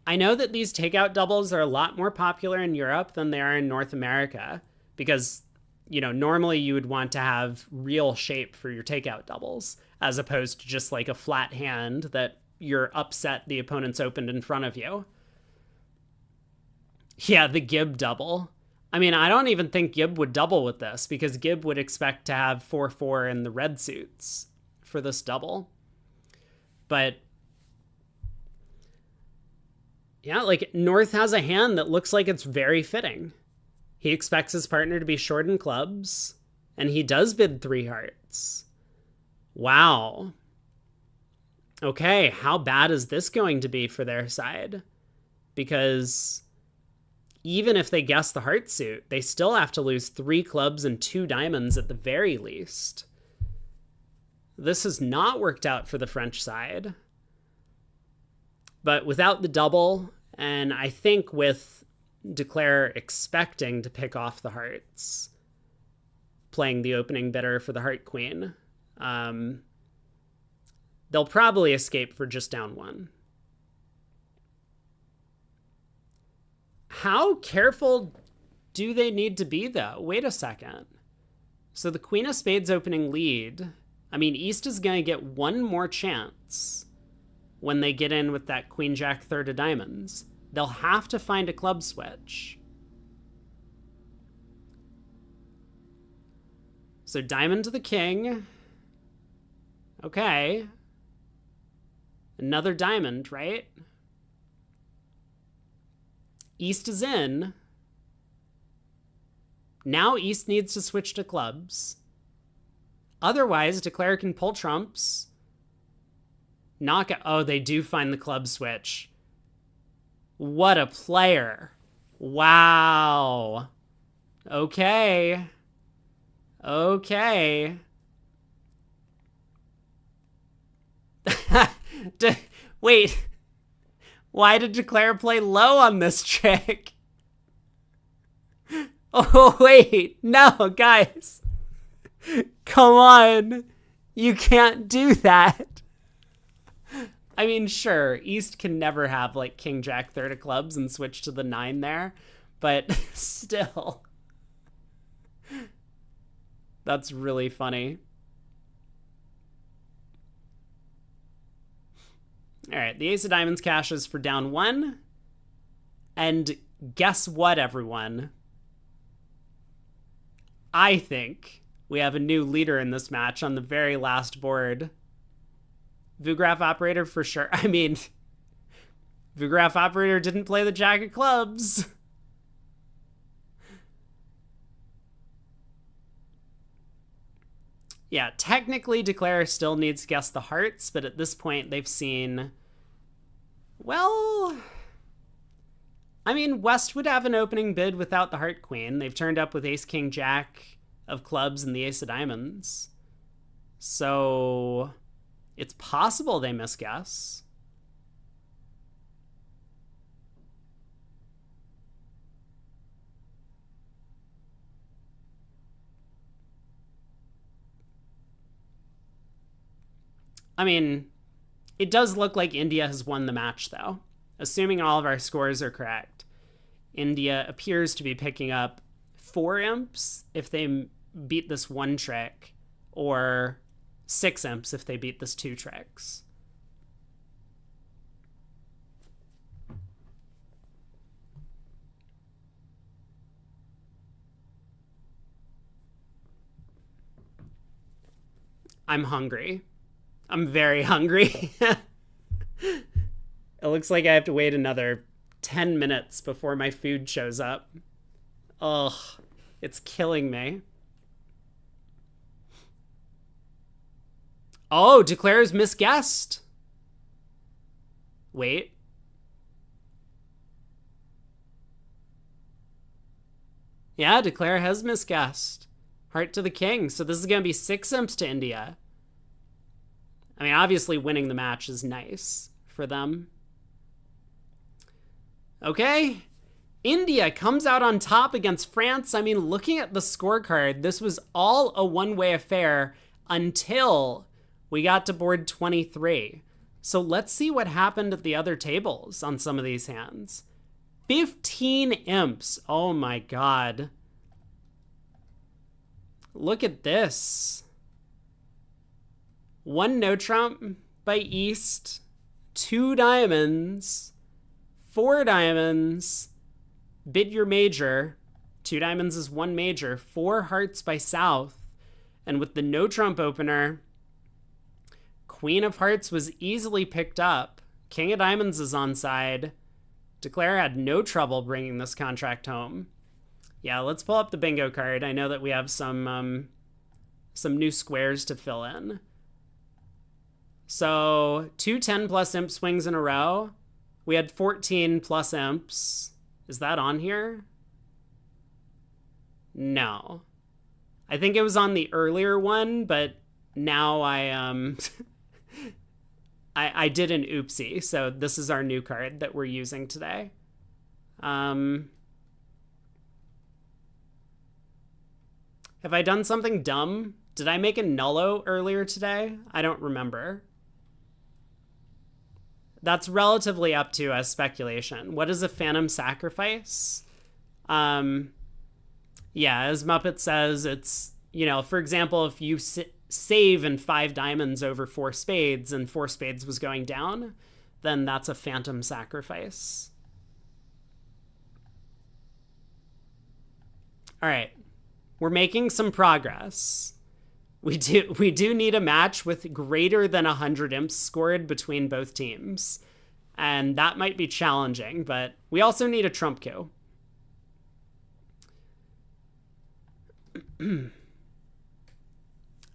I know that these takeout doubles are a lot more popular in Europe than they are in North America because, you know, normally you would want to have real shape for your takeout doubles as opposed to just like a flat hand that you're upset the opponent's opened in front of you. Yeah, the Gibb double. I mean, I don't even think Gibb would double with this because Gibb would expect to have 4-4 in the red suits for this double. But yeah, like North has a hand that looks like it's very fitting. He expects his partner to be short in clubs, and he does bid 3 hearts. Wow. Okay, how bad is this going to be for their side? Because even if they guess the heart suit, they still have to lose 3 clubs and 2 diamonds at the very least. This has not worked out for the French side. But without the double, and I think with Declare expecting to pick off the hearts, playing the opening bidder for the Heart Queen, they'll probably escape for just down 1. How careful do they need to be, though? Wait a second. So the Queen of Spades opening lead, I mean, East is going to get 1 more chance when they get in with that Queen Jack third of diamonds. They'll have to find a club switch. So diamond to the king. Okay. Another diamond, right? East is in. Now East needs to switch to clubs. Otherwise, Declare can pull trumps. Knock out. Oh, they do find the club switch. What a player. Wow. Okay. Okay. Wait. Why did Declare play low on this trick? Oh, wait. No, guys. Come on. You can't do that. I mean, sure, East can never have, like, King Jack third of clubs and switch to the 9 there, but still. That's really funny. All right, the Ace of Diamonds cashes for down 1. And guess what, everyone? I think we have a new leader in this match on the very last board. Vugraph Operator for sure. I mean, Vugraph Operator didn't play the Jack of clubs. Yeah, technically Declare still needs to guess the hearts, but at this point they've seen... Well... I mean, West would have an opening bid without the Heart Queen. They've turned up with Ace King Jack of clubs and the Ace of Diamonds. So... it's possible they misguess. I mean, it does look like India has won the match, though. Assuming all of our scores are correct, India appears to be picking up 4 imps if they beat this 1 trick, or 6 imps if they beat this 2 tricks. I'm hungry. I'm very hungry. It looks like I have to wait another 10 minutes before my food shows up. Ugh, it's killing me. Oh, Declare's misguessed. Wait. Yeah, Declare has misguessed. Heart to the king. So this is going to be 6 imps to India. I mean, obviously winning the match is nice for them. Okay. India comes out on top against France. I mean, looking at the scorecard, this was all a one-way affair until we got to board 23. So let's see what happened at the other tables on some of these hands. 15 imps. Oh my god. Look at this. 1 no trump by East. 2 diamonds. 4 diamonds. Bid your major. 2 diamonds is 1 major. 4 hearts by South. And with the no trump opener, Queen of Hearts was easily picked up. King of Diamonds is on side. Declare had no trouble bringing this contract home. Yeah, let's pull up the bingo card. I know that we have some new squares to fill in. So 2 10 plus imp swings in a row. We had 14 plus imps. Is that on here? No. I think it was on the earlier one, but now I I did an oopsie, so this is our new card that we're using today. Have I done something dumb? Did I make a nullo earlier today? I don't remember. That's relatively up to us speculation. What is a phantom sacrifice? Yeah, as Muppet says, it's, you know, for example, if you save in 5 diamonds over 4 spades and 4 spades was going down, then that's a phantom sacrifice. All right. We're making some progress. We do need a match with greater than 100 imps scored between both teams. And that might be challenging, but we also need a trump coup.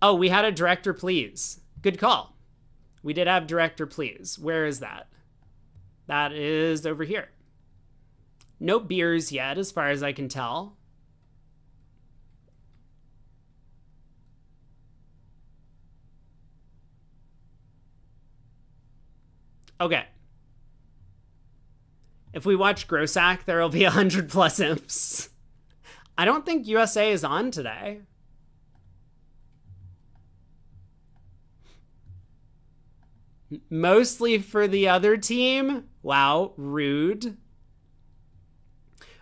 Oh, we had a director please. Good call. We did have director please. Where is that? That is over here. No beers yet, as far as I can tell. Okay. If we watch Grossack, there will be 100 plus imps. I don't think USA is on today. Mostly for the other team. Wow, rude.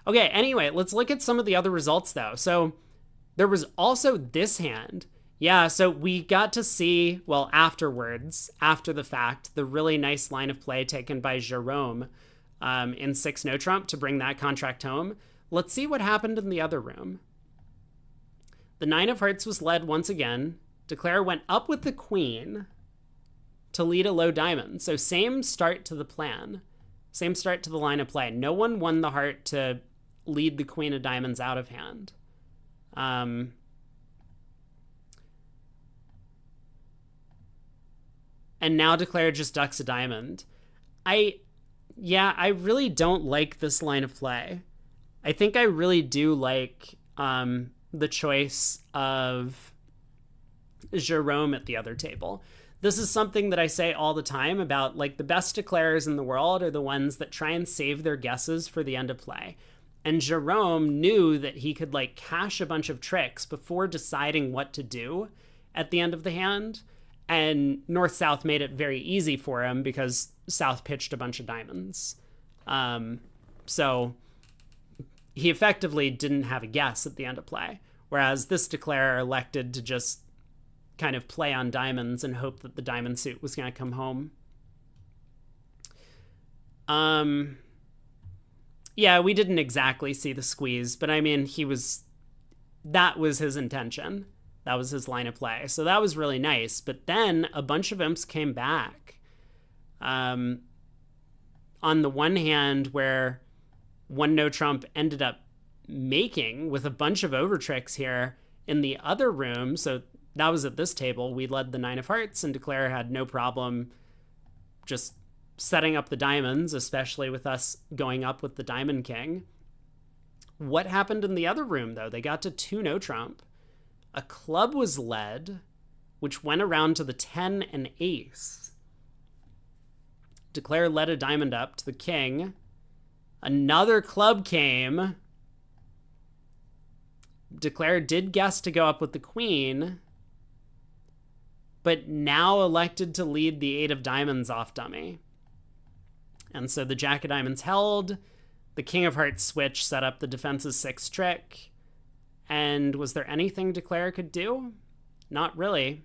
Okay, anyway, let's look at some of the other results, though. So there was also this hand. Yeah, so we got to see, well, afterwards, after the fact, the really nice line of play taken by Jerome in 6 no trump to bring that contract home. Let's see what happened in the other room. The 9 of hearts was led once again. Declare went up with the queen to lead a low diamond. So same start to the plan. Same start to the line of play. No one won the heart to lead the queen of diamonds out of hand. And now Declare just ducks a diamond. I really don't like this line of play. I think I really do like the choice of Jerome at the other table. This is something that I say all the time about, like, the best declarers in the world are the ones that try and save their guesses for the end of play. And Jerome knew that he could, like, cache a bunch of tricks before deciding what to do at the end of the hand. And North-South made it very easy for him because South pitched a bunch of diamonds. So he effectively didn't have a guess at the end of play. Whereas this declarer elected to just kind of play on diamonds and hope that the diamond suit was going to come home. Yeah, we didn't exactly see the squeeze, but I mean, that was his intention. That was his line of play. So that was really nice. But then a bunch of imps came back. On the one hand, where one no trump ended up making with a bunch of over tricks here in the other room. So that was at this table. We led the 9 of hearts, and Declare had no problem just setting up the diamonds, especially with us going up with the Diamond King. What happened in the other room, though? They got to 2 no trump. A club was led, which went around to the 10 and ace. Declare led a diamond up to the king. Another club came. Declare did guess to go up with the queen, but now elected to lead the 8 of diamonds off dummy. And so the jack of diamonds held. The king of hearts switch set up the defense's 6 trick. And was there anything Declare could do? Not really.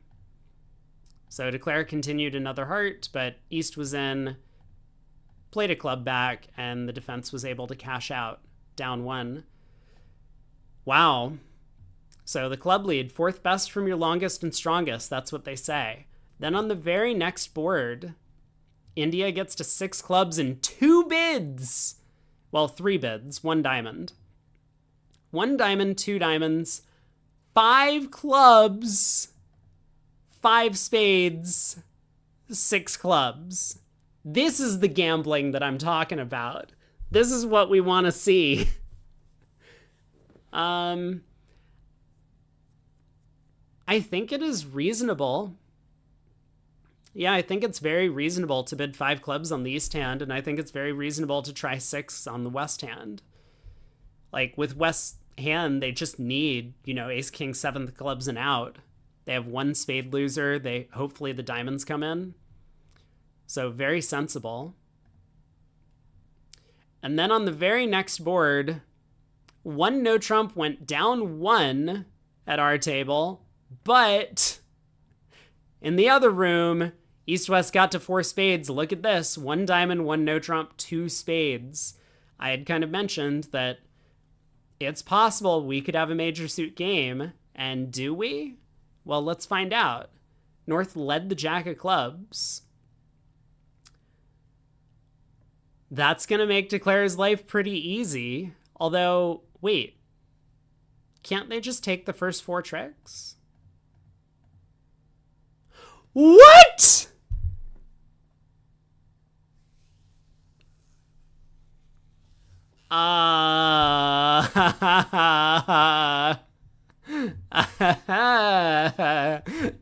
So Declare continued another heart, but East was in, played a club back, and the defense was able to cash out, down 1. Wow. So the club lead, 4th best from your longest and strongest, that's what they say. Then on the very next board, India gets to 6 clubs and 2 bids. Well, 3 bids, 1 diamond. 1 diamond, 2 diamonds, 5 clubs, 5 spades, 6 clubs. This is the gambling that I'm talking about. This is what we want to see. I think it is reasonable. Yeah, I think it's very reasonable to bid 5 clubs on the east hand, and I think it's very reasonable to try 6 on the west hand. Like, with west hand, they just need, ace, king, 7th clubs and out. They have 1 spade loser. Hopefully the diamonds come in. So very sensible. And then on the very next board, 1 no trump went down 1 at our table, but in the other room, East-West got to 4 spades. Look at this. 1 diamond, 1 no trump, 2 spades. I had kind of mentioned that it's possible we could have a major suit game, and do we? Well, let's find out. North led the jack of clubs. That's going to make Declare's life pretty easy. Although, wait. Can't they just take the first 4 tricks? What?!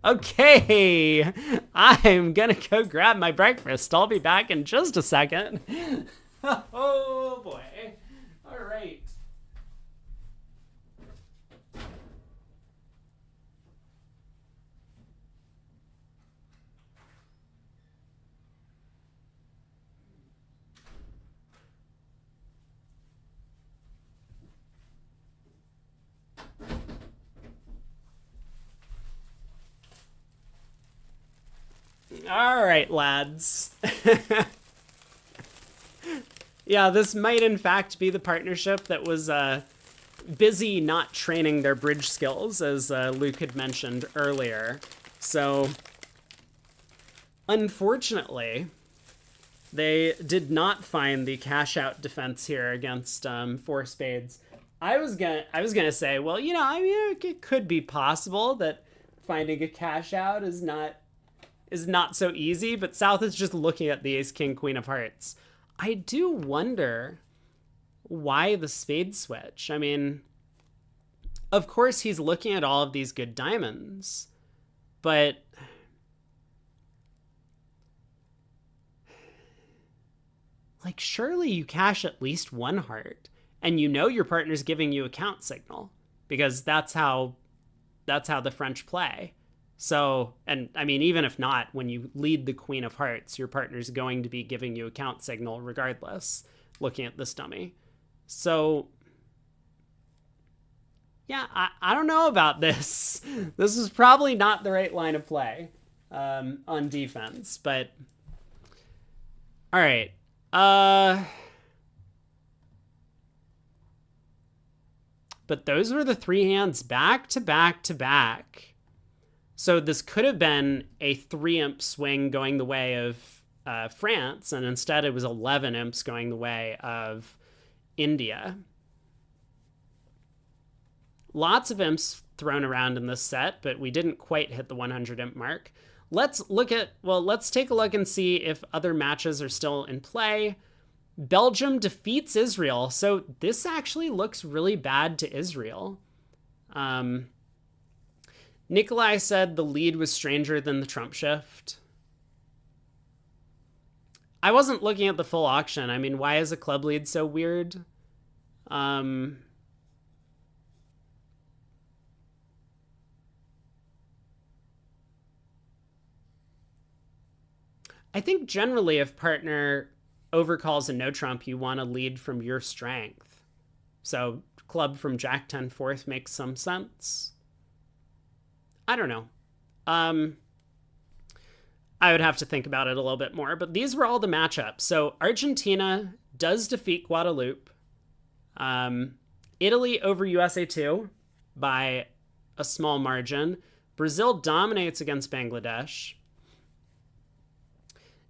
Okay, I'm gonna go grab my breakfast. I'll be back in just a second. Oh boy. All right. All right, lads. Yeah, this might in fact be the partnership that was busy not training their bridge skills, as Luke had mentioned earlier. So, unfortunately, they did not find the cash out defense here against 4 spades. I was gonna say, well, it could be possible that finding a cash out is not so easy, but South is just looking at the ace, king, queen of hearts. I do wonder why the spade switch. I mean, of course he's looking at all of these good diamonds, but like, surely you cash at least 1 heart, and your partner's giving you a count signal, because that's how the French play. So, and I mean, even if not, when you lead the queen of hearts, your partner's going to be giving you a count signal regardless, looking at this dummy. So, yeah, I don't know about this. This is probably not the right line of play on defense, but all right. But those were the three hands back to back to back. So this could have been a 3-imp swing going the way of France, and instead it was 11 imps going the way of India. Lots of imps thrown around in this set, but we didn't quite hit the 100 imp mark. Let's take a look and see if other matches are still in play. Belgium defeats Israel, so this actually looks really bad to Israel. Nikolai said the lead was stranger than the trump shift. I wasn't looking at the full auction. I mean, why is a club lead so weird? I think generally if partner overcalls a no trump, you want to lead from your strength. So club from Jack 10 fourth makes some sense. I don't know. I would have to think about it a little bit more, but these were all the matchups. So Argentina does defeat Guadeloupe. Italy over USA 2 by a small margin. Brazil dominates against Bangladesh.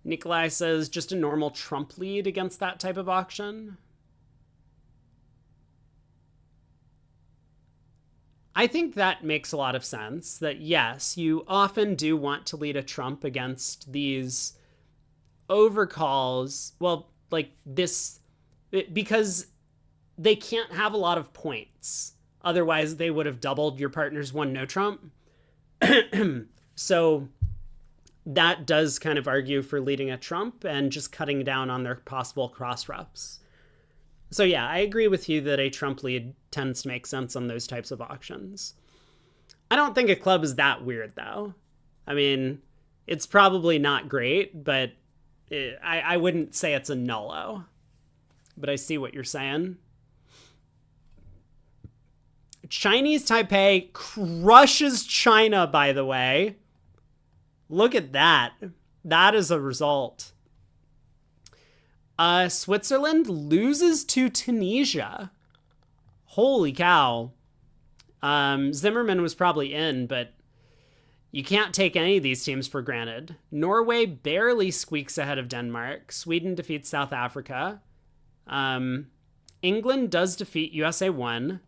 Nikolai says just a normal trump lead against that type of auction. I think that makes a lot of sense, that yes, you often do want to lead a trump against these overcalls. Well, like this, because they can't have a lot of points. Otherwise, they would have doubled your partner's one no trump. So that does kind of argue for leading a trump and just cutting down on their possible cross roughs. So yeah, I agree with you that a trump lead tends to make sense on those types of auctions. I don't think a club is that weird, though. I mean, it's probably not great, but I wouldn't say it's a nullo. But I see what you're saying. Chinese Taipei crushes China, by the way. Look at that. That is a result. Switzerland loses to Tunisia. Holy cow. Zimmerman was probably in, but you can't take any of these teams for granted. Norway barely squeaks ahead of Denmark. Sweden defeats South Africa. England does defeat USA 1.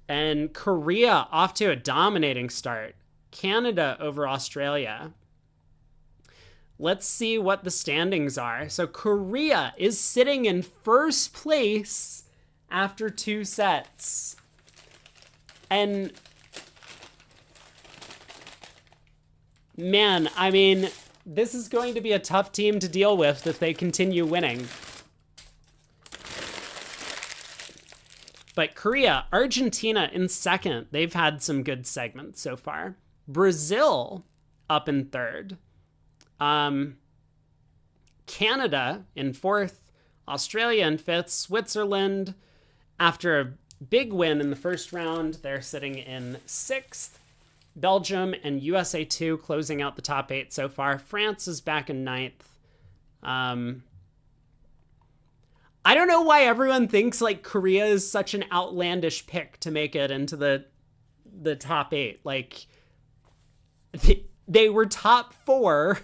And Korea off to a dominating start. Canada over Australia. Let's see what the standings are. So Korea is sitting in first place after 2 sets. And man, I mean, this is going to be a tough team to deal with if they continue winning. But Korea, Argentina in second. They've had some good segments so far. Brazil up in third. Canada in fourth. Australia in fifth. Switzerland, after a big win in the first round, they're sitting in sixth. Belgium and USA 2 closing out the top 8 so far. France is back in ninth. I don't know why everyone thinks like Korea is such an outlandish pick to make it into the top 8. Like they were top 4.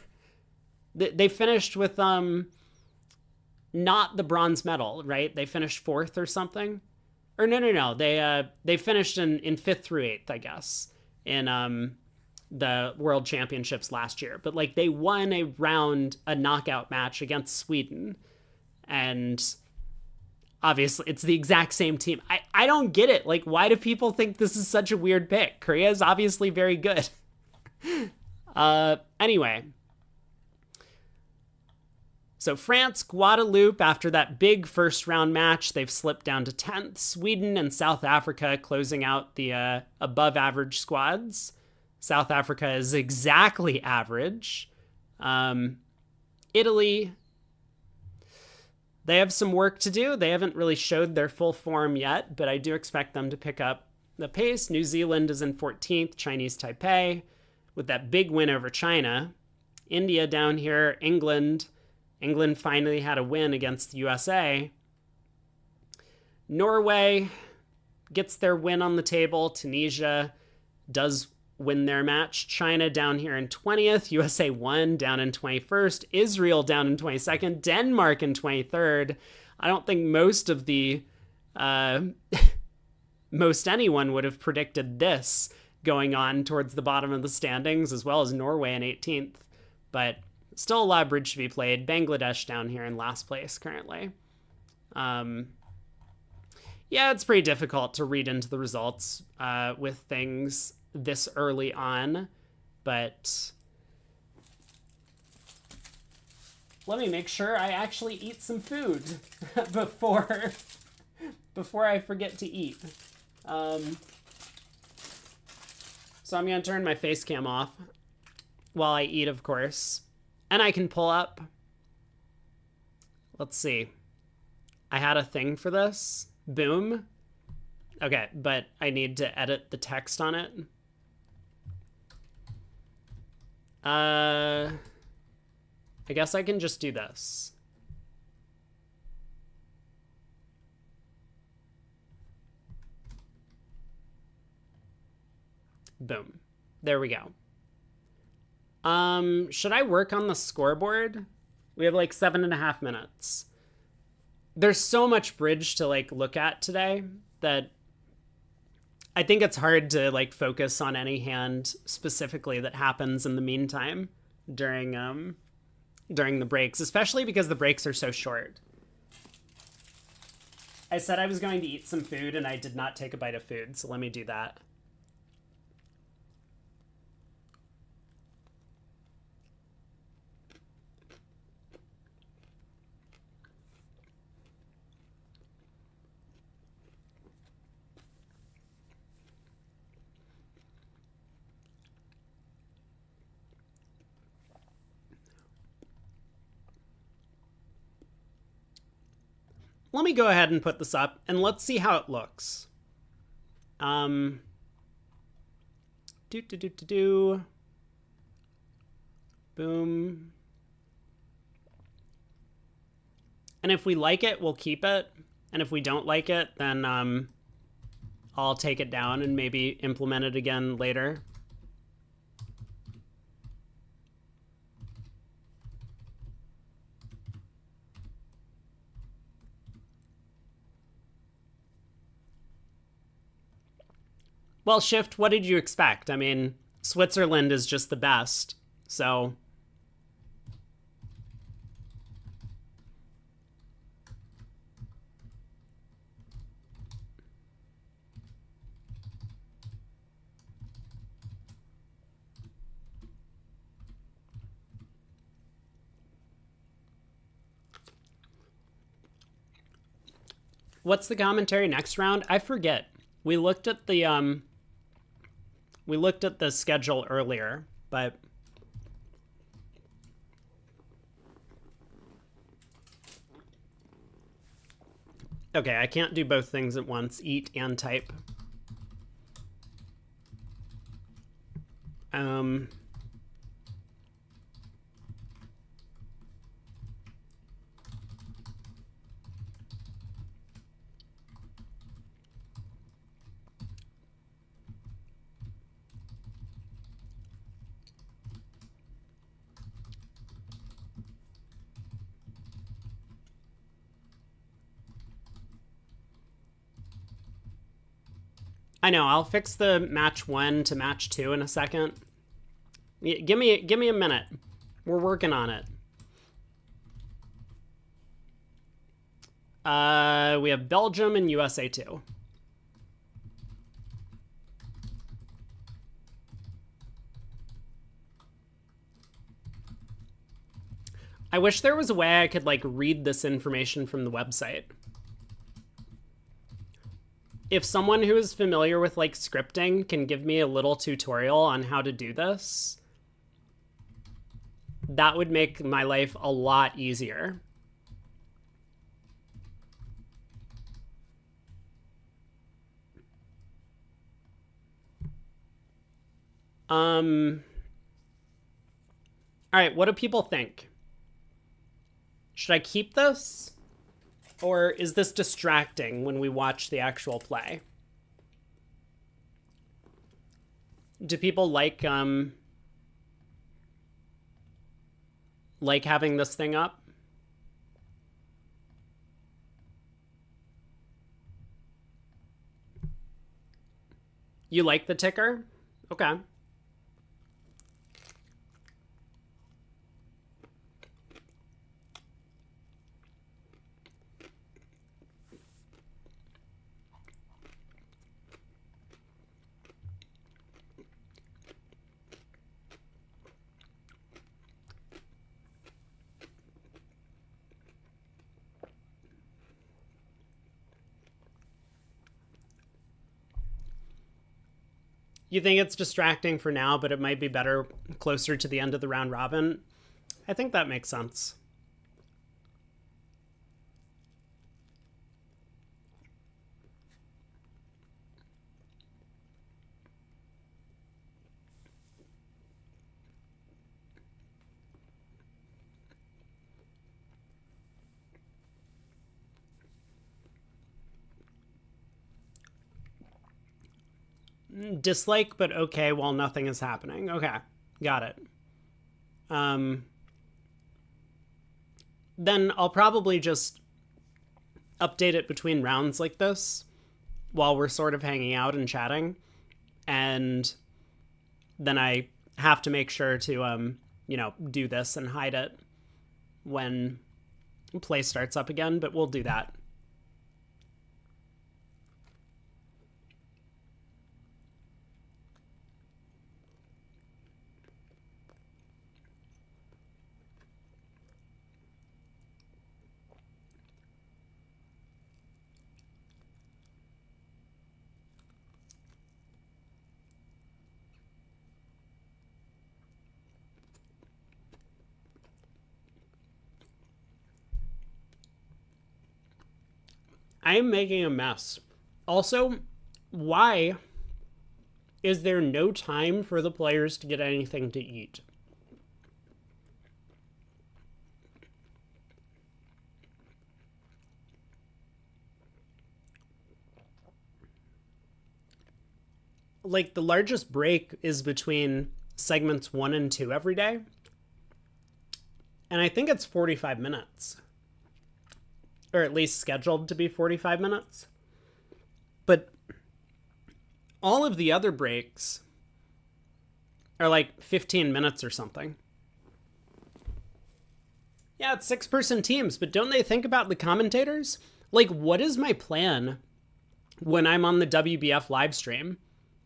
They finished with not the bronze medal, right? They finished 4th or something. Or no. They finished in 5th through 8th, I guess, in the World Championships last year. But like they won a knockout match against Sweden, and obviously it's the exact same team. I don't get it. Like, why do people think this is such a weird pick? Korea is obviously very good. Anyway. So France, Guadeloupe, after that big first round match, they've slipped down to 10th. Sweden and South Africa closing out the above average squads. South Africa is exactly average. Italy, they have some work to do. They haven't really showed their full form yet, but I do expect them to pick up the pace. New Zealand is in 14th, Chinese Taipei, with that big win over China. India down here, England finally had a win against the USA. Norway, gets their win on the table. Tunisia does win their match. China down here in 20th. USA 1 down in 21st. Israel down in 22nd. Denmark in 23rd. I don't think most of the most anyone would have predicted this going on towards the bottom of the standings, as well as Norway in 18th. But still a lot of bridge to be played. Bangladesh down here in last place currently. Yeah, it's pretty difficult to read into the results with things this early on, but let me make sure I actually eat some food before I forget to eat. So I'm going to turn my face cam off while I eat, of course. And I can pull up. Let's see. I had a thing for this. Boom. Okay, but I need to edit the text on it. I guess I can just do this. Boom. There we go. Should I work on the scoreboard? We have like 7.5 minutes. There's so much bridge to like look at today that I think it's hard to like focus on any hand specifically that happens in the meantime during the breaks, especially because the breaks are so short. I said I was going to eat some food and I did not take a bite of food, so let me do that. Let me go ahead and put this up and let's see how it looks. Boom. And if we like it, we'll keep it. And if we don't like it, then I'll take it down and maybe implement it again later. Well, Shift, what did you expect? I mean, Switzerland is just the best, so... What's the commentary next round? I forget. We looked at the schedule earlier, but okay, I can't do both things at once, eat and type. I know, I'll fix the match 1 to match 2 in a second. Give me a minute. We're working on it. We have Belgium and USA 2. I wish there was a way I could like read this information from the website. If someone who is familiar with like scripting can give me a little tutorial on how to do this, that would make my life a lot easier. All right, what do people think? Should I keep this? Or is this distracting when we watch the actual play? Do people like having this thing up? You like the ticker? Okay. You think it's distracting for now, but it might be better closer to the end of the round robin? I think that makes sense. Dislike, but okay while nothing is happening. Okay, got it. Then I'll probably just update it between rounds like this while we're sort of hanging out and chatting. And then I have to make sure to, do this and hide it when play starts up again, but we'll do that. I am making a mess. Also, why is there no time for the players to get anything to eat? Like, the largest break is between segments 1 and 2 every day. And I think it's 45 minutes. Or at least scheduled to be 45 minutes. But all of the other breaks are like 15 minutes or something. Yeah, it's 6-person teams, but don't they think about the commentators? Like, what is my plan when I'm on the WBF live stream?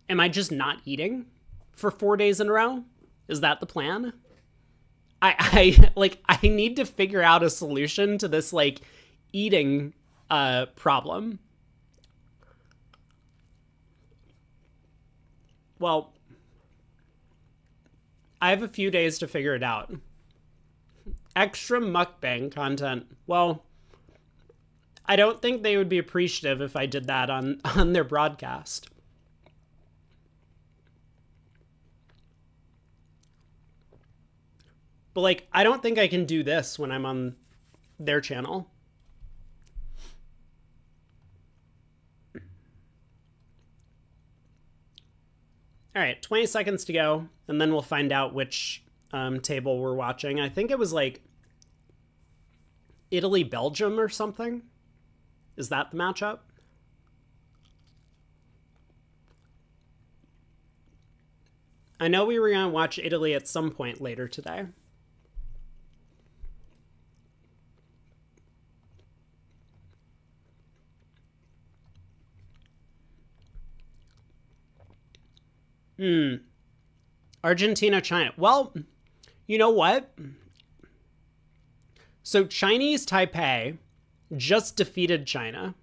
Am I just not eating for 4 days in a row? Is that the plan? I need to figure out a solution to this, like, eating problem. Well, I have a few days to figure it out. Extra mukbang content. Well, I don't think they would be appreciative if I did that on their broadcast. But, like, I don't think I can do this when I'm on their channel. All right, 20 seconds to go, and then we'll find out which table we're watching. I think it was like Italy, Belgium or something. Is that the matchup? I know we were going to watch Italy at some point later today. Argentina, China. Well, you know what? So Chinese Taipei just defeated China.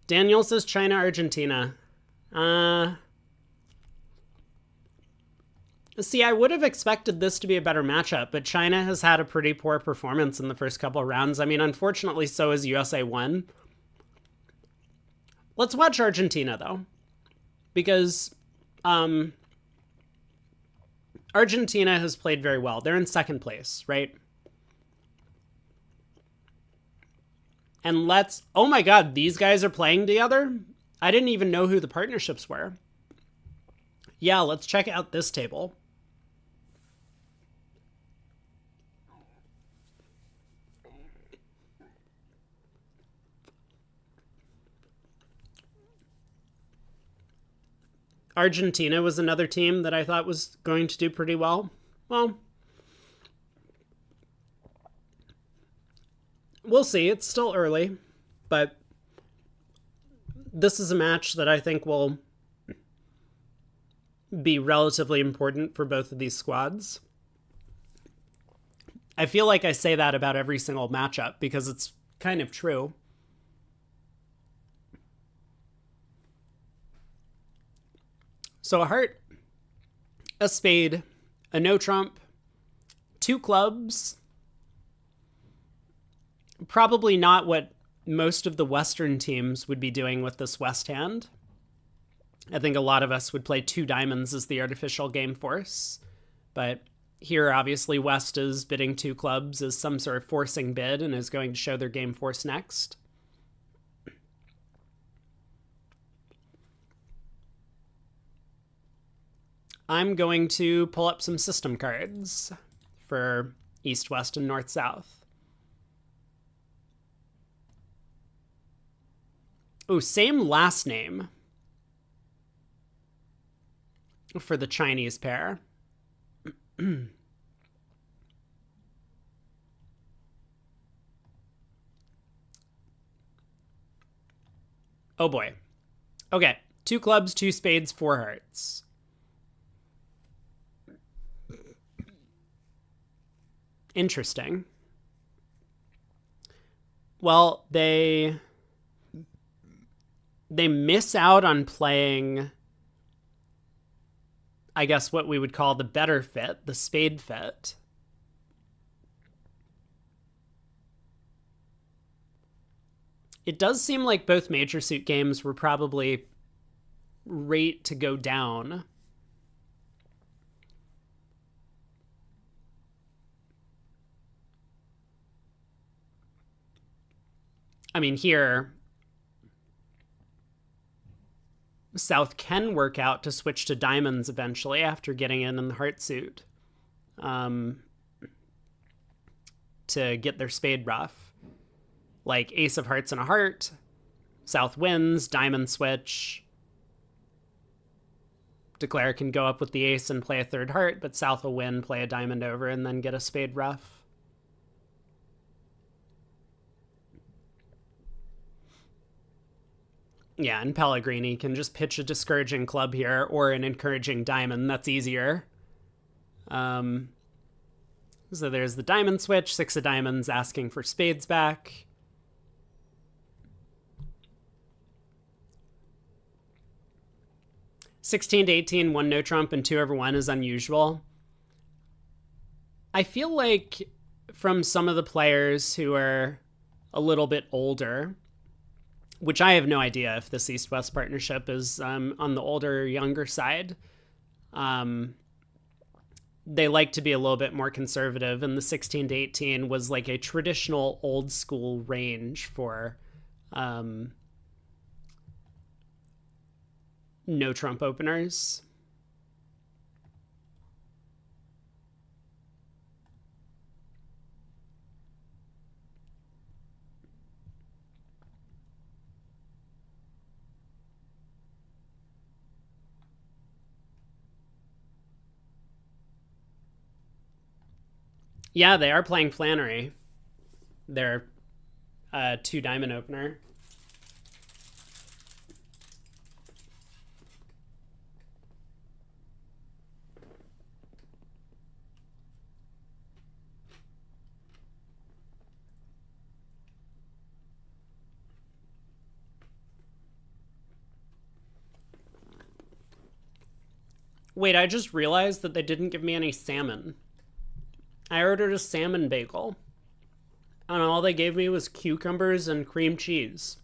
Daniel says China, Argentina. See, I would have expected this to be a better matchup, but China has had a pretty poor performance in the first couple of rounds. I mean, unfortunately, so is USA 1. Let's watch Argentina, though, because Argentina has played very well. They're in second place, right? And oh my God, these guys are playing together? I didn't even know who the partnerships were. Yeah, let's check out this table. Argentina was another team that I thought was going to do pretty well. Well, we'll see. It's still early, but this is a match that I think will be relatively important for both of these squads. I feel like I say that about every single matchup because it's kind of true. So a heart, a spade, a no trump, two clubs. Probably not what most of the Western teams would be doing with this West hand. I think a lot of us would play two diamonds as the artificial game force. But here, obviously, West is bidding two clubs as some sort of forcing bid and is going to show their game force next. I'm going to pull up some system cards for East, West, and North, South. Oh, same last name for the Chinese pair. Oh boy. Okay, two clubs, two spades, four hearts. Interesting. Well, they miss out on playing, I guess, what we would call the better fit, the spade fit. It does seem like both major suit games were probably rate to go down. I mean, here, South can work out to switch to diamonds eventually after getting in the heart suit to get their spade rough. Like ace of hearts and a heart, South wins, diamond switch. Declare can go up with the ace and play a third heart, but South will win, play a diamond over, and then get a spade rough. Yeah, and Pellegrini can just pitch a discouraging club here or an encouraging diamond. That's easier. So there's the diamond switch, six of diamonds asking for spades back. $16 to 18, one no trump, and two over one is unusual. I feel like from some of the players who are a little bit older, which I have no idea if this East-West partnership is on the older or younger side. They like to be a little bit more conservative, and the 16 to 18 was like a traditional old school range for no trump openers. Yeah, they are playing Flannery. Their two diamond opener. Wait, I just realized that they didn't give me any salmon. I ordered a salmon bagel, and all they gave me was cucumbers and cream cheese.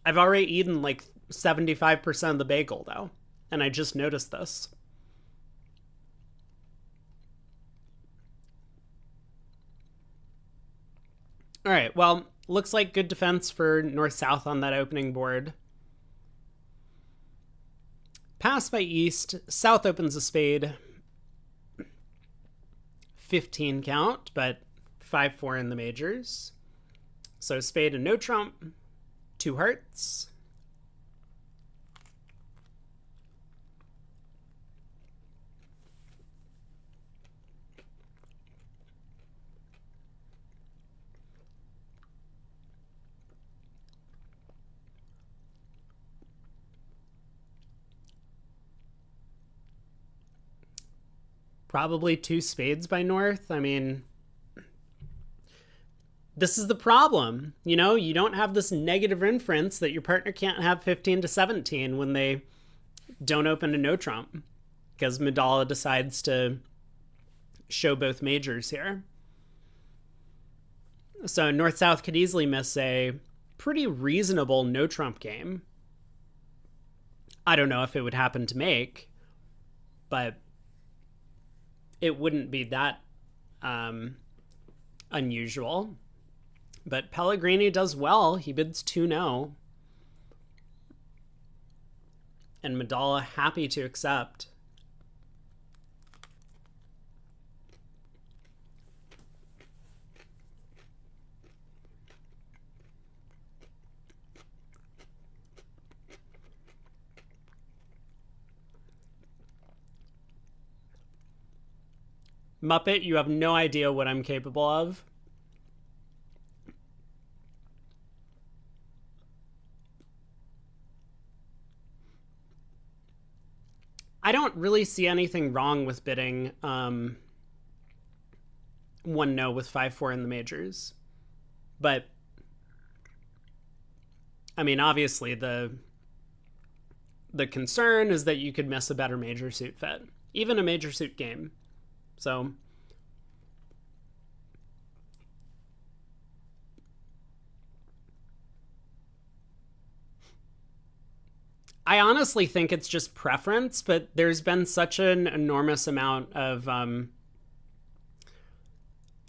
I've already eaten like 75% of the bagel, though, and I just noticed this. All right, well, looks like good defense for north-south on that opening board. Pass by east, south opens a spade. 15 count, but 5-4 in the majors. So spade and no trump, 2 hearts. Probably 2 spades by north. I mean, this is the problem. You know, you don't have this negative inference that your partner can't have 15 to 17 when they don't open a no trump, because Medalla decides to show both majors here. So north south could easily miss a pretty reasonable no trump game. I don't know if it would happen to make, but it wouldn't be that unusual. But Pellegrini does well. He bids 2-0. And Medalla happy to accept. Muppet, you have no idea what I'm capable of. I don't really see anything wrong with bidding 1-0 with 5-4 in the majors. But, I mean, obviously the concern is that you could miss a better major suit fit. Even a major suit game. So I honestly think it's just preference, but there's been such an enormous amount of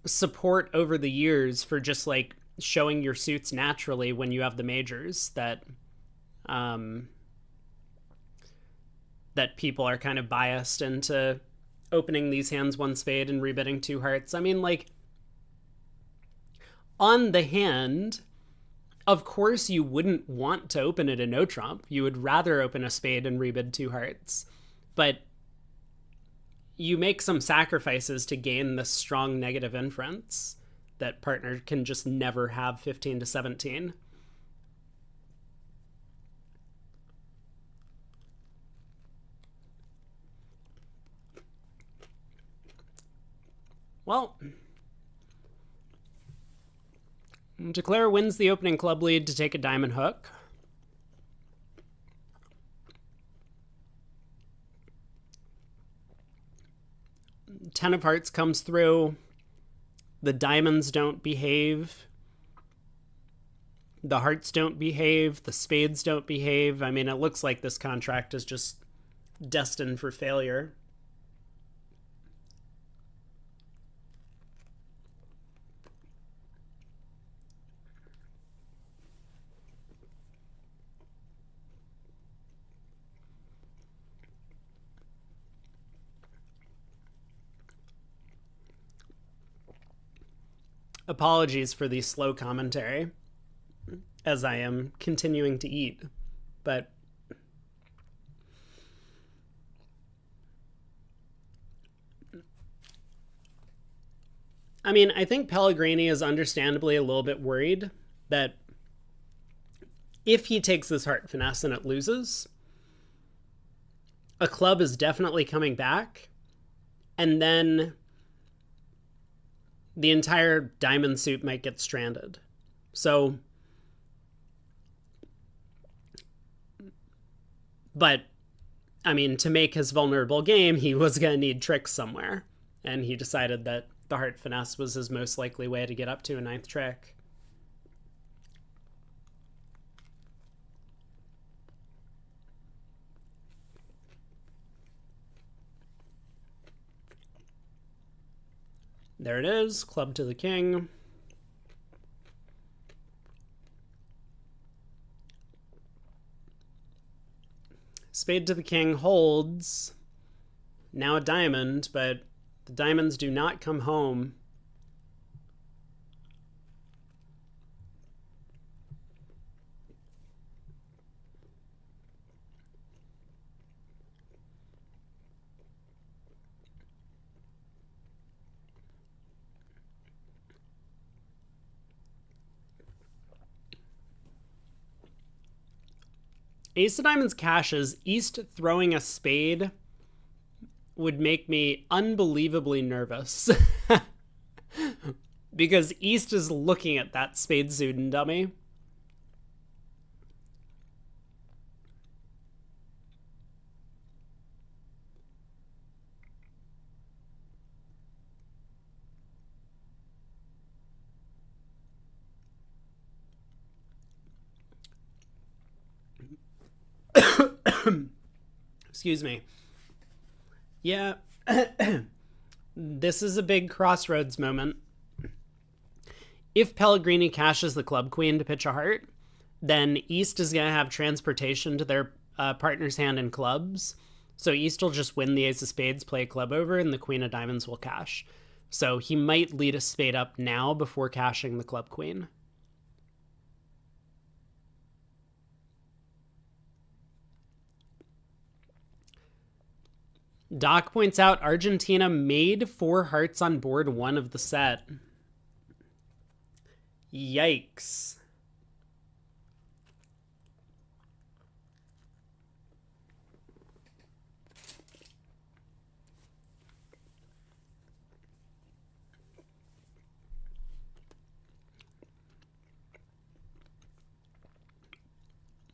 support over the years for just like showing your suits naturally when you have the majors that that people are kind of biased into opening these hands 1 spade and rebidding 2 hearts. I mean, like, on the hand, of course you wouldn't want to open it a no trump. You would rather open a spade and rebid 2 hearts. But you make some sacrifices to gain this strong negative inference that partner can just never have 15 to 17. Well, Declare wins the opening club lead to take a diamond hook. Ten of hearts comes through. The diamonds don't behave. The hearts don't behave. The spades don't behave. I mean, it looks like this contract is just destined for failure. Apologies for the slow commentary as I am continuing to eat, but I mean, I think Pellegrini is understandably a little bit worried that if he takes this heart finesse and it loses, a club is definitely coming back, and then the entire diamond suit might get stranded. So, but, I mean, to make his vulnerable game, he was going to need tricks somewhere. And he decided that the heart finesse was his most likely way to get up to a 9th trick. There it is, club to the king. Spade to the king holds. Now a diamond, but the diamonds do not come home. Ace of diamonds cashes. East throwing a spade would make me unbelievably nervous. Because East is looking at that spade suited dummy. Excuse me. Yeah. This is a big crossroads moment. If Pellegrini cashes the club queen to pitch a heart, then East is going to have transportation to their partner's hand in clubs. So East will just win the ace of spades, play a club over, and the queen of diamonds will cash. So he might lead a spade up now before cashing the club queen. Doc points out Argentina made 4 hearts on board 1 of the set. Yikes.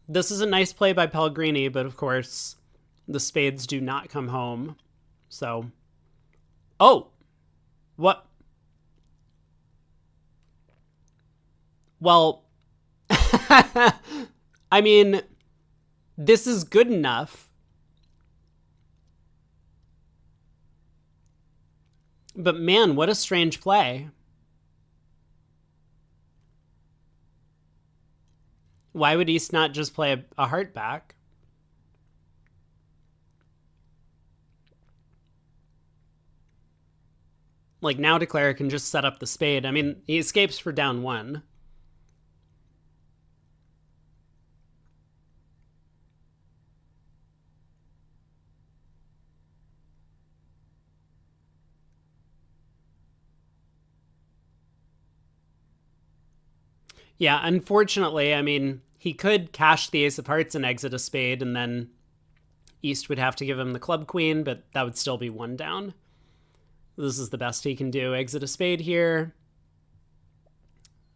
This is a nice play by Pellegrini, but of course, the spades do not come home. So, oh, what? Well, I mean, this is good enough. But man, what a strange play. Why would East not just play a heart back? Like, now Declare can just set up the spade. I mean, he escapes for down 1. Yeah, unfortunately, I mean, he could cash the ace of hearts and exit a spade, and then East would have to give him the club queen, but that would still be 1 down. This is the best he can do. Exit a spade here,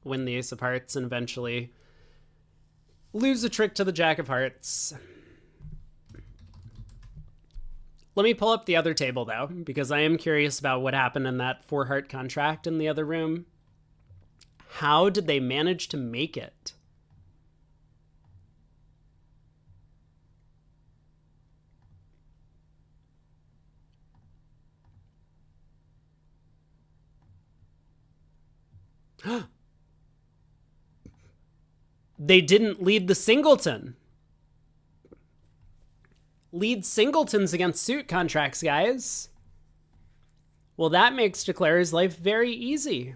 win the ace of hearts, and eventually lose a trick to the jack of hearts. Let me pull up the other table, though, because I am curious about what happened in that 4-heart contract in the other room. How did they manage to make it? They didn't lead the singleton. Lead singletons against suit contracts, guys. Well, that makes Declare's life very easy.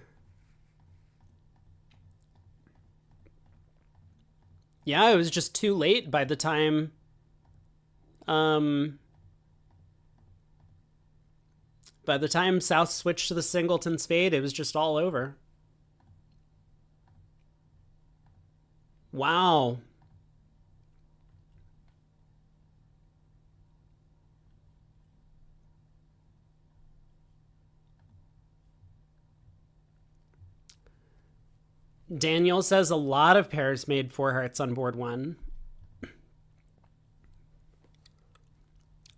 Yeah, it was just too late by the time South switched to the singleton spade, it was just all over. Wow. Daniel says a lot of pairs made 4 hearts on board 1.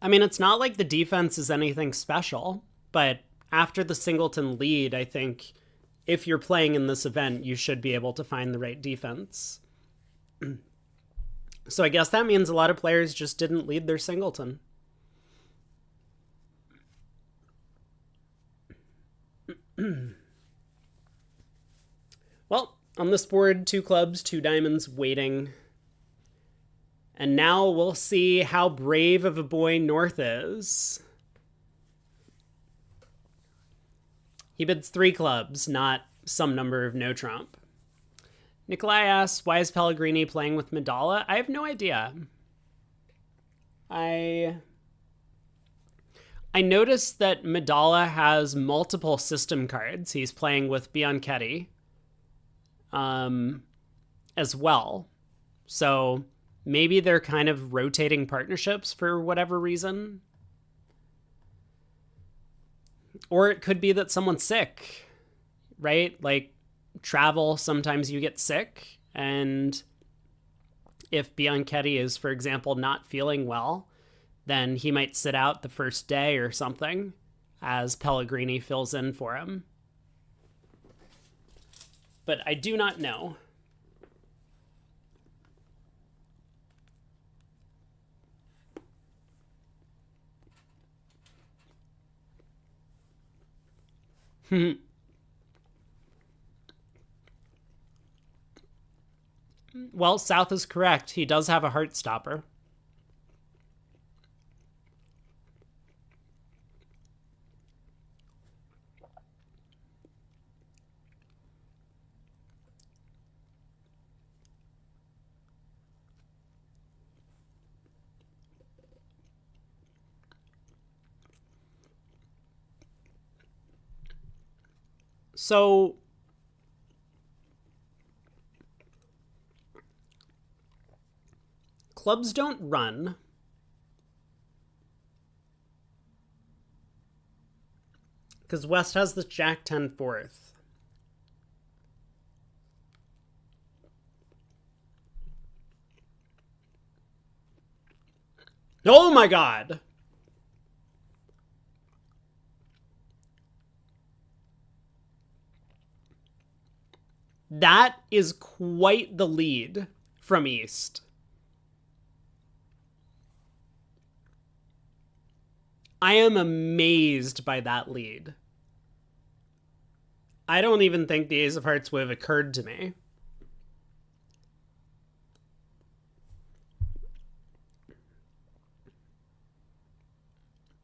I mean, it's not like the defense is anything special, but after the singleton lead, I think if you're playing in this event, you should be able to find the right defense. So I guess that means a lot of players just didn't lead their singleton. Well, on this board, 2 clubs, 2 diamonds, waiting. And now we'll see how brave of a boy North is. He bids 3 clubs, not some number of no trump. Nikolai asks, why is Pellegrini playing with Medalla? I have no idea. I noticed that Medalla has multiple system cards. He's playing with Bianchetti as well. So maybe they're kind of rotating partnerships for whatever reason. Or it could be that someone's sick, right? Like travel, sometimes you get sick. And if Bianchetti is, for example, not feeling well, then he might sit out the first day or something as Pellegrini fills in for him. But I do not know. Well, South is correct. He does have a heart stopper. So clubs don't run. Because West has the Jack 10 fourth. Oh my god! That is quite the lead from East. I am amazed by that lead. I don't even think the Ace of Hearts would have occurred to me.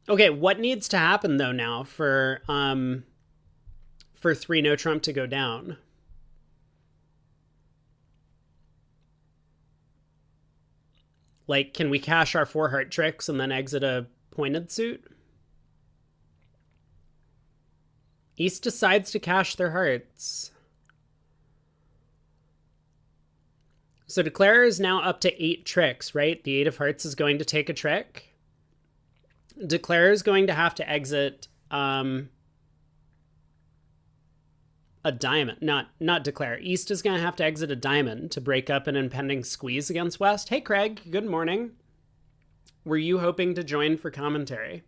Okay, what needs to happen though now for 3 no trump to go down? Like, can we cash our 4 heart tricks and then exit a pointed suit? East decides to cash their hearts. So Declare is now up to 8 tricks, right? The 8 of hearts is going to take a trick. Declare is going to have to exit a diamond. Not Declare. East is going to have to exit a diamond to break up an impending squeeze against West. Hey, Craig. Good morning. Were you hoping to join for commentary?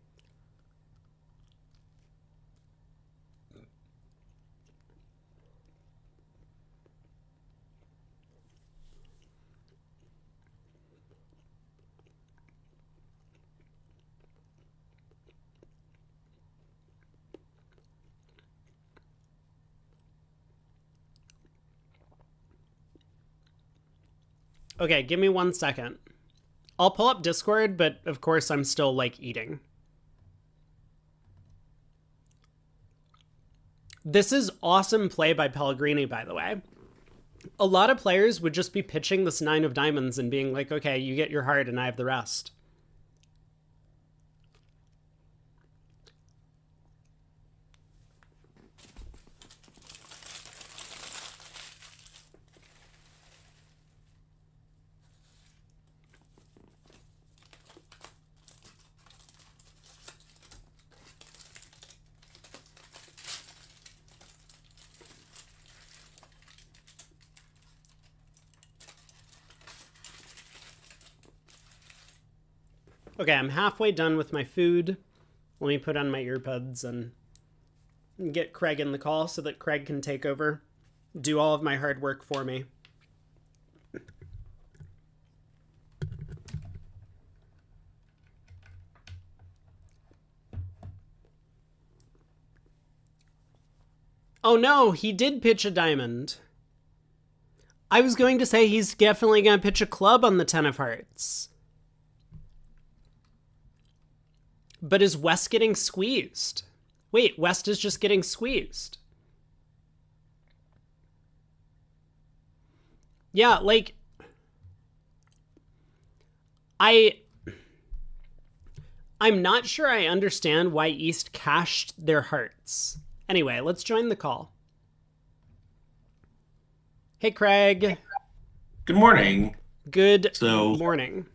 Okay, give me 1 second. I'll pull up Discord, but of course I'm still, like, eating. This is awesome play by Pellegrini, by the way. A lot of players would just be pitching this 9 of diamonds and being like, okay, you get your heart and I have the rest. Okay, I'm halfway done with my food. Let me put on my earbuds and get Craig in the call so that Craig can take over, do all of my hard work for me. Oh no, he did pitch a diamond. I was going to say he's definitely going to pitch a club on the 10 of hearts. But is West getting squeezed? Wait, West is just getting squeezed. Yeah, like I I'm not sure I understand why East cashed their hearts. Anyway, let's join the call. Hey Craig, Good morning. good So, morning.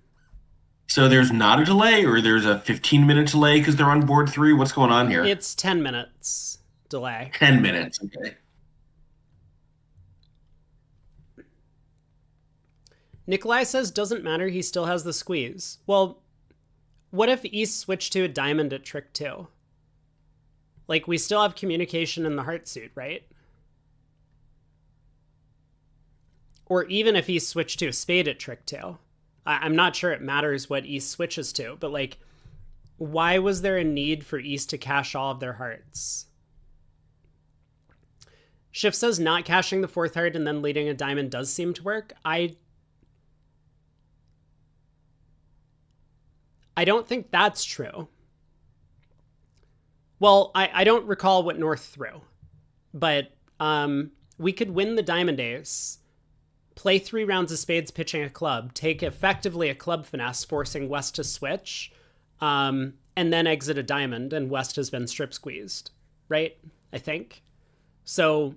so there's not a delay, or there's a 15-minute delay because they're on board three. What's going on here? It's 10 minutes delay. 10 minutes. Okay. Nikolai says doesn't matter, he still has the squeeze. Well, what if East switched to a diamond at trick 2? Like, we still have communication in the heart suit, right? Or even if East switched to a spade at trick 2. I'm not sure it matters what East switches to, but like, why was there a need for East to cash all of their hearts? Shift says not cashing the fourth heart and then leading a diamond does seem to work. I don't think that's true. Well, I don't recall what North threw, but we could win the diamond ace, play 3 rounds of spades pitching a club, take effectively a club finesse, forcing West to switch, and then exit a diamond, and West has been strip squeezed, right? I think. So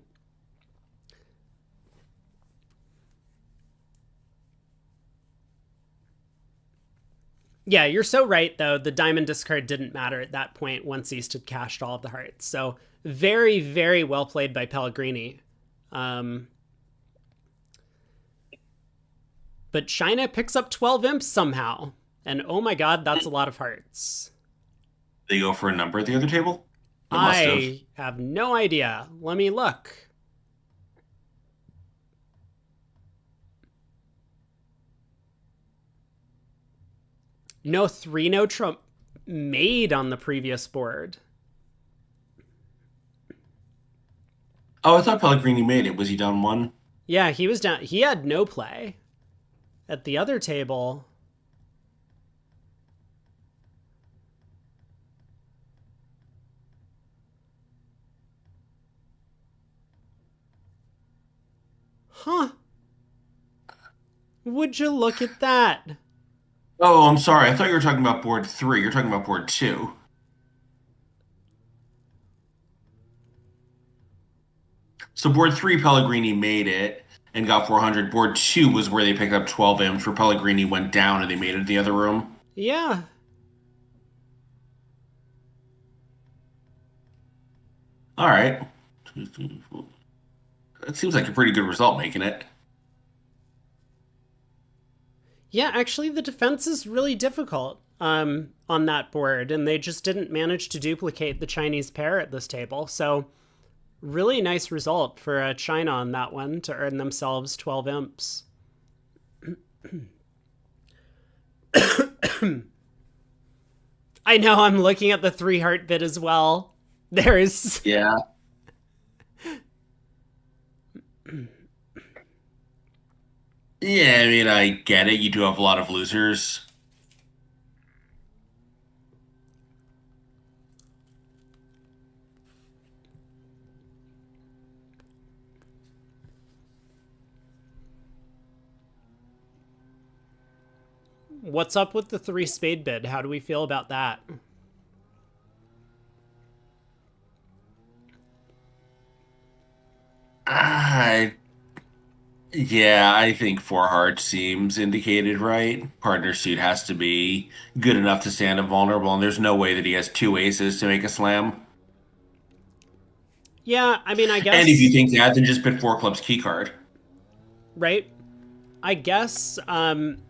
yeah, you're so right, though. The diamond discard didn't matter at that point once East had cashed all of the hearts. So very, very well played by Pellegrini. But China picks up 12 imps somehow. And oh my god, that's a lot of hearts. They go for a number at the other table? They must have. I have no idea. Let me look. No 3 no trump made on the previous board. Oh, I thought Pellegrini made it. Was he down one? Yeah, he was down. He had no play. At the other table, huh? Would you look at that? Oh, I'm sorry. I thought you were talking about board three. You're talking about board two. So board three, Pellegrini made it and got 400. Board two was where they picked up 12 imps, where Pellegrini went down and they made it in the other room. Yeah. All right. That seems like a pretty good result making it. Yeah, actually, the defense is really difficult on that board, and they just didn't manage to duplicate the Chinese pair at this table. So, really nice result for China on that one to earn themselves 12 imps. I know, I'm looking at the 3 heart bid as well. There's. Yeah. Yeah, I mean, I get it. You do have a lot of losers. What's up with the 3 spade bid? How do we feel about that? I Yeah, I think four hearts seems indicated right. Partner suit has to be good enough to stand up vulnerable, and there's no way that he has two aces to make a slam. Yeah, I mean, I And if you guess. think that, then just put four clubs key card. Right? I guess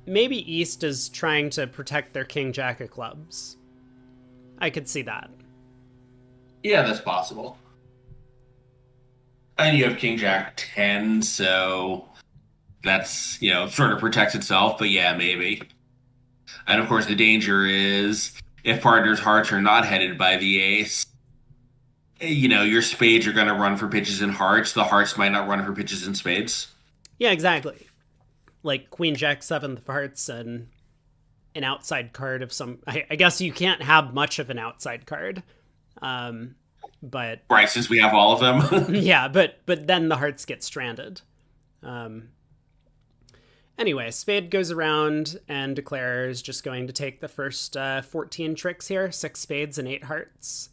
maybe East is trying to protect their King Jack of clubs. I could see that. Yeah, that's possible. And you have King Jack 10, so that's, sort of protects itself, but yeah, maybe. And of course, the danger is if partner's hearts are not headed by the ace, your spades are going to run for pitches in hearts. The hearts might not run for pitches in spades. Yeah, exactly. Like Queen Jack 7 of hearts and an outside card of some. I guess you can't have much of an outside card. But Right, since we have all of them. yeah, but then the hearts get stranded. Um, anyway, Spade goes around and declares just going to take the first 14 tricks here, 6 spades and 8 hearts.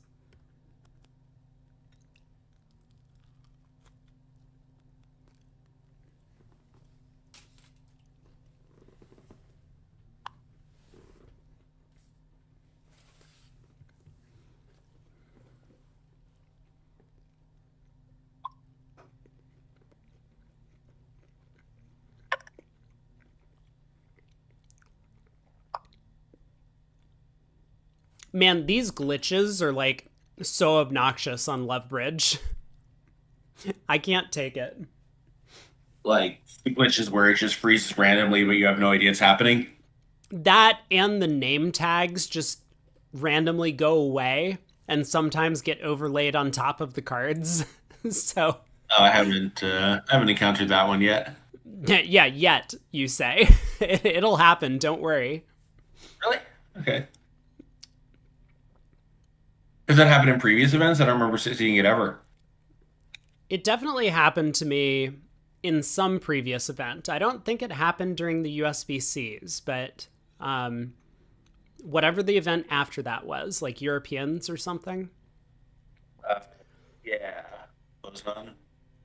Man, these glitches are like so obnoxious on Love Bridge. I can't take it. Like glitches where it just freezes randomly, but you have no idea it's happening. That and the name tags just randomly go away and sometimes get overlaid on top of the cards. So Oh, I haven't encountered that one yet. yeah, yet you say. It'll happen, don't worry. Really? Okay. Has that happened in previous events? I don't remember seeing it ever. It definitely happened to me in some previous event. I don't think it happened during the USBCs, but whatever the event after that was, like Europeans or something. Uh, yeah. Close on.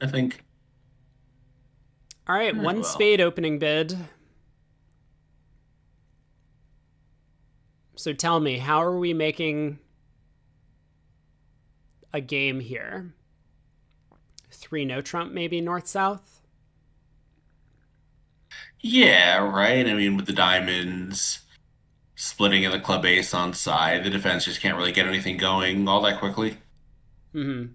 I think. All right, one Well. spade opening bid. So tell me, how are we making a game here? 3 no trump, maybe north south? Yeah, right. I mean, with the diamonds splitting in the club ace on side, the defense just can't really get anything going all that quickly. Mm-hmm.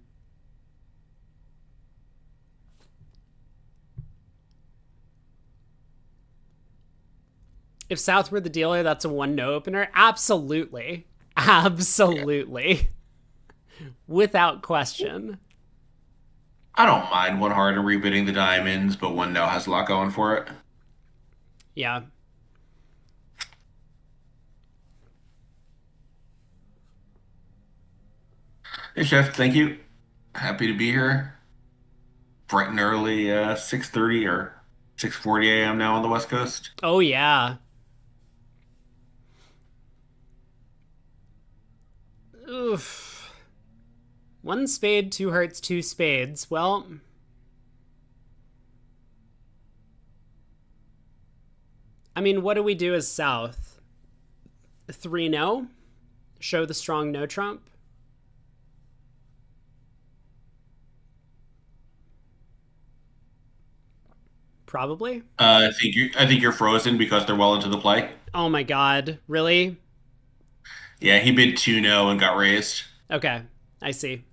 If South were the dealer, that's a 1 no opener. Absolutely. Absolutely. Without question. I don't mind one hard and rebidding the diamonds, but one no has a lot going for it. Yeah. Hey, Chef, thank you. Happy to be here. Bright and early, 6:30 or 6:40 a.m. now on the West Coast. Oh, yeah. Oof. 1 spade, 2 hearts, 2 spades. Well, I mean, what do we do as South? 3 no? Show the strong no trump? Probably. I think you're frozen because they're well into the play. Oh my god. Really? Yeah, he bid 2 no and got raised, Okay. I see.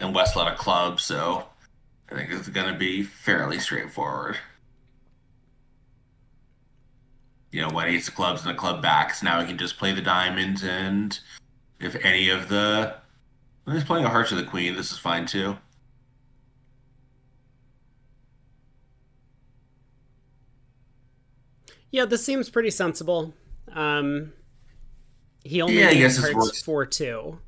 and West let a club, so I think it's going to be fairly straightforward. When ace of clubs and the club backs, now he can just play the diamonds, and if any of the when he's playing a hearts or the queen, this is fine too. Yeah, this seems pretty sensible. He only Yeah, I needs guess this hearts works. 4-2.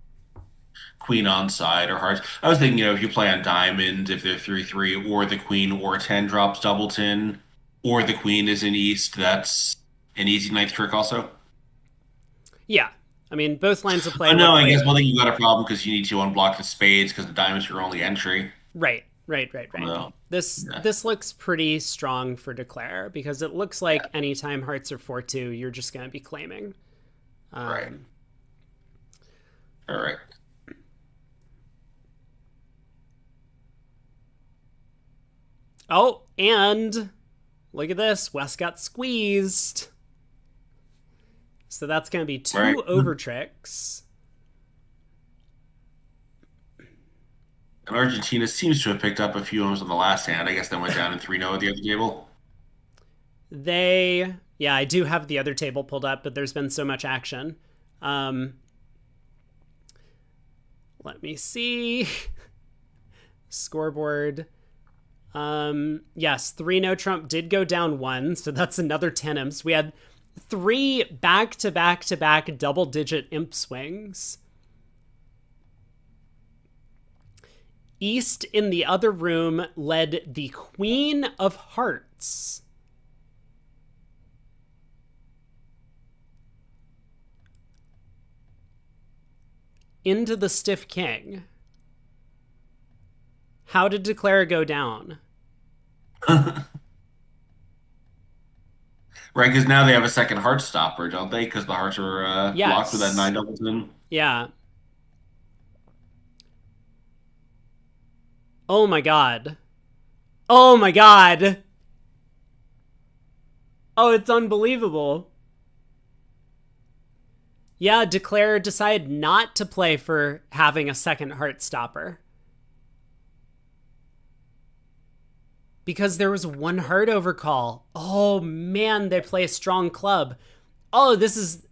Queen on side or hearts. I was thinking, if you play on diamonds, if they're 3-3, or the queen or 10 drops doubleton, or the queen is in east, that's an easy ninth trick also. Yeah. I mean, both lines of play Oh no, look I like guess one thing you got a problem because you need to unblock the spades because the diamonds are your only entry. right. Well, yeah. This looks pretty strong for declare because it looks like anytime hearts are 4-2, you're just going to be claiming. Right. All right. Oh, and look at this. West got squeezed. So that's going to be 2 Right. over tricks. And Argentina seems to have picked up a few M's on the last hand. I guess they went down in 3-0 at the other table. Yeah, I do have the other table pulled up, but there's been so much action. Let me see. Scoreboard. Yes, three no trump did go down one, so that's another 10 imps. We had three back to back to back double digit imp swings. East in the other room led the Queen of Hearts. Into the stiff king. How did Declare go down? Right, because now they have a second heart stopper, don't they? Because the hearts are blocked with that Yes. nine doubles in. Yeah. Oh my god. Oh my god. Oh, it's unbelievable. Yeah, Declare decided not to play for having a second heart stopper. Because there was one heart overcall. Oh man, they play a strong club. Oh, this is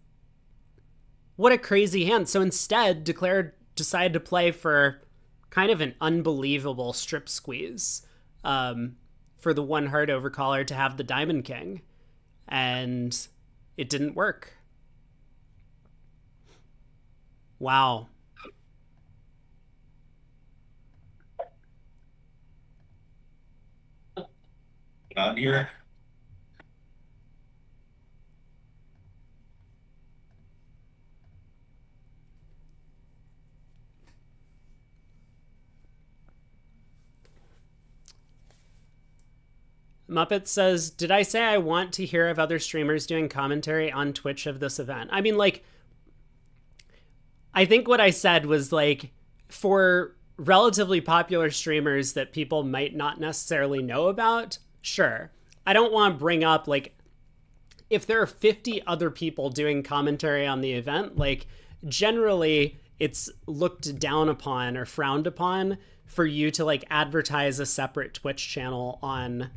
what a crazy hand. So instead, Declare decided to play for kind of an unbelievable strip squeeze for the one heart overcaller to have the Diamond King. And it didn't work. Wow. Out here. Muppet says, did I say I want to hear of other streamers doing commentary on Twitch of this event? I mean, like, I think what I said was like, for relatively popular streamers that people might not necessarily know about, sure. I don't want to bring up, like, if there are 50 other people doing commentary on the event, like, generally it's looked down upon or frowned upon for you to, like, advertise a separate Twitch channel on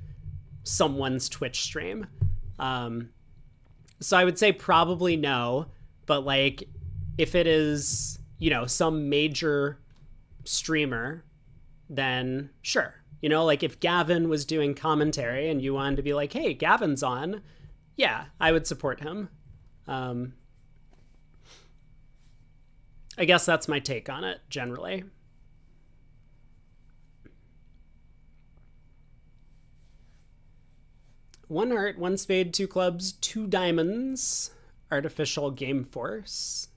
someone's Twitch stream. So I would say probably no, but like if it is, you know, some major streamer, then sure. You know, like if Gavin was doing commentary and you wanted to be like, hey, Gavin's on, yeah, I would support him. I guess that's my take on it generally. One heart, one spade, two clubs, two diamonds. Artificial game force.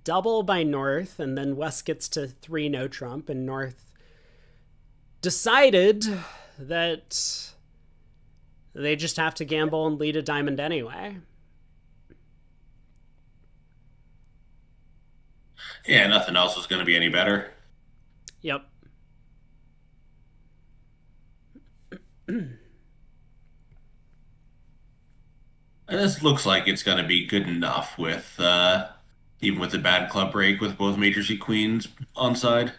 Double by North, and then West gets to three no trump, and North decided that they just have to gamble and lead a diamond anyway. Yeah, nothing else was going to be any better. Yep. And this looks like it's going to be good enough with even with the bad club break with both Major C queens on side.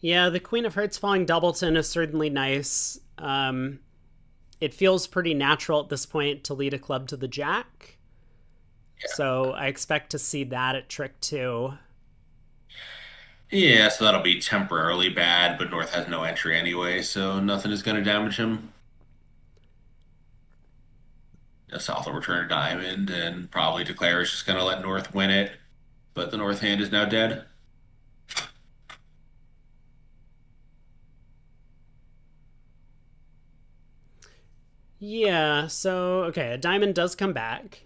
Yeah, the Queen of Hearts falling doubleton is certainly nice. It feels pretty natural at this point to lead a club to the jack. Yeah. So I expect to see that at trick 2. Yeah, so that'll be temporarily bad, but North has no entry anyway, so nothing is going to damage him. South will return a diamond, and probably Declare is just going to let North win it, but the North hand is now dead. Yeah, so, okay, a diamond does come back.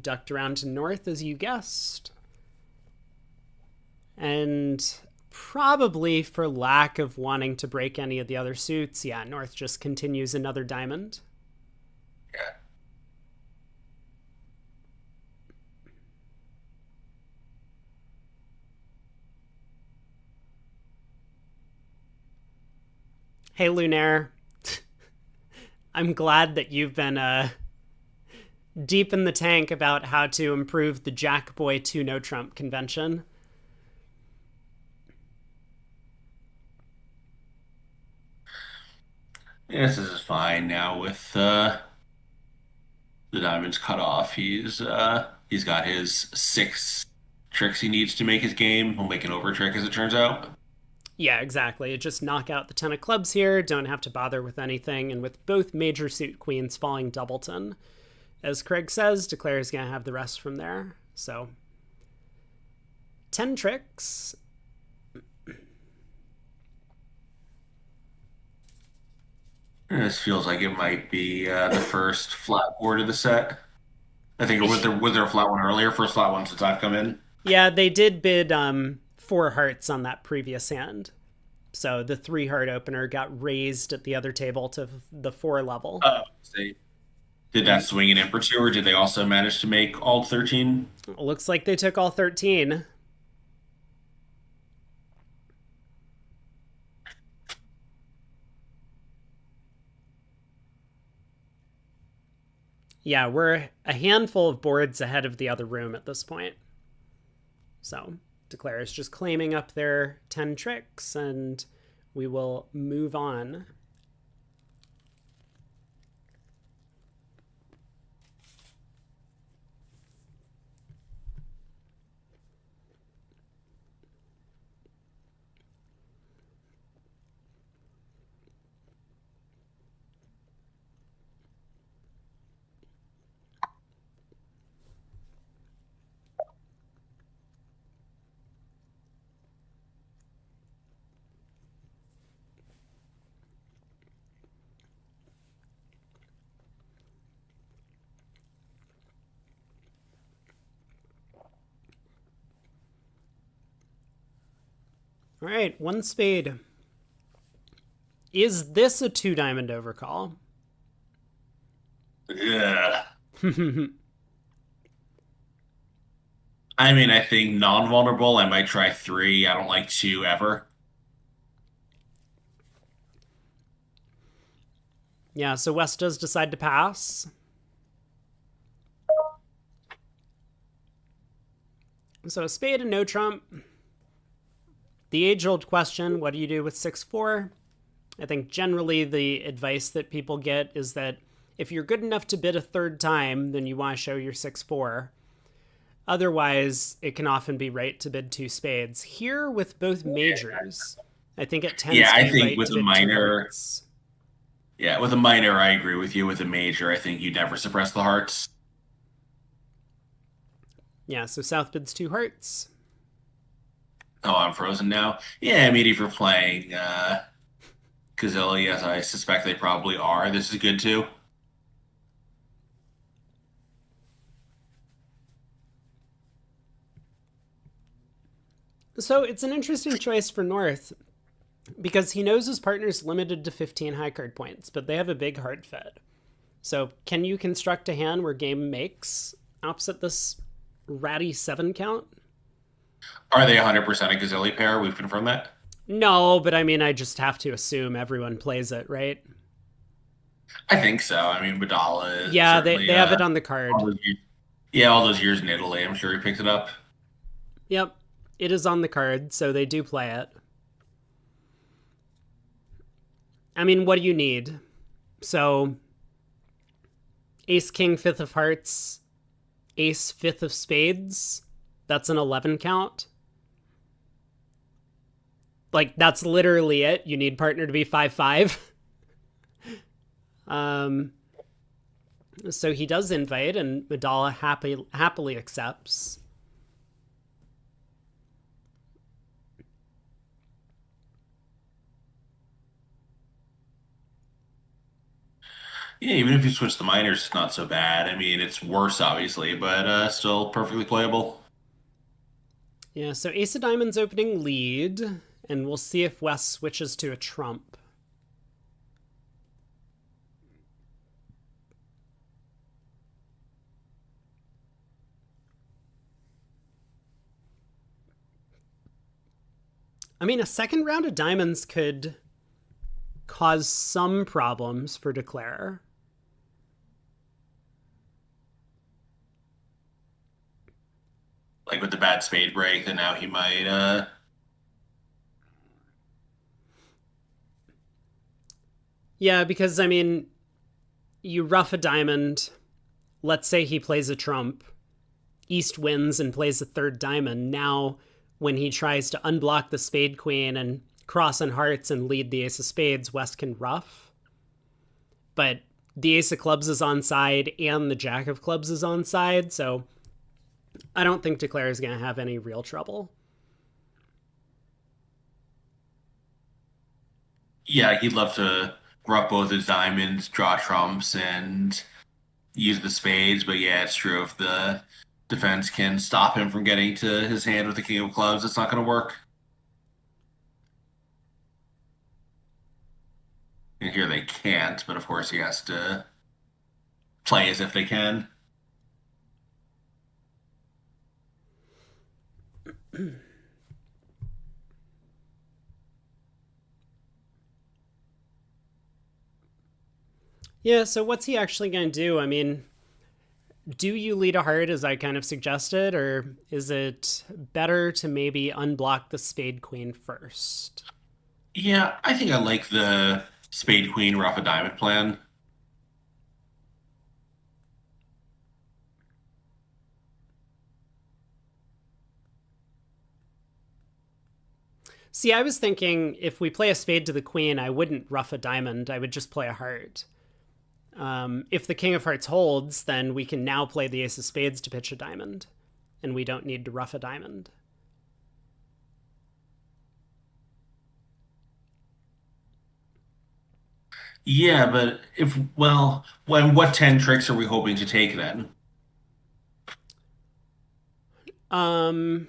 Ducked around to North, as you guessed. And probably for lack of wanting to break any of the other suits, yeah, North just continues another diamond. Yeah. Hey, Lunaire. I'm glad that you've been deep in the tank about how to improve the Jack Boy 2 No Trump convention. Yes, this is fine now with the diamonds cut off. He's got his 6 tricks he needs to make his game. He'll make an over trick, as it turns out. Yeah, exactly. Just knock out the 10 of clubs here, don't have to bother with anything, and with both major suit queens falling doubleton. As Craig says, Declare is going to have the rest from there. So, 10 tricks. This feels like it might be the first flat board of the set. I think was there a flat one earlier? First flat one since I've come in. Yeah, they did bid 4 hearts on that previous hand. So the 3 heart opener got raised at the other table to the 4 level. Oh, see. Did that swing an imp or two, or did they also manage to make all 13? Looks like they took all 13. Yeah, we're a handful of boards ahead of the other room at this point. So Declare is just claiming up their 10 tricks, and we will move on. All right, 1 spade. Is this a 2 diamond overcall? Yeah. I mean, I think non-vulnerable, I might try 3. I don't like 2 ever. Yeah, so West does decide to pass. So a spade and no trump. The age-old question, what do you do with 6-4? I think generally the advice that people get is that if you're good enough to bid a 3rd time, then you want to show your 6-4. Otherwise, it can often be right to bid 2 spades. Here, with both majors, I think it tends Yeah, to I be think right with to a bid 2 minor, hearts. yeah, with a minor, I agree with you. With a major, I think you never suppress the hearts. Yeah, so South bids 2 hearts. Oh, I'm frozen now. Yeah, I mean, if you're playing Kazilli, as I suspect they probably are, this is good too. So it's an interesting choice for North because he knows his partner's limited to 15 high card points, but they have a big hard fed. So can you construct a hand where game makes opposite this ratty 7 count? Are they 100% a Kazilli pair? We've confirmed that. No, but I mean, I just have to assume everyone plays it, right? I think so. I mean, Badala is Yeah, they certainly have it on the card. yeah, all those years in Italy, I'm sure he picked it up. Yep, it is on the card, so they do play it. I mean, what do you need? So, Ace, King, 5th of hearts, Ace, 5th of spades. That's an 11 count. Like, that's literally it. You need partner to be 5-5. So he does invite, and Madala happily accepts. Yeah, even if you switch the minors, it's not so bad. I mean, it's worse, obviously, but still perfectly playable. Yeah, so Ace of Diamonds opening lead, and we'll see if West switches to a trump. I mean, a second round of diamonds could cause some problems for Declare. Like with the bad spade break, then now he might Yeah, because, I mean, you rough a diamond. Let's say he plays a trump. East wins and plays a third diamond. Now, when he tries to unblock the spade queen and cross on hearts and lead the ace of spades, West can ruff. But the ace of clubs is on side and the jack of clubs is on side, so I don't think Declare is going to have any real trouble. Yeah, he'd love to ruff both his diamonds, draw trumps, and use the spades. But yeah, it's true. If the defense can stop him from getting to his hand with the king of clubs, it's not going to work. And here they can't, but of course he has to play as if they can. Yeah, so what's he actually going to do? I mean, do you lead a heart as I kind of suggested, or is it better to maybe unblock the spade queen first? Yeah, I think I like the spade queen ruff a diamond plan. See, I was thinking if we play a spade to the queen, I wouldn't ruff a diamond. I would just play a heart. If the king of hearts holds, then we can now play the ace of spades to pitch a diamond, and we don't need to ruff a diamond. Yeah, but if, well, what 10 tricks are we hoping to take then? Um,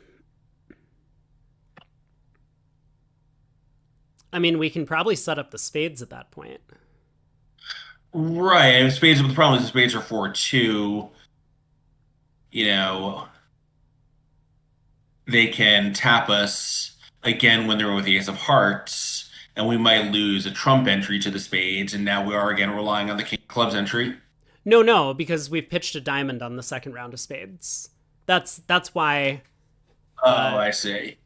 I mean, we can probably set up the spades at that point. Right, and spades, but the problem is the spades are 4-2. You know, they can tap us again when they're with the ace of hearts, and we might lose a trump entry to the spades, and now we are again relying on the king of clubs entry. No, because we've pitched a diamond on the second round of spades. That's why. Oh, I see.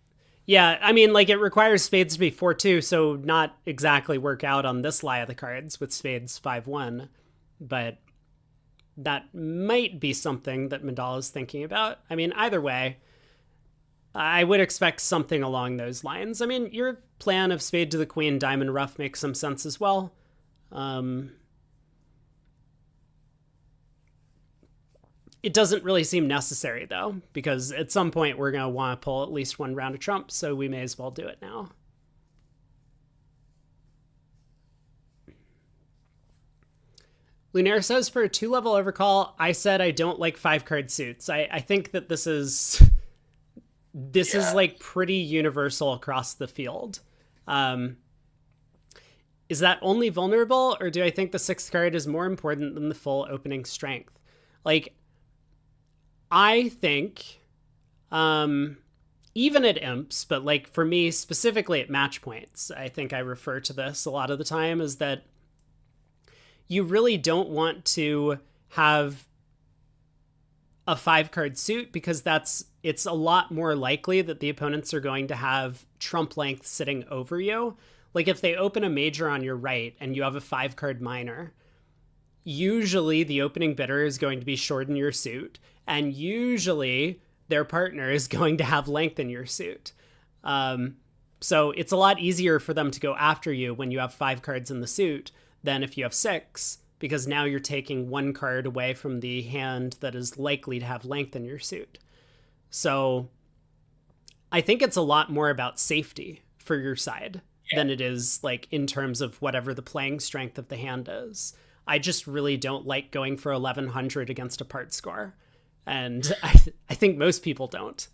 Yeah, I mean, like it requires spades to be 4-2, so not exactly work out on this lie of the cards with spades 5-1, but that might be something that Mandala's thinking about. I mean, either way, I would expect something along those lines. I mean, your plan of spade to the queen, diamond ruff makes some sense as well. It doesn't really seem necessary, though, because at some point we're going to want to pull at least one round of trumps, so we may as well do it now. Lunaire says for a 2-level overcall, I said I don't like 5-card suits. I think that this is like pretty universal across the field. Is that only vulnerable, or do I think the 6th card is more important than the full opening strength? Like, I think, even at imps, but like for me specifically at match points, I think I refer to this a lot of the time, is that you really don't want to have a 5-card suit because it's a lot more likely that the opponents are going to have trump length sitting over you. Like if they open a major on your right and you have a 5-card minor, usually the opening bidder is going to be short in your suit, and usually their partner is going to have length in your suit. So it's a lot easier for them to go after you when you have 5 cards in the suit than if you have 6, because now you're taking 1 card away from the hand that is likely to have length in your suit. So I think it's a lot more about safety for your side than it is like in terms of whatever the playing strength of the hand is. I just really don't like going for 1100 against a part score. And I think most people don't.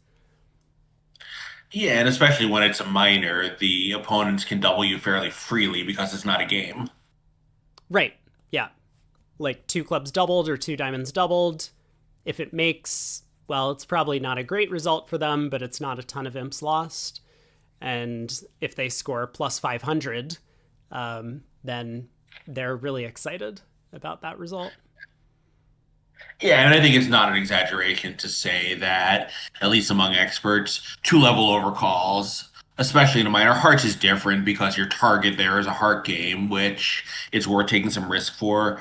Yeah, and especially when it's a minor, the opponents can double you fairly freely because it's not a game. Right. Yeah. Like 2 clubs doubled or 2 diamonds doubled. If it makes, well, it's probably not a great result for them, but it's not a ton of imps lost. And if they score plus 500, then they're really excited about that result. Yeah, and I think it's not an exaggeration to say that, at least among experts, 2-level overcalls, especially in a minor, hearts is different because your target there is a heart game, which it's worth taking some risk for.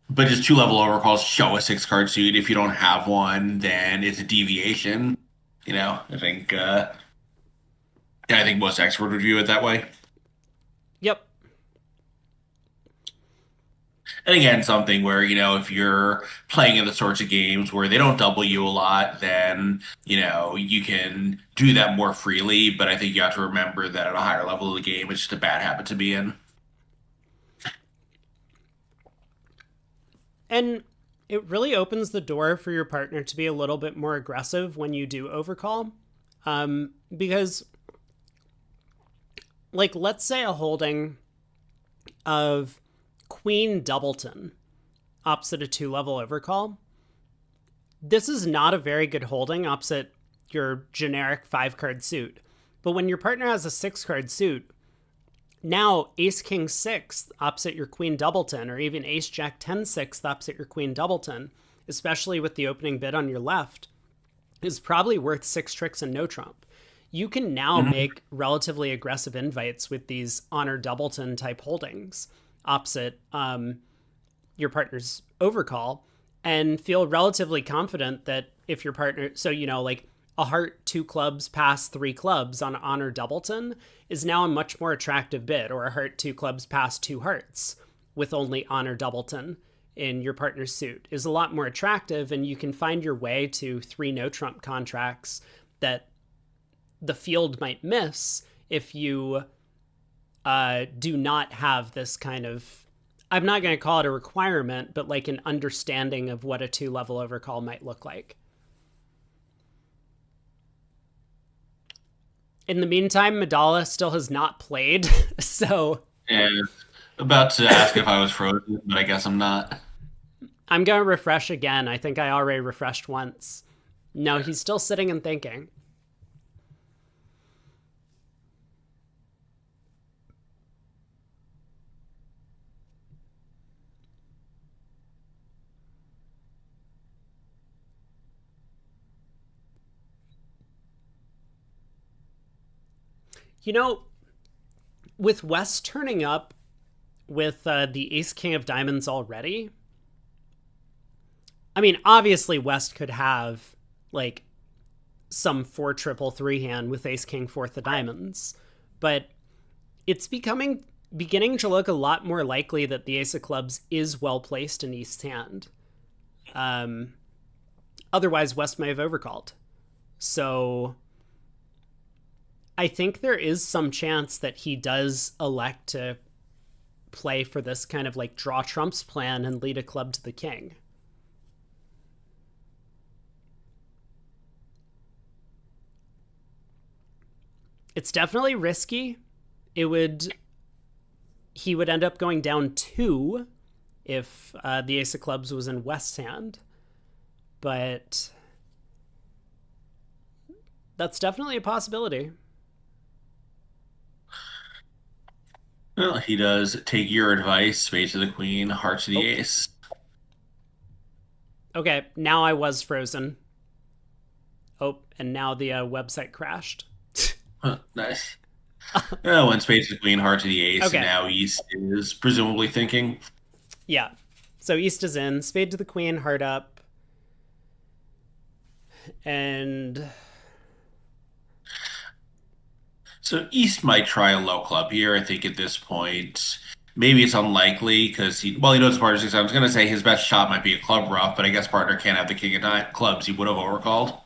But just two level overcalls show a six card suit. If you don't have one, then it's a deviation. I think most experts would view it that way. Yep. And again, something where, if you're playing in the sorts of games where they don't double you a lot, then, you can do that more freely. But I think you have to remember that at a higher level of the game, it's just a bad habit to be in. And it really opens the door for your partner to be a little bit more aggressive when you do overcall. Because, like, let's say a holding of Queen Doubleton opposite a 2-level overcall. This is not a very good holding opposite your generic 5-card suit. But when your partner has a 6-card suit, now Ace King 6 opposite your Queen Doubleton, or even Ace Jack 10 6 opposite your Queen Doubleton, especially with the opening bid on your left, is probably worth 6 tricks and no trump. You can now make relatively aggressive invites with these Honor Doubleton type holdings opposite your partner's overcall and feel relatively confident that if your partner, so, like a heart 2 clubs pass 3 clubs on Honor Doubleton is now a much more attractive bid, or a heart 2 clubs pass 2 hearts with only Honor Doubleton in your partner's suit is a lot more attractive, and you can find your way to 3 no trump contracts that the field might miss if you do not have this kind of, I'm not going to call it a requirement, but like an understanding of what a 2-level overcall might look like. In the meantime, Madala still has not played, so... And about to ask if I was frozen, but I guess I'm not. I'm going to refresh again. I think I already refreshed once. No, he's still sitting and thinking. With West turning up with the Ace King of Diamonds already, I mean, obviously West could have like some 4-3-3 hand with Ace King 4th of Diamonds, but it's beginning to look a lot more likely that the Ace of Clubs is well placed in East's hand. Otherwise, West may have overcalled. So I think there is some chance that he does elect to play for this kind of like draw trumps plan and lead a club to the king. It's definitely risky. He would end up going down 2 if the Ace of Clubs was in West's hand. But that's definitely a possibility. Well, he does take your advice, spade to the queen, heart to the ace. Okay, now I was frozen. Oh, and now the website crashed. Huh, nice. When spade to the queen, heart to the ace, Okay. and now East is presumably thinking. Yeah. So East is in, spade to the queen, heart up. And So East might try a low club here. I think at this point, maybe it's unlikely because he knows partner 6. I was going to say his best shot might be a club rough, but I guess partner can't have the king of clubs. He would have overcalled.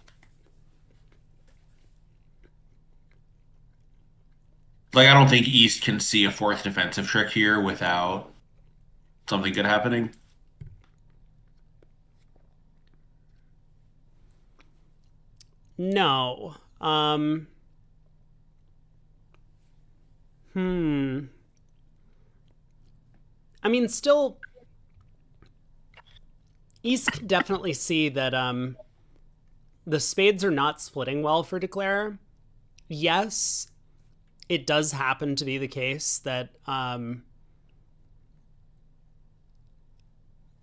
Like, I don't think East can see a 4th defensive trick here without something good happening. no. I mean, still, East can definitely see that the spades are not splitting well for Declare. Yes, it does happen to be the case that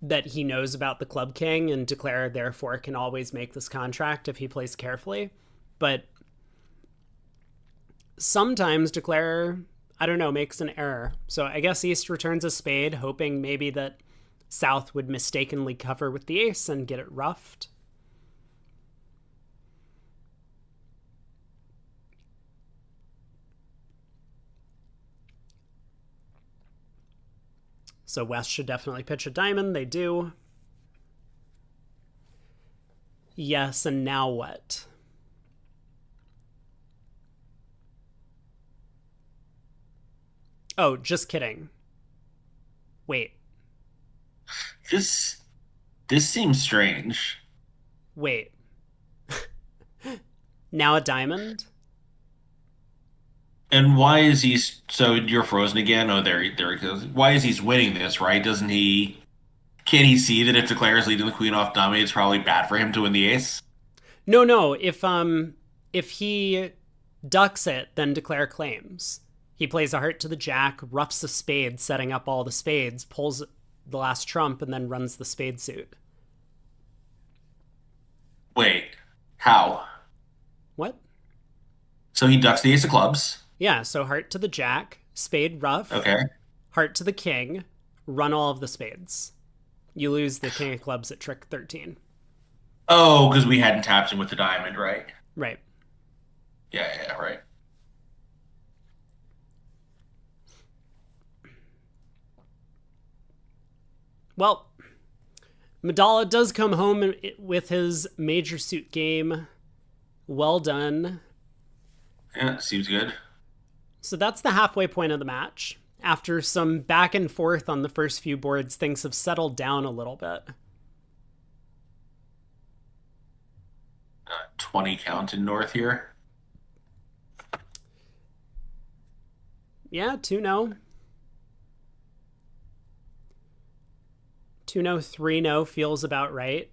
that he knows about the Club King, and Declare therefore can always make this contract if he plays carefully. But sometimes Declare, I don't know, makes an error. So I guess East returns a spade, hoping maybe that South would mistakenly cover with the ace and get it ruffed. So West should definitely pitch a diamond. They do. Yes, and now what? Oh, just kidding. Wait. This seems strange. Wait. Now a diamond? And why is he so you're frozen again? Oh, there he goes. Why is he winning this, right? Doesn't he can't he see that if declares leading the queen off dummy, it's probably bad for him to win the ace? No. If he ducks it, then declare claims. He plays a heart to the jack, roughs a spade, setting up all the spades, pulls the last trump, and then runs the spade suit. Wait, how? What? So he ducks the ace of clubs. Yeah, so heart to the jack, spade rough, Okay. heart to the king, run all of the spades. You lose the king of clubs at trick 13. Oh, because we hadn't tapped him with the diamond, right? Right. Yeah, right. Well, Madala does come home with his major suit game. Well done. Yeah, seems good. So that's the halfway point of the match. After some back and forth on the first few boards, things have settled down a little bit. 20 count in north here. Yeah, 2-0. 2-0, 3-0 feels about right.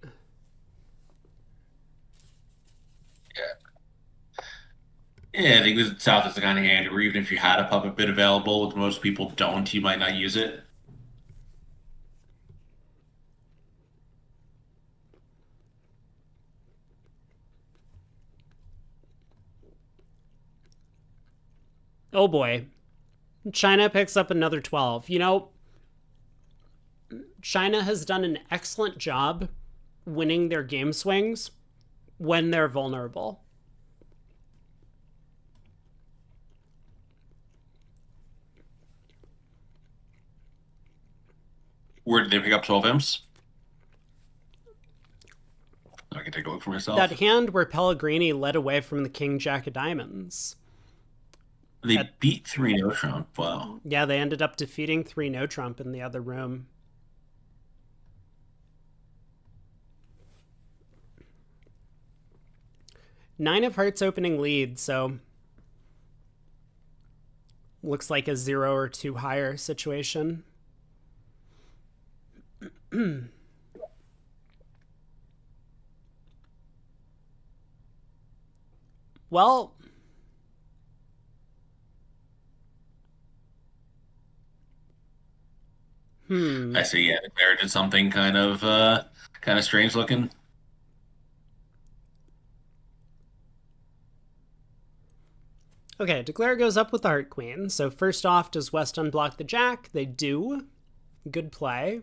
Yeah, I think this south is the kind of hand where even if you had a puppet bit available, which most people don't, you might not use it. Oh boy. China picks up another 12. You know, China has done an excellent job winning their game swings when they're vulnerable. Where did they pick up 12 imps? I can take a look for myself. That hand where Pellegrini led away from the king jack of diamonds. They beat 3 no trump. Wow. Yeah, they ended up defeating 3 no trump in the other room. Nine of hearts opening lead, so looks like a 0 or 2 higher situation. Well, I see. Yeah, Claire did something kind of strange looking. Okay, Declare goes up with the heart queen. So first off, does West unblock the jack? They do. Good play.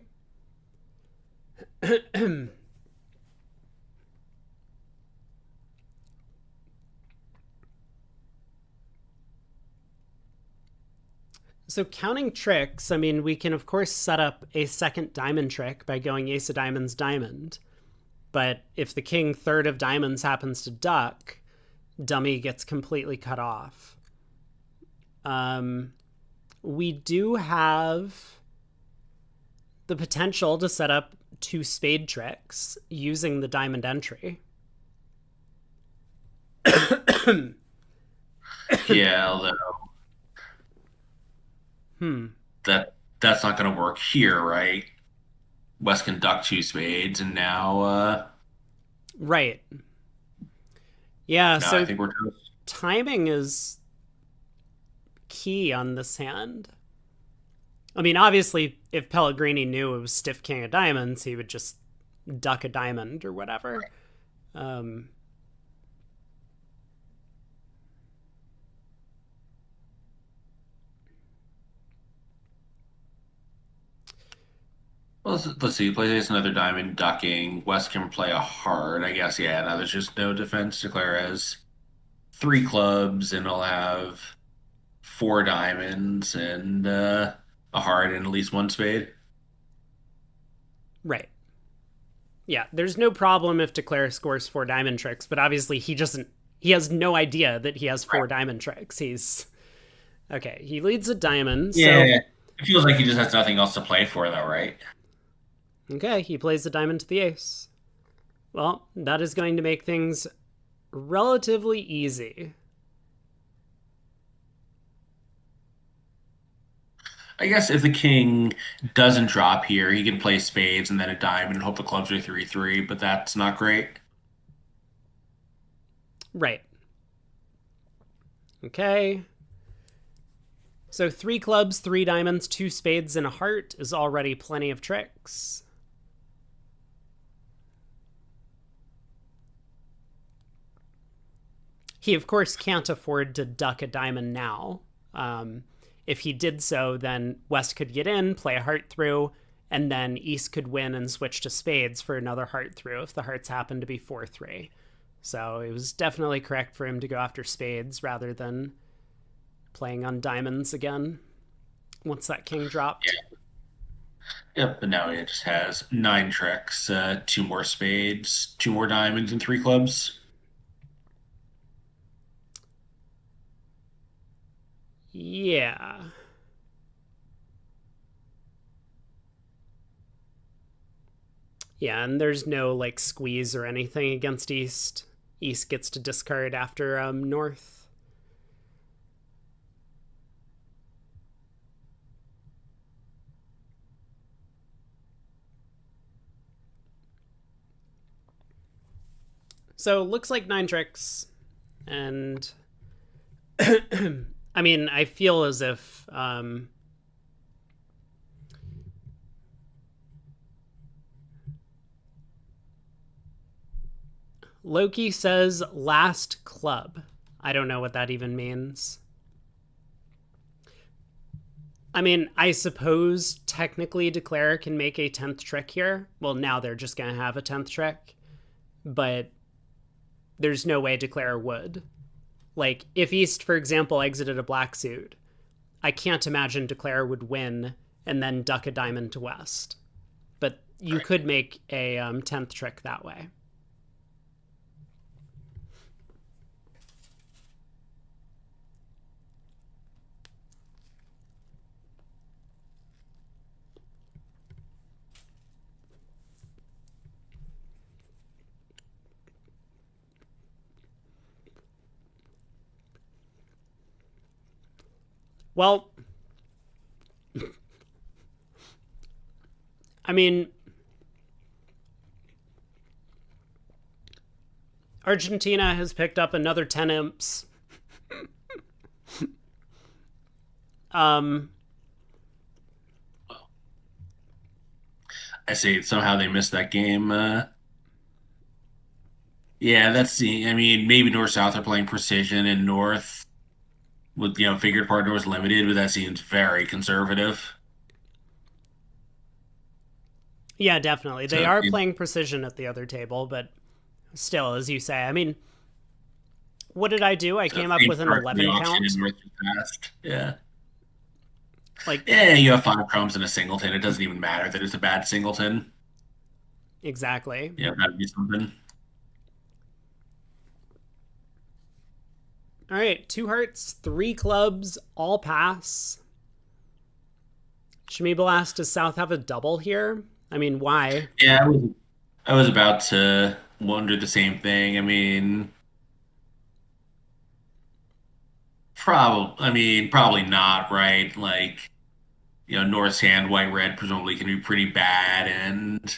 So counting tricks, I mean, we can of course set up a second diamond trick by going ace of diamonds, diamond. But if the king third of diamonds happens to duck, dummy gets completely cut off. We do have the potential to set up 2 spade tricks using the diamond entry. Yeah, although that's not going to work here, right? West can duck 2 spades, and now Right. Yeah, now so I think we're toast. timing is key on this hand. I mean, obviously, if Pellegrini knew it was stiff king of diamonds, he would just duck a diamond or whatever. Well, let's see. Plays another diamond ducking. West can play a heart. I guess, yeah. Now there's just no defense. Declare as three clubs, and he'll have four diamonds and a heart and at least one spade. Right. Yeah, there's no problem if Declare scores four diamond tricks, but obviously he has no idea that he has four diamond tricks. Okay, he leads a diamond, Yeah. so It feels like he just has nothing else to play for, though, right? okay, he plays the diamond to the ace. Well, that is going to make things relatively easy. I guess if the king doesn't drop here, he can play spades and then a diamond and hope the clubs are 3-3, but that's not great. Right. Okay. So three clubs, three diamonds, two spades, and a heart is already plenty of tricks. He, of course, can't afford to duck a diamond now. If he did so, then West could get in, play a heart through, and then East could win and switch to spades for another heart through if the hearts happen to be 4-3. So it was definitely correct for him to go after spades rather than playing on diamonds again once that king dropped. Yeah. Yep, but now he just has nine tricks, two more spades, two more diamonds, and three clubs. Yeah. Yeah, and there's no like squeeze or anything against East. East gets to discard after North. So looks like nine tricks, and I mean I feel as if Loki says last club. I don't know what that even means. I mean, I suppose technically Declare can make a 10th trick here. Well, now they're just going to have a 10th trick. But there's no way Declare would. Like, if East, for example, exited a black suit, I can't imagine Declare would win and then duck a diamond to West. But you could make a 10th trick that way. Well, I mean, Argentina has picked up another 10 imps. I say somehow they missed that game. Yeah, that's the. I mean, maybe North South are playing precision, and North with figured partner was limited, but that seems very conservative. Yeah, definitely. They So are playing precision at the other table, but still, as you say, I mean, what did I do? I came up with an 11 count. North is fast. Yeah. Like, Yeah, you have five crumbs and a singleton. It doesn't even matter that it's a bad singleton. exactly. Yeah, that'd be something. All right, two hearts, three clubs, all pass. Schmeebel asked, does South have a double here? I mean, why? Yeah, I was about to wonder the same thing. I mean, probably not, right? Like, North's hand, white, red, presumably can be pretty bad, and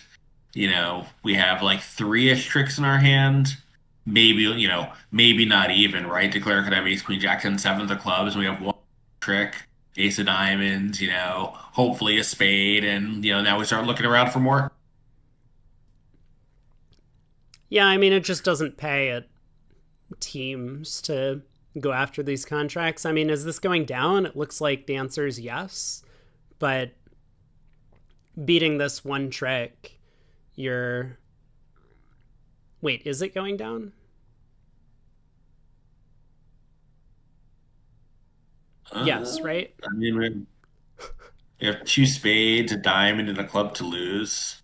we have like three-ish tricks in our hand. Maybe, maybe not even, right? Declare could have ace, queen, jack, 10, seventh of clubs, and we have one trick, ace of diamonds, hopefully a spade, and now we start looking around for more. Yeah, I mean, it just doesn't pay at teams to go after these contracts. I mean, is this going down? It looks like the answer is yes, but beating this one trick, you're... Wait, is it going down? Yes, right? I mean, you have two spades, a diamond, and a club to lose.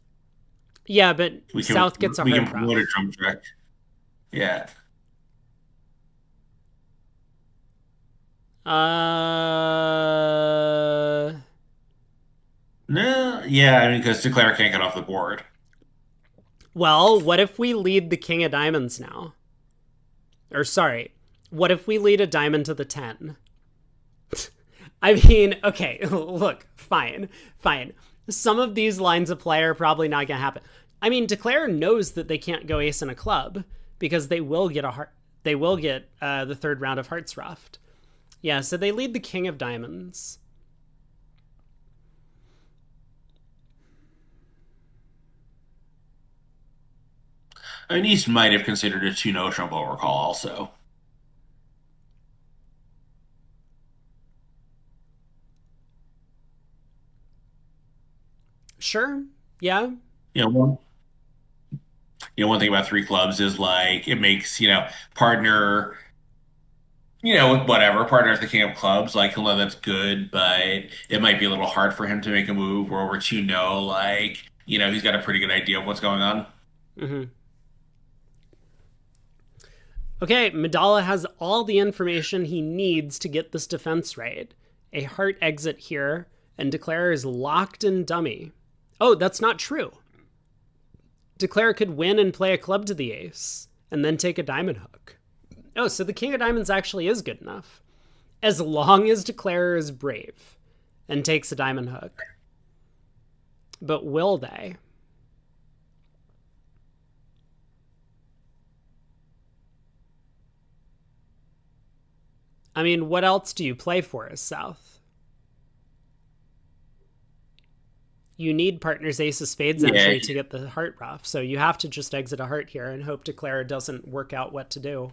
Yeah, but We can South gets a we can heart promote a rough. trump trick. Yeah. Uh, No. Yeah. I mean, because Declare can't get off the board. well, what if we lead the king of diamonds now? Or sorry, what if we lead a diamond to the 10? I mean, okay, look, fine. Some of these lines of play are probably not going to happen. I mean, Declare knows that they can't go ace in a club because they will get a heart. They will get the third round of hearts roughed. Yeah, so they lead the king of diamonds. I mean, East might have considered a 2-no trump overcall also. Sure, yeah. You know, one, one thing about three clubs is like it makes, partner, whatever, partner's the king of clubs, like he'll know that's good, but it might be a little hard for him to make a move where over 2-no, like, he's got a pretty good idea of what's going on. Mm-hmm. Okay, Medalla has all the information he needs to get this defense right. A heart exit here, and Declare is locked in dummy. Oh, that's not true. Declare could win and play a club to the ace, and then take a diamond hook. Oh, so the king of diamonds actually is good enough. As long as Declare is brave and takes a diamond hook. But will they? I mean, what else do you play for as South? You need partner's ace of spades entry to get the heart rough, so you have to just exit a heart here and hope Declare doesn't work out what to do.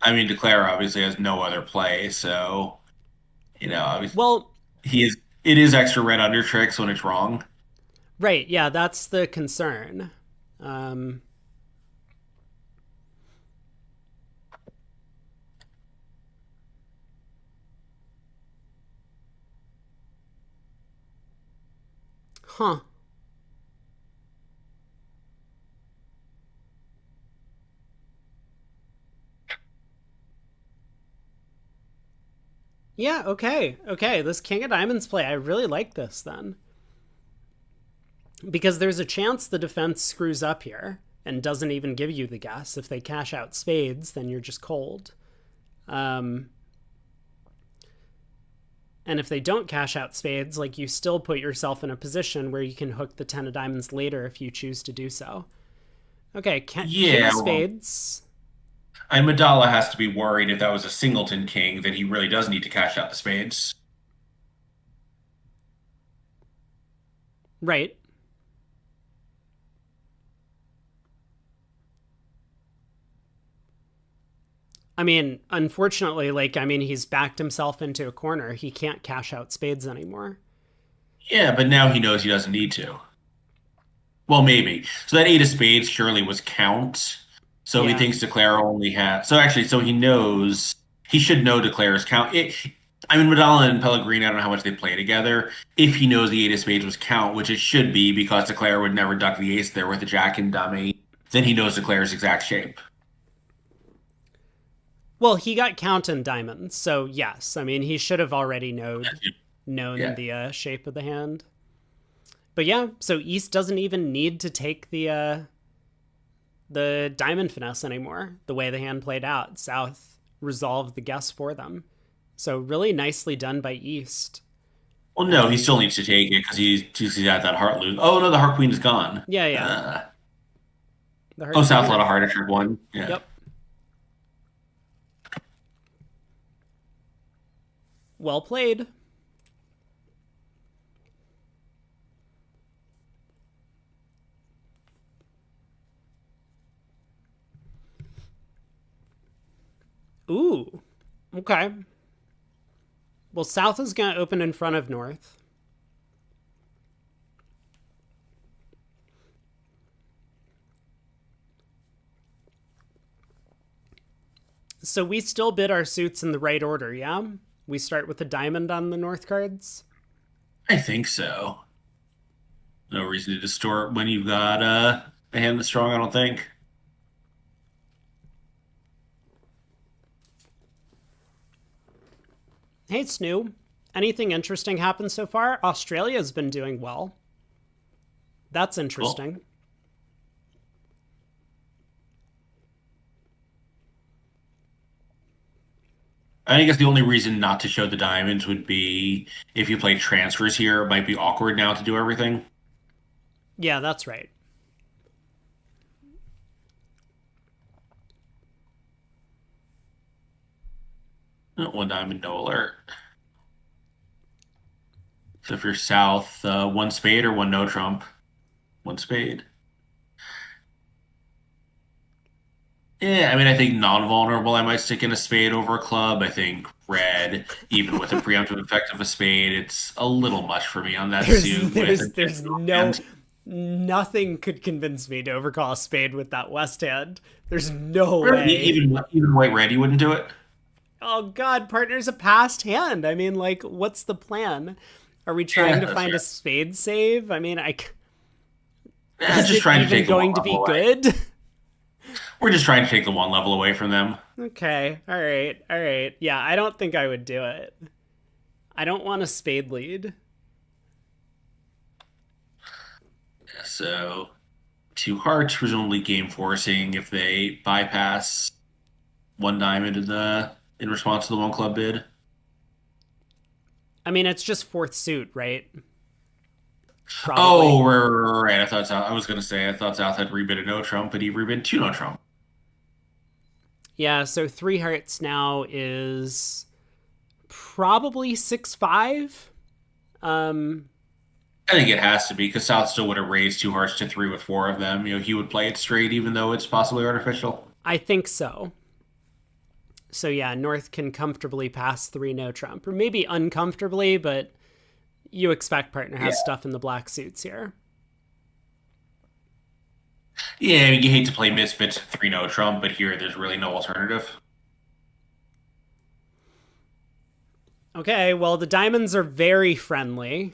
I mean, Declare obviously has no other play, so obviously Well, it is extra red under tricks when it's wrong. right, yeah, that's the concern. Um, huh. Yeah, okay. This king of diamonds play, I really like this then. Because there's a chance the defense screws up here and doesn't even give you the guess. If they cash out spades, then you're just cold. And if they don't cash out spades, like, you still put yourself in a position where you can hook the 10 of diamonds later if you choose to do so. Okay, king of spades. And Medalla has to be worried if that was a singleton king that he really does need to cash out the spades. Right. I mean, unfortunately, he's backed himself into a corner. He can't cash out spades anymore. Yeah, but now he knows he doesn't need to. Well, maybe. So that 8 of spades surely was count. So he thinks Declare only has. So actually, so he knows. He should know Declare's count. I mean, Medalla and Pellegrini, I don't know how much they play together. If he knows the 8 of spades was count, which it should be because Declare would never duck the ace there with the jack and dummy, then he knows Declare's exact shape. Well, he got count in diamonds, so yes. I mean, he should have already known the shape of the hand. But yeah, so East doesn't even need to take the diamond finesse anymore. The way the hand played out, South resolved the guess for them. So really nicely done by East. Well, no, he still needs to take it because he's had that heart lose. Oh no, the heart queen is gone. Yeah. South let a heart trick one. Yeah. Yep. Well played. Ooh. Okay. Well, South is going to open in front of North. So we still bid our suits in the right order, yeah? We start with the diamond on the north cards. I think so. No reason to distort when you've got a hand that's strong, I don't think. Hey, Snoo. Anything interesting happened so far? Australia's been doing well. That's Cool. interesting. I guess the only reason not to show the diamonds would be if you play transfers here, it might be awkward now to do everything. Yeah, that's right. One diamond, no alert. So if you're south, one spade or one no trump? One spade. Yeah, I mean, I think non-vulnerable, I might stick in a spade over a club. I think red, even with a preemptive effect of a spade, it's a little much for me on that There's suit with there's a there's no nothing could convince me to overcall a spade with that west hand. There's no really, way. even white red, you wouldn't do it. Oh god, partner's a passed hand. I mean, like, what's the plan? Are we Yeah, trying to that's find fair. a spade save? I mean, is Just it trying to even take the one going to be level away. good? We're just trying to take the one level away from them. Okay, all right, all right. Yeah, I don't think I would do it. I don't want a spade lead. So two hearts, presumably game forcing if they bypass one diamond in response to the one club bid. I mean, it's just fourth suit, right? Oh, Probably. right. I thought South, I was gonna say I thought South had rebid a no trump, but he rebid two no trump. Yeah, so three hearts now is probably 6-5. Um, I think it has to be because South still would have raised two hearts to three with four of them. He would play it straight, even though it's possibly artificial. I think so. So yeah, North can comfortably pass three no trump, or maybe uncomfortably, but you expect partner Yeah, has stuff in the black suits here. yeah. I mean, you hate to play misfits three no trump, but here there's really no alternative. Okay, well the diamonds are very friendly.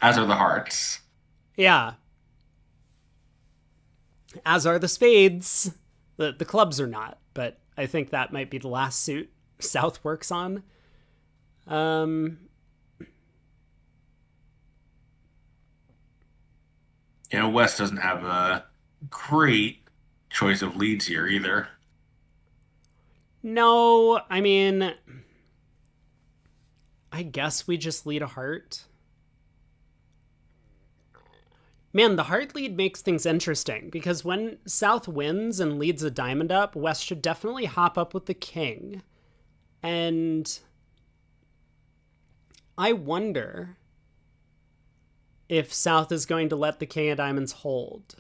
As are the hearts. Yeah, as are the spades. The clubs are not, but I think that might be the last suit South works on. Um, West doesn't have a great choice of leads here either. no, I mean, I guess we just lead a heart. Man, the heart lead makes things interesting because when South wins and leads a diamond up, West should definitely hop up with the king. And I wonder if South is going to let the king of diamonds hold.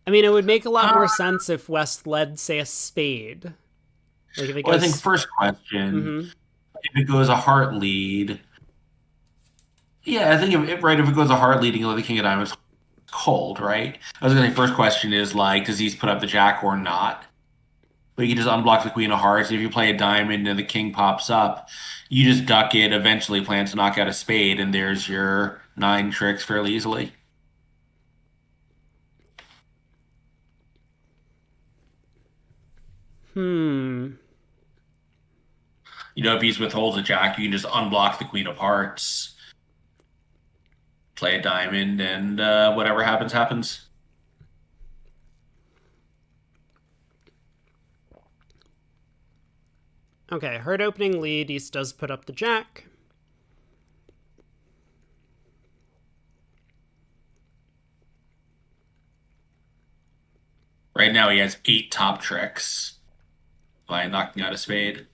I mean, it would make a lot Uh, more sense if West led, say, a spade. Like if it well, I think goes. first question, Mm-hmm. if it goes a heart lead, yeah, I think if it goes a heart lead, you let the king of diamonds cold, right? I was gonna say first question is like, does he put up the jack or not? But you can just unblock the queen of hearts. If you play a diamond and the king pops up, you just duck it, eventually plan to knock out a spade, and there's your nine tricks fairly easily. Hmm. If he's withholds a jack, you can just unblock the queen of hearts, play a diamond, and whatever happens, happens. Okay, hard opening lead. East does put up the jack. Right now, he has eight top tricks by knocking out a spade.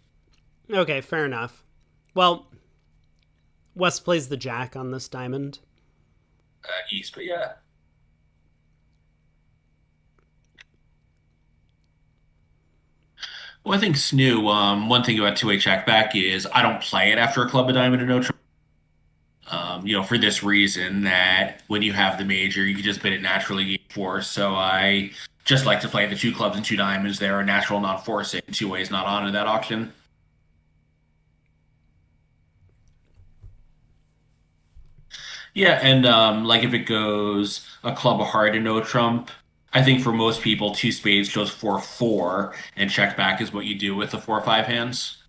Okay, fair enough. Well, West plays the jack on this diamond. East, but yeah. Well, I think Snoo, one thing about two-way check back is I don't play it after a club, a diamond, or no trump. for this reason that when you have the major, you can just bid it naturally game force. So I just like to play the two clubs and two diamonds there, a natural non-forcing, two ways not on in that auction. Yeah, and like if it goes a club, a heart, and no trump, I think for most people, two spades goes 4-4, and check back is what you do with the 4-5 hands.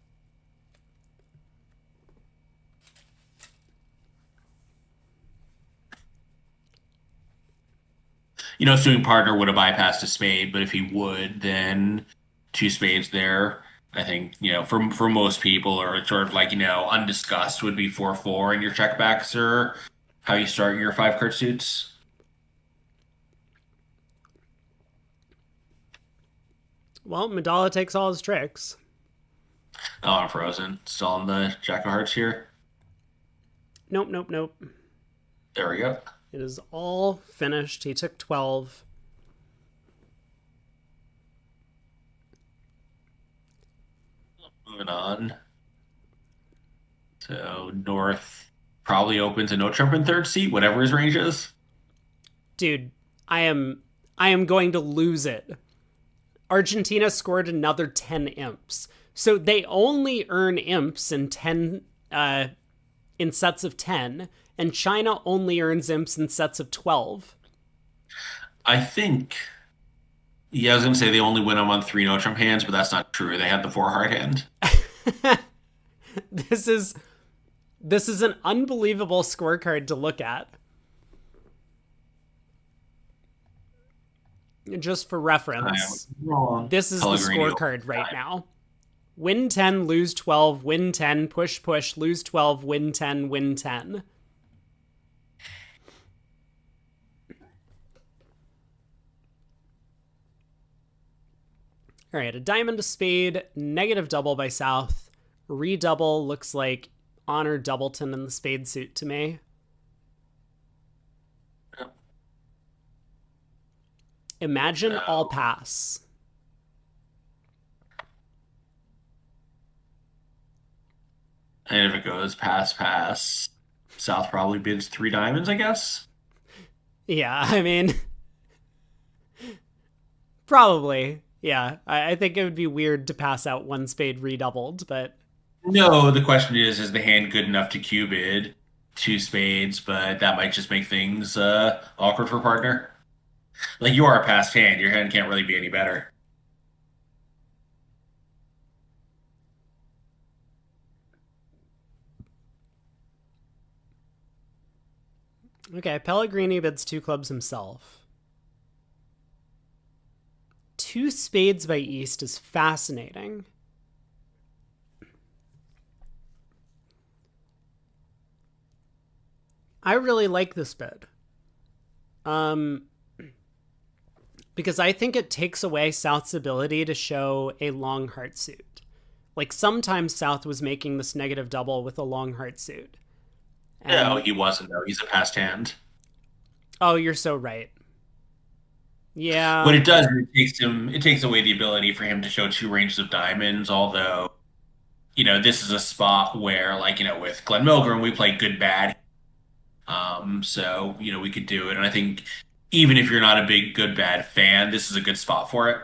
Assuming partner would have bypassed a spade, but if he would, then two spades there. I think, for most people, or sort of like, undiscussed would be 4-4, and your checkbacks are how you start your five card suits. Well, Madala takes all his tricks. Oh, I'm frozen. Still on the Jack of Hearts here. Nope, nope, nope. There we go. It is all finished. He took 12. Moving on. So North probably opens a no trump in third seat, whatever his range is. Dude, I am going to lose it. Argentina scored another 10 imps. So they only earn imps in 10 in sets of 10, and China only earns imps in sets of 12. I think. Yeah, I was going to say they only win them on three no trump hands, but that's not true. They had the four heart hand. This is an unbelievable scorecard to look at. Just for reference, this is Pellegrino. the scorecard right now. Win 10, lose 12, win 10, push, push, lose 12, win 10, win 10. All right, a diamond, a spade, negative double by South. Redouble looks like Honor Doubleton in the spade suit to me. Imagine all pass. And if it goes pass, South probably bids three diamonds, I guess. Yeah, I mean, probably. Yeah, I think it would be weird to pass out one spade redoubled, but No, the question is the hand good enough to cube bid two spades, but that might just make things awkward for partner. Like you are a passed hand, your hand can't really be any better. okay, Pellegrini bids two clubs himself. Two spades by East is fascinating. I really like this bid. Because I think it takes away South's ability to show a long heart suit. Like sometimes South was making this negative double with a long heart suit. And, No, he wasn't though. He's a passed hand. oh, you're so right. Yeah. What it does is it takes away the ability for him to show two ranges of diamonds, although, this is a spot where, like, with Glenn Milgren, we play good bad. So, we could do it. And I think even if you're not a big good bad fan, this is a good spot for it.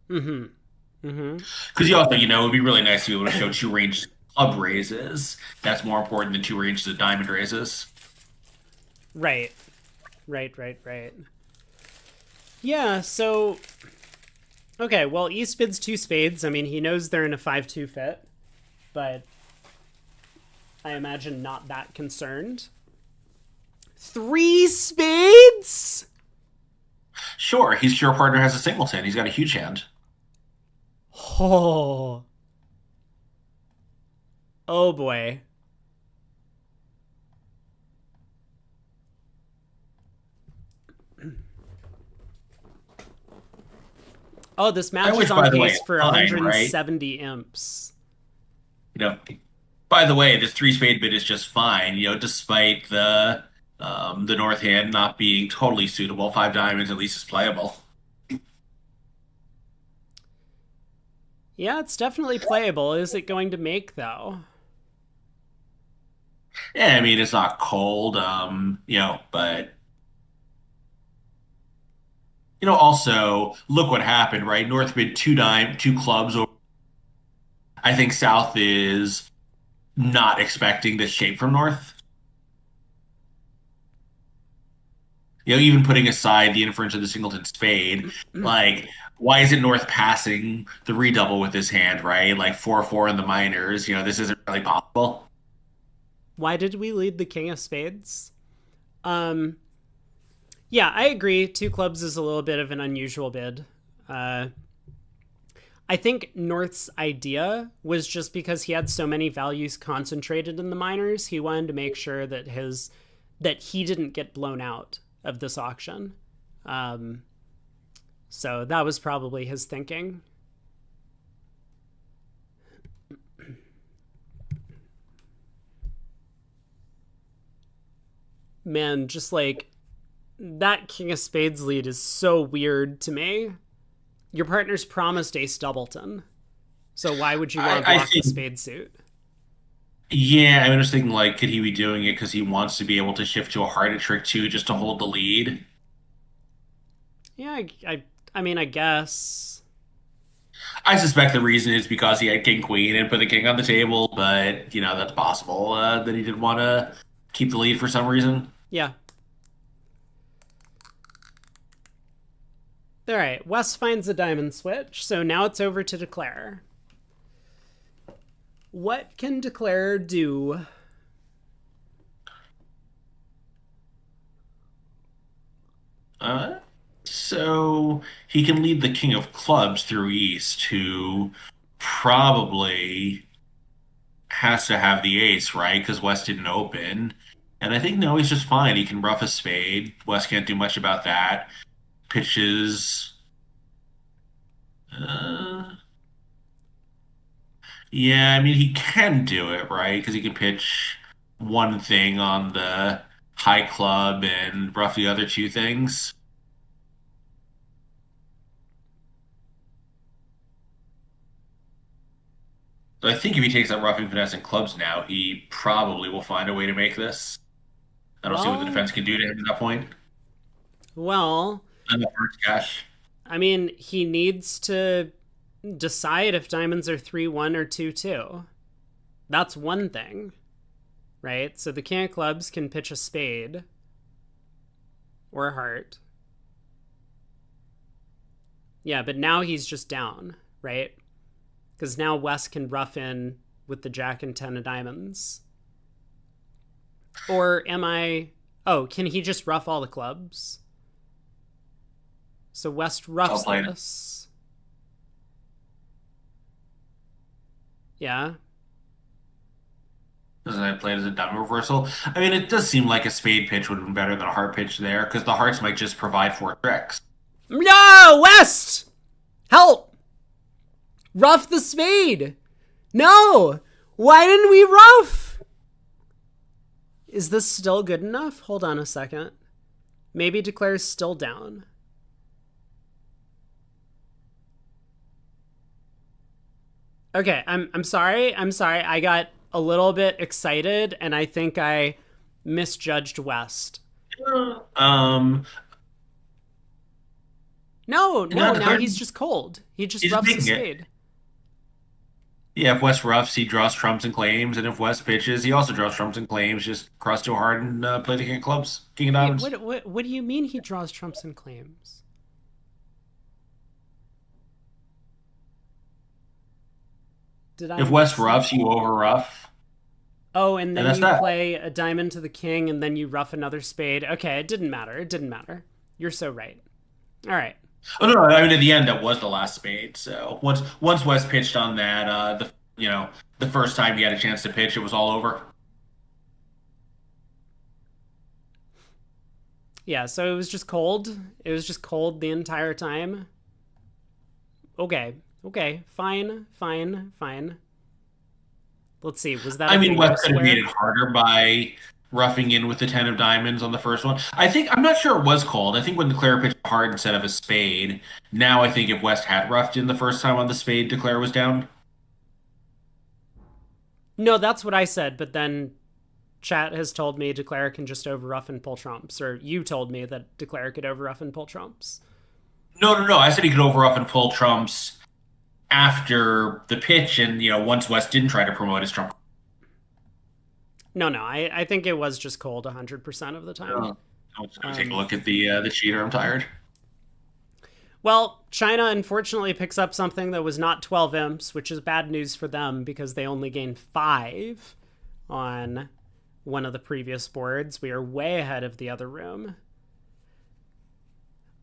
Mm-hmm. Mm-hmm. Because you also, it would be really nice to be able to show two ranges of club raises. That's more important than two ranges of diamond raises. Right. Right. Yeah, so okay, well, East bids two spades. I mean, he knows they're in a 5-2 fit, but I imagine not that concerned. Three spades? Sure, he's sure partner has a singleton. He's got a huge hand. Oh. Oh boy. Oh, this match is on pace for 170 imps. By the way, this three spade bid is just fine. Despite the north hand not being totally suitable, five diamonds at least is playable. Yeah, it's definitely playable. Is it going to make though? Yeah, I mean it's not cold, but also look what happened, right? North mid two clubs. I think South is not expecting this shape from North. Even putting aside the inference of the singleton spade, like why isn't North passing the redouble with his hand, right? Like 4-4 in the minors. This isn't really possible. Why did we lead the king of spades? Um, yeah, I agree. Two clubs is a little bit of an unusual bid. Uh, I think North's idea was just because he had so many values concentrated in the minors, he wanted to make sure that he didn't get blown out of this auction. Um, so that was probably his thinking. Man, just like that king of spades lead is so weird to me. Your partner's promised ace doubleton. So why would you want to I block the think, spade suit? yeah, I mean, I was thinking like, could he be doing it because he wants to be able to shift to a harder trick too, just to hold the lead? Yeah, I mean, I guess. I suspect the reason is because he had king queen and put the king on the table, but that's possible that he didn't want to keep the lead for some reason. Yeah. All right, Wes finds a diamond switch, so now it's over to Declare. What can Declare do? Uh, so he can lead the king of clubs through East, who probably has to have the ace, right? Because West didn't open. And I think no, he's just fine. He can rough a spade. West can't do much about that. Pitches. Uh, yeah, I mean, he can do it, right? Because he can pitch one thing on the high club and rough the other two things. So I think if he takes that roughing finesse and clubs now, he probably will find a way to make this. I don't see what the Well, defense can do to him at that point. well, And the first cash. I mean, he needs to decide if diamonds are 3-1 or 2-2. That's one thing, right? So the king of clubs can pitch a spade or a heart. Yeah, but now he's just down, right? Because now Wes can rough in with the jack and 10 of diamonds. Or am I. Oh, can he just rough all the clubs? So West I'll roughs play it. this. Yeah. Doesn't I play it as a diamond reversal? I mean, it does seem like a spade pitch would have been better than a heart pitch there, because the hearts might just provide four tricks. No! West! Help! Rough the spade! No! Why didn't we rough? Is this still good enough? Hold on a second. Maybe Declare's still down. Okay, I'm sorry. I'm sorry. I got a little bit excited and I think I misjudged West. Um, No, no, no, now Declare, he's just cold. He just he's just roughs the making it. spade. Yeah, if West roughs, he draws trumps and claims, and if West pitches, he also draws trumps and claims. Just cross too hard and play the king of clubs, king of Wait, diamonds. what do you mean he draws trumps and claims? Did I If West miss roughs, you something? over rough, Oh, and and then that's you that. play a diamond to the king and then you rough another spade. Okay, it didn't matter. It didn't matter. You're so right. All right. Oh no, I mean at the end that was the last spade. So once West pitched on that, the first time he had a chance to pitch, it was all over. Yeah, so it was just cold. It was just cold the entire time. Okay. Okay. Fine. Fine. Fine. Let's see. Was that I a mean, bingo West could have made square? it harder by roughing in with the ten of diamonds on the first one. I'm not sure it was called. I think when Declare pitched hard instead of a spade. Now I think if West had roughed in the first time on the spade, Declare was down. No, that's what I said, but then Chat has told me Declare can just overruff and pull trumps, or you told me that Declare could overruff and pull trumps. No. I said he could overruff and pull trumps after the pitch, and once West didn't try to promote his trump. No, I think it was just cold 100% of the time. Let's take a look at the cheater. I'm tired. Well, China unfortunately picks up something that was not 12 imps, which is bad news for them because they only gained 5 on one of the previous boards. We are way ahead of the other room.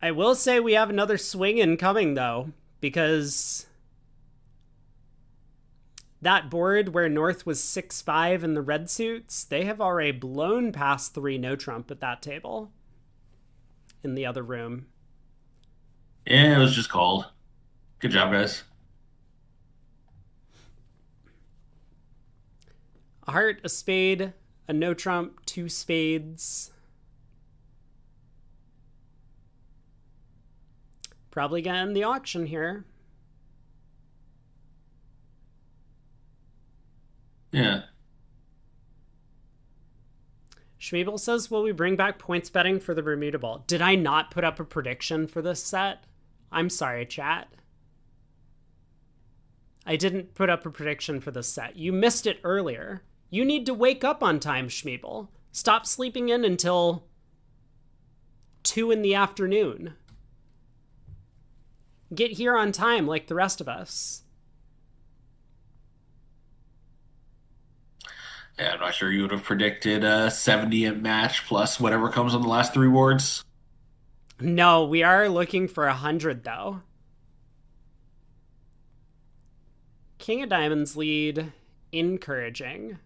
I will say we have another swing incoming, though, because that board where North was 6-5 in the red suits, they have already blown past 3 no trump at that table in the other room. Yeah, it was just cold. Good job, guys. A heart, a spade, a no trump, 2 spades. Probably gonna end the auction here. Yeah. Schmiebel says, will we bring back points betting for the Bermuda Bowl? Did I not put up a prediction for this set? I'm sorry, chat. I didn't put up a prediction for this set. You missed it earlier. You need to wake up on time, Schmiebel. Stop sleeping in until 2 in the afternoon. Get here on time like the rest of us. Yeah, I'm not sure you would have predicted a 70 match plus whatever comes on the last 3 boards. No, we are looking for 100, though. King of Diamonds lead, encouraging.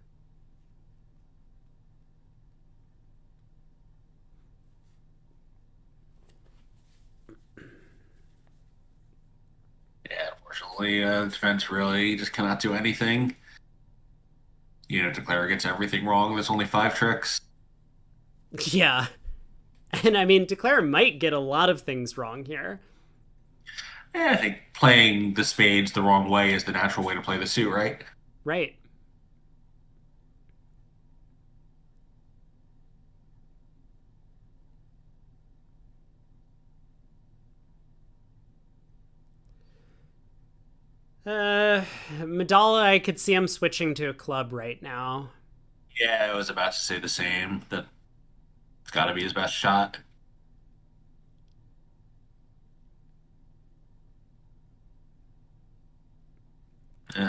Yeah, unfortunately, defense really just cannot do anything. Declare gets everything wrong. There's only 5 tricks. Yeah. And I mean, Declare might get a lot of things wrong here. Yeah, I think playing the spades the wrong way is the natural way to play the suit, right? Right. Madala, I could see him switching to a club right now. Yeah, I was about to say the same. That it's got to be his best shot.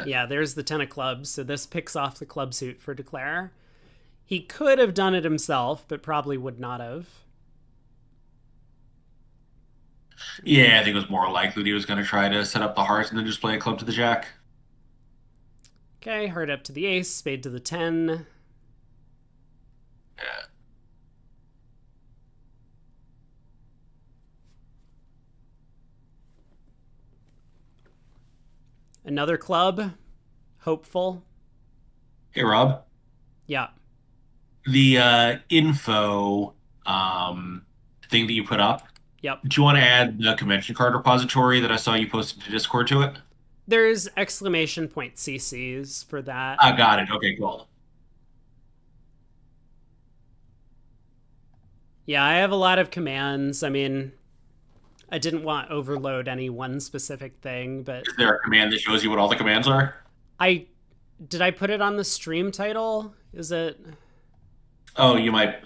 Yeah, there's the 10 of clubs, so this picks off the club suit for Declare. He could have done it himself, but probably would not have. Yeah, I think it was more likely that he was going to try to set up the hearts and then just play a club to the jack. Okay, heart up to the ace, spade to the 10. Yeah. Another club. Hopeful. Hey, Rob. Yeah. The info thing that you put up. Yep. Do you want to add the convention card repository that I saw you posted to Discord to it? There's exclamation point CCs for that. I got it. Okay, cool. Yeah, I have a lot of commands. I mean, I didn't want to overload any one specific thing, but... Is there a command that shows you what all the commands are? Did I put it on the stream title? Is it... Oh, you might...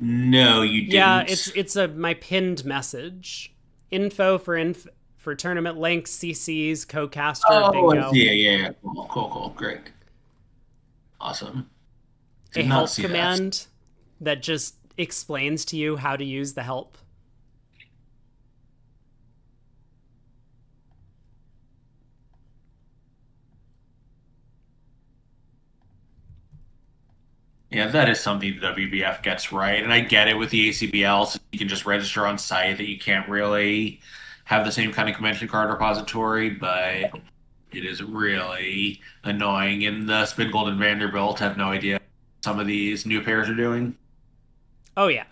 No, you didn't. Yeah, it's my pinned message. Info for tournament links, CCs, co-caster, bingo. Yeah. Cool. Great. Awesome. A help command that just explains to you how to use the help. Yeah, that is something the WBF gets right. And I get it with the ACBL, so you can just register on site that you can't really have the same kind of convention card repository, but it is really annoying. And the Spin Gold and Vanderbilt have no idea what some of these new pairs are doing. Oh, yeah.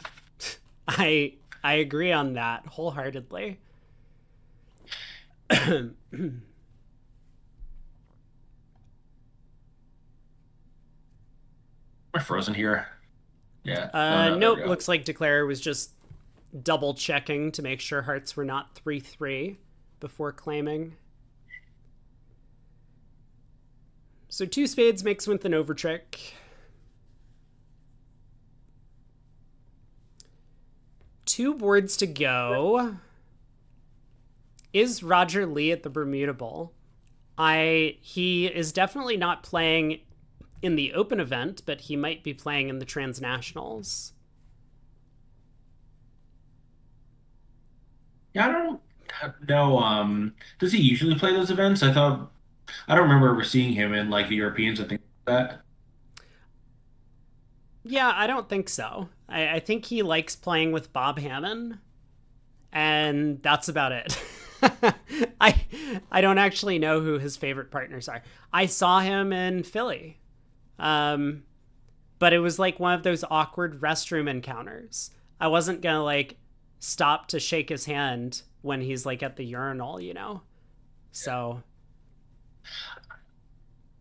I agree on that wholeheartedly. I frozen here? Yeah. Oh no, there we Nope, go. looks like Declare was just double checking to make sure hearts were not 3-3 before claiming. So two spades makes with an overtrick. Two boards to go. Is Roger Lee at the Bermuda Bowl? He is definitely not playing in the open event, but he might be playing in the transnationals. Yeah, I don't know. Does he usually play those events? I don't remember ever seeing him in like the Europeans and things like that. Yeah, I don't think so. I think he likes playing with Bob Hammond, and that's about it. I I don't actually know who his favorite partners are. I saw him in Philly, um, but it was like one of those awkward restroom encounters. I wasn't gonna like stop to shake his hand when he's like at the urinal, you know. So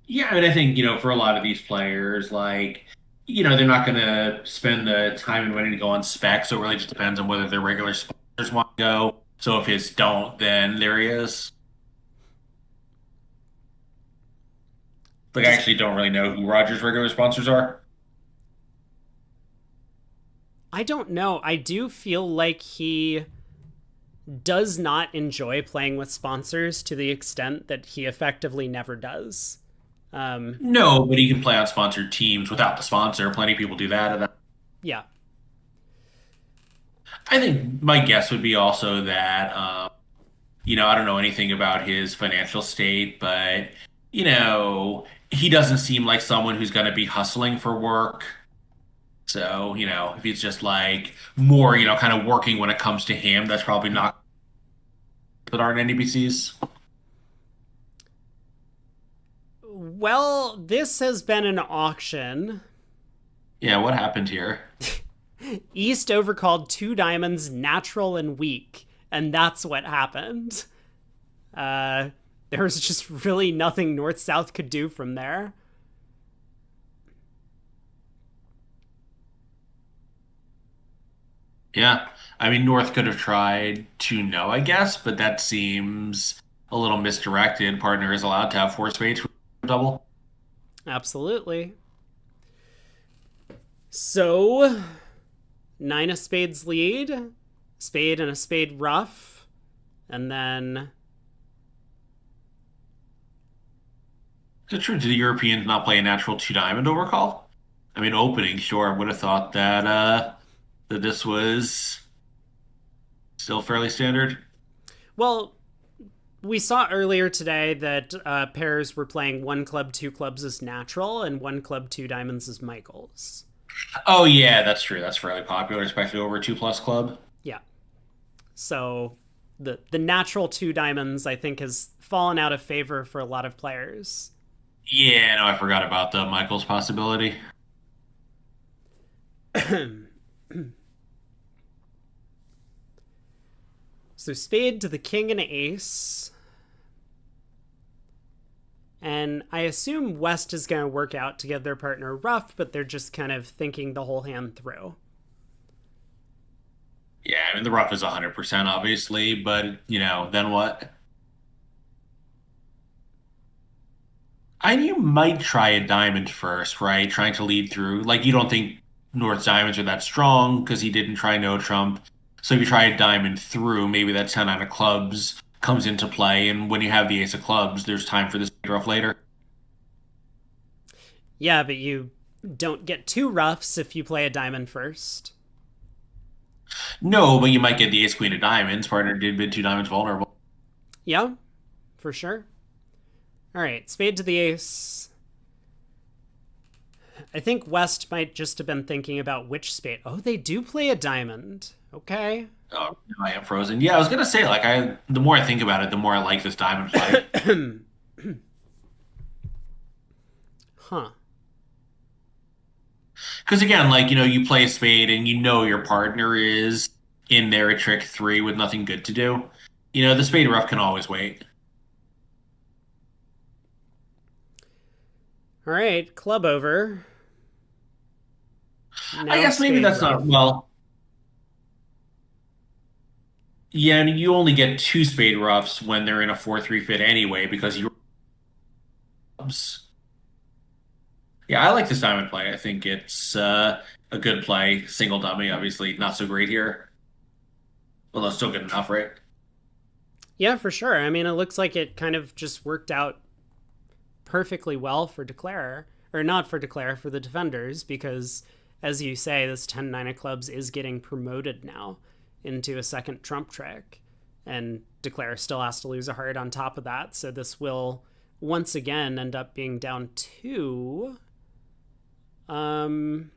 Yeah, I mean, I think, for a lot of these players, like, they're not going to spend the time and money to go on spec. So it really just depends on whether their regular sponsors want to go. So if his don't, then there he is. Like, I just actually don't really know who Rogers' regular sponsors are. I don't know. I do feel like he does not enjoy playing with sponsors to the extent that he effectively never does. Um, No, but he can play on sponsored teams without the sponsor. Plenty of people do that. yeah, I think my guess would be also that, I don't know anything about his financial state, but, he doesn't seem like someone who's going to be hustling for work. So, if he's just like more, kind of working when it comes to him, that's probably not that aren't NBCs. well, this has been an auction. Yeah, what happened here? East overcalled two diamonds natural and weak, and that's what happened. Uh, there was just really nothing North South could do from there. Yeah. I mean, North could have tried to know, I guess, but that seems a little misdirected. Partner is allowed to have four spades for double. Absolutely. So, nine of spades lead, spade and a spade ruff, and then Is it true? Did the Europeans not play a natural two diamond overcall? I mean, opening, sure. I would have thought that this was still fairly standard. well, we saw earlier today that pairs were playing one club, two clubs as natural, and one club, two diamonds as Michaels. Oh yeah, that's true. That's fairly popular, especially over a two plus club. Yeah. So the natural two diamonds, I think, has fallen out of favor for a lot of players. Yeah, no, I forgot about the Michaels possibility. So spade to the king and ace. And I assume West is going to work out to give their partner rough, but they're just kind of thinking the whole hand through. Yeah, I mean the rough is 100% obviously, but then what? And you might try a diamond first, right? Trying to lead through. Like you don't think North's diamonds are that strong because he didn't try no trump. So if you try a diamond through, maybe that 10 out of clubs comes into play, and when you have the ace of clubs, there's time for this rough later. Yeah, but you don't get two roughs if you play a diamond first. No, but you might get the ace queen of diamonds. Partner did bid two diamonds vulnerable. Yeah, for sure. All right, spade to the ace. I think West might just have been thinking about which spade. Oh, they do play a diamond. Okay. Oh, no, I am frozen. Yeah, I was gonna say, like, the more I think about it, the more I like this diamond play. Huh. Because again, like, you play a spade and your partner is in there at trick three with nothing good to do. The spade rough can always wait. All right, club over. I No guess maybe spade that's not, rough. well, yeah, and you only get two spade roughs when they're in a 4-3 fit anyway, because you yeah, I like this diamond play. I think it's a good play. Single dummy, obviously not so great here, although still good enough, right? Yeah, for sure. I mean, it looks like it kind of just worked out perfectly well for Declare, or not for Declare, for the defenders, because as you say, this 10-9 of clubs is getting promoted now into a second trump trick, and Declare still has to lose a heart on top of that. So this will once again end up being down two. Um,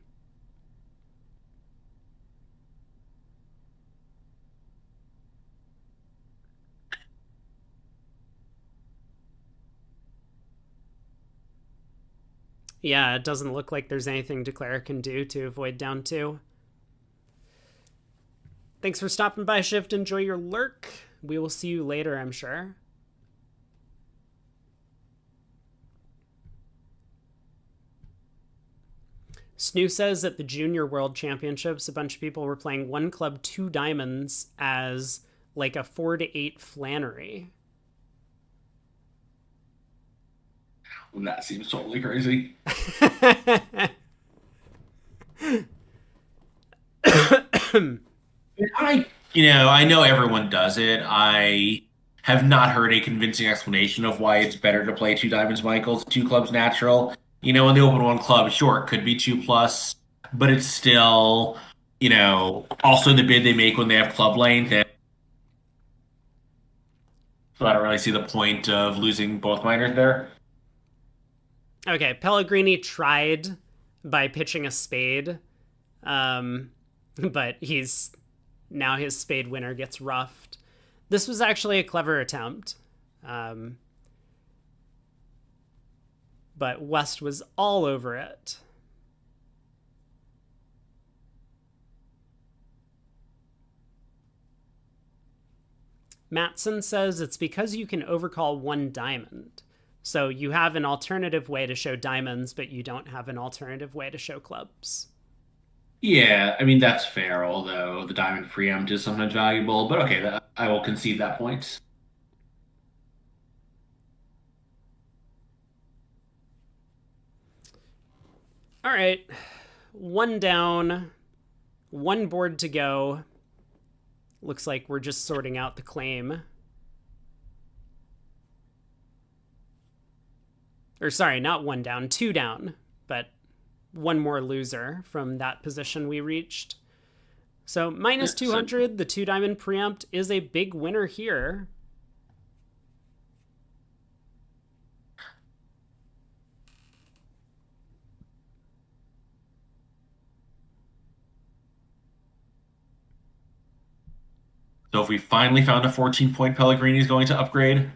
yeah, it doesn't look like there's anything Declare can do to avoid down two. Thanks for stopping by, Shift. Enjoy your lurk. We will see you later, I'm sure. Snoo says at the Junior World Championships, a bunch of people were playing one club, two diamonds as like a 4 to 8 Flannery. That seems totally crazy. I know everyone does it. I have not heard a convincing explanation of why it's better to play two diamonds Michaels, two clubs natural. In the open one club, sure, it could be two plus, but it's still, also the bid they make when they have club length. And so I don't really see the point of losing both minors there. Okay, Pellegrini tried by pitching a spade, but now his spade winner gets roughed. This was actually a clever attempt, but West was all over it. Matson says it's because you can overcall one diamond. So you have an alternative way to show diamonds, but you don't have an alternative way to show clubs. Yeah, I mean, that's fair, although the diamond preempt is sometimes valuable. But okay, I will concede that point. All right. One down, one board to go. Looks like we're just sorting out the claim. Or sorry, not one down, two down, but one more loser from that position we reached. So minus 200, the two diamond preempt is a big winner here. So if we finally found a 14-point Pellegrini is going to upgrade.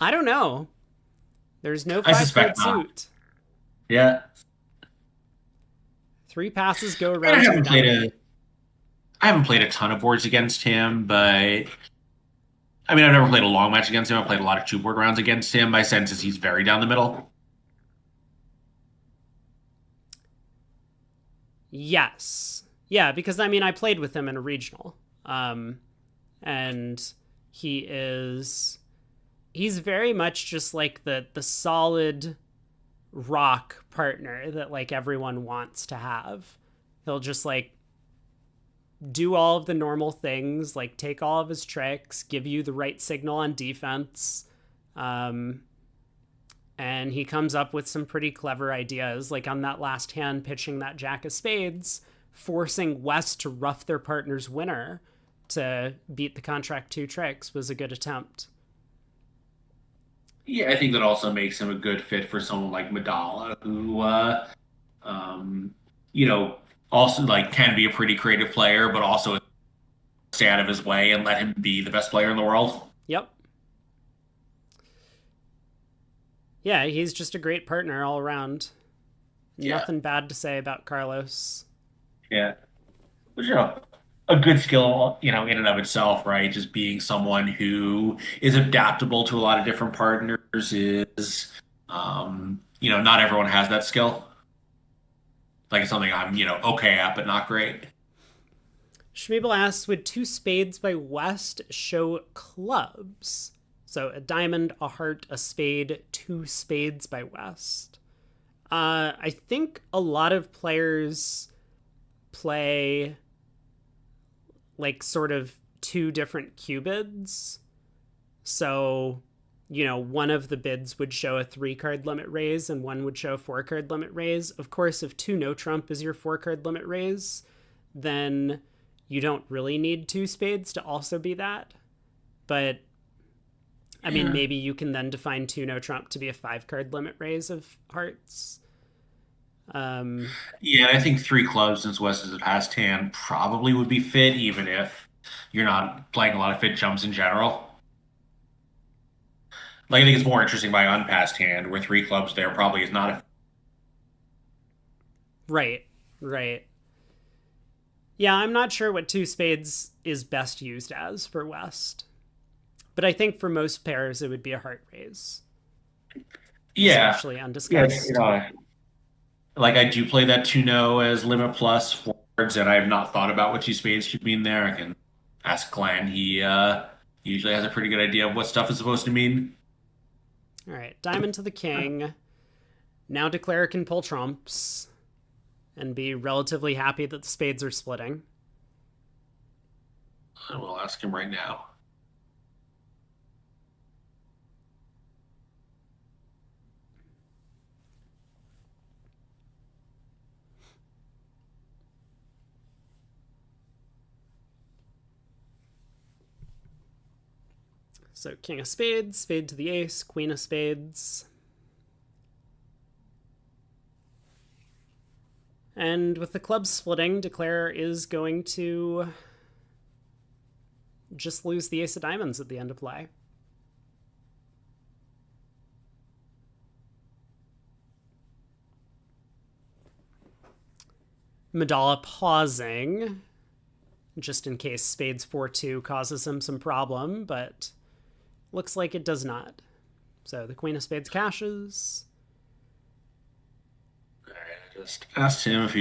I don't know. There's no 5-foot suit. Yeah. 3 passes go around. I haven't played a ton of boards against him, but I mean, I've never played a long match against him. I've played a lot of 2-board rounds against him. My sense is he's very down the middle. Yes. Yeah, because I mean, I played with him in a regional. And he's very much just like the solid rock partner that like everyone wants to have. He'll just like do all of the normal things, like take all of his tricks, give you the right signal on defense. And he comes up with some pretty clever ideas, like on that last hand pitching that jack of spades, forcing West to rough their partner's winner to beat the contract 2 tricks was a good attempt. Yeah, I think that also makes him a good fit for someone like Madala, who, also like can be a pretty creative player, but also stay out of his way and let him be the best player in the world. Yep. Yeah, he's just a great partner all around. Yeah. Nothing bad to say about Carlos. Yeah. But, a good skill, in and of itself, right? Just being someone who is adaptable to a lot of different partners is Not everyone has that skill. Like it's something I'm, okay at, but not great. Schmeeble asks, would two spades by West show clubs? So a diamond, a heart, a spade, two spades by West. I think a lot of players play like sort of two different cubids. So, one of the bids would show a 3-card limit raise and one would show a 4-card limit raise. Of course, if 2 no trump is your 4-card limit raise, then you don't really need 2 spades to also be that. But I mean, maybe you can then define 2 no trump to be a 5-card limit raise of hearts. Yeah, I think 3 clubs since West is a passed hand probably would be fit, even if you're not playing a lot of fit jumps in general. Like I think it's more interesting by unpassed hand, where 3 clubs there probably is not a. Right, right. Yeah, I'm not sure what 2 spades is best used as for West. But I think for most pairs, it would be a heart raise. Yeah, Especially yeah, undiscussed. like I do play that 2-no as limit plus forwards, and I have not thought about what 2 spades should mean there. I can ask Glenn. He usually has a pretty good idea of what stuff is supposed to mean. All right, diamond to the king. Now declare can pull trumps and be relatively happy that the spades are splitting. I will ask him right now. So king of spades, spade to the ace, queen of spades. And with the clubs splitting, declare is going to just lose the ace of diamonds at the end of play. Madala pausing, just in case spades 4-2 causes him some problem, but looks like it does not. So the queen of spades cashes. All right, I just asked him if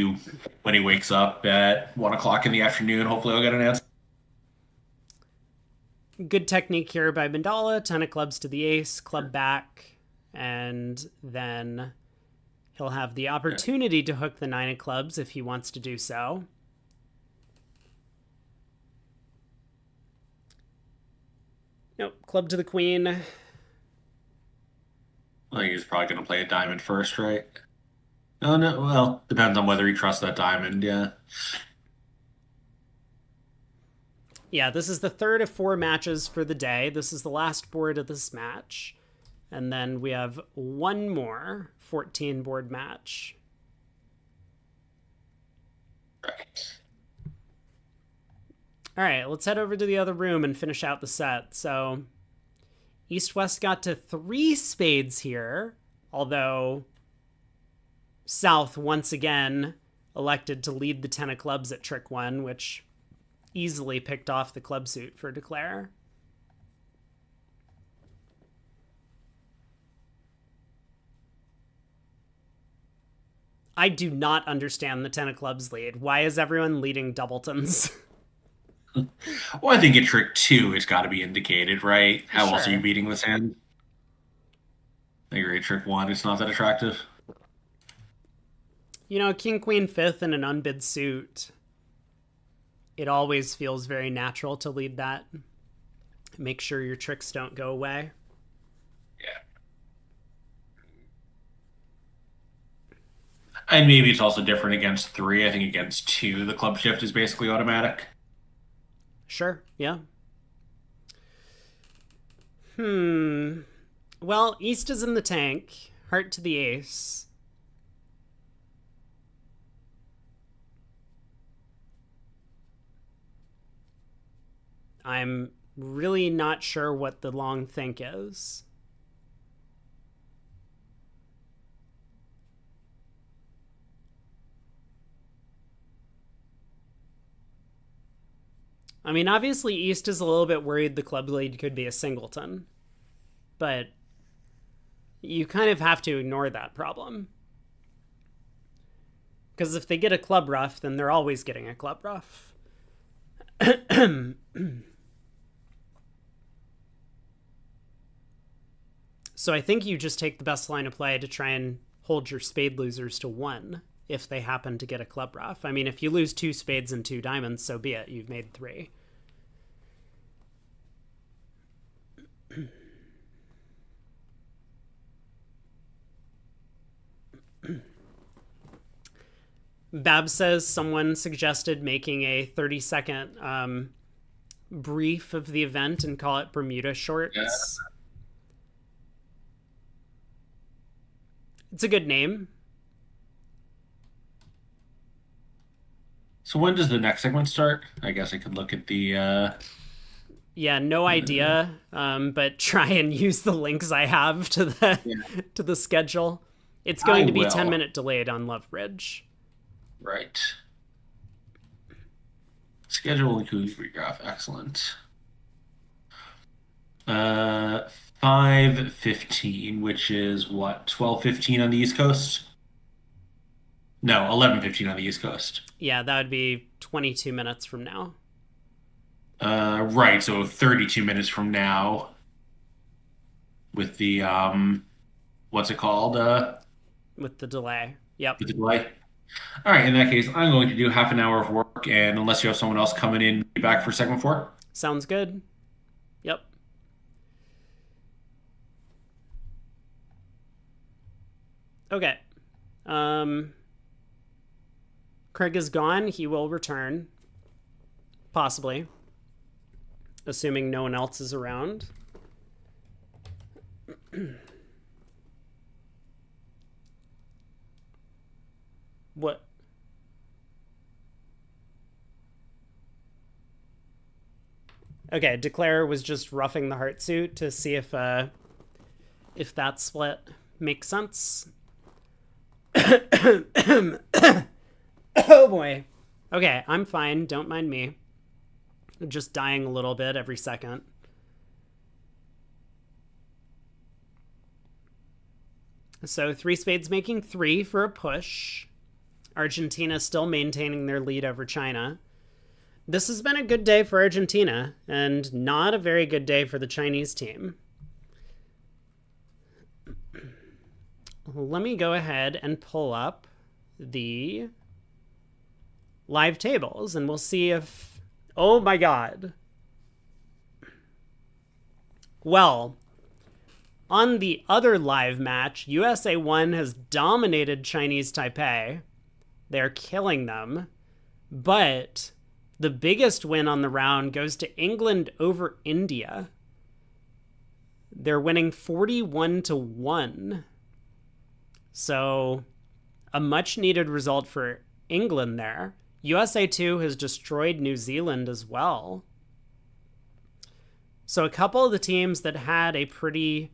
when he wakes up at 1 o'clock in the afternoon, hopefully I'll get an answer. Good technique here by Mandala. 10 of clubs to the ace, club back, and then he'll have the opportunity to hook the 9 of clubs if he wants to do so. Nope, club to the queen. I think he's probably going to play a diamond first, right? Oh, no. Well, depends on whether he trusts that diamond, yeah. Yeah, this is the third of 4 matches for the day. This is the last board of this match. And then we have one more 14 board match. Right. All right, let's head over to the other room and finish out the set. So East-West got to 3 spades here, although South once again elected to lead the 10 of clubs at trick 1, which easily picked off the club suit for declare. I do not understand the 10 of clubs lead. Why is everyone leading doubletons? Well, I think at trick 2 it's got to be indicated, right? How else are Sure. you beating this hand? I agree. At trick 1, it's not that attractive. King, queen, fifth in an unbid suit. It always feels very natural to lead that. Make sure your tricks don't go away. Yeah. And maybe it's also different against 3. I think against 2, the club shift is basically automatic. Sure, yeah. Well, East is in the tank. Heart to the ace. I'm really not sure what the long think is. I mean, obviously East is a little bit worried the club lead could be a singleton. But you kind of have to ignore that problem. Because if they get a club rough, then they're always getting a club rough. So I think you just take the best line of play to try and hold your spade losers to 1 if they happen to get a club rough. I mean, if you lose 2 spades and 2 diamonds, so be it. You've made 3. Bab says someone suggested making a 30-second brief of the event and call it Bermuda Shorts. Yeah. It's a good name. So when does the next segment start? I guess I could look at the. Yeah, no idea. But try and use the links I have to the schedule. It's going to be 10-minute delayed on Love Bridge. Right. Schedule includes regraph. Excellent. 5:15, which is what, 12:15 on the East Coast? No, 11:15 on the East Coast. Yeah, that would be 22 minutes from now. Right, so 32 minutes from now with the what's it called? With the delay. Yep. With the delay. All right, in that case, I'm going to do half an hour of work, and unless you have someone else coming in, be back for segment 4. Sounds good. Yep. Okay. Craig is gone. He will return. Possibly. Assuming no one else is around. What? Okay, Declare was just roughing the heart suit to see if that split makes sense. Oh boy. Okay, I'm fine. Don't mind me. I'm just dying a little bit every second. So 3 spades making 3 for a push. Argentina still maintaining their lead over China. This has been a good day for Argentina, and not a very good day for the Chinese team. Let me go ahead and pull up the live tables, and we'll see if... Oh my god. Well, on the other live match, USA 1 has dominated Chinese Taipei. They're killing them. But the biggest win on the round goes to England over India. They're winning 41-1. So, a much-needed result for England there. USA 2 has destroyed New Zealand as well. So a couple of the teams that had a pretty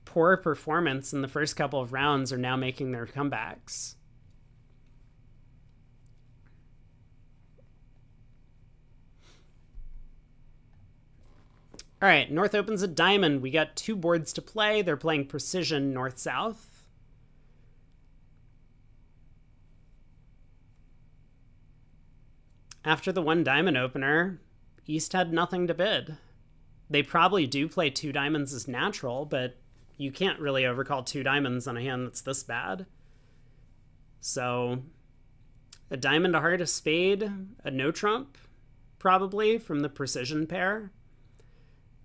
poor performance in the first couple of rounds are now making their comebacks. All right, North opens a diamond. We got 2 boards to play. They're playing precision north-south. After the 1 diamond opener, East had nothing to bid. They probably do play 2 diamonds as natural, but you can't really overcall 2 diamonds on a hand that's this bad. So, a diamond, a heart, a spade, a no trump, probably, from the precision pair.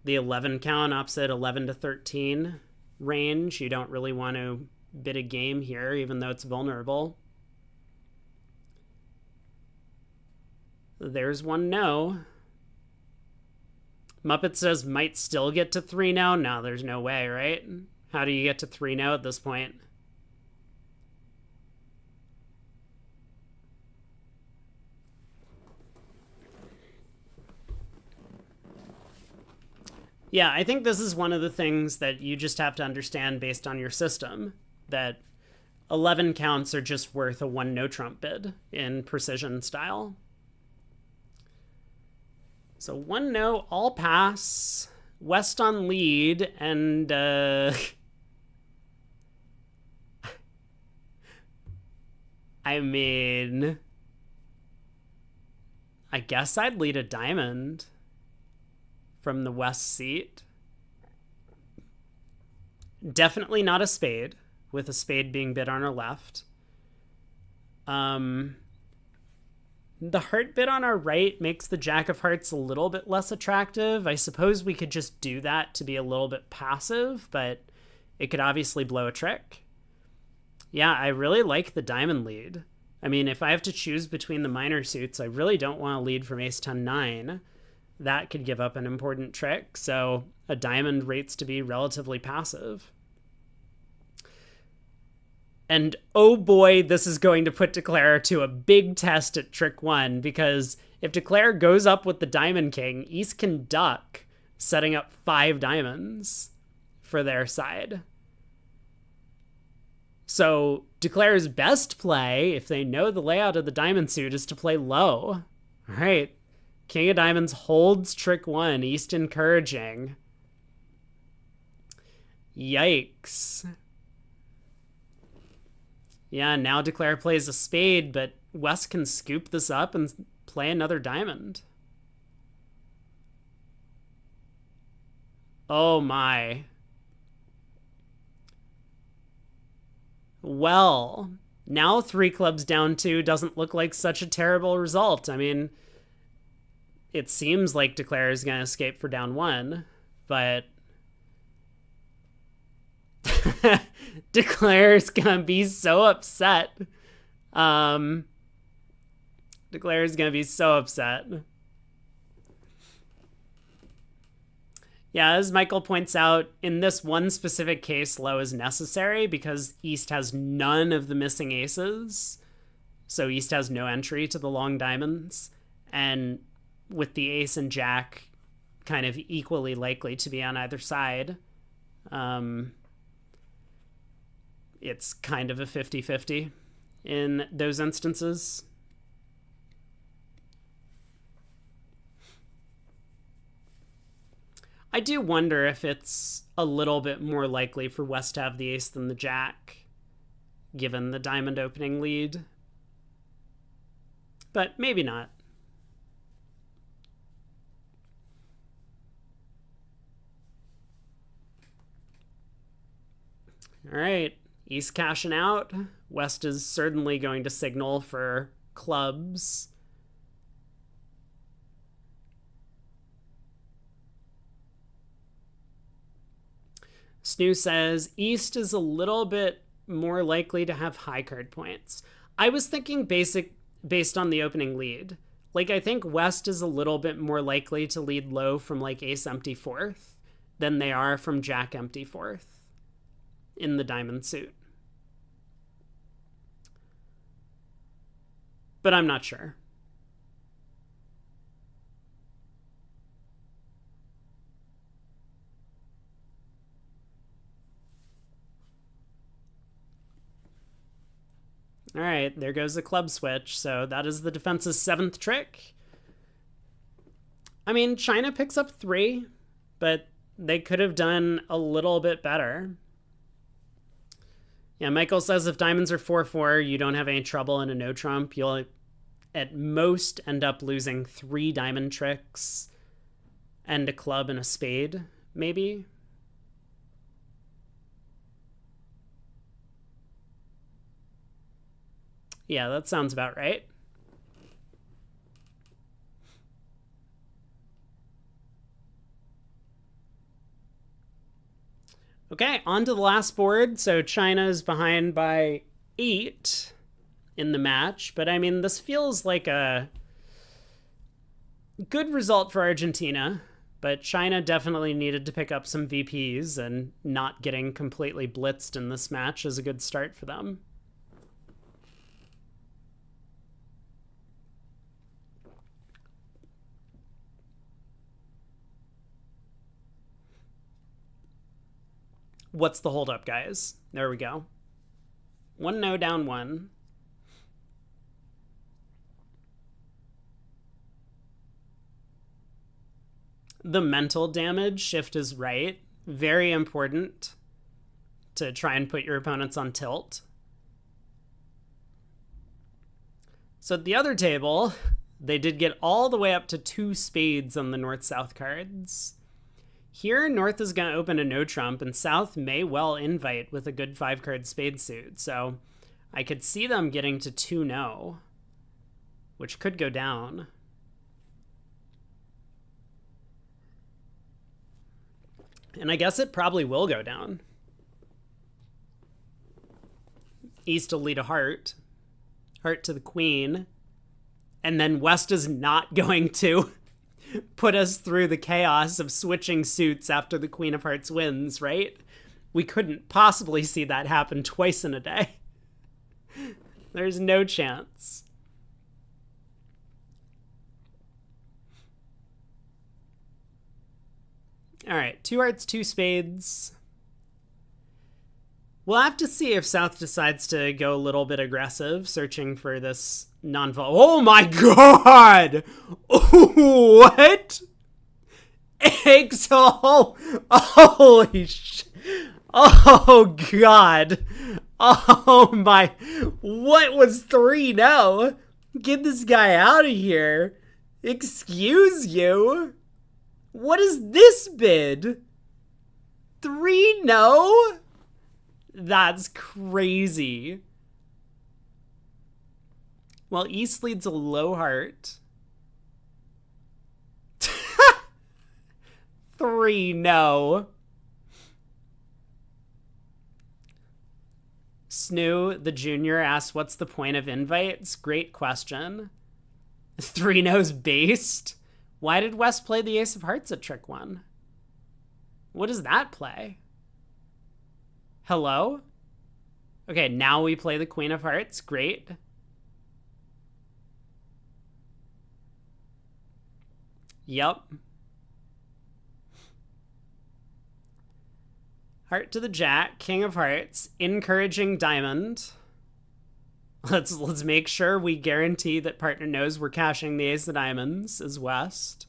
The 11 count opposite 11 to 13 range. You don't really want to bid a game here, even though it's vulnerable. There's 1 no. Muppet says might still get to 3 now. No, there's no way, right? How do you get to 3 now at this point? Yeah, I think this is one of the things that you just have to understand based on your system, that 11 counts are just worth a 1 no trump bid in precision style. So 1 no, all pass, West on lead, and I mean, I guess I'd lead a diamond from the west seat. Definitely not a spade, with a spade being bid on our left. The heart bid on our right makes the jack of hearts a little bit less attractive. I suppose we could just do that to be a little bit passive, but it could obviously blow a trick. Yeah, I really like the diamond lead. I mean, if I have to choose between the minor suits, I really don't want to lead from ace 10 9. That could give up an important trick, so a diamond rates to be relatively passive. And oh boy, this is going to put Declare to a big test at trick 1, because if Declare goes up with the diamond king, East can duck, setting up 5 diamonds for their side. So Declare's best play, if they know the layout of the diamond suit, is to play low. All right, King of Diamonds holds trick 1, East encouraging. Yikes. Yeah, now Declare plays a spade, but West can scoop this up and play another diamond. Oh my. Well, now 3 clubs down 2 doesn't look like such a terrible result. I mean, it seems like Declare is going to escape for down 1, but Declare's gonna be so upset. Declare's gonna be so upset. Yeah, as Michael points out, in this one specific case, low is necessary because East has none of the missing aces. So East has no entry to the long diamonds. And with the ace and jack kind of equally likely to be on either side, it's kind of a 50-50 in those instances. I do wonder if it's a little bit more likely for West to have the ace than the jack, given the diamond opening lead. But maybe not. All right. East cashing out. West is certainly going to signal for clubs. Snoo says East is a little bit more likely to have high card points. I was thinking based on the opening lead. Like, I think West is a little bit more likely to lead low from like ace empty 4th than they are from jack empty 4th in the diamond suit. But I'm not sure. All right, there goes the club switch. So that is the defense's 7th trick. I mean, China picks up 3, but they could have done a little bit better. Yeah, Michael says if diamonds are 4-4, you don't have any trouble in a no trump. You'll at most end up losing 3 diamond tricks and a club and a spade, maybe. Yeah, that sounds about right. Okay, on to the last board. So China's behind by 8 in the match. But I mean, this feels like a good result for Argentina. But China definitely needed to pick up some VPs, and not getting completely blitzed in this match is a good start for them. What's the holdup, guys? There we go. 1-0 down 1. The mental damage, shift is right. Very important to try and put your opponents on tilt. So at the other table, they did get all the way up to 2 spades on the North-South cards. Here, North is going to open a no trump, and South may well invite with a good 5-card spade suit. So I could see them getting to 2 no, which could go down. And I guess it probably will go down. East will lead a heart. Heart to the queen. And then West is not going to put us through the chaos of switching suits after the Queen of Hearts wins, right? We couldn't possibly see that happen twice in a day. There's no chance. All right, 2 hearts, 2 spades. We'll have to see if South decides to go a little bit aggressive, searching for this non-vol. Oh my god! What? Exhale! Holy sh! Oh god! Oh my! What was 3 no? Get this guy out of here! Excuse you? What is this bid? 3 no? That's crazy. Well, East leads a low heart. 3 no. Snoo, the junior, asks, what's the point of invites? Great question. 3 no's based? Why did West play the Ace of Hearts at trick 1? What does that play? Hello? Okay, now we play the Queen of Hearts. Great. Yup. Heart to the Jack, King of Hearts, encouraging diamond. Let's make sure we guarantee that partner knows we're cashing the Ace of Diamonds as West.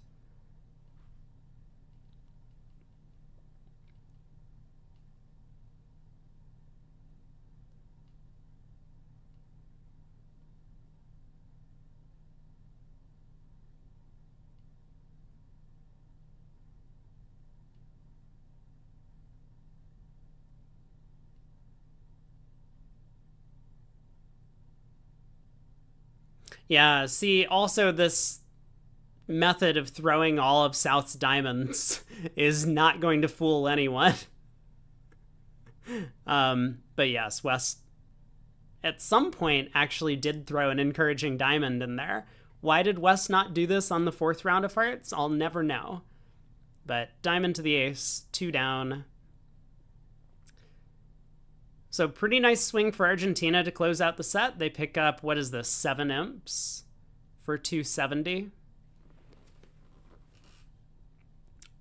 Yeah, see, also this method of throwing all of South's diamonds is not going to fool anyone. But yes, West at some point actually did throw an encouraging diamond in there. Why did West not do this on the 4th round of hearts? I'll never know. But diamond to the ace, 2 down. So pretty nice swing for Argentina to close out the set. They pick up, what is this, 7 imps for 270.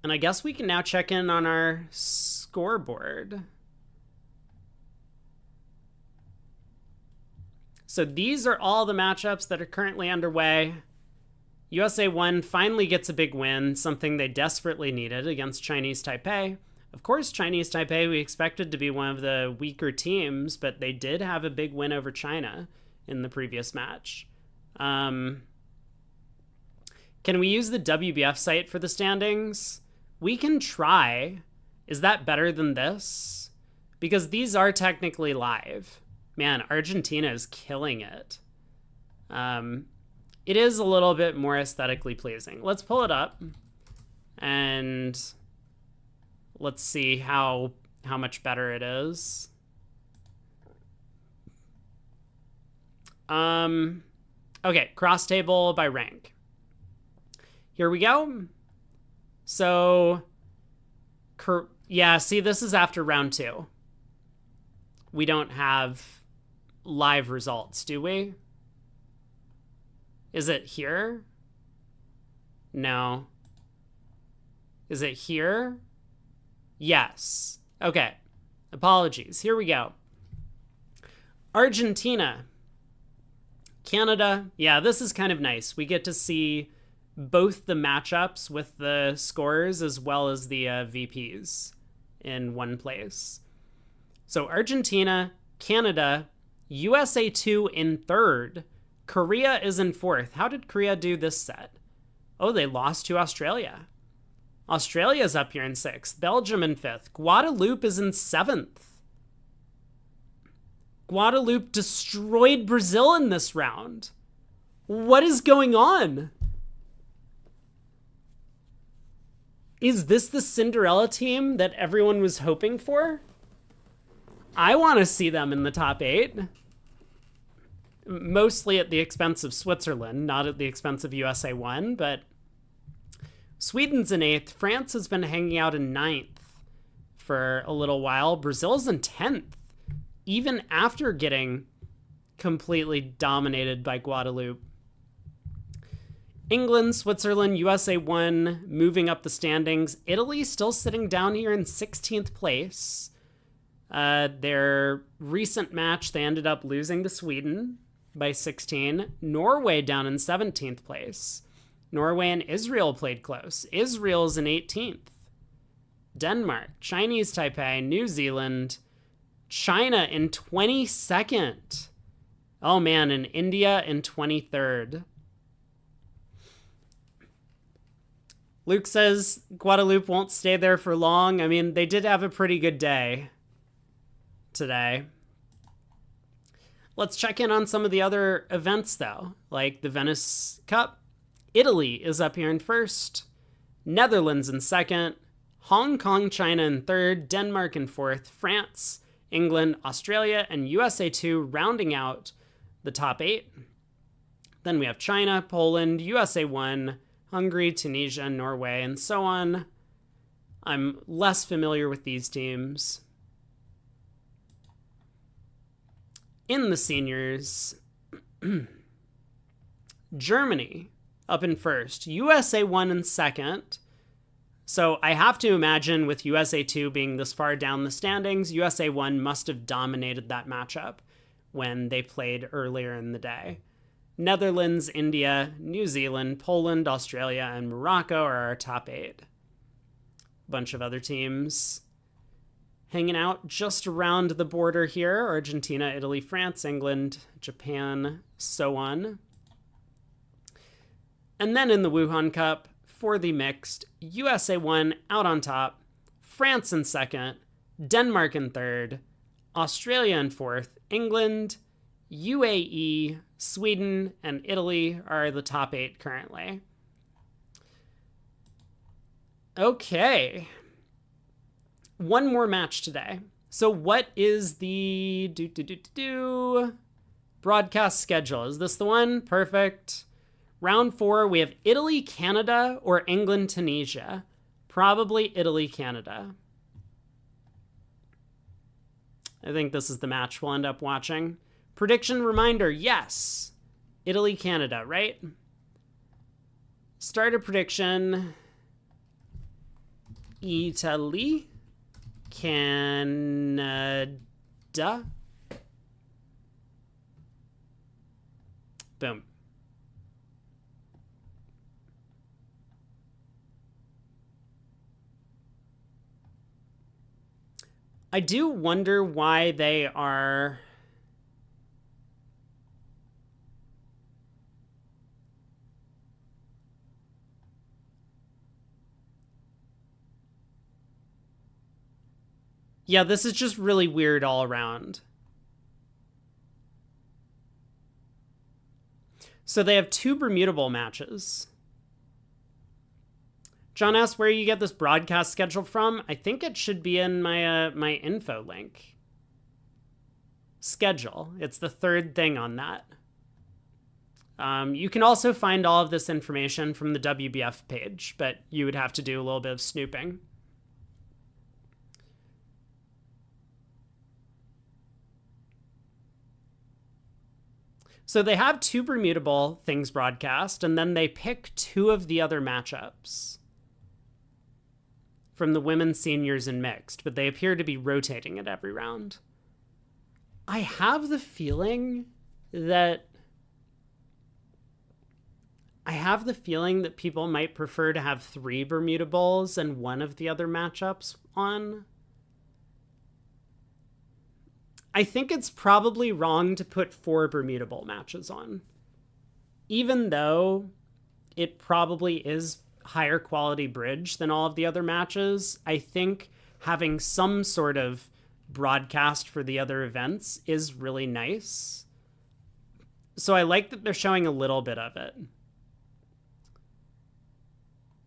And I guess we can now check in on our scoreboard. So these are all the matchups that are currently underway. USA 1 finally gets a big win, something they desperately needed against Chinese Taipei. Of course, Chinese Taipei we expected to be one of the weaker teams, but they did have a big win over China in the previous match. Can we use the WBF site for the standings? We can try. Is that better than this? Because these are technically live. Man, Argentina is killing it. It is a little bit more aesthetically pleasing. Let's pull it up and let's see how much better it is. Okay, cross table by rank. Here we go. So, yeah, see, this is after round 2. We don't have live results, do we? Is it here? No. Is it here? Yes. Okay. Apologies. Here we go. Argentina. Canada. Yeah, this is kind of nice. We get to see both the matchups with the scores as well as the VPs in one place. So Argentina, Canada, USA 2 in 3rd, Korea is in fourth. How did Korea do this set? Oh, they lost to Australia. Australia's up here in sixth. Belgium in fifth. Guadeloupe is in seventh. Guadeloupe destroyed Brazil in this round. What is going on? Is this the Cinderella team that everyone was hoping for? I want to see them in the top 8. Mostly at the expense of Switzerland, not at the expense of USA 1, but Sweden's in 8th. France has been hanging out in 9th for a little while. Brazil's in 10th, even after getting completely dominated by Guadeloupe. England, Switzerland, USA 1 moving up the standings. Italy still sitting down here in 16th place. Their recent match, they ended up losing to Sweden by 16. Norway down in 17th place. Norway and Israel played close. Israel's in 18th. Denmark, Chinese Taipei, New Zealand, China in 22nd. Oh man, and India in 23rd. Luke says Guadeloupe won't stay there for long. I mean, they did have a pretty good day today. Let's check in on some of the other events, though, like the Venice Cup. Italy is up here in first. Netherlands in second. Hong Kong, China in third. Denmark in fourth. France, England, Australia, and USA 2 rounding out the top 8. Then we have China, Poland, USA 1, Hungary, Tunisia, Norway, and so on. I'm less familiar with these teams. In the seniors, Germany up in first, USA 1 in second. So I have to imagine with USA 2 being this far down the standings, USA 1 must have dominated that matchup when they played earlier in the day. Netherlands, India, New Zealand, Poland, Australia, and Morocco are our top 8. Bunch of other teams hanging out just around the border here. Argentina, Italy, France, England, Japan, so on. And then in the Wuhan Cup, for the mixed, USA 1 out on top, France in second, Denmark in third, Australia in fourth, England, UAE, Sweden, and Italy are the top 8 currently. Okay. One more match today. So what is the broadcast schedule? Is this the one? Perfect. Round 4, we have Italy, Canada, or England, Tunisia. Probably Italy, Canada. I think this is the match we'll end up watching. Prediction reminder, yes. Italy, Canada, right? Start a prediction. Italy, Canada. Boom. I do wonder why they are... Yeah, this is just really weird all around. So they have 2 Bermuda Bowl matches. John asks where you get this broadcast schedule from. I think it should be in my my info link. Schedule. It's the 3rd thing on that. You can also find all of this information from the WBF page, but you would have to do a little bit of snooping. So they have 2 Bermuda Bowl things broadcast, and then they pick 2 of the other matchups from the women's, seniors, and mixed, but they appear to be rotating it every round. I have the feeling that people might prefer to have 3 Bermuda Bowls and 1 of the other matchups on. I think it's probably wrong to put 4 Bermuda Bowl matches on. even though it probably is higher quality bridge than all of the other matches, I think having some sort of broadcast for the other events is really nice. So I like that they're showing a little bit of it.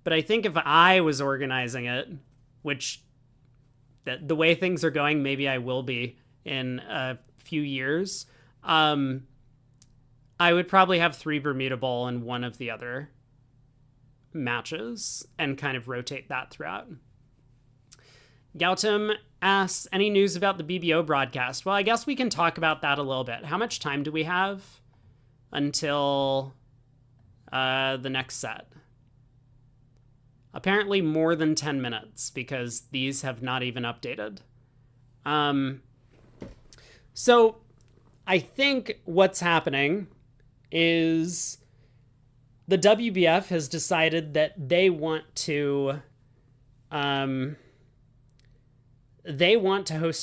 But I think if I was organizing it, which the way things are going, maybe I will be in a few years, I would probably have 3 Bermuda Bowl and 1 of the other matches and kind of rotate that throughout. Gautam asks, any news about the BBO broadcast? Well, I guess we can talk about that a little bit. How much time do we have until the next set? Apparently more than 10 minutes, because these have not even updated. So I think what's happening is the WBF has decided that they want to host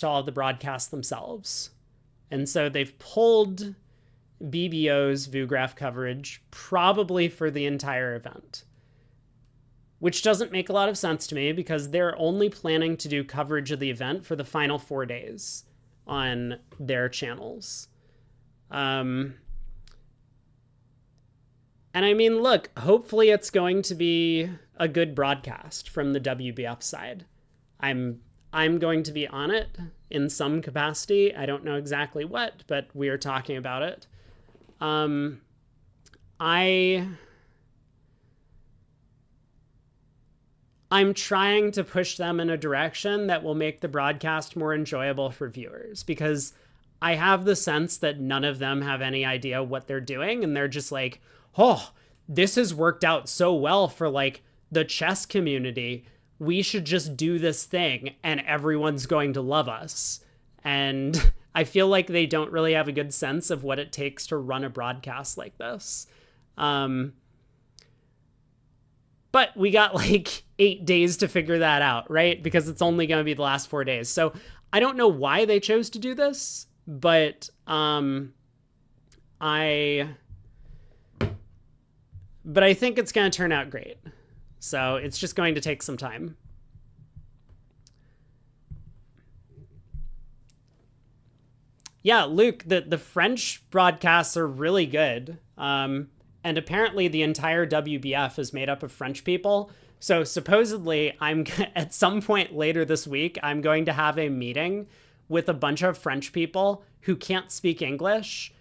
all of the broadcasts themselves. And so they've pulled BBO's VUgraph coverage probably for the entire event, which doesn't make a lot of sense to me because they're only planning to do coverage of the event for the final 4 days on their channels. And I mean, look, hopefully it's going to be a good broadcast from the WBF side. I'm going to be on it in some capacity. I don't know exactly what, but we are talking about it. I'm trying to push them in a direction that will make the broadcast more enjoyable for viewers, because I have the sense that none of them have any idea what they're doing, and they're just like, oh, this has worked out so well for like the chess community. We should just do this thing and everyone's going to love us. And I feel like they don't really have a good sense of what it takes to run a broadcast like this. But we got like 8 days to figure that out, right? Because it's only going to be the last 4 days. So I don't know why they chose to do this, but I think it's going to turn out great. So it's just going to take some time. Yeah, Luke, the French broadcasts are really good. And apparently the entire WBF is made up of French people. So supposedly at some point later this week, I'm going to have a meeting with a bunch of French people who can't speak English.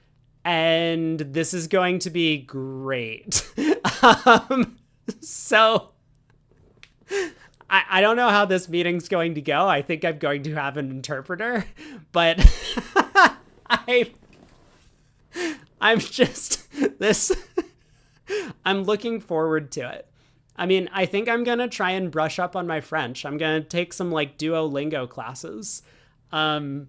And this is going to be great. So I don't know how this meeting's going to go. I think I'm going to have an interpreter, but I'm looking forward to it. I mean, I think I'm going to try and brush up on my French. I'm going to take some like Duolingo classes. I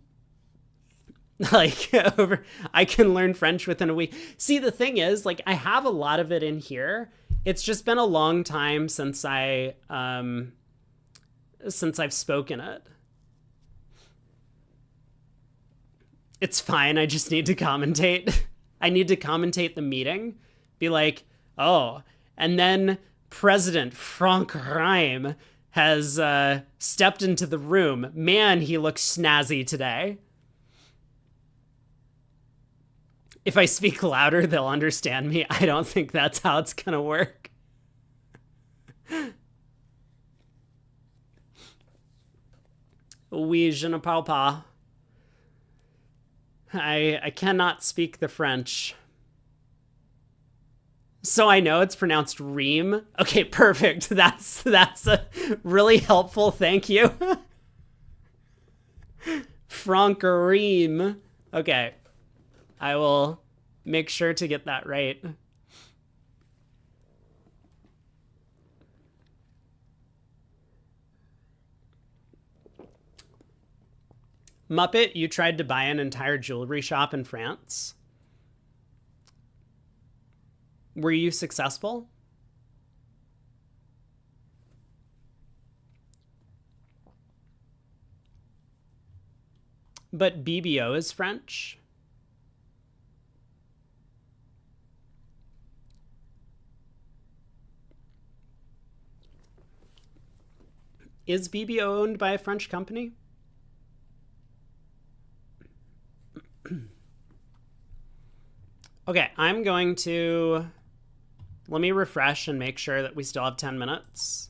can learn French within a week. See, the thing is, like, I have a lot of it in here. It's just been a long time since I've spoken it. It's fine. I just need to commentate. I need to commentate the meeting. Be like, oh, and then President Frank Rhyme has stepped into the room. Man, he looks snazzy today. If I speak louder, they'll understand me. I don't think that's how it's going to work. Oui, je ne parle pas. I cannot speak the French. So I know it's pronounced ream. Okay, perfect. That's a really helpful. Thank you. Frank ream. Okay. I will make sure to get that right. Muppet, you tried to buy an entire jewelry shop in France. Were you successful? But BBO is French. Is BBO owned by a French company? Okay, I'm going to... Let me refresh and make sure that we still have 10 minutes.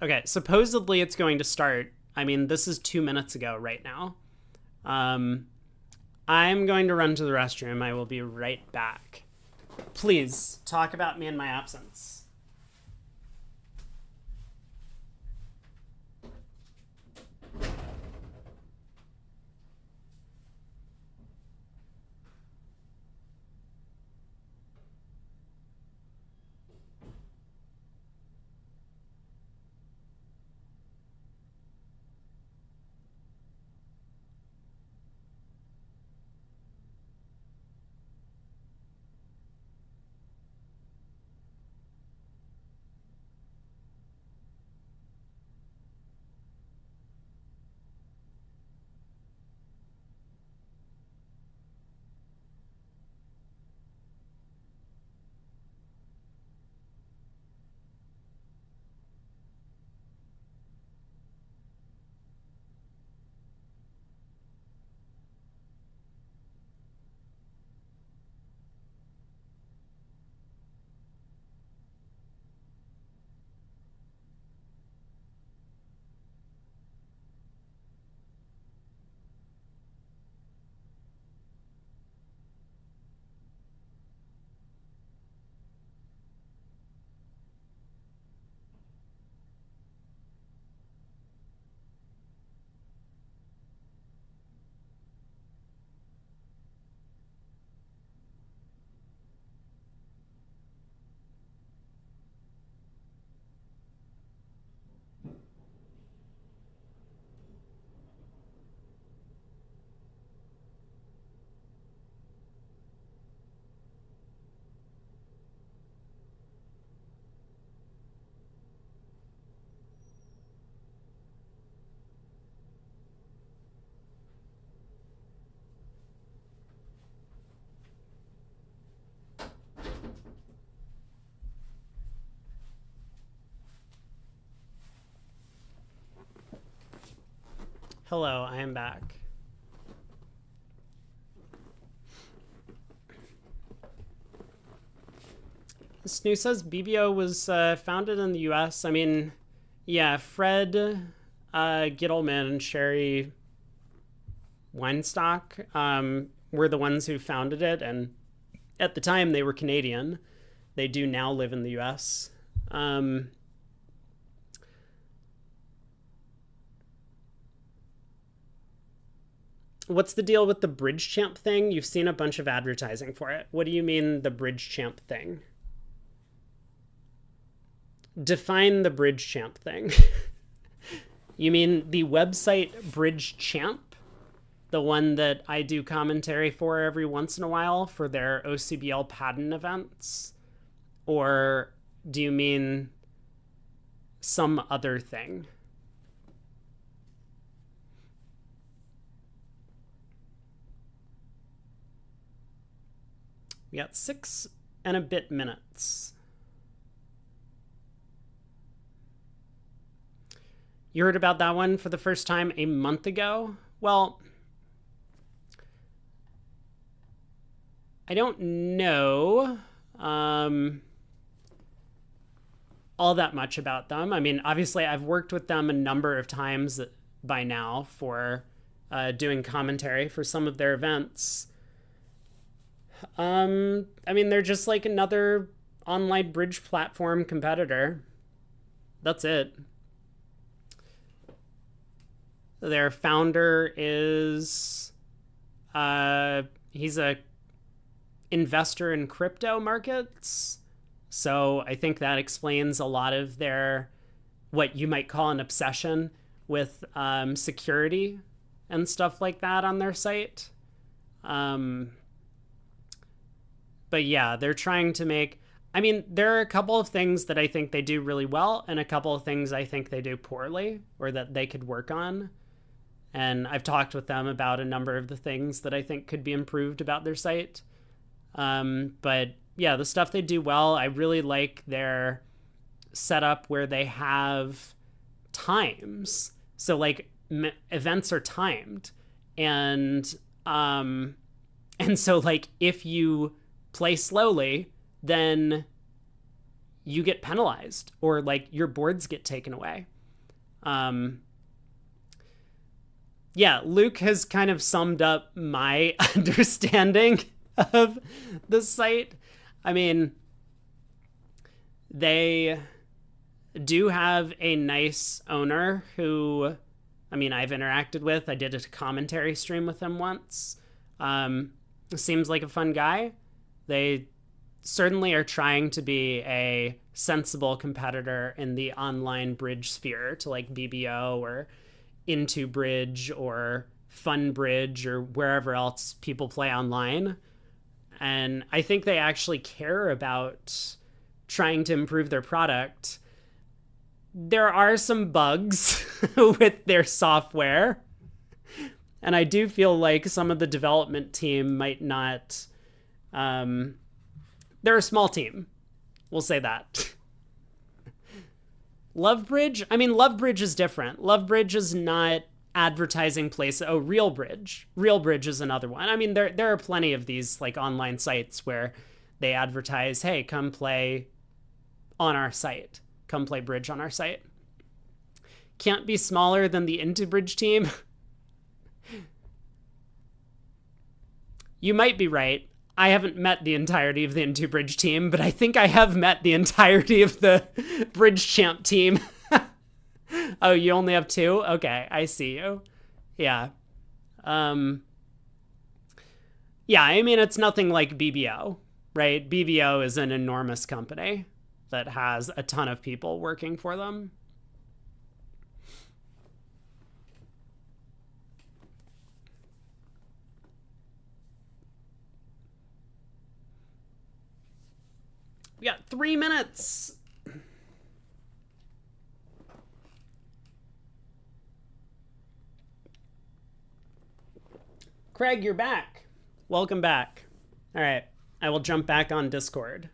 Okay, supposedly it's going to start. I mean, this is 2 minutes ago right now. I'm going to run to the restroom. I will be right back. Please, talk about me in my absence. Hello, I am back. Snoo says BBO was founded in the US. I mean, yeah, Fred Gittleman and Sherry Weinstock were the ones who founded it, and at the time they were Canadian. They do now live in the US. What's the deal with the Bridge Champ thing? You've seen a bunch of advertising for it. What do you mean, the Bridge Champ thing? Define the Bridge Champ thing. You mean the website Bridge Champ? The one that I do commentary for every once in a while for their OCBL paddon events? Or do you mean some other thing? We got 6 and a bit minutes. You heard about that one for the first time a month ago? Well, I don't know all that much about them. I mean, obviously, I've worked with them a number of times by now for doing commentary for some of their events. I mean, they're just like another online bridge platform competitor. That's it. Their founder is, he's a investor in crypto markets. So I think that explains a lot of their, what you might call an obsession with security and stuff like that on their site. But yeah, they're trying to make, I mean, there are a couple of things that I think they do really well and a couple of things I think they do poorly or that they could work on. And I've talked with them about a number of the things that I think could be improved about their site. But yeah, the stuff they do well, I really like their set up where they have times. So like events are timed, and so like if you play slowly, then you get penalized, or like your boards get taken away. Yeah, Luke has kind of summed up my understanding of the site. I mean, they do have a nice owner who, I mean, I've interacted with. I did a commentary stream with him once. Seems like a fun guy. They certainly are trying to be a sensible competitor in the online bridge sphere to like BBO or Into Bridge or Fun Bridge or wherever else people play online. And I think they actually care about trying to improve their product. There are some bugs with their software, and I do feel like some of the development team might not... they're a small team. We'll say that. Lovebridge? I mean, Lovebridge is different. Lovebridge is not advertising place. Oh, RealBridge. RealBridge is another one. I mean, there are plenty of these like online sites where they advertise, hey, come play on our site. Come play bridge on our site. Can't be smaller than the Into Bridge team. You might be right. I haven't met the entirety of the Into Bridge team, but I think I have met the entirety of the Bridge Champ team. Oh, you only have two? Okay, I see you. Yeah. Yeah, I mean, it's nothing like BBO, right? BBO is an enormous company that has a ton of people working for them. We got 3 minutes. Craig, you're back. Welcome back. All right, I will jump back on Discord.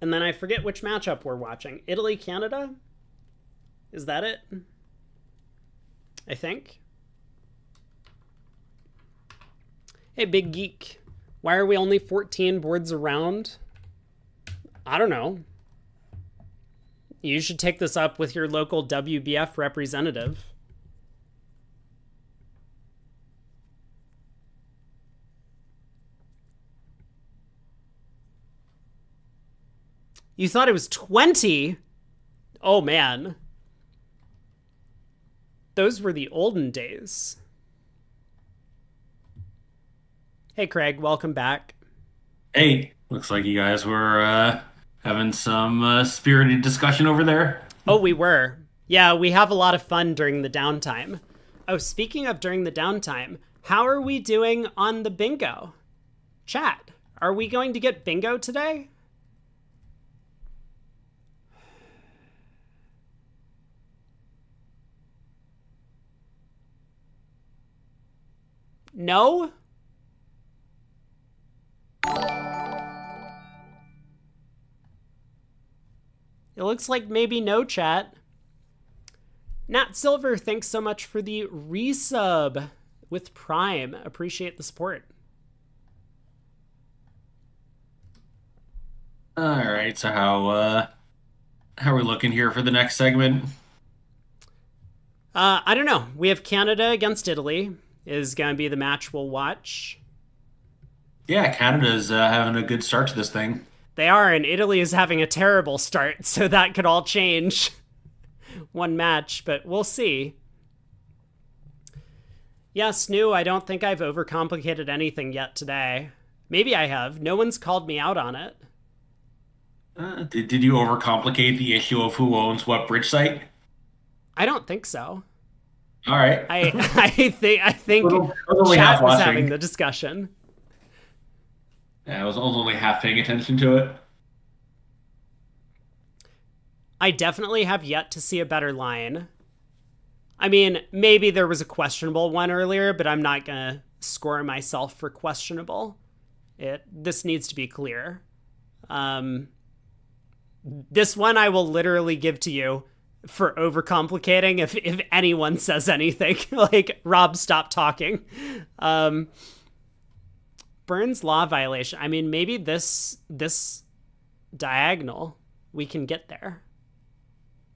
And then I forget which matchup we're watching. Italy, Canada? Is that it? I think. Hey, Big Geek. Why are we only 14 boards around? I don't know. You should take this up with your local WBF representative. You thought it was 20? Oh, man. Those were the olden days. Hey, Craig, welcome back. Hey, looks like you guys were having some spirited discussion over there. Oh, we were. Yeah, we have a lot of fun during the downtime. Oh, speaking of during the downtime, how are we doing on the bingo? Chat, are we going to get bingo today? No? It looks like maybe no, chat. Nat Silver, thanks so much for the resub with Prime. Appreciate the support. All right, so how are we looking here for the next segment? I don't know. We have Canada against Italy is going to be the match we'll watch. Yeah, Canada's having a good start to this thing. They are, and Italy is having a terrible start, so that could all change one match, but we'll see. Yeah, Snoo, I don't think I've overcomplicated anything yet today. Maybe I have. No one's called me out on it. Did you overcomplicate the issue of who owns what bridge site? I don't think so. All right. I think chat was having the discussion. Yeah, I was only half paying attention to it. I definitely have yet to see a better line. I mean, maybe there was a questionable one earlier, but I'm not going to score myself for questionable. This needs to be clear. This one I will literally give to you for overcomplicating if anyone says anything. Like, Rob, stop talking. Burns law violation. I mean, maybe this diagonal, we can get there.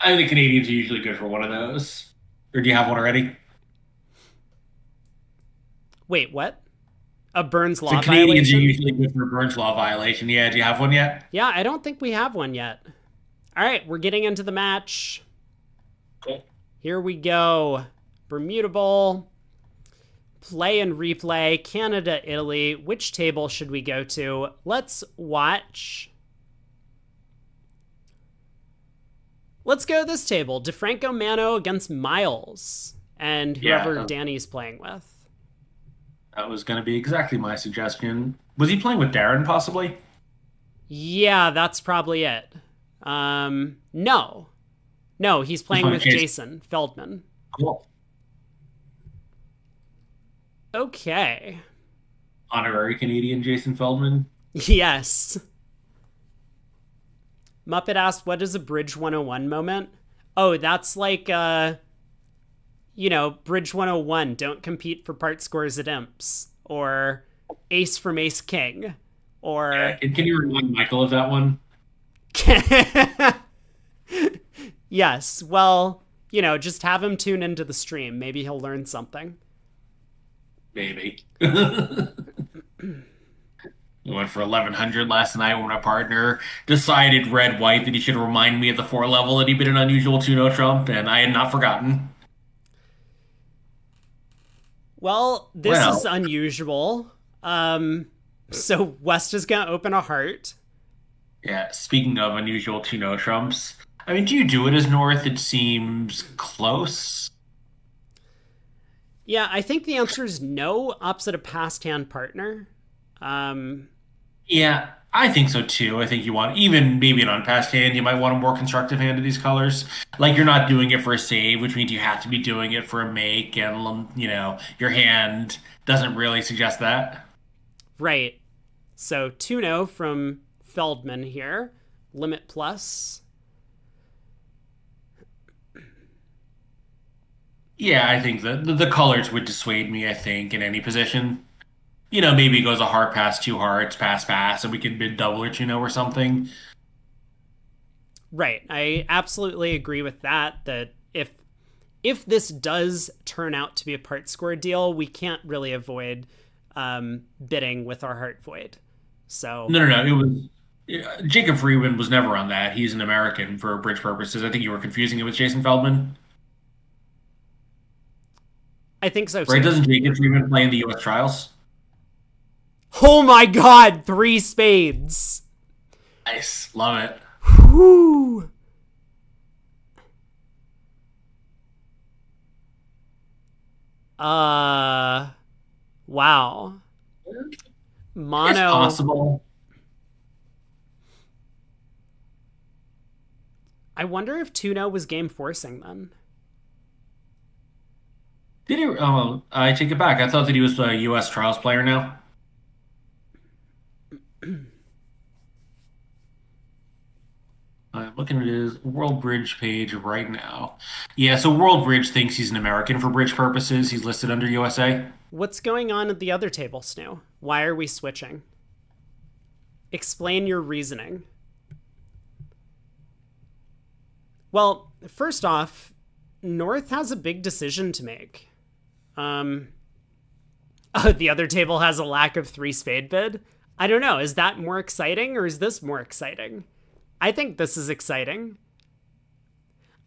I think the Canadians are usually good for one of those. Or do you have one already? Wait, what? A Burns law The Canadians are violation? usually good for a Burns law violation. Yeah, do you have one yet? Yeah, I don't think we have one yet. All right, we're getting into the match. Cool. Here we go. Bermuda Bowl. Play and replay. Canada, Italy. Which table should we go to? Let's watch. Let's go this table. DeFranco Mano against Miles. And whoever Yeah. Danny's playing with. That was going to be exactly my suggestion. Was he playing with Darren, possibly? Yeah, that's probably it. No. No, he's playing with Jason Feldman. Cool. Okay. Honorary Canadian Jason Feldman. Yes. Muppet asked, what is a Bridge 101 moment? Oh, that's like, Bridge 101, don't compete for part scores at Imps. Or Ace from Ace King. Or... Yeah, can you remind Michael of that one? Yes, well, just have him tune into the stream. Maybe he'll learn something. Maybe. We went for 1100 last night when my partner decided red-white that he should remind me at the 4 level that he'd been an unusual 2-0 trump, and I had not forgotten. Well, this is unusual. So West is going to open a heart. Yeah, speaking of unusual 2-0 trumps, I mean, do you do it as North? It seems close. Yeah, I think the answer is no, opposite a past hand partner. Yeah, I think so too. I think you want, even maybe an unpassed hand, you might want a more constructive hand of these colors. Like, you're not doing it for a save, which means you have to be doing it for a make, and, your hand doesn't really suggest that. Right. So 2-0 from Feldman here. Limit plus. Yeah, I think the colors would dissuade me, I think, in any position. Maybe it goes a heart pass, 2 hearts, pass, and we can bid double or or something. Right. I absolutely agree with that, that if this does turn out to be a part score deal, we can't really avoid bidding with our heart void. So No. It was Jacob Freeman was never on that. He's an American for bridge purposes. I think you were confusing it with Jason Feldman. I think so too. Right? Doesn't Jacob Freeman play in the U.S. trials? Oh my god, 3 spades. Nice. Love it. Whew. Wow. Mono. It's possible. I wonder if 2-0 was game forcing then. Did he? Oh, I take it back. I thought that he was a U.S. trials player now. I'm looking at his World Bridge page right now. Yeah, so World Bridge thinks he's an American for bridge purposes. He's listed under USA. What's going on at the other table, Snoo? Why are we switching? Explain your reasoning. Well, first off, North has a big decision to make. The other table has a lack of 3 spade bid. I don't know. Is that more exciting or is this more exciting? I think this is exciting.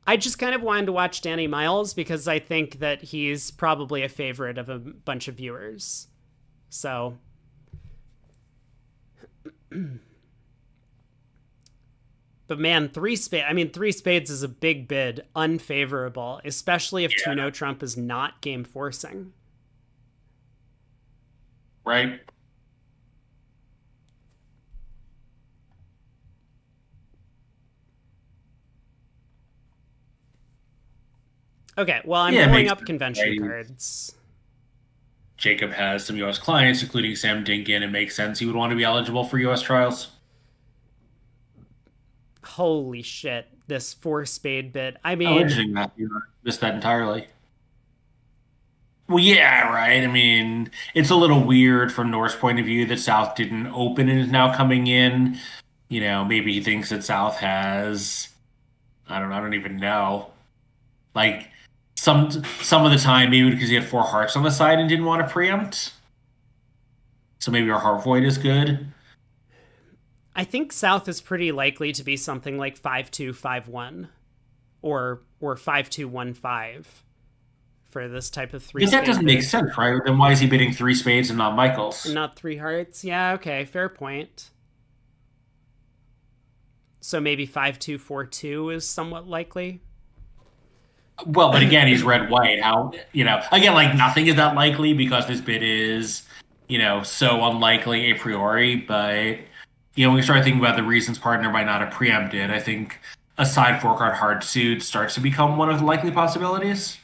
I just kind of wanted to watch Danny Miles because I think that he's probably a favorite of a bunch of viewers. So. But man, 3 spades is a big bid, unfavorable, especially if 2-0 trump is not game forcing. Right? Okay, well, I'm pulling up convention cards. Jacob has some U.S. clients, including Sam Dinkin. It makes sense he would want to be eligible for U.S. trials. Holy shit, this four spade bit. I Oh, mean, interesting. That you missed that entirely. Well, yeah, right. I mean, it's a little weird from North's point of view that South didn't open and is now coming in. Maybe he thinks that South has, I don't know, I don't even know. Like some of the time, maybe because he had four hearts on the side and didn't want to preempt. So maybe our heart void is good. I think South is pretty likely to be something like 5-2-5-1 or 5-2-1-5 for this type of I three guess that spade doesn't make bit. sense, right? Then why is he bidding three spades and not And Michael's? not three hearts. Yeah, okay, fair point. So maybe 5-2-4-2 is somewhat likely. Well, but again, he's red white. How, again, like nothing is that likely because this bid is, so unlikely a priori. But, when we start thinking about the reasons partner might not have preempted, I think a side four card hard suit starts to become one of the likely possibilities,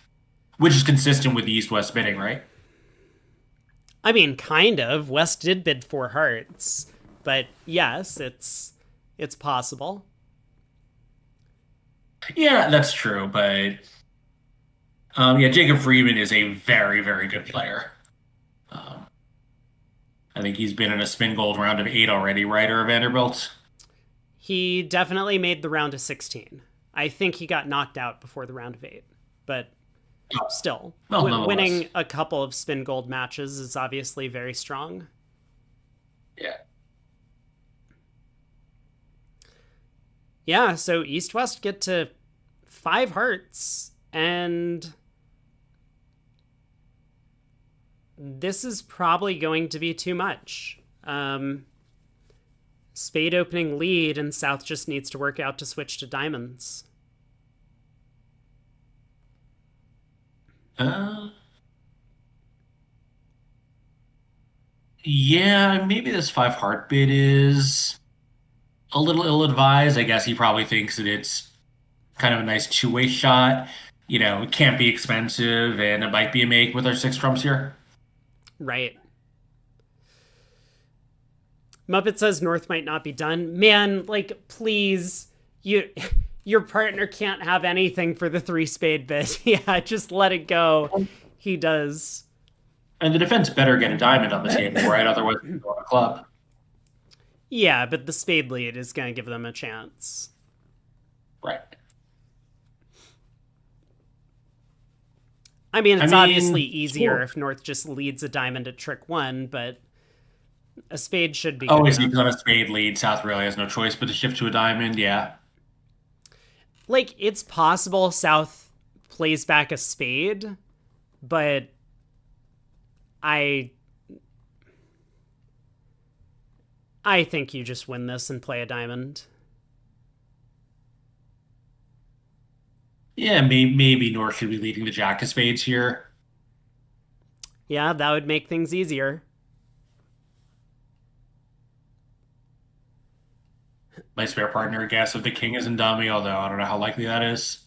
which is consistent with the East West bidding, right? I mean, kind of. West did bid four hearts, but yes, it's possible. Yeah, that's true. But, yeah, Jacob Freeman is a very, very good player. Um, I think he's been in a spin gold round of 8 already, right? Or Vanderbilt? He definitely made the round of 16. I think he got knocked out before the round of 8, but still, Well, nonetheless. winning a couple of spin gold matches is obviously very strong. Yeah. Yeah, so East West get to 5 hearts, and this is probably going to be too much. Spade opening lead, and South just needs to work out to switch to diamonds. Uh, yeah, maybe this five heart bid is a little ill-advised. I guess he probably thinks that it's kind of a nice two-way shot. It can't be expensive, and it might be a make with our six trumps here. Right. Muppet says North might not be done. Man, like, please, your partner can't have anything for the three spade bit. Yeah, just let it go. He does. And the defense better get a diamond on the table, right? Otherwise, we go on a club. Yeah, but the spade lead is going to give them a chance. Right. I mean, it's obviously sure. easier if North just leads a diamond at trick one, but a spade should be Oh, good is he enough. on a spade lead? South really has no choice but to shift to a diamond. Yeah. Like, it's possible South plays back a spade, but I think you just win this and play a diamond. Yeah, maybe North should be leading the jack of spades here. Yeah, that would make things easier. My spare partner guess if the king isn't dummy, although I don't know how likely that is.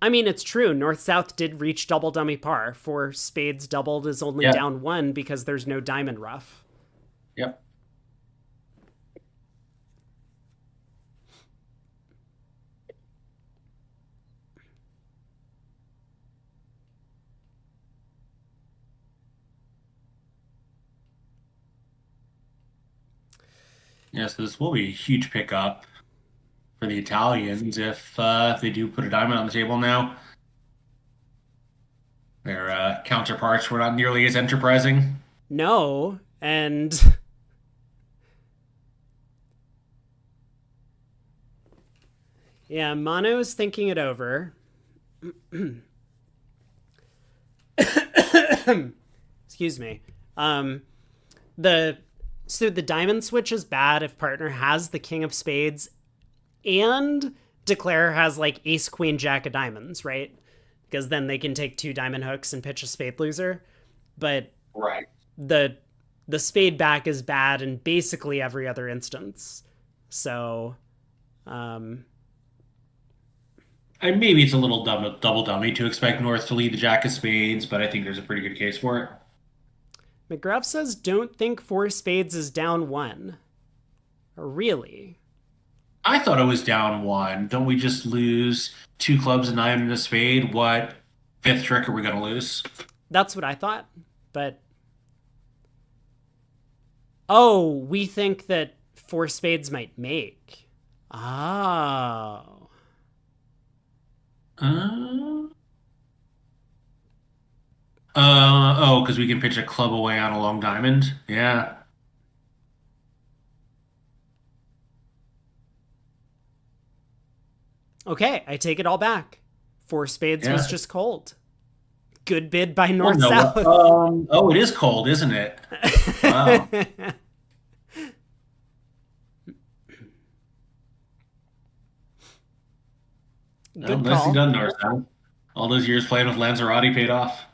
I mean, it's true. North-South did reach double dummy par. For spades doubled is only Yeah. down one because there's no diamond rough. Yep. Yes, this will be a huge pickup for the Italians if they do put a diamond on the table now. Their counterparts were not nearly as enterprising. No, and yeah, Mono is thinking it over. Excuse me. The So the diamond switch is bad if partner has the king of spades and declare has like ace queen jack of diamonds, right? Because then they can take two diamond hooks and pitch a spade loser. But Right. the spade back is bad in basically every other instance. So And maybe it's a little double dummy to expect North to lead the jack of spades, but I think there's a pretty good case for it. McGruff says, don't think four spades is down one. Really? I thought it was down one. Don't we just lose two clubs, a nine, and a spade? What fifth trick are we going to lose? That's what I thought. But. Oh, we think that four spades might make. Oh. Because we can pitch a club away on a long diamond. Yeah. Okay, I take it all back. Four spades Yeah. was just cold. Good bid by Oh, North no. South. It is cold, isn't it? Wow. Good nicely call. done, North South. All those years playing with Lanzarote paid off.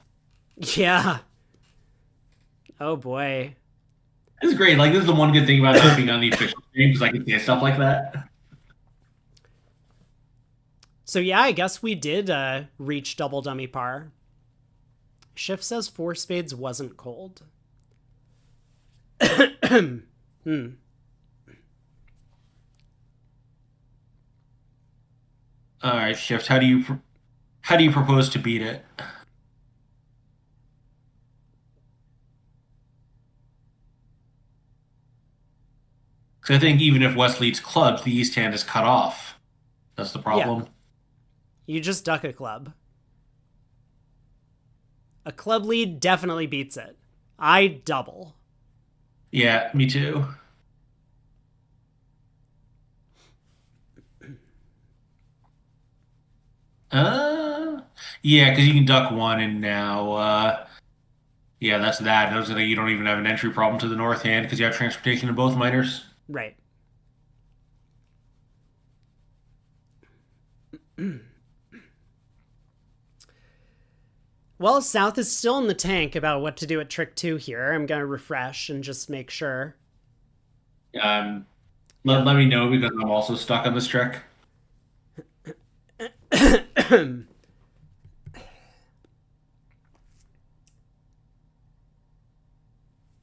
Yeah. Oh boy. This is great. Like, this is the one good thing about not being on the official stream, because I can say stuff like that. So yeah, I guess we did reach double dummy par. Schiff says four spades wasn't cold. All right, Shift. How do you propose to beat it? Because I think even if West leads clubs, the East hand is cut off. That's the problem. You just duck a club. A club lead definitely beats it. I double. Yeah, me too. Yeah, because you can duck one, and now, yeah, that's that. Those are you don't even have an entry problem to the north hand because you have transportation to both minors. Right. Well, South is still in the tank about what to do at trick 2 here. I'm going to refresh and just make sure. Let me know because I'm also stuck on this trick.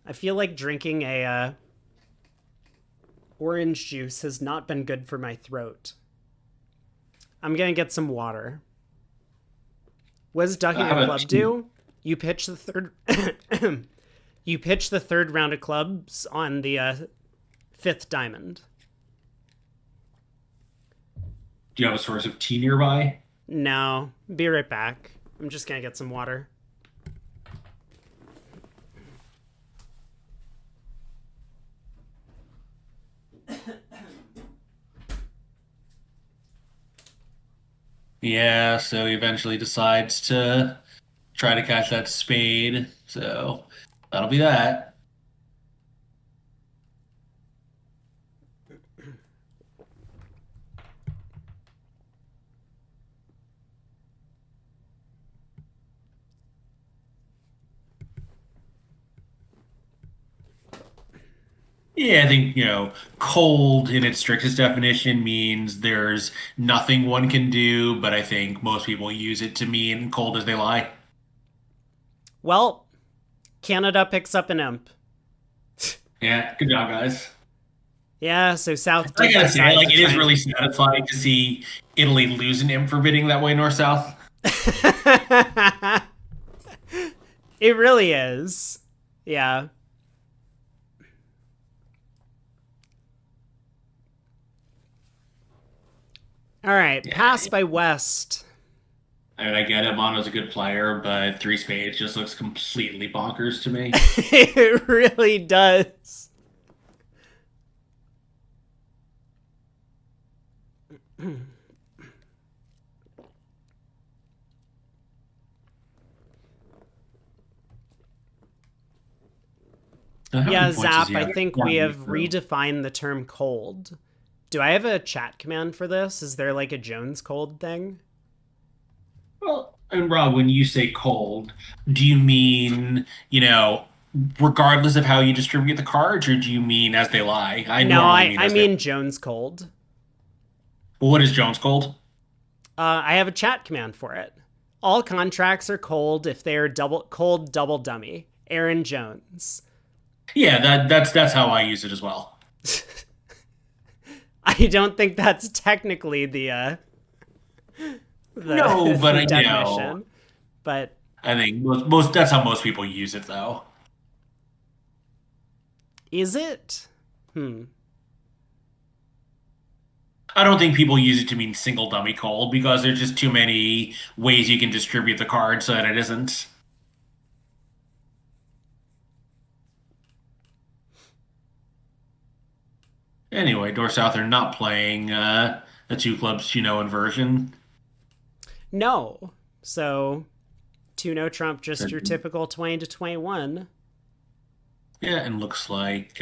I feel like drinking a orange juice has not been good for my throat. I'm going to get some water. What does ducking a club do? You pitch the third you pitch the third round of clubs on the fifth diamond. Do you have a source of tea nearby? No. Be right back. I'm just going to get some water. Yeah, so he eventually decides to try to catch that spade. So that'll be that. Yeah, I think, cold in its strictest definition means there's nothing one can do, but I think most people use it to mean cold as they lie. Well, Canada picks up an imp. Yeah, good job, guys. Yeah, so South. I gotta say, decide to it is try really satisfying to see Italy lose an imp for bidding that way north-south. It really is. Yeah. All right, Yeah. pass by West. I mean, I get it, Mono's a good player, but three spades just looks completely bonkers to me. It really does. Yeah, Zap, I think we have redefined the term cold. Do I have a chat command for this? Is there like a Jones cold thing? Well, and Rob, when you say cold, do you mean, regardless of how you distribute the cards, or do you mean as they lie? I mean Jones cold. Well, what is Jones cold? I have a chat command for it. All contracts are cold if they are double dummy. Aaron Jones. Yeah, that's how I use it as well. I don't think that's technically No, the but definition. But I think most that's how most people use it, though. is it? I don't think people use it to mean single dummy cold because there's just too many ways you can distribute the card so that it isn't. Anyway, North South are not playing the two clubs you know inversion. No. So, 2 no trump, just your typical 20 to 21. Yeah, and looks like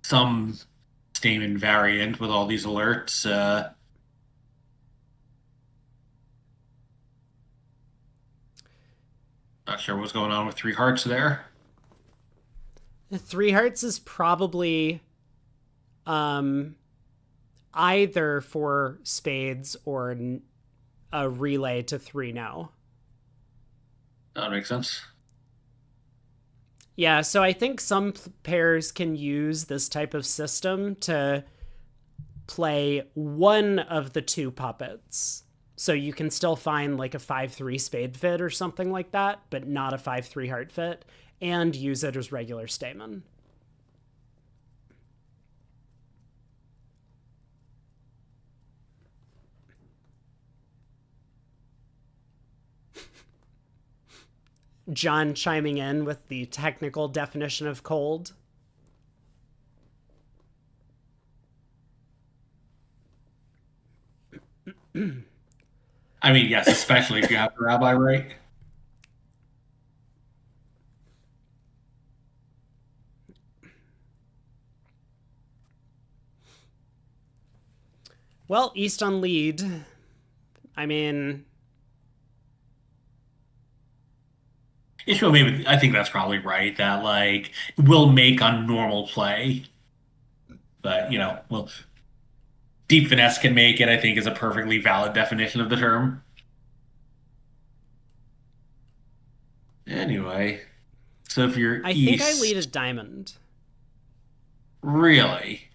some Stamen variant with all these alerts. Not sure what's going on with three hearts there. 3 hearts is probably either for spades or a relay to 3 no. That makes sense. Yeah, so I think some pairs can use this type of system to play one of the 2 puppets. So you can still find like a 5-3 spade fit or something like that, but not a 5-3 heart fit, and use it as regular stamen. John chiming in with the technical definition of cold. I mean, yes, especially if you have the rabbi right. Well, East on lead. I mean, Ishmael, maybe I think that's probably right. That like will make on normal play, but well, deep finesse can make it. I think is a perfectly valid definition of the term. Anyway, so if you're I east, think I lead a diamond. really,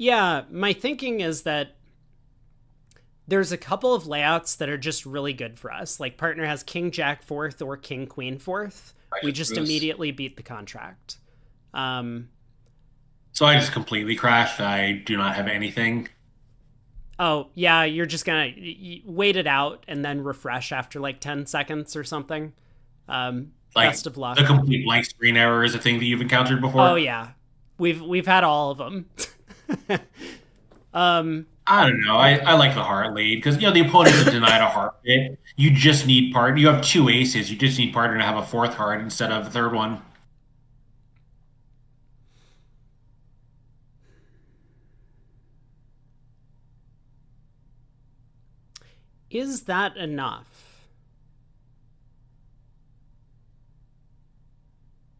Yeah, my thinking is that there's a couple of layouts that are just really good for us. Like partner has king jack fourth or king queen fourth. We just immediately beat the contract. So I just completely crashed. I do not have anything. Oh, yeah, you're just gonna wait it out and then refresh after like 10 seconds or something. Best of luck. The complete blank screen error is a thing that you've encountered before. Oh yeah, we've had all of them. I don't know. I like the heart lead because the opponent is denied a heart hit. You just need partner. You have 2 aces. You just need partner to have a 4th heart instead of a 3rd one. Is that enough?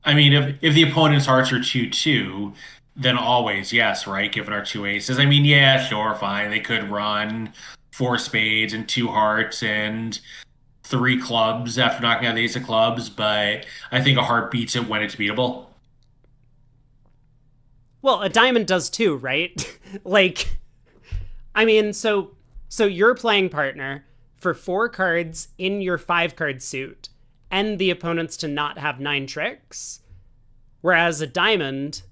I mean, if the opponent's hearts are 2-2, then always yes, right? Given our 2 aces. I mean, yeah, sure, fine. They could run 4 spades and 2 hearts and 3 clubs after knocking out the ace of clubs, but I think a heart beats it when it's beatable. Well, a diamond does too, right? Like, I mean, so you're playing partner for 4 cards in your 5 card suit and the opponent's to not have 9 tricks, whereas a diamond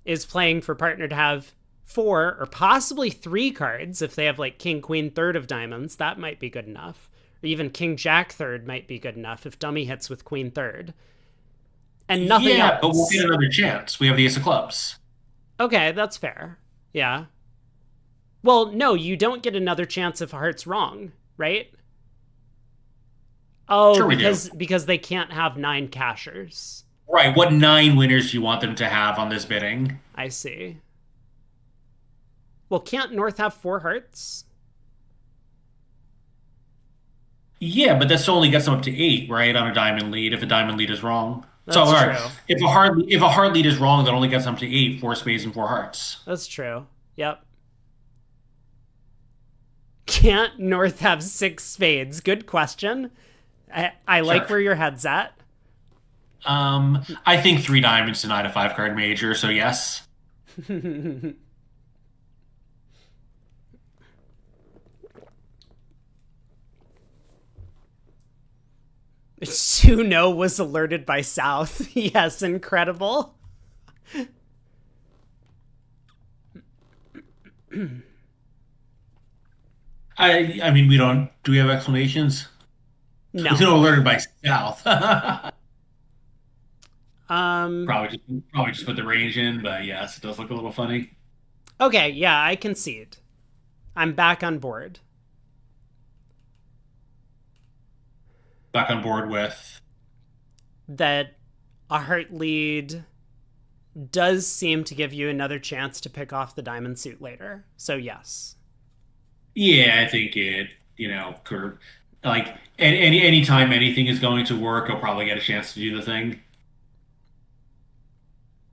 is playing for partner to have 4 or possibly 3 cards. If they have like king queen third of diamonds, that might be good enough, or even king jack third might be good enough if dummy hits with queen third, and nothing else. Yeah, but we'll get another chance. We have the ace of clubs. Okay, that's fair. Yeah. Well, no, you don't get another chance if a heart's wrong, right? Oh, Sure because they can't have 9 cashers. Right. What 9 winners do you want them to have on this bidding? I see. Well, can't North have 4 hearts? Yeah, but this only gets them up to 8, right? On a diamond lead, if a diamond lead is wrong. That's so, all right, true. if a heart lead is wrong, that only gets them up to 8, 4 spades and 4 hearts. That's true. Yep. Can't North have 6 spades? Good question. I like Sure. where your head's at. I think 3 diamonds denied a 5-card major, so yes. Suno was alerted by South. Yes, incredible. I mean, we don't. Do we have explanations? No. It's no alerted by South. Um. Probably just put the range in, but yes, it does look a little funny. Okay, yeah, I concede. I'm back on board. Back on board with. That a heart lead does seem to give you another chance to pick off the diamond suit later. So yes. Yeah, I think it. Like any time anything is going to work, I'll probably get a chance to do the thing.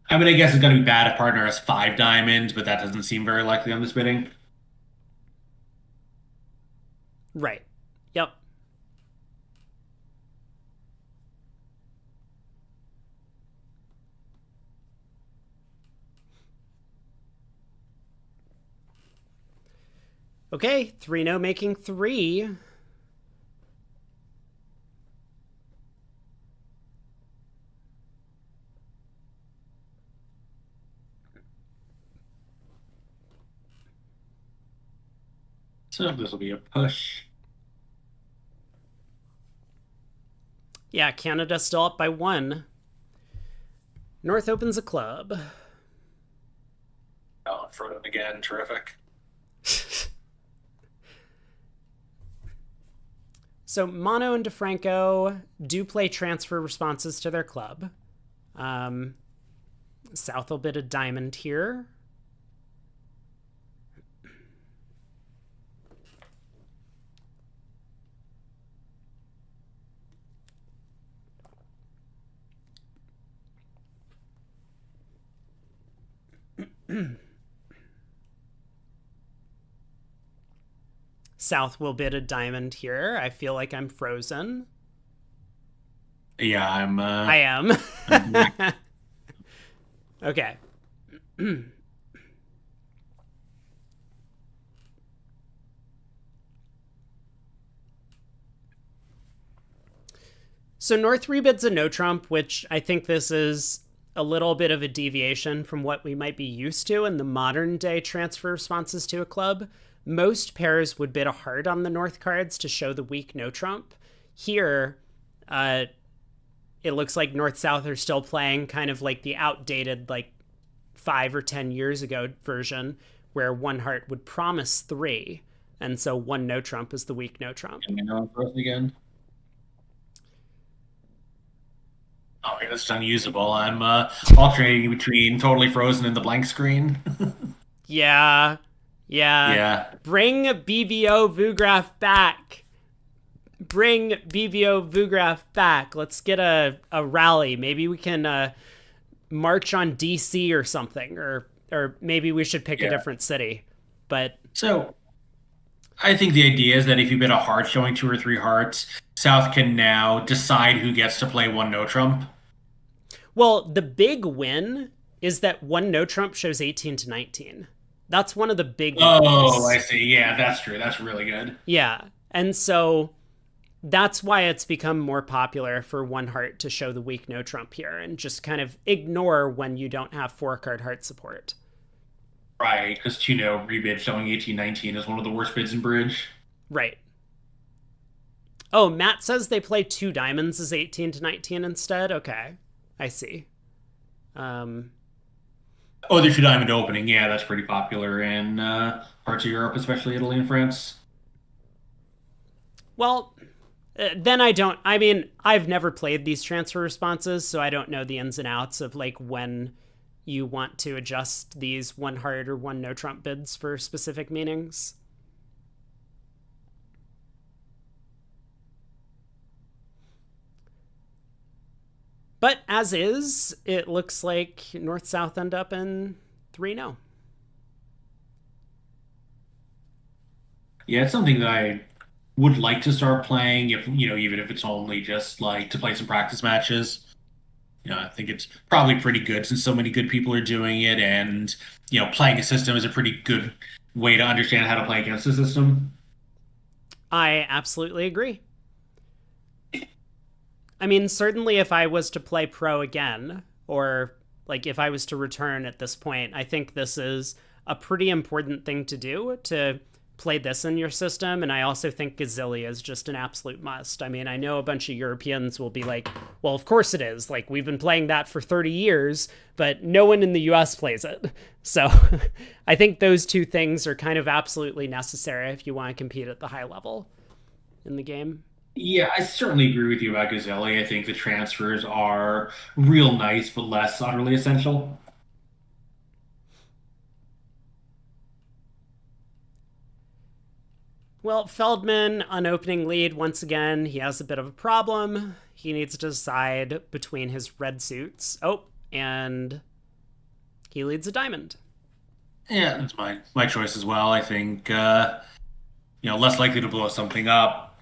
I mean, I guess it's going to be bad if partner has 5 diamonds, but that doesn't seem very likely on this bidding. Right. Yep. Okay, 3-no making 3. So this will be a push. Yeah, Canada still up by 1. North opens a club. Oh, Frodo again. Terrific. So Mono and DeFranco do play transfer responses to their club. South will bid a diamond here. South will bid a diamond here. I feel like I'm frozen. Yeah, I am. Okay. So North rebids a no trump, which I think this is a little bit of a deviation from what we might be used to in the modern day transfer responses to a club. Most pairs would bid a heart on the North cards to show the weak no trump. Here, it looks like North-South are still playing kind of like the outdated, like 5 or 10 years ago version, where 1 heart would promise 3. And so 1 no trump is the weak no trump. And now I'm frozen again. Oh, yeah, that's unusable. I'm alternating between totally frozen and the blank screen. Yeah. Yeah. Bring BBO Vugraph back. Bring BBO Vugraph back. Let's get a rally. Maybe we can march on DC or something, or maybe we should pick a different city. But So I think the idea is that if you bid a heart showing 2 or 3 hearts, South can now decide who gets to play 1 no trump. well, the big win is that 1 no trump shows 18 to 19. That's one of the big Oh, wins. I see. Yeah, that's true. That's really good. Yeah. And so that's why it's become more popular for 1 heart to show the weak no trump here and just kind of ignore when you don't have 4-card heart support. Right, because Tuno rebid showing 18-19 is one of the worst bids in Bridge. Right. Oh, Matt says they play 2 diamonds as 18 to 19 instead. Okay. I see. Oh, the 2 diamond opening. Yeah, that's pretty popular in parts of Europe, especially Italy and France. Well, then I mean, I've never played these transfer responses, so I don't know the ins and outs of like when you want to adjust these 1 heart or 1 no trump bids for specific meanings. But as is, it looks like North-South end up in 3-0. Yeah, it's something that I would like to start playing if, even if it's only just like to play some practice matches. I think it's probably pretty good since so many good people are doing it, and playing a system is a pretty good way to understand how to play against the system. I absolutely agree. I mean, certainly if I was to play pro again, or like if I was to return at this point, I think this is a pretty important thing to do, to play this in your system. And I also think Gazillia is just an absolute must. I mean, I know a bunch of Europeans will be like, well, of course it is. Like, we've been playing that for 30 years, but no one in the US plays it. So I think those two things are kind of absolutely necessary if you want to compete at the high level in the game. Yeah, I certainly agree with you about Gazelle. I think the transfers are real nice, but less utterly essential. Well, Feldman on opening lead, once again, he has a bit of a problem. He needs to decide between his red suits. Oh, and he leads a diamond. Yeah, that's my choice as well. I think less likely to blow something up.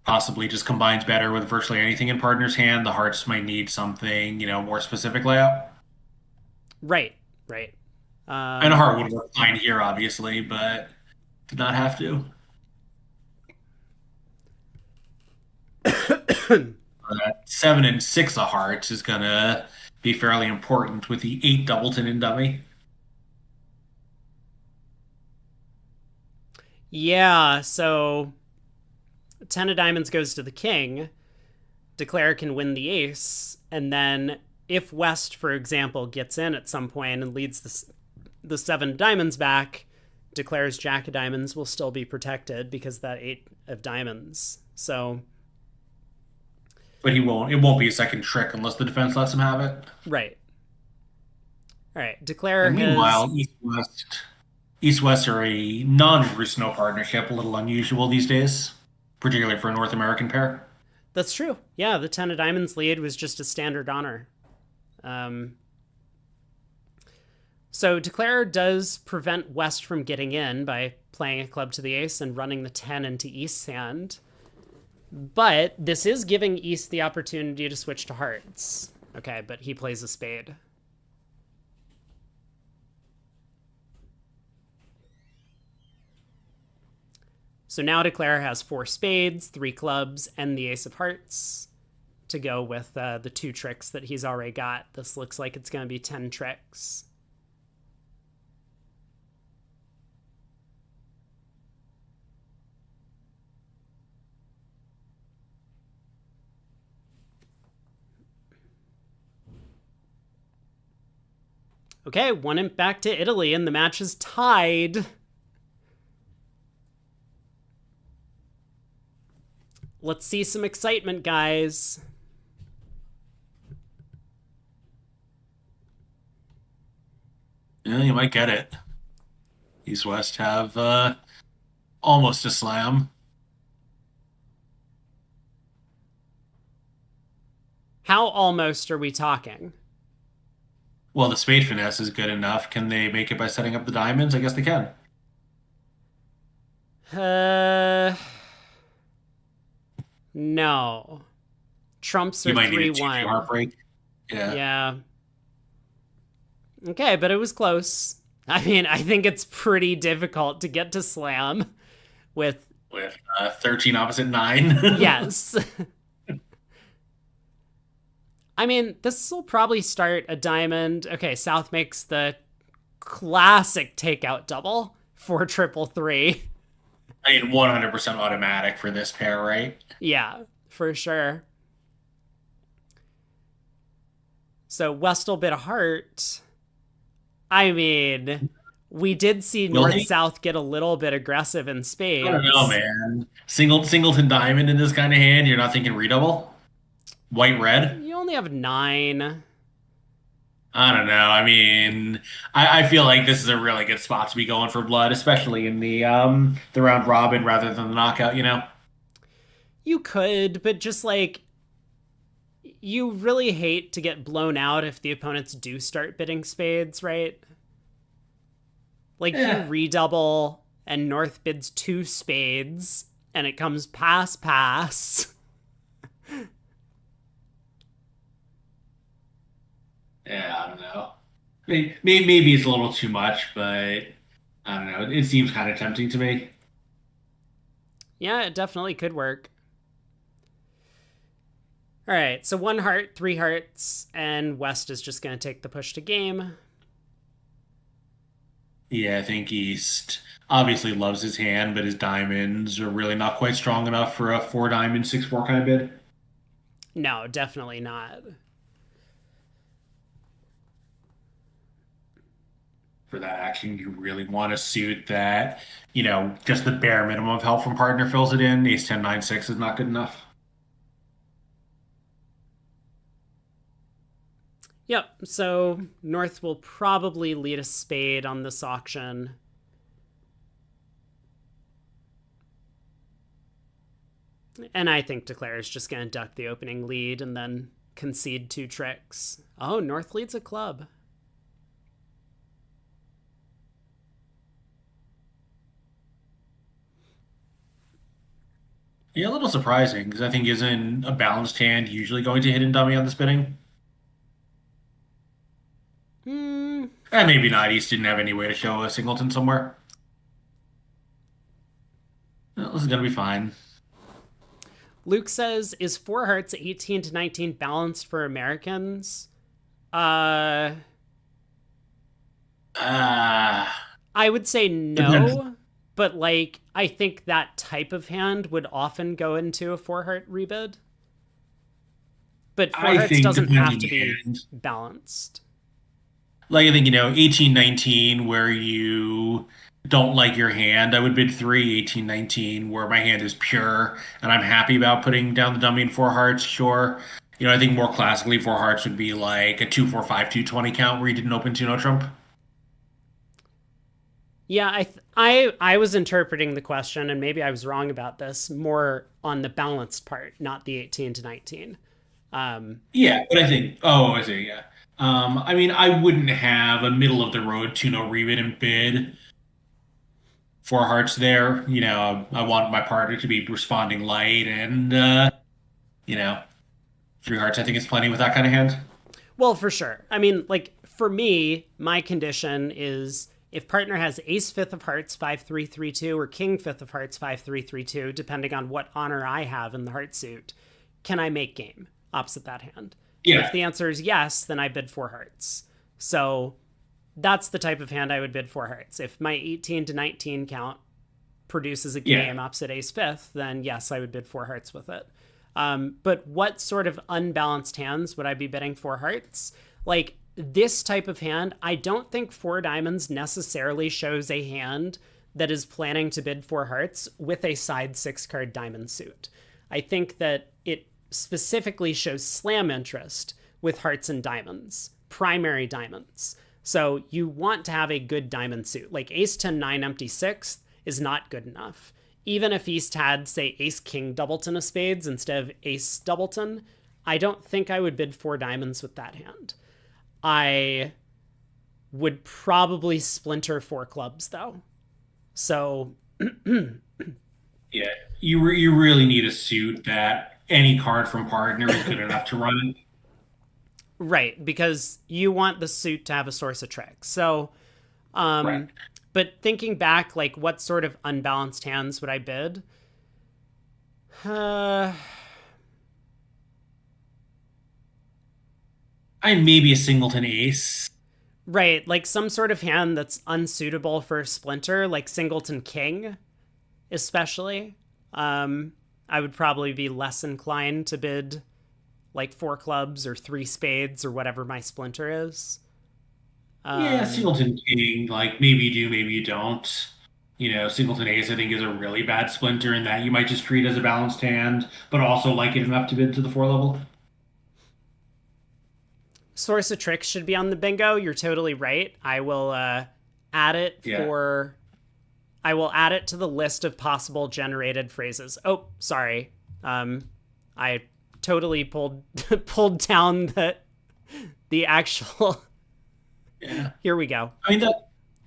Possibly just combines better with virtually anything in partner's hand. The hearts might need something more specific layout. Right, right. And a heart would work fine here, obviously, but did not have to. 7 and 6 of hearts is gonna be fairly important with the 8 doubleton in dummy. Yeah, so 10 of diamonds goes to the king. Declare can win the ace, and then if West, for example, gets in at some point and leads the 7 diamonds back, Declare's Jack of diamonds will still be protected because that 8 of diamonds. So, but he won't. It won't be a second trick unless the defense lets him have it. right. All right. Declare And has. meanwhile, East West are a non-Rusno partnership, a little unusual these days, particularly for a North American pair. That's true. Yeah, the 10 of diamonds lead was just a standard honor. So Declare does prevent West from getting in by playing a club to the ace and running the 10 into East's hand. But this is giving East the opportunity to switch to hearts. Okay, but he plays a spade. So now Declare has 4 spades, 3 clubs, and the ace of hearts to go with the 2 tricks that he's already got. This looks like it's going to be 10 tricks. Okay, 1 imp back to Italy, and the match is tied. Let's see some excitement, guys. Yeah, you might get it. East West have almost a slam. How almost are we talking? Well, the spade finesse is good enough. Can they make it by setting up the diamonds? I guess they can. No. Trumps are You might need a 3-1. heartbreak. Yeah. Yeah. Okay, but it was close. I mean, I think it's pretty difficult to get to slam with 13 opposite 9. yes. I mean, this will probably start a diamond. Okay, South makes the classic takeout double for 333. I mean, 100% automatic for this pair, right? Yeah, for sure. So West'll bid a heart. I mean, we did see North-South get a little bit aggressive in spades. I don't know, man. Singleton diamond in this kind of hand, you're not thinking redouble? White-red? You only have 9. I don't know. I mean, I feel like this is a really good spot to be going for blood, especially in the round robin rather than the knockout, You could, but just like, you really hate to get blown out if the opponents do start bidding spades, right? Like, you redouble, and North bids 2 spades, and it comes pass, pass. Yeah, I don't know. Maybe it's a little too much, but I don't know. It seems kind of tempting to me. Yeah, it definitely could work. All right, so 1 heart, 3 hearts, and West is just going to take the push to game. Yeah, I think East obviously loves his hand, but his diamonds are really not quite strong enough for a 4 diamond, 6-4 kind of bid. No, definitely not. For that action, you really want a suit that, just the bare minimum of help from partner fills it in. Ace 10 9 6 is not good enough. Yep, so North will probably lead a spade on this auction. And I think Declare is just going to duck the opening lead and then concede 2 tricks. Oh, North leads a club. Yeah, a little surprising because I think isn't a balanced hand usually going to hidden dummy on the spinning? And maybe not. East didn't have any way to show a singleton somewhere. Well, this is gonna be fine. Luke says, is 4 hearts 18 to 19 balanced for Americans? I would say no, but like I think that type of hand would often go into a 4 heart rebid. But 4 hearts doesn't have to be balanced. Like I think, 18 19 where you don't like your hand, I would bid 3. 18 19 where my hand is pure and I'm happy about putting down the dummy in 4 hearts, sure. I think more classically 4 hearts would be like a 2 4 5 2 20 count where you didn't open 2 no trump. Yeah, I was interpreting the question, and maybe I was wrong about this, more on the balanced part, not the 18 to 19. Yeah, but I think, I see, yeah. I mean, I wouldn't have a middle of the road 2-no rebid and bid 4 hearts there. I want my partner to be responding light, and 3 hearts I think is plenty with that kind of hand. Well, for sure. I mean, like for me, my condition is if partner has ace 5th of hearts 5-3-3-2 or king 5th of hearts 5-3-3-2, depending on what honor I have in the heart suit, can I make game opposite that hand? Yeah. If the answer is yes, then I bid 4 hearts. So that's the type of hand I would bid 4 hearts. If my 18 to 19 count produces a game opposite ace 5th, then yes, I would bid 4 hearts with it. But what sort of unbalanced hands would I be bidding 4 hearts? Like this type of hand, I don't think 4 diamonds necessarily shows a hand that is planning to bid 4 hearts with a side 6 card diamond suit. I think that it specifically shows slam interest with hearts and diamonds, primary diamonds. So you want to have a good diamond suit. Like ace 10 9 empty 6th is not good enough. Even if East had, say, ace king doubleton of spades instead of ace doubleton, I don't think I would bid 4 diamonds with that hand. I would probably splinter 4 clubs though. So yeah, you really need a suit that any card from partner is good enough to run. Right, because you want the suit to have a source of tricks. So Right. But thinking back, like what sort of unbalanced hands would I bid? Maybe a singleton ace. Right, like some sort of hand that's unsuitable for splinter, like singleton king, especially. I would probably be less inclined to bid like 4 clubs or 3 spades or whatever my splinter is. Yeah, singleton king, like maybe you do, maybe you don't. Singleton ace I think is a really bad splinter in that you might just treat as a balanced hand, but also like it enough to bid to the 4 level. Source of tricks should be on the bingo. You're totally right. I will add it for. I will add it to the list of possible generated phrases. Oh, sorry. I totally pulled down the actual. Yeah. Here we go. I mean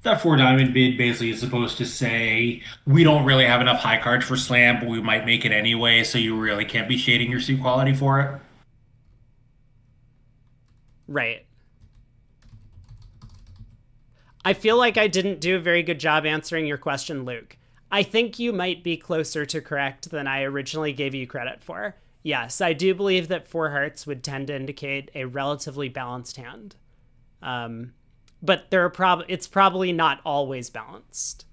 that four diamond bid basically is supposed to say we don't really have enough high cards for slam, but we might make it anyway, so you really can't be shading your suit quality for it. Right. I feel like I didn't do a very good job answering your question, Luke. I think you might be closer to correct than I originally gave you credit for. Yes, I do believe that four hearts would tend to indicate a relatively balanced hand. But it's probably not always balanced.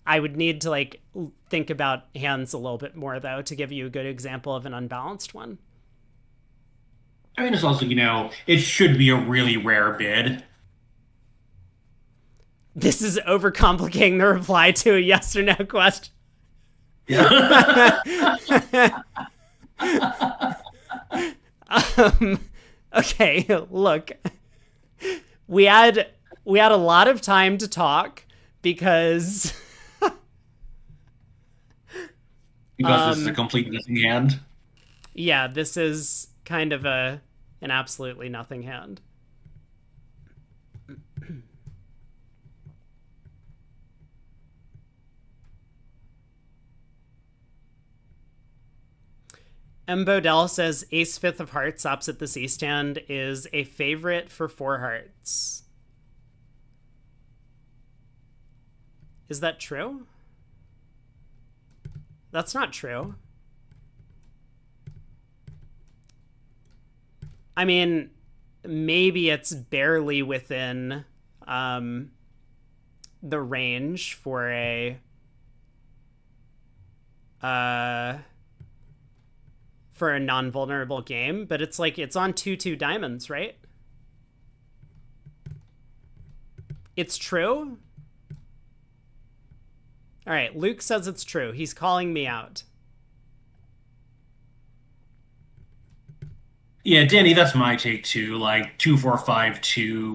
I would need to think about hands a little bit more though to give you a good example of an unbalanced one. I mean, it's also, it should be a really rare bid. This is overcomplicating the reply to a yes or no question. Yeah. Okay, look. We had a lot of time to talk because this is a complete missing hand. Yeah, this is kind of an absolutely nothing hand. M. Bodell says Ace Fifth of Hearts opposite the C stand is a favorite for four hearts. Is that true? That's not true. I mean, maybe it's barely within the range for a non-vulnerable game, but it's on 2/2 diamonds, right? It's true? All right, Luke says it's true. He's calling me out. Yeah, Danny, that's my take too. 2-4-5-2,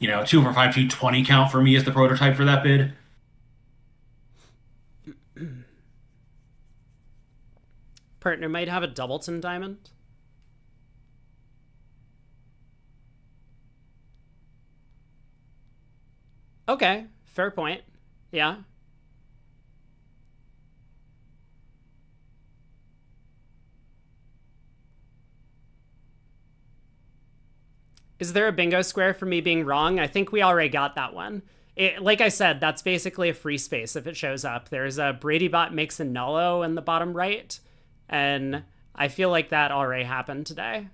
2-4-5-2 20 count for me is the prototype for that bid. Partner might have a doubleton diamond. Okay, fair point. Yeah. Is there a bingo square for me being wrong? I think we already got that one. Like I said, that's basically a free space if it shows up. There's a Brady bot makes a nullo in the bottom right, and I feel like that already happened today.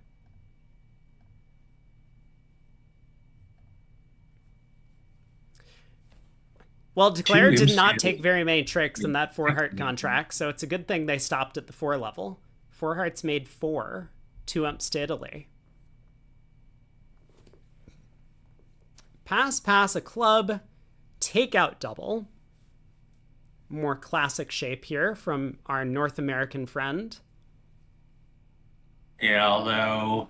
Well, Declare did not take very many tricks in that 4-heart contract, so it's a good thing they stopped at the 4 level. 4 hearts made 4, 2 umps to Italy. Pass a club, take out double. More classic shape here from our North American friend. Yeah, although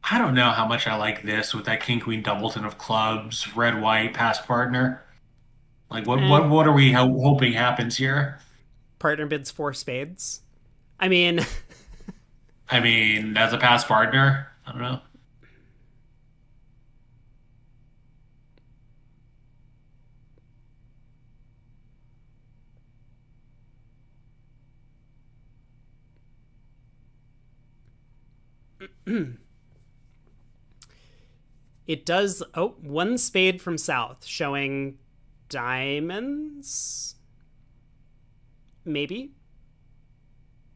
I don't know how much I like this with that King Queen Doubleton of clubs, red white pass partner. What are we hoping happens here? Partner bids 4 spades. I mean, as a pass partner, I don't know. It does. Oh, 1 spade from south showing diamonds. Maybe.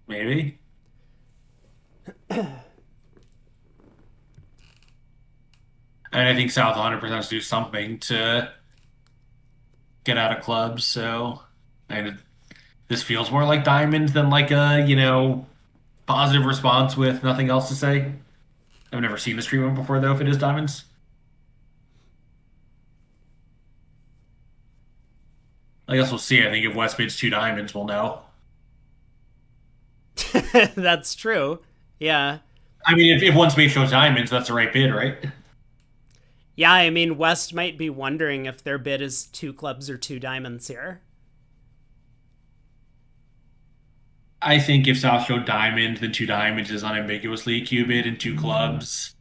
And I think South 100% has to do something to get out of clubs. So, this feels more like diamonds than like a positive response with nothing else to say. I've never seen the stream before though. If it is diamonds, I guess we'll see. I think if West bids 2 diamonds, we'll know. That's true. Yeah. I mean, if one spade shows diamonds, that's the right bid, right? Yeah, I mean, West might be wondering if their bid is 2 clubs or 2 diamonds here. I think if South showed diamonds, then 2 diamonds is unambiguously a Q bid and 2 clubs.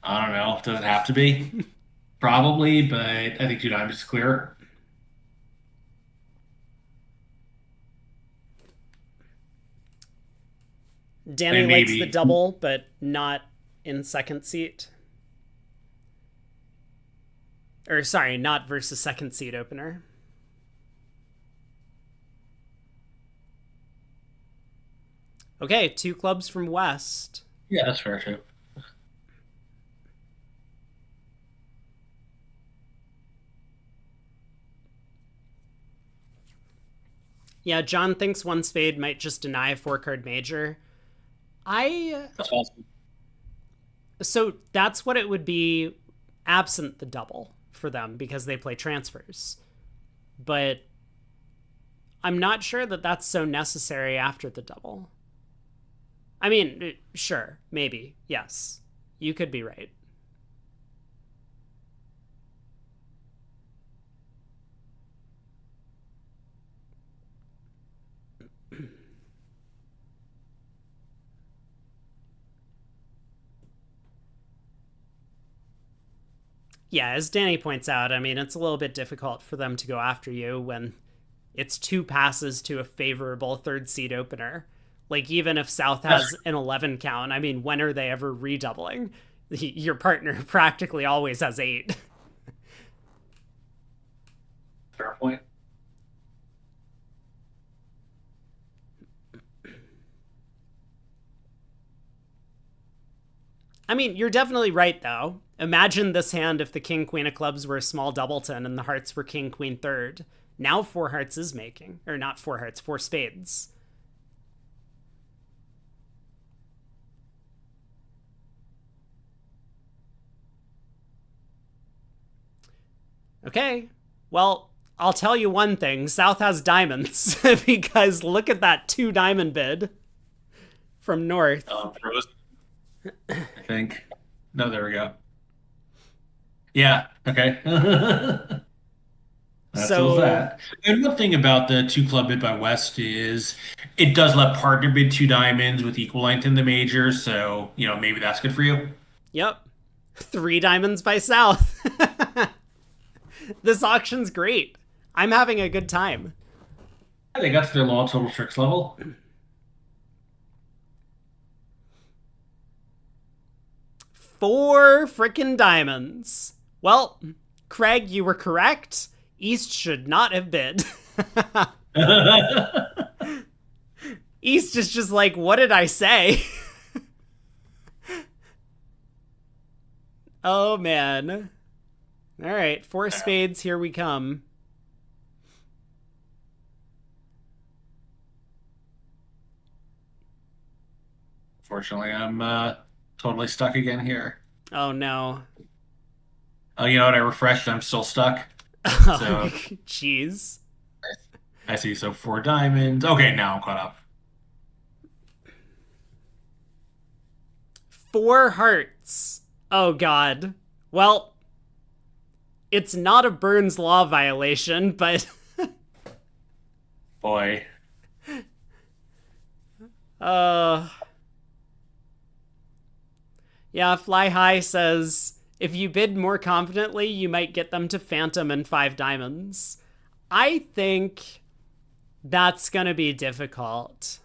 I don't know. Does it have to be? probably, but I think two diamonds is clear. Danny And likes the maybe, double, but not in second seat. Or sorry, not versus second seat opener. Okay, two clubs from West. yeah, that's fair too. Yeah, John thinks one spade might just deny a four card major. I That's awesome. So that's what it would be absent the double for them because they play transfers. But I'm not sure that that's so necessary after the double. I mean, sure, maybe. Yes. You could be right. Yeah, as Danny points out, I mean, it's a little bit difficult for them to go after you when it's two passes to a favorable third seed opener. Like, even if South has an 11 count, I mean, when are they ever redoubling? Your partner practically always has 8. Fair point. I mean, you're definitely right, though. Imagine this hand if the king queen of clubs were a small doubleton and the hearts were king queen third. Now four hearts is making. Or not four hearts, four spades. Okay. Well, I'll tell you one thing. South has diamonds because look at that 2 diamond bid from North. Frozen, I think. No, there we go. Yeah, okay. That's So- all that. And one thing about the two club bid by West is it does let partner bid two diamonds with equal length in the major, so maybe that's good for you. Yep. 3 diamonds by South. This auction's great. I'm having a good time. I think that's their law total tricks level. 4 frickin' diamonds. Well, Craig, you were correct. East should not have bid. East is just like, what did I say? Oh, man. All right, 4 spades, here we come. Fortunately, I'm totally stuck again here. Oh, no. Oh, you know what? I refreshed. I'm still stuck. Oh, jeez. I see. So 4 diamonds. Okay, now I'm caught up. 4 hearts. Oh, God. Well, it's not a Burns Law violation, but... Boy. Yeah, Fly High says, if you bid more confidently, you might get them to Phantom and 5 diamonds. I think that's gonna be difficult.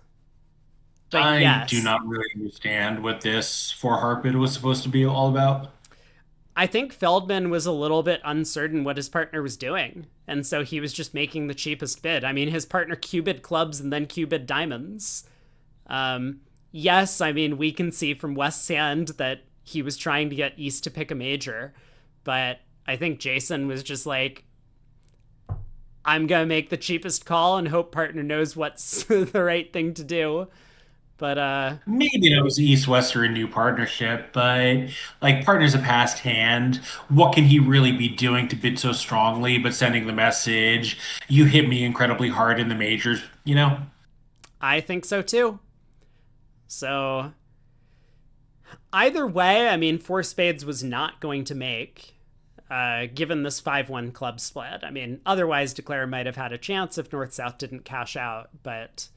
But I yes, do not really understand what this 4 heart bid was supposed to be all about. I think Feldman was a little bit uncertain what his partner was doing, and so he was just making the cheapest bid. I mean, his partner Q-bid clubs and then Q-bid diamonds. Yes, I mean, we can see from West's hand that he was trying to get East to pick a major, but I think Jason was just like, I'm gonna make the cheapest call and hope partner knows what's the right thing to do. But Maybe that was East-West or a new partnership, but like partner's a past hand. What can he really be doing to bid so strongly, but sending the message, you hit me incredibly hard in the majors? I think so too. So either way, I mean, 4 spades was not going to make, given this 5-1 club split. I mean, otherwise Declare might have had a chance if North-South didn't cash out, but...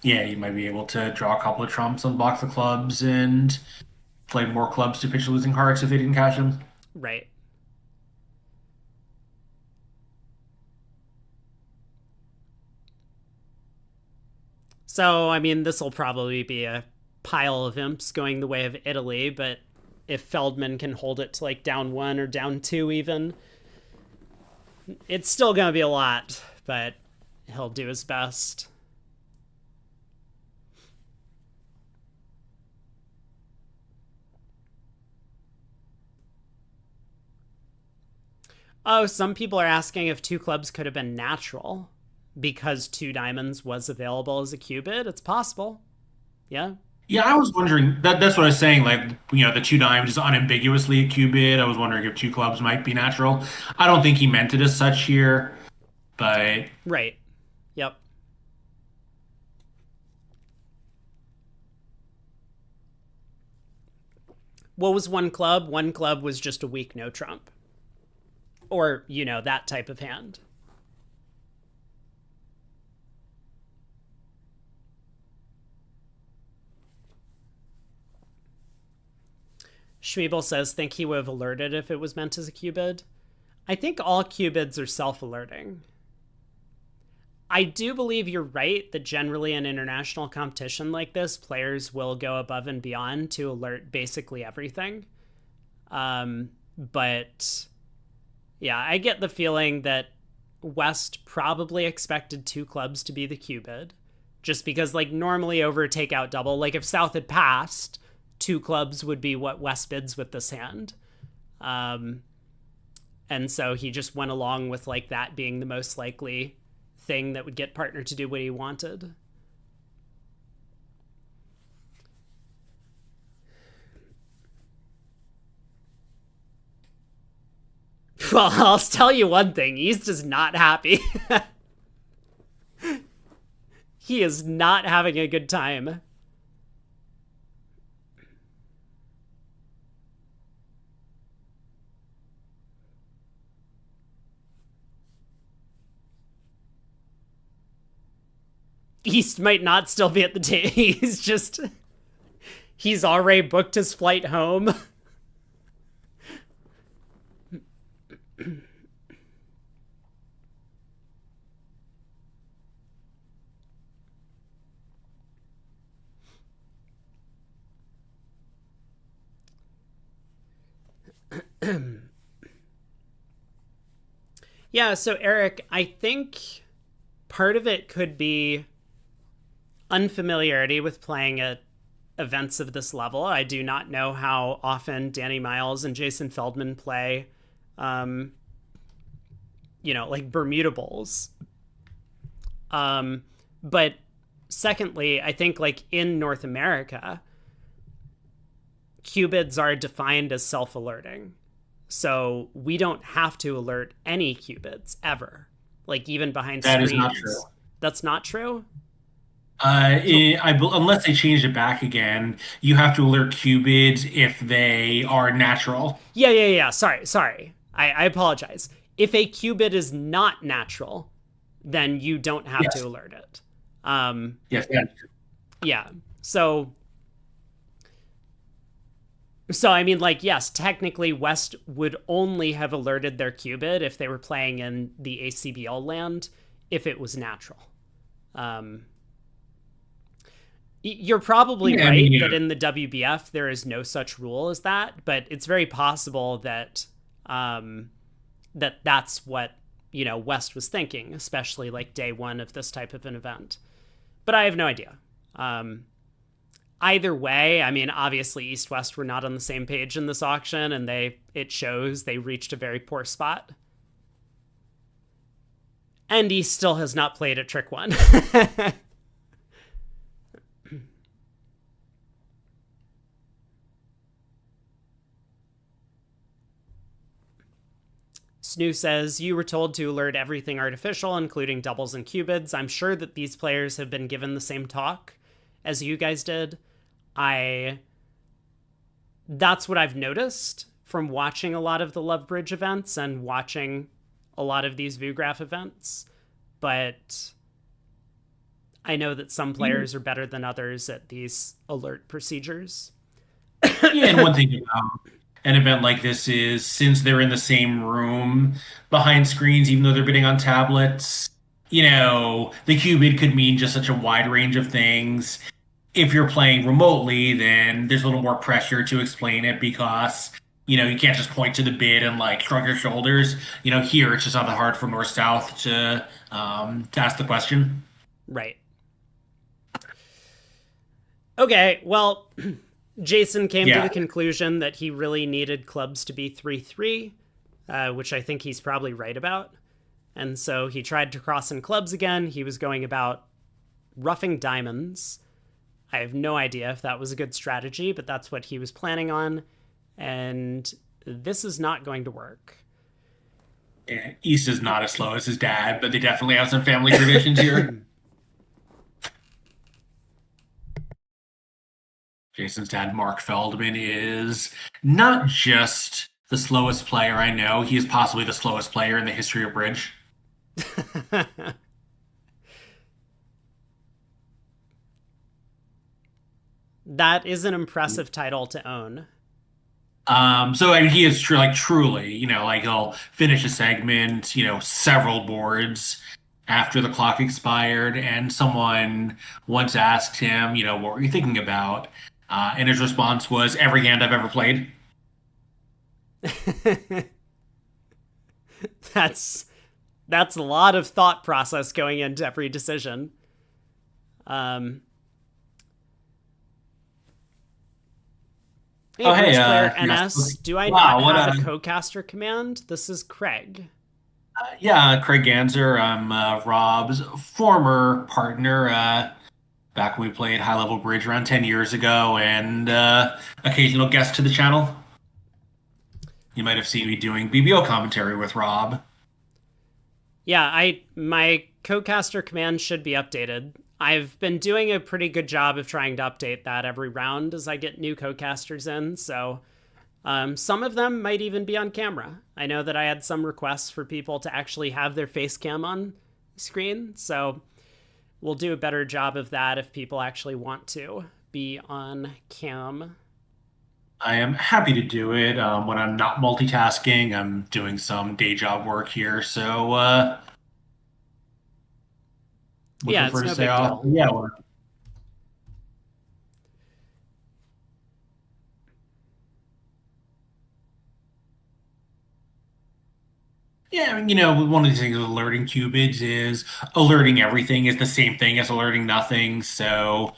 Yeah, you might be able to draw a couple of trumps, unblock the clubs, and play more clubs to pitch losing hearts if they didn't cash them. Right. So, I mean, this will probably be a pile of imps going the way of Italy, but if Feldman can hold it to like down 1 or down 2 even, it's still going to be a lot, but he'll do his best. Oh, some people are asking if 2 clubs could have been natural because 2 diamonds was available as a cubid. It's possible. Yeah. Yeah, I was wondering that's what I was saying. Like, the 2 dimes is unambiguously a cubid. I was wondering if 2 clubs might be natural. I don't think he meant it as such here, but Right. Yep. What was 1 club? 1 club was just a weak no trump. Or, that type of hand. Schmiebel says, think he would have alerted if it was meant as a cubid. I think all cubids are self-alerting. I do believe you're right that generally in international competition like this, players will go above and beyond to alert basically everything. But yeah, I get the feeling that West probably expected 2 clubs to be the cubid, just because like normally over takeout double, like if South had passed, 2 clubs would be what West bids with this hand. And so he just went along with like that being the most likely thing that would get partner to do what he wanted. Well, I'll tell you one thing. East is not happy. He is not having a good time. East might not still be at the table. He's already booked his flight home. Yeah, so Eric, I think part of it could be unfamiliarity with playing at events of this level. I do not know how often Danny Miles and Jason Feldman play, like Bermuda Bowls. But secondly, I think like in North America, cubids are defined as self-alerting. So we don't have to alert any cubids ever, like even behind screens. that is not true. That's not true? Unless they change it back again, you have to alert cubids if they are natural. Yeah. Sorry. I apologize. If a cubid is not natural, then you don't have to alert it. Yes, yeah. Yeah. So I mean, like, yes, technically West would only have alerted their cubid if they were playing in the ACBL land, if it was natural. You're probably right that in the WBF there is no such rule as that, but it's very possible that that's what West was thinking, especially like day 1 of this type of an event. But I have no idea. Either way, I mean, obviously East-West were not on the same page in this auction, and it shows they reached a very poor spot. And East still has not played at Trick 1. Snoo says, you were told to alert everything artificial, including doubles and cubids. I'm sure that these players have been given the same talk as you guys did. That's what I've noticed from watching a lot of the Love Bridge events and watching a lot of these VuGraph events. But I know that some players are better than others at these alert procedures. Yeah, and one thing about an event like this is since they're in the same room behind screens, even though they're bidding on tablets, the qubit could mean just such a wide range of things. If you're playing remotely, then there's a little more pressure to explain it because, you can't just point to the bid and like shrug your shoulders. Here it's just not that hard for North South to ask the question. Right. Okay, well, Jason came to Yeah. the conclusion that he really needed clubs to be 3-3, which I think he's probably right about. And so he tried to cross in clubs again. He was going about roughing diamonds. I have no idea if that was a good strategy, but that's what he was planning on. And this is not going to work. Yeah, East is not as slow as his dad, but they definitely have some family traditions here. Jason's dad, Mark Feldman, is not just the slowest player I know, he is possibly the slowest player in the history of Bridge. That is an impressive title to own. So I mean, he is truly, like he'll finish a segment, several boards after the clock expired, and someone once asked him, what were you thinking about? And his response was, every hand I've ever played. That's a lot of thought process going into every decision. Hey, Oh, hey, Bridge Player yes. NS, do I Wow, not what have a a co-caster command? This is Craig. Yeah, Craig Ganser. I'm Rob's former partner. Back when we played high level bridge around 10 years ago, and occasional guest to the channel. You might have seen me doing BBO commentary with Rob. Yeah, my co-caster command should be updated. I've been doing a pretty good job of trying to update that every round as I get new co-casters in, so some of them might even be on camera. I know that I had some requests for people to actually have their face cam on screen, so we'll do a better job of that if people actually want to be on cam. I am happy to do it when I'm not multitasking. I'm doing some day job work here, so would Yeah, it's prefer to no stay big off. deal. Yeah, yeah, I mean, one of the things with alerting qubits is alerting everything is the same thing as alerting nothing. So,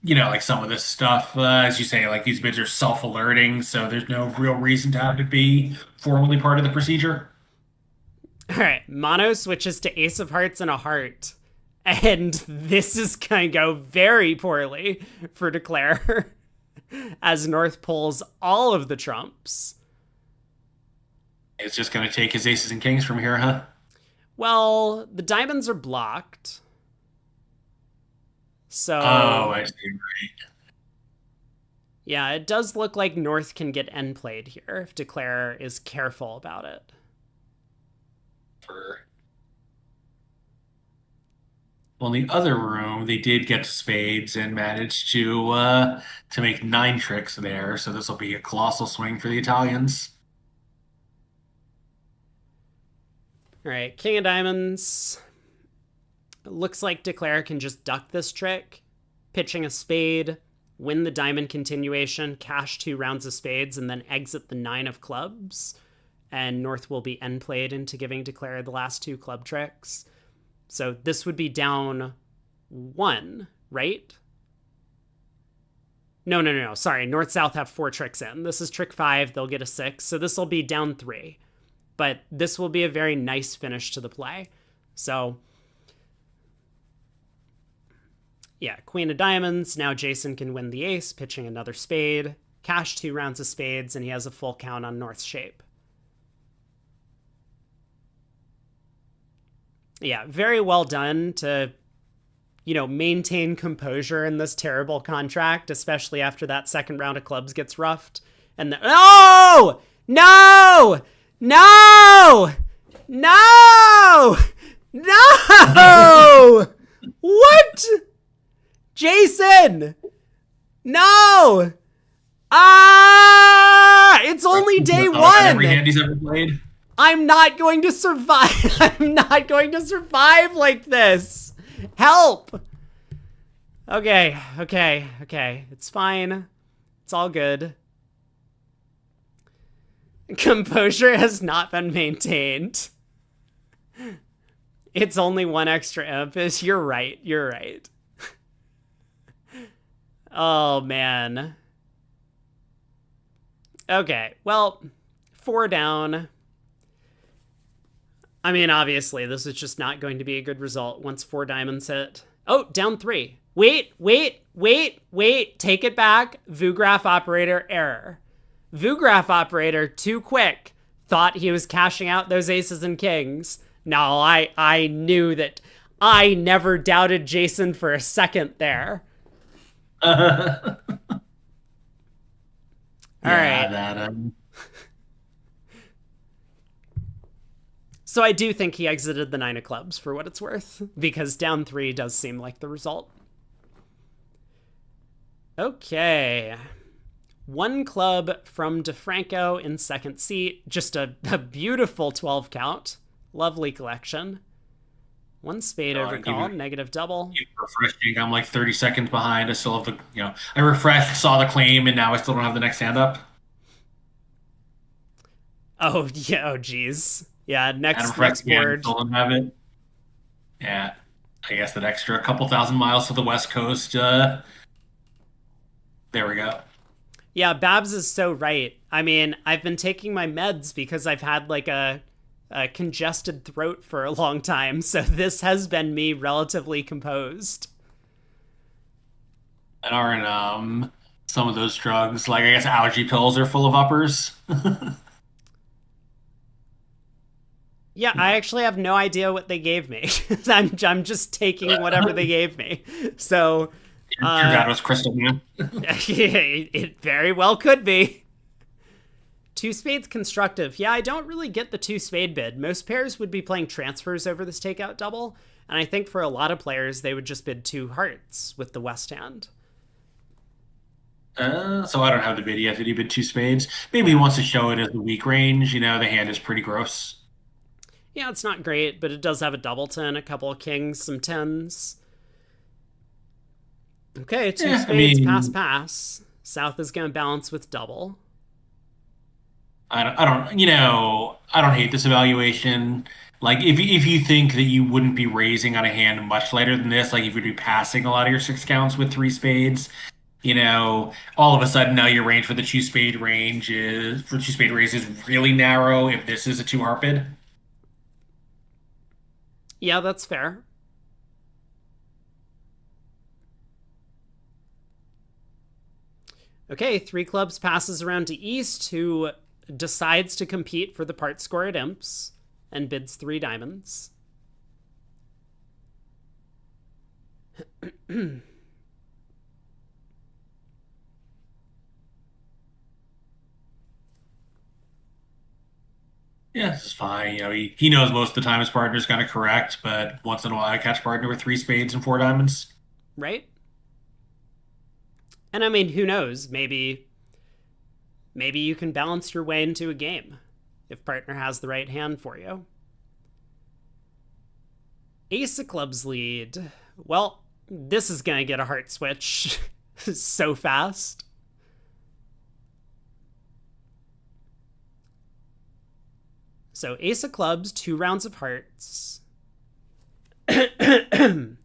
like some of this stuff, as you say, like these bids are self-alerting, so there's no real reason to have it be formally part of the procedure. All right, Mono switches to Ace of Hearts and a heart. And this is going to go very poorly for Declare as North pulls all of the trumps. It's just going to take his aces and kings from here, huh? Well, the diamonds are blocked. So, Oh, I see. Right. Yeah, it does look like North can get end played here if Declare is careful about it. Well, in the other room, they did get to spades and managed to make 9 tricks there. So this will be a colossal swing for the Italians. All right, King of Diamonds. It looks like Declare can just duck this trick, pitching a spade, win the diamond continuation, cash 2 rounds of spades, and then exit the 9 of clubs. And North will be end played into giving Declare the last 2 club tricks. So this would be down 1, right? No. Sorry, North-South have 4 tricks in. This is trick 5. They'll get a 6. So this will be down 3. But this will be a very nice finish to the play. So, yeah, Queen of Diamonds. Now Jason can win the ace, pitching another spade. Cash 2 rounds of spades, and he has a full count on North's shape. Yeah, very well done to, maintain composure in this terrible contract, especially after that second round of clubs gets roughed. And no! What? Jason! No! Ah! It's only day Every hand one. he's ever played. I'm not going to survive. I'm not going to survive like this. Help. Okay. It's fine. It's all good. Composure has not been maintained. It's only one extra imp. You're right. Oh, man. Okay, well, 4 down. I mean, obviously, this is just not going to be a good result once 4 diamonds hit. Oh, down 3. Wait. Take it back. Vugraph operator error. Vugraph operator, too quick. Thought he was cashing out those aces and kings. No, I knew that. I never doubted Jason for a second there. All right. So I do think he exited the 9 of clubs for what it's worth, because down 3 does seem like the result. Okay. 1 club from DeFranco in second seat. Just a beautiful 12 count. Lovely collection. 1 spade overcall, negative double. Refreshing. I'm like 30 seconds behind. I still have the, I refreshed, saw the claim, and now I still don't have the next hand up. Oh, yeah. Oh, geez. Yeah, next board. Still don't have it. Yeah. I guess that extra couple thousand miles to the West Coast. There we go. Yeah, Babs is so right. I mean, I've been taking my meds because I've had like a congested throat for a long time, so this has been me relatively composed. And aren't some of those drugs, like I guess allergy pills, are full of uppers? Yeah, I actually have no idea what they gave me. I'm just taking whatever they gave me. So that was Crystal Man. It very well could be. 2 spades constructive. Yeah, I don't really get the 2 spade bid. Most pairs would be playing transfers over this takeout double, and I think for a lot of players they would just bid 2 hearts with the West hand. So I don't have the bid yet. Did he bid 2 spades? Maybe he wants to show it as the weak range. The hand is pretty gross. Yeah, it's not great, but it does have a doubleton, a couple of kings, some tens. Okay, 2 spades, pass. South is going to balance with double. I don't hate this evaluation. Like, if you think that you wouldn't be raising on a hand much later than this, like if you'd be passing a lot of your 6 counts with 3 spades, all of a sudden now your range for the 2 spade raise is really narrow if this is a 2 heart bid. Yeah, that's fair. Okay, 3 clubs passes around to East, who decides to compete for the part score at imps and bids 3 diamonds. Yeah, this is fine. He knows most of the time his partner's kind of correct, but once in a while I catch partner with 3 spades and 4 diamonds. Right? And I mean, who knows? Maybe you can balance your way into a game if partner has the right hand for you. Ace of clubs lead. Well, this is going to get a heart switch so fast. So ace of clubs, 2 rounds of hearts. And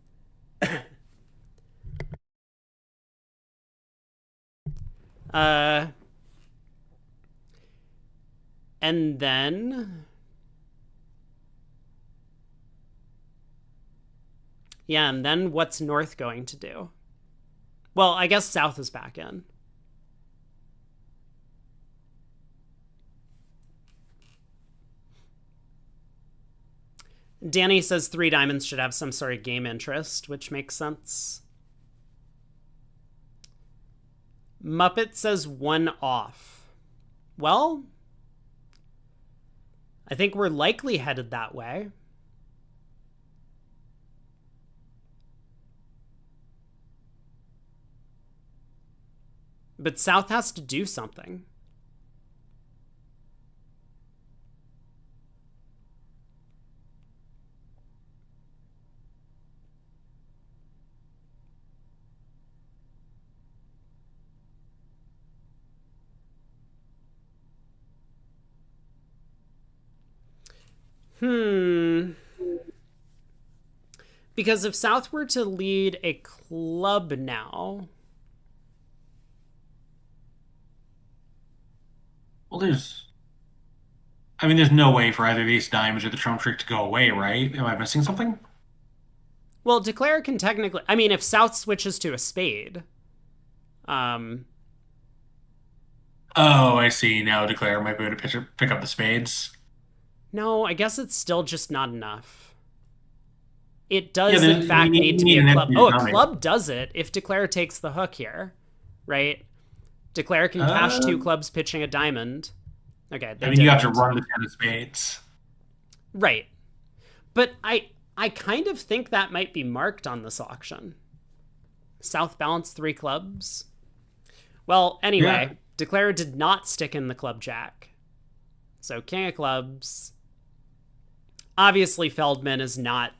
then... Yeah, and then what's North going to do? Well, I guess South is back in. Danny says 3 diamonds should have some sort of game interest, which makes sense. Muppet says 1 off. Well, I think we're likely headed that way. But South has to do something. Because if South were to lead a club now... Well, there's no way for either of these diamonds or the trump trick to go away, right? Am I missing something? Well, declare can technically... I mean, if South switches to a spade... Oh, I see. Now declare might be able to pick up the spades. No, I guess it's still just not enough. It does, Yeah, in fact, need to be a an club. empty Oh, a dummy. club does it if declare takes the hook here, right? Declare can cash 2 clubs pitching a diamond. Okay, they you have to didn't. run the 10 of spades. Right. But I kind of think that might be marked on this auction. South balance 3 clubs. Well, anyway, Yeah. declare did not stick in the club jack. So king of clubs. Obviously, Feldman is not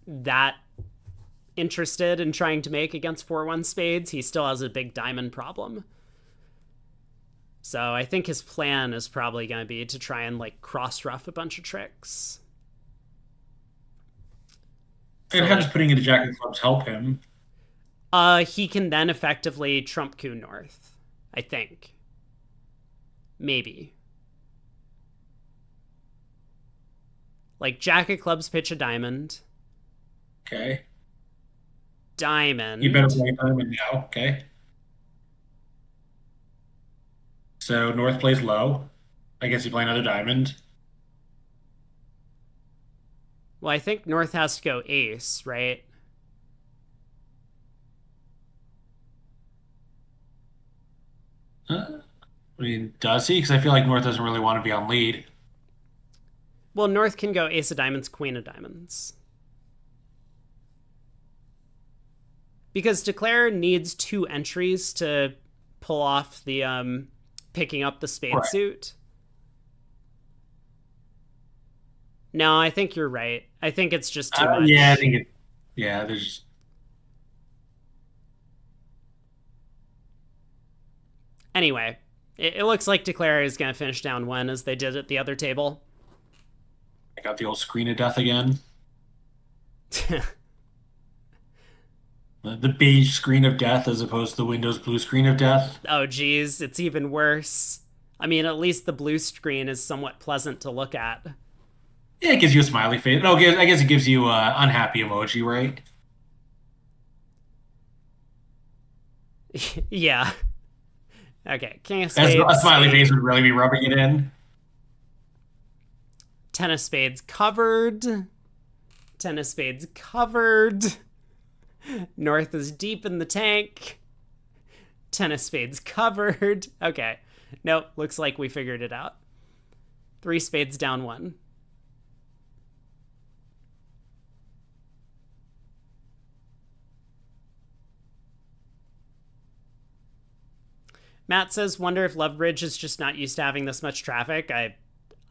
that interested in trying to make against 4-1 spades. He still has a big diamond problem. So I think his plan is probably going to be to try and like cross ruff a bunch of tricks. And how does putting in a jack of clubs help him? He can then effectively trump coup north, I think. Maybe. Like jack of clubs pitch a diamond. Okay. Diamond. You better play diamond now. Okay. So North plays low. I guess you play another diamond. Well, I think North has to go ace, right? Does he? Because I feel like North doesn't really want to be on lead. Well, North can go ace of diamonds, queen of diamonds. Because declare needs 2 entries to pull off the picking up the spade Right. suit. No, I think you're right. I think it's just too much. Yeah, I think it. Yeah, there's. Anyway, it looks like declare is going to finish down 1 as they did at the other table. I got the old screen of death again. The beige screen of death as opposed to the Windows blue screen of death. Oh, geez, it's even worse. I mean, at least the blue screen is somewhat pleasant to look at. Yeah, it gives you a smiley face. No, I guess it gives you an unhappy emoji, right? Yeah. Okay, king of As spades. a smiley face would really be rubbing it in. 10 of spades covered. 10 of spades covered. North is deep in the tank. 10 of spades covered. Okay. Nope, looks like we figured it out. 3 spades down 1. Matt says, wonder if Lovebridge is just not used to having this much traffic. I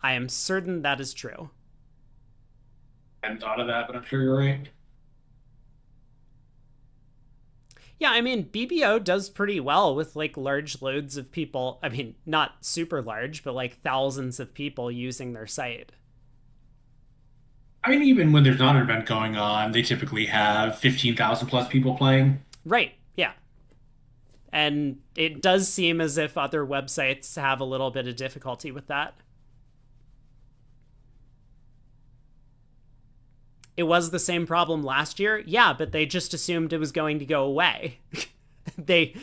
am certain that is true. I hadn't thought of that, but I'm sure you're right. Yeah, I mean, BBO does pretty well with like large loads of people. I mean, not super large, but like thousands of people using their site. I mean, even when there's not an event going on, they typically have 15,000 plus people playing. Right, yeah. And it does seem as if other websites have a little bit of difficulty with that. It was the same problem last year. Yeah, but they just assumed it was going to go away. They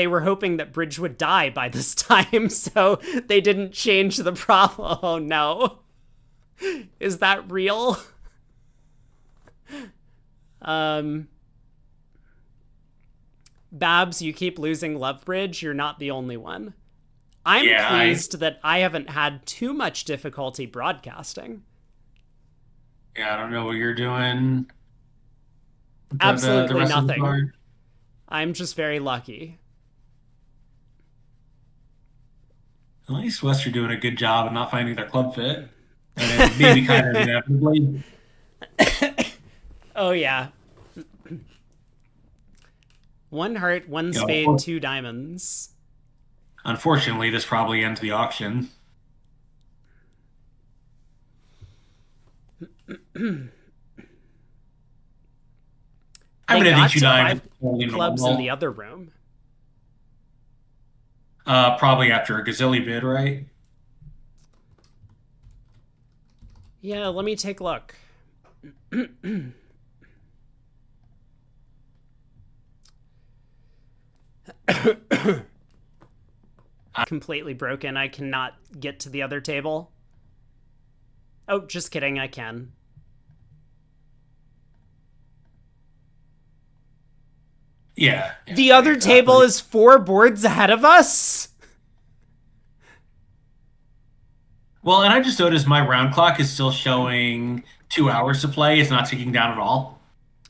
were hoping that Bridge would die by this time, so they didn't change the problem. Oh no. Is that real? Babs, you keep losing Lovebridge. You're not the only one. I'm pleased that I haven't had too much difficulty broadcasting. Yeah, I don't know what you're doing. Absolutely the rest of the nothing. card. I'm just very lucky. At least West are doing a good job of not finding their club fit. And maybe kind of inevitably. Oh, yeah. One heart, one You know, spade, two diamonds. unfortunately, this probably ends the auction. I They mean, I think got two to diamonds five is totally clubs in normal. the other room. Probably after a gazilli bid, right? Yeah, let me take a look. Completely broken. I cannot get to the other table. Oh, just kidding. I can. Yeah. The other table is 4 boards ahead of us? Well, and I just noticed my round clock is still showing 2 hours to play. It's not ticking down at all.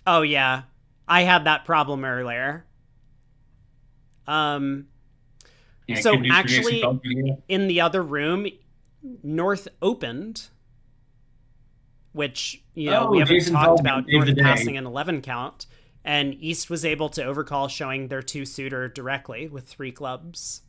Oh, yeah. I had that problem earlier. Um, Yeah, so good news for Jason actually, Feldman. in the other room, North opened, which, we haven't Jason talked Feldman about saved the North day. passing an 11 count, and East was able to overcall showing their 2-suiter directly with 3 clubs.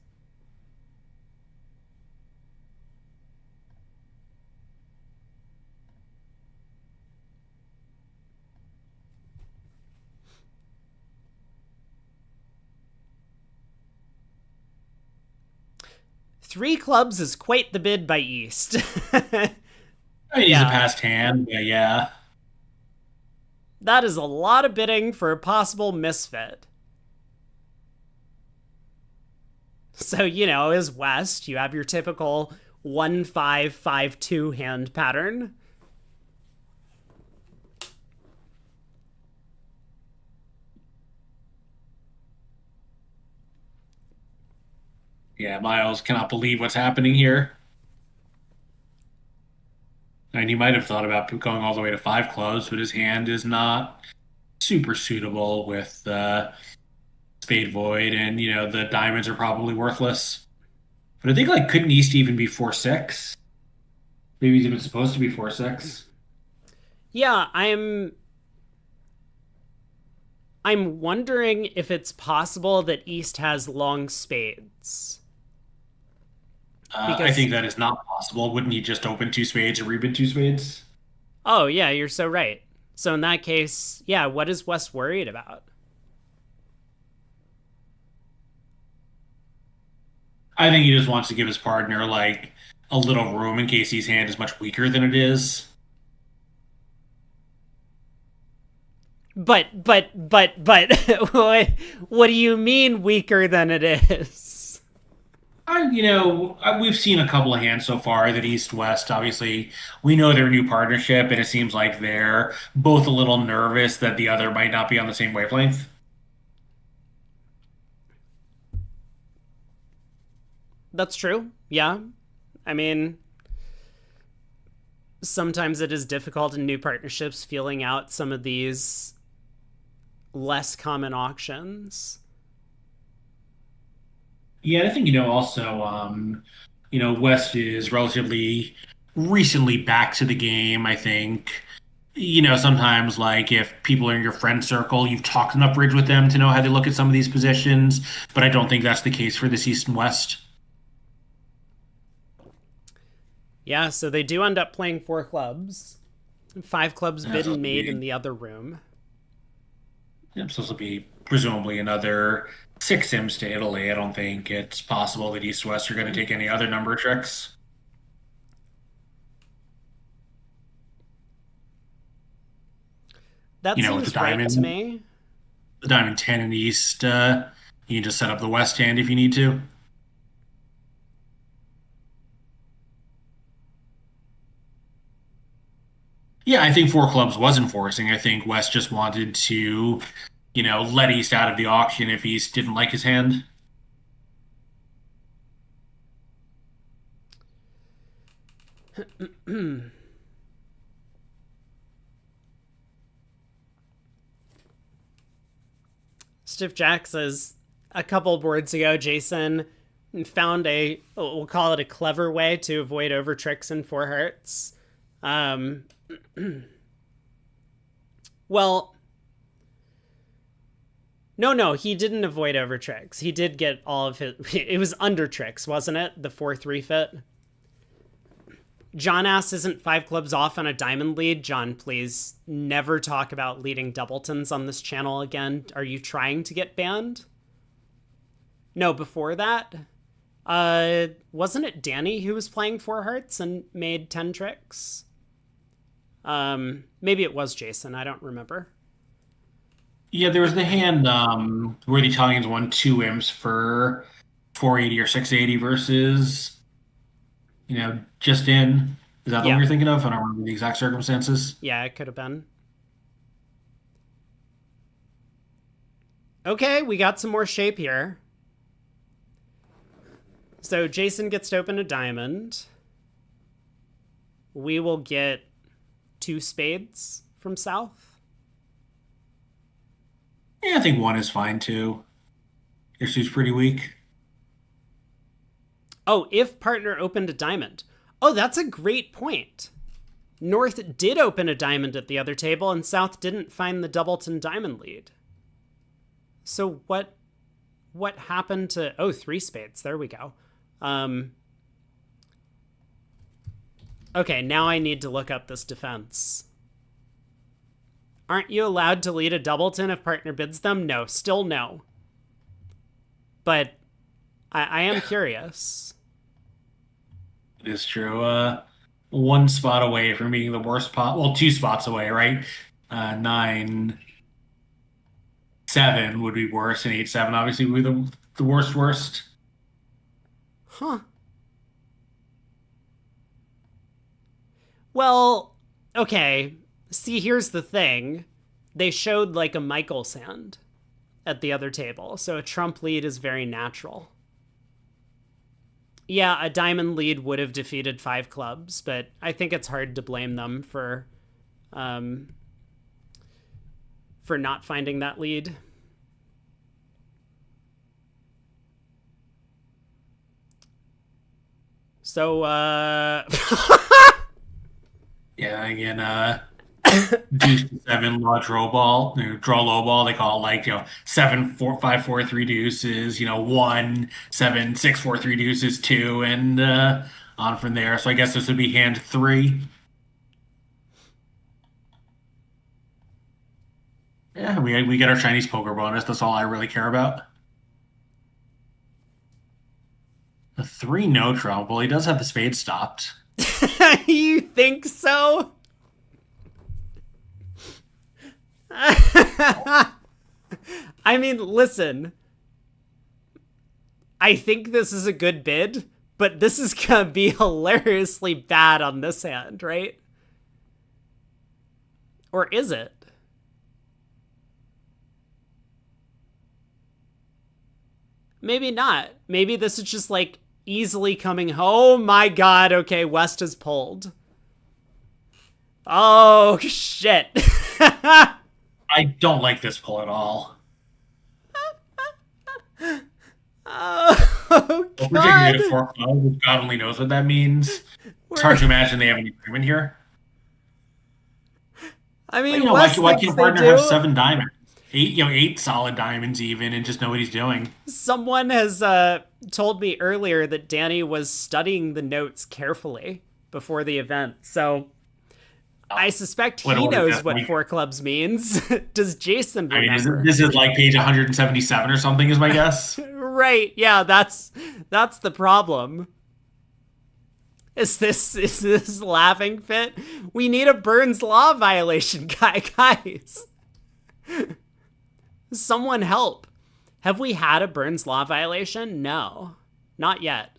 Three clubs is quite the bid by East. I mean, he's Yeah. a past hand, but yeah. That is a lot of bidding for a possible misfit. So, as West, you have your typical 1-5-5-2 hand pattern. Yeah, Miles cannot believe what's happening here. And he might have thought about going all the way to 5 clubs, but his hand is not super suitable with spade void, and the diamonds are probably worthless. But I think couldn't East even be 4-6? Maybe he's even supposed to be 4-6. Yeah, I'm wondering if it's possible that East has long spades. I think that is not possible. Wouldn't he just open 2 spades and rebid 2 spades? Oh, yeah, you're so right. So in that case, yeah, what is West worried about? I think he just wants to give his partner a little room in case his hand is much weaker than it is. But what do you mean weaker than it is? We've seen a couple of hands so far that East West, obviously, we know they're a new partnership, and it seems like they're both a little nervous that the other might not be on the same wavelength. That's true. Yeah. I mean, sometimes it is difficult in new partnerships feeling out some of these less common auctions. Yeah, I think, also, West is relatively recently back to the game, I think. Sometimes if people are in your friend circle, you've talked enough bridge with them to know how they look at some of these positions, but I don't think that's the case for this East and West. Yeah, so they do end up playing 4 clubs. 5 clubs bid and made in the other room. Yep, so this will be presumably another 6 sims to Italy. I don't think it's possible that East West are going to take any other number tricks. That with seems the right diamond, to me. The diamond 10 in East, you can just set up the West hand if you need to. Yeah, I think 4 clubs was enforcing. I think West just wanted to, let East out of the auction if East didn't like his hand. Stiff Jack says, a couple boards ago, Jason found we'll call it a clever way to avoid over tricks in four hearts. Well, no, he didn't avoid over tricks. He did get all of his... It was under tricks, wasn't it? The 4-3 fit. John asks, isn't 5 clubs off on a diamond lead? John, please never talk about leading doubletons on this channel again. Are you trying to get banned? No, before that, wasn't it Danny who was playing 4 hearts and made 10 tricks? Maybe it was Jason. I don't remember. Yeah, there was the hand where the Italians won 2 imps for 480 or 680 versus, just in. Is that the one you're thinking of? I don't remember the exact circumstances. Yeah, it could have been. Okay, we got some more shape here. So Jason gets to open a diamond. We will get 2 spades from South. Yeah, I think 1 is fine too. Your suit's pretty weak. Oh, if partner opened a diamond. Oh, that's a great point. North did open a diamond at the other table, and South didn't find the doubleton diamond lead. So what happened to... Oh, 3 spades. There we go. Okay, now I need to look up this defense. Aren't you allowed to lead a doubleton if partner bids them? No, still no. But I am curious. It is true. 1 spot away from being the worst pot. Well, 2 spots away, right? 9-7 would be worse, and 8-7 obviously would be the worst. Huh. Well, okay. See, here's the thing. They showed like a Michael's hand at the other table, so a trump lead is very natural. Yeah, a diamond lead would have defeated 5 clubs, but I think it's hard to blame them for not finding that lead. So, yeah, again, deuce 7 draw low ball. They call it 7-4-5-4-3 deuces. 1-7-6-4-3 deuces 2, and on from there. So I guess this would be hand 3. Yeah, we get our Chinese poker bonus. That's all I really care about. A 3 no trump. Well, he does have the spade stopped. You think so? I mean, listen. I think this is a good bid, but this is gonna be hilariously bad on this hand, right? Or is it? Maybe not. Maybe this is just like easily coming home. Oh my god, okay, West is pulled. Oh, shit. I don't like this pull at all. Oh, God. God only knows what that means. It's hard to imagine they have any agreement here. I mean, why can't partner have 7 diamonds? 8 solid diamonds even, and just know what he's doing. Someone has told me earlier that Danny was studying the notes carefully before the event, so I suspect he knows what 4 clubs means. Does Jason remember? I mean, this is like page 177 or something, is my guess. Right, yeah, that's the problem. Is this laughing fit? We need a Burns Law violation, guys. Someone help. Have we had a Burns Law violation? No, not yet.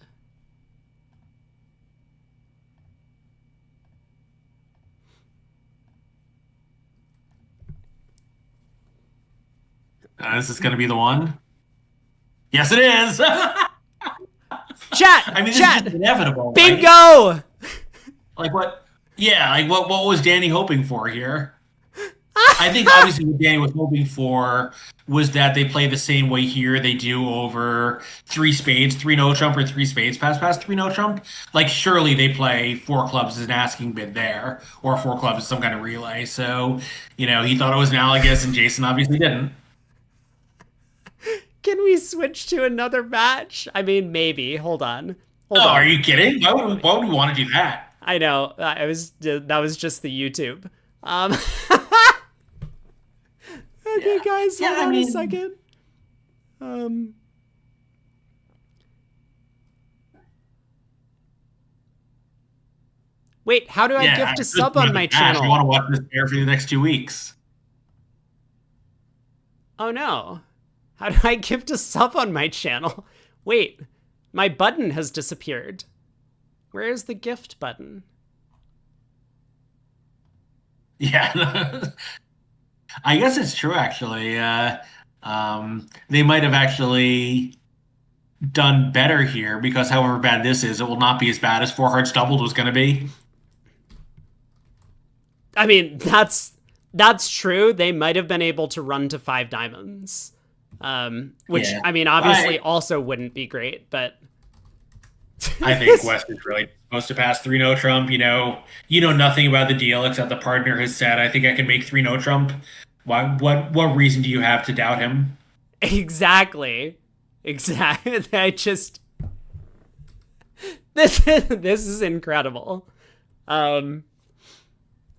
Is this going to be the one? Yes, it is. Chat. I mean, this chat. is just inevitable. Bingo. Right? Like what? Yeah, like what was Danny hoping for here? I I think obviously what Danny was hoping for was that they play the same way here they do over three spades, three no trump, or three spades pass, three no trump. Like surely they play four clubs as an asking bid there, or four clubs as some kind of relay. So, he thought it was analogous, and Jason obviously didn't. Can we switch to another match? I mean, maybe. Hold on. Oh, are you kidding? Why would we want to do that? I know. That was just the YouTube. Okay, guys, hold on a second. Wait, how do I gift a sub on my channel? I want to watch this air for the next 2 weeks. Oh no. How do I gift a sub on my channel? Wait, my button has disappeared. Where is the gift button? Yeah. I guess it's true, actually. They might have actually done better here because however bad this is, it will not be as bad as Four Hearts Doubled was going to be. I mean, that's true. They might have been able to run to 5 diamonds. Which, I mean, obviously also wouldn't be great, but... I think West is really supposed to pass 3 no trump. You know nothing about the deal except the partner has said, I think I can make 3 no trump. What reason do you have to doubt him? Exactly. I just... This is incredible. Oh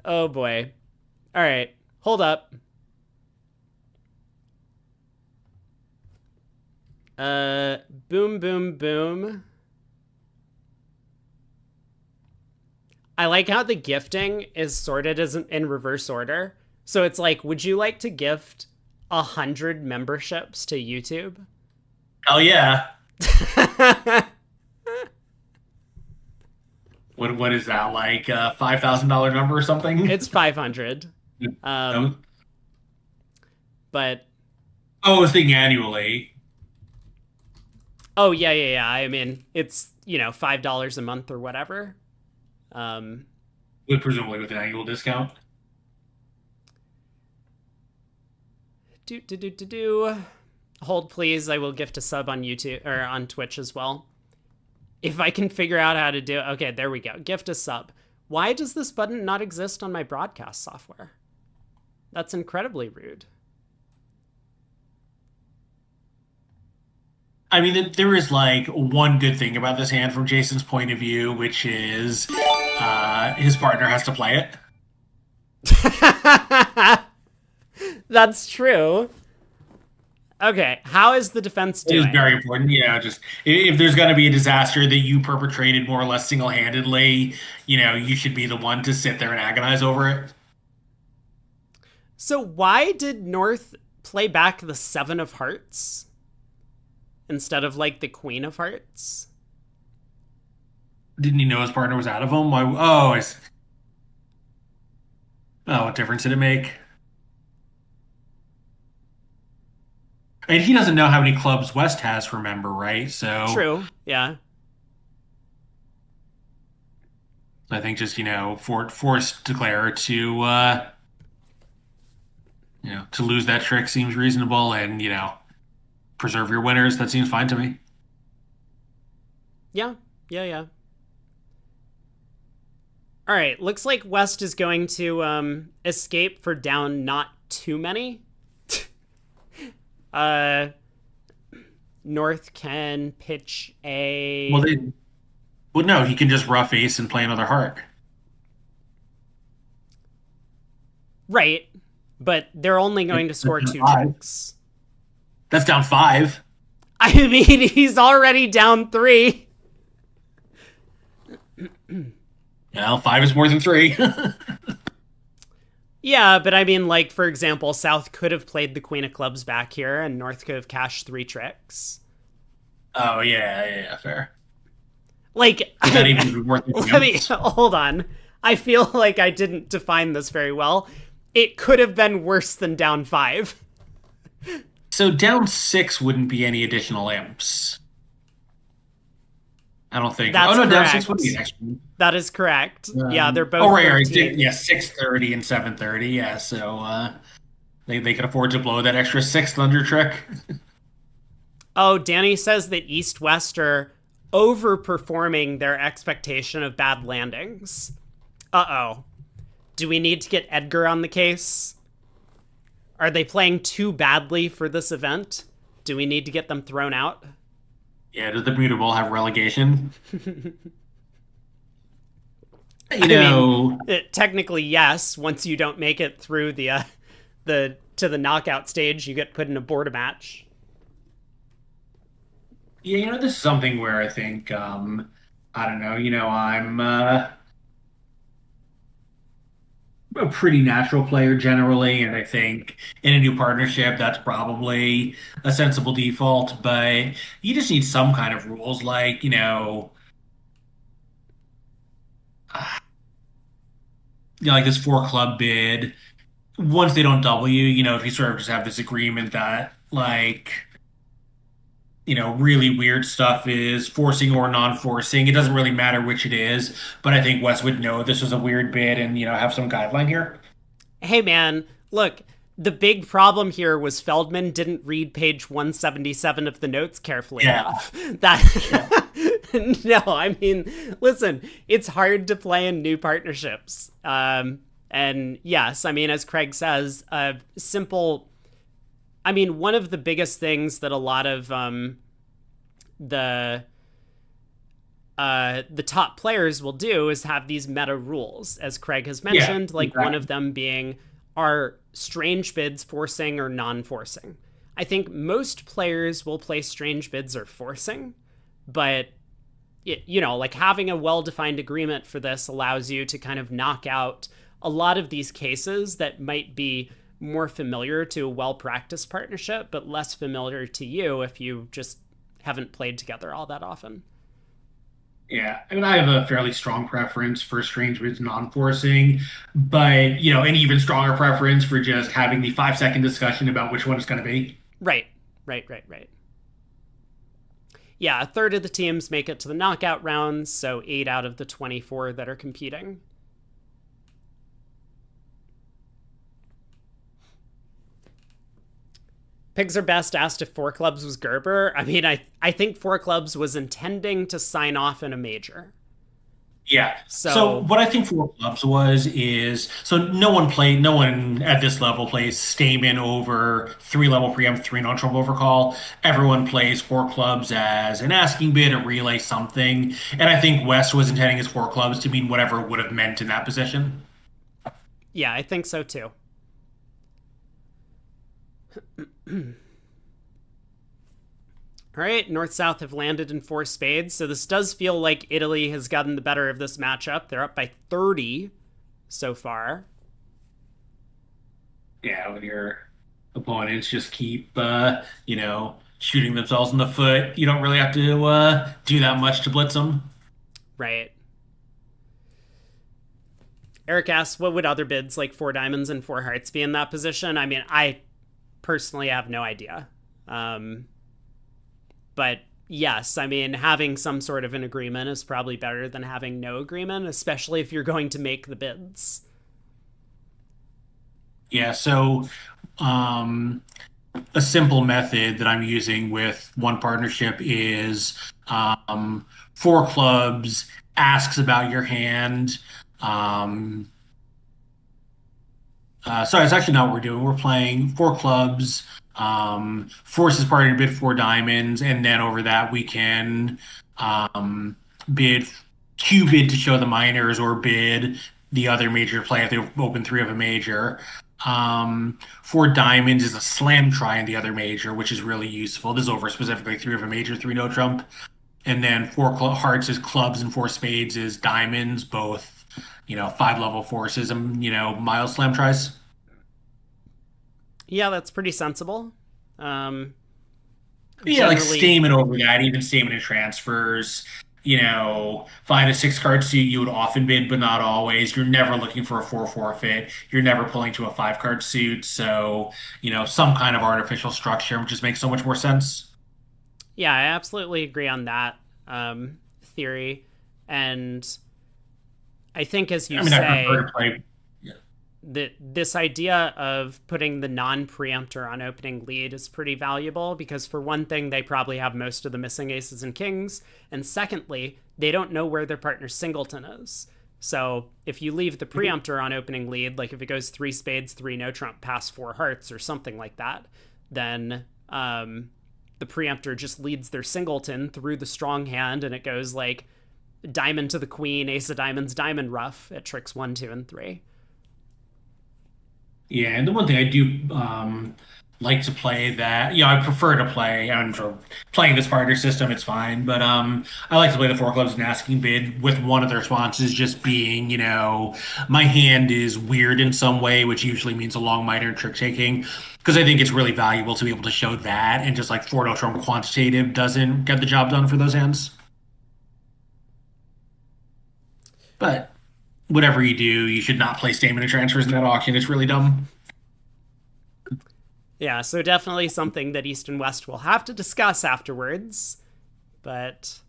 boy. All right. Hold up. Boom, boom, boom. I like how the gifting is sorted as in reverse order. So it's like, would you like to gift 100 memberships to YouTube? Oh yeah. What is that, like a $5,000 number or something? It's 500. But I was thinking annually. Oh yeah. I mean, it's $5 a month or whatever. Presumably with an annual discount. Hold please. I will gift a sub on YouTube or on Twitch as well. If I can figure out how to do it. Okay, there we go. Gift a sub. Why does this button not exist on my broadcast software? That's incredibly rude. I mean, there is like one good thing about this hand from Jason's point of view, which is his partner has to play it. That's true. Okay, how is the defense doing? It is very important. Yeah, just if there's going to be a disaster that you perpetrated more or less single-handedly, you should be the one to sit there and agonize over it. So why did North play back the 7 of hearts instead of like the Queen of hearts? Didn't he know his partner was out of him? What difference did it make? And he doesn't know how many clubs West has, remember, right? So true, yeah. I think just force declare to to lose that trick seems reasonable, and preserve your winners. That seems fine to me. Yeah. All right, looks like West is going to escape for down not too many. North can pitch a... Well, no, he can just rough ace and play another heart. Right, but they're only going to score 2 tricks. That's down 5. I mean, he's already down 3. Well, 5 is more than 3. Yeah, but I mean, like, for example, South could have played the Queen of Clubs back here, and North could have cashed 3 tricks. Oh, yeah, fair. Like, not even worth it. Let me, hold on. I feel like I didn't define this very well. It could have been worse than down 5. So down 6 wouldn't be any additional imps. I don't think. Oh That's no, down correct. 6:40 actually. That is correct. Yeah, they're Oh both right, right. 13. Yeah, 6:30 and 7:30. Yeah, so they can afford to blow that extra six thunder trick. Oh, Danny says that East West are overperforming their expectation of bad landings. Uh-oh. Do we need to get Edgar on the case? Are they playing too badly for this event? Do we need to get them thrown out? Yeah, does the Bermuda Bowl have relegation? I mean, technically yes. Once you don't make it through the to the knockout stage, you get put in a border match. Yeah, this is something where I think, I don't know, I'm a pretty natural player generally, and I think in a new partnership, that's probably a sensible default, but you just need some kind of rules, like, like this four club bid. Once they don't double you, if you sort of just have this agreement that, like, really weird stuff is forcing or non-forcing. It doesn't really matter which it is, but I think Wes would know this was a weird bid and, have some guideline here. Hey man, look, the big problem here was Feldman didn't read page 177 of the notes carefully enough. No, I mean, listen, it's hard to play in new partnerships. And yes, I mean, as Craig says, one of the biggest things that a lot of the top players will do is have these meta rules, as Craig has mentioned, one of them being, are strange bids forcing or non-forcing? I think most players will play strange bids or forcing, but having a well-defined agreement for this allows you to kind of knock out a lot of these cases that might be more familiar to a well-practiced partnership, but less familiar to you if you just haven't played together all that often. Yeah, I mean, I have a fairly strong preference for strange bids non-forcing, but, an even stronger preference for just having the 5-second discussion about which one it's going to be. Right. Yeah, a third of the teams make it to the knockout rounds, so 8 out of the 24 that are competing. Pigs Are Best asked if Four Clubs was Gerber. I mean, I think Four Clubs was intending to sign off in a major. Yeah. So what I think Four Clubs is so no one at this level plays Stamen over 3-level preempt, 3 non-trump overcall. Everyone plays Four Clubs as an asking bid, a relay something. And I think West was intending his Four Clubs to mean whatever it would have meant in that position. Yeah, I think so too. All right, North-South have landed in 4 spades, so this does feel like Italy has gotten the better of this matchup. They're up by 30 so far. Yeah, when your opponents just keep, shooting themselves in the foot, you don't really have to do that much to blitz them. Right. Eric asks, what would other bids like 4 diamonds and 4 hearts be in that position? I mean, I personally have no idea. But yes, I mean, having some sort of an agreement is probably better than having no agreement, especially if you're going to make the bids. Yeah, so a simple method that I'm using with one partnership is 4 clubs asks about your hand. Sorry, it's actually not what we're doing. We're playing 4 clubs, forces party to bid 4 diamonds, and then over that we can bid Q bid to show the minors or bid the other major play if they open 3 of a major. 4 diamonds is a slam try in the other major, which is really useful. This is over specifically 3 of a major, 3 no trump. And then 4 hearts is clubs and 4 spades is diamonds, both 5-level forces and mild slam tries. Yeah, that's pretty sensible. Yeah, like Stamen over that, even Stamen in transfers. 5 to 6 card suit you would often bid, but not always. You're never looking for a 4 forfeit. You're never pulling to a 5 card suit. So, some kind of artificial structure, which just makes so much more sense. Yeah, I absolutely agree on that. theory. And I think, as you I say, prefer to play. this idea of putting the non-preemptor on opening lead is pretty valuable because, for one thing, they probably have most of the missing aces and kings, and secondly, they don't know where their partner's singleton is. So if you leave the preemptor on opening lead, like if it goes 3 spades, 3 no trump, pass 4 hearts or something like that, then the preemptor just leads their singleton through the strong hand, and it goes like diamond to the queen, ace of diamonds, diamond ruff at tricks 1, 2, and 3. Yeah, and the one thing I do like to play that, I prefer to play, I'm sure playing this partner system, it's fine, but I like to play the 4 clubs and asking bid with one of the responses just being, my hand is weird in some way, which usually means a long miter and trick taking, because I think it's really valuable to be able to show that, and just like 4 no trump quantitative doesn't get the job done for those hands. But whatever you do, you should not play statement and transfers in that auction. It's really dumb. Yeah, so definitely something that East and West will have to discuss afterwards. But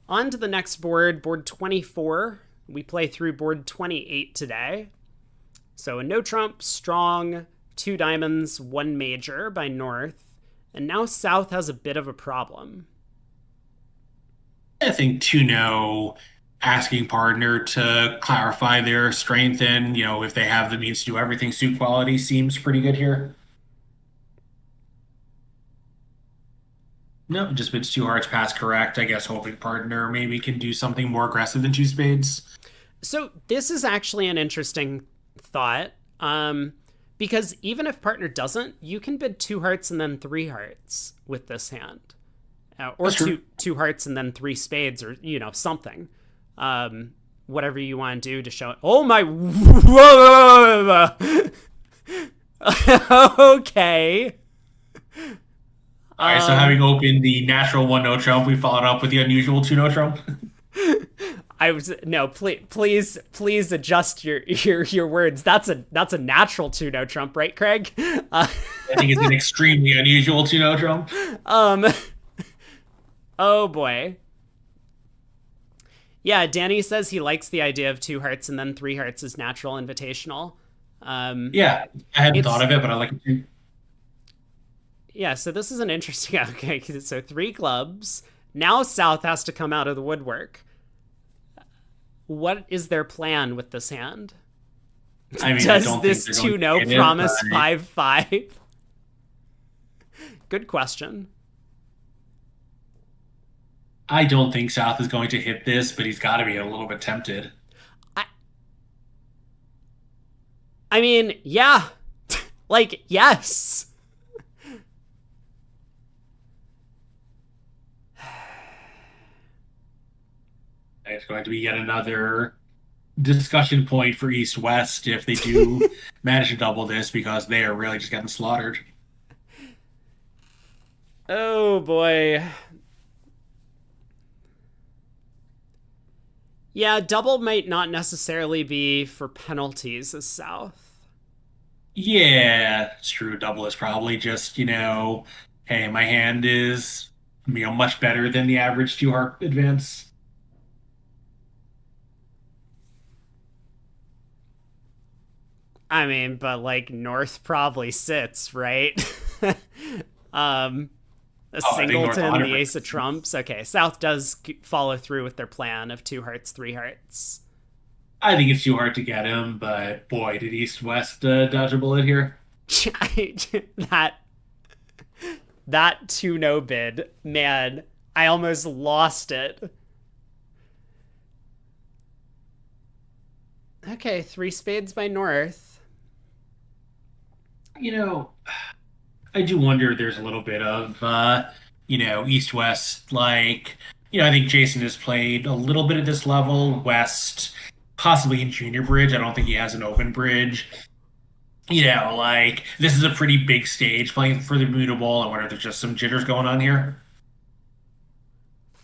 on to the next board, board 24. We play through board 28 today. So a no trump, strong, 2 diamonds, 1 major by North. And now South has a bit of a problem. I think 2 no, asking partner to clarify their strength and, if they have the means to do everything, suit quality seems pretty good here. No, just bids 2 hearts, pass correct. I guess hoping partner maybe can do something more aggressive than 2 spades. So this is actually an interesting thought, because even if partner doesn't, you can bid 2 hearts and then 3 hearts with this hand, or two hearts and then 3 spades, or something. Whatever you want to do to show it. Oh my! Okay. All right, so having opened the natural 1 no trump, we followed up with the unusual 2 no trump. Please adjust your words. That's a natural 2 no trump, right, Craig? I think it's an extremely unusual 2 no trump. Oh boy. Yeah, Danny says he likes the idea of 2 hearts and then 3 hearts as natural invitational. Yeah, I hadn't thought of it, but I like it too. Yeah, so this is an interesting... Okay, so 3 clubs. Now South has to come out of the woodwork. What is their plan with this hand? I mean, does this 2 no promise 5-5? Good question. I don't think South is going to hit this, but he's got to be a little bit tempted. I mean, yeah. Like, yes. It's going to be yet another discussion point for East-West if they do manage to double this, because they are really just getting slaughtered. Oh, boy. Yeah, double might not necessarily be for penalties as South. Yeah, it's true. Double is probably just, hey, my hand is, much better than the average 2-heart advance. I mean, but like North probably sits, right? A singleton, the ace of trumps. Okay, South does follow through with their plan of 2 hearts, 3 hearts. I think it's too hard to get him, but boy, did East-West dodge a bullet here. That 2 no bid, man, I almost lost it. Okay, 3 spades by North. I do wonder if there's a little bit of, East-West, I think Jason has played a little bit at this level. West, possibly in junior bridge. I don't think he has an open bridge. This is a pretty big stage playing for the Bermuda Bowl. I wonder if there's just some jitters going on here.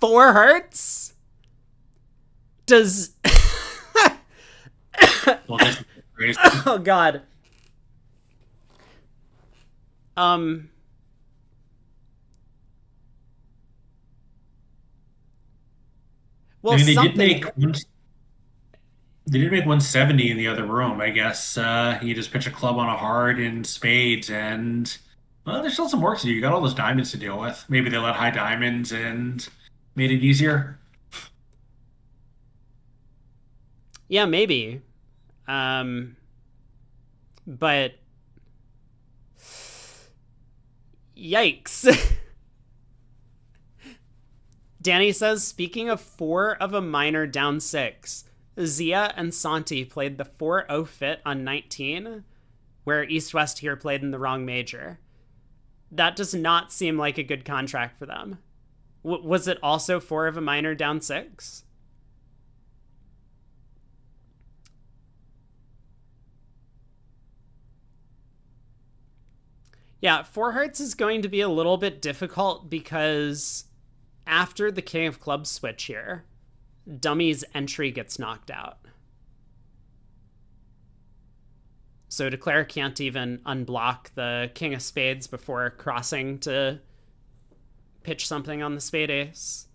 4 hearts? Does... Well, this is crazy. Oh, God. Well, I mean, something. they did make 170 in the other room. I guess you just pitch a club on a heart and spades, and well, there's still some work to do. You got all those diamonds to deal with. Maybe they let high diamonds and made it easier. Yeah, maybe. But yikes. Danny says, speaking of 4 of a minor down 6, Zia and Santi played the 4-0 fit on 19, where East West here played in the wrong major. That does not seem like a good contract for them. Was it also 4 of a minor down 6? Yeah, 4 hearts is going to be a little bit difficult because after the King of Clubs switch here, Dummy's entry gets knocked out. So Declare can't even unblock the King of Spades before crossing to pitch something on the Spade Ace.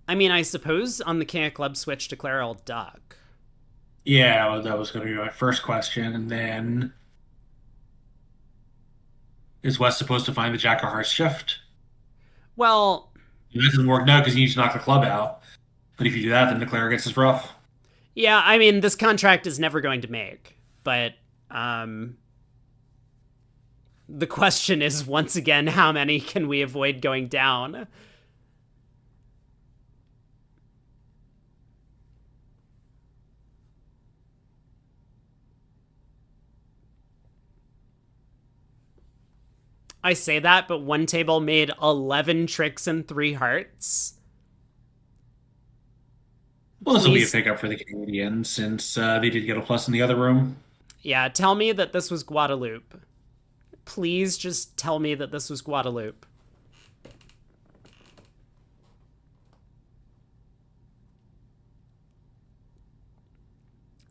I mean, I suppose on the King of Clubs switch, Declare will duck. Yeah, well, that was going to be my first question. And then, is West supposed to find the Jack of Hearts shift? Well, That doesn't work now because you need to knock the club out. But if you do that, then Declare gets his rough. yeah, I mean, this contract is never going to make, but the question is, once again, how many can we avoid going down? I say that, but one table made 11 tricks and 3 hearts. Well, this will be a Please, pickup for the Canadians since they did get a plus in the other room. yeah, tell me that this was Guadeloupe. Please just tell me that this was Guadeloupe.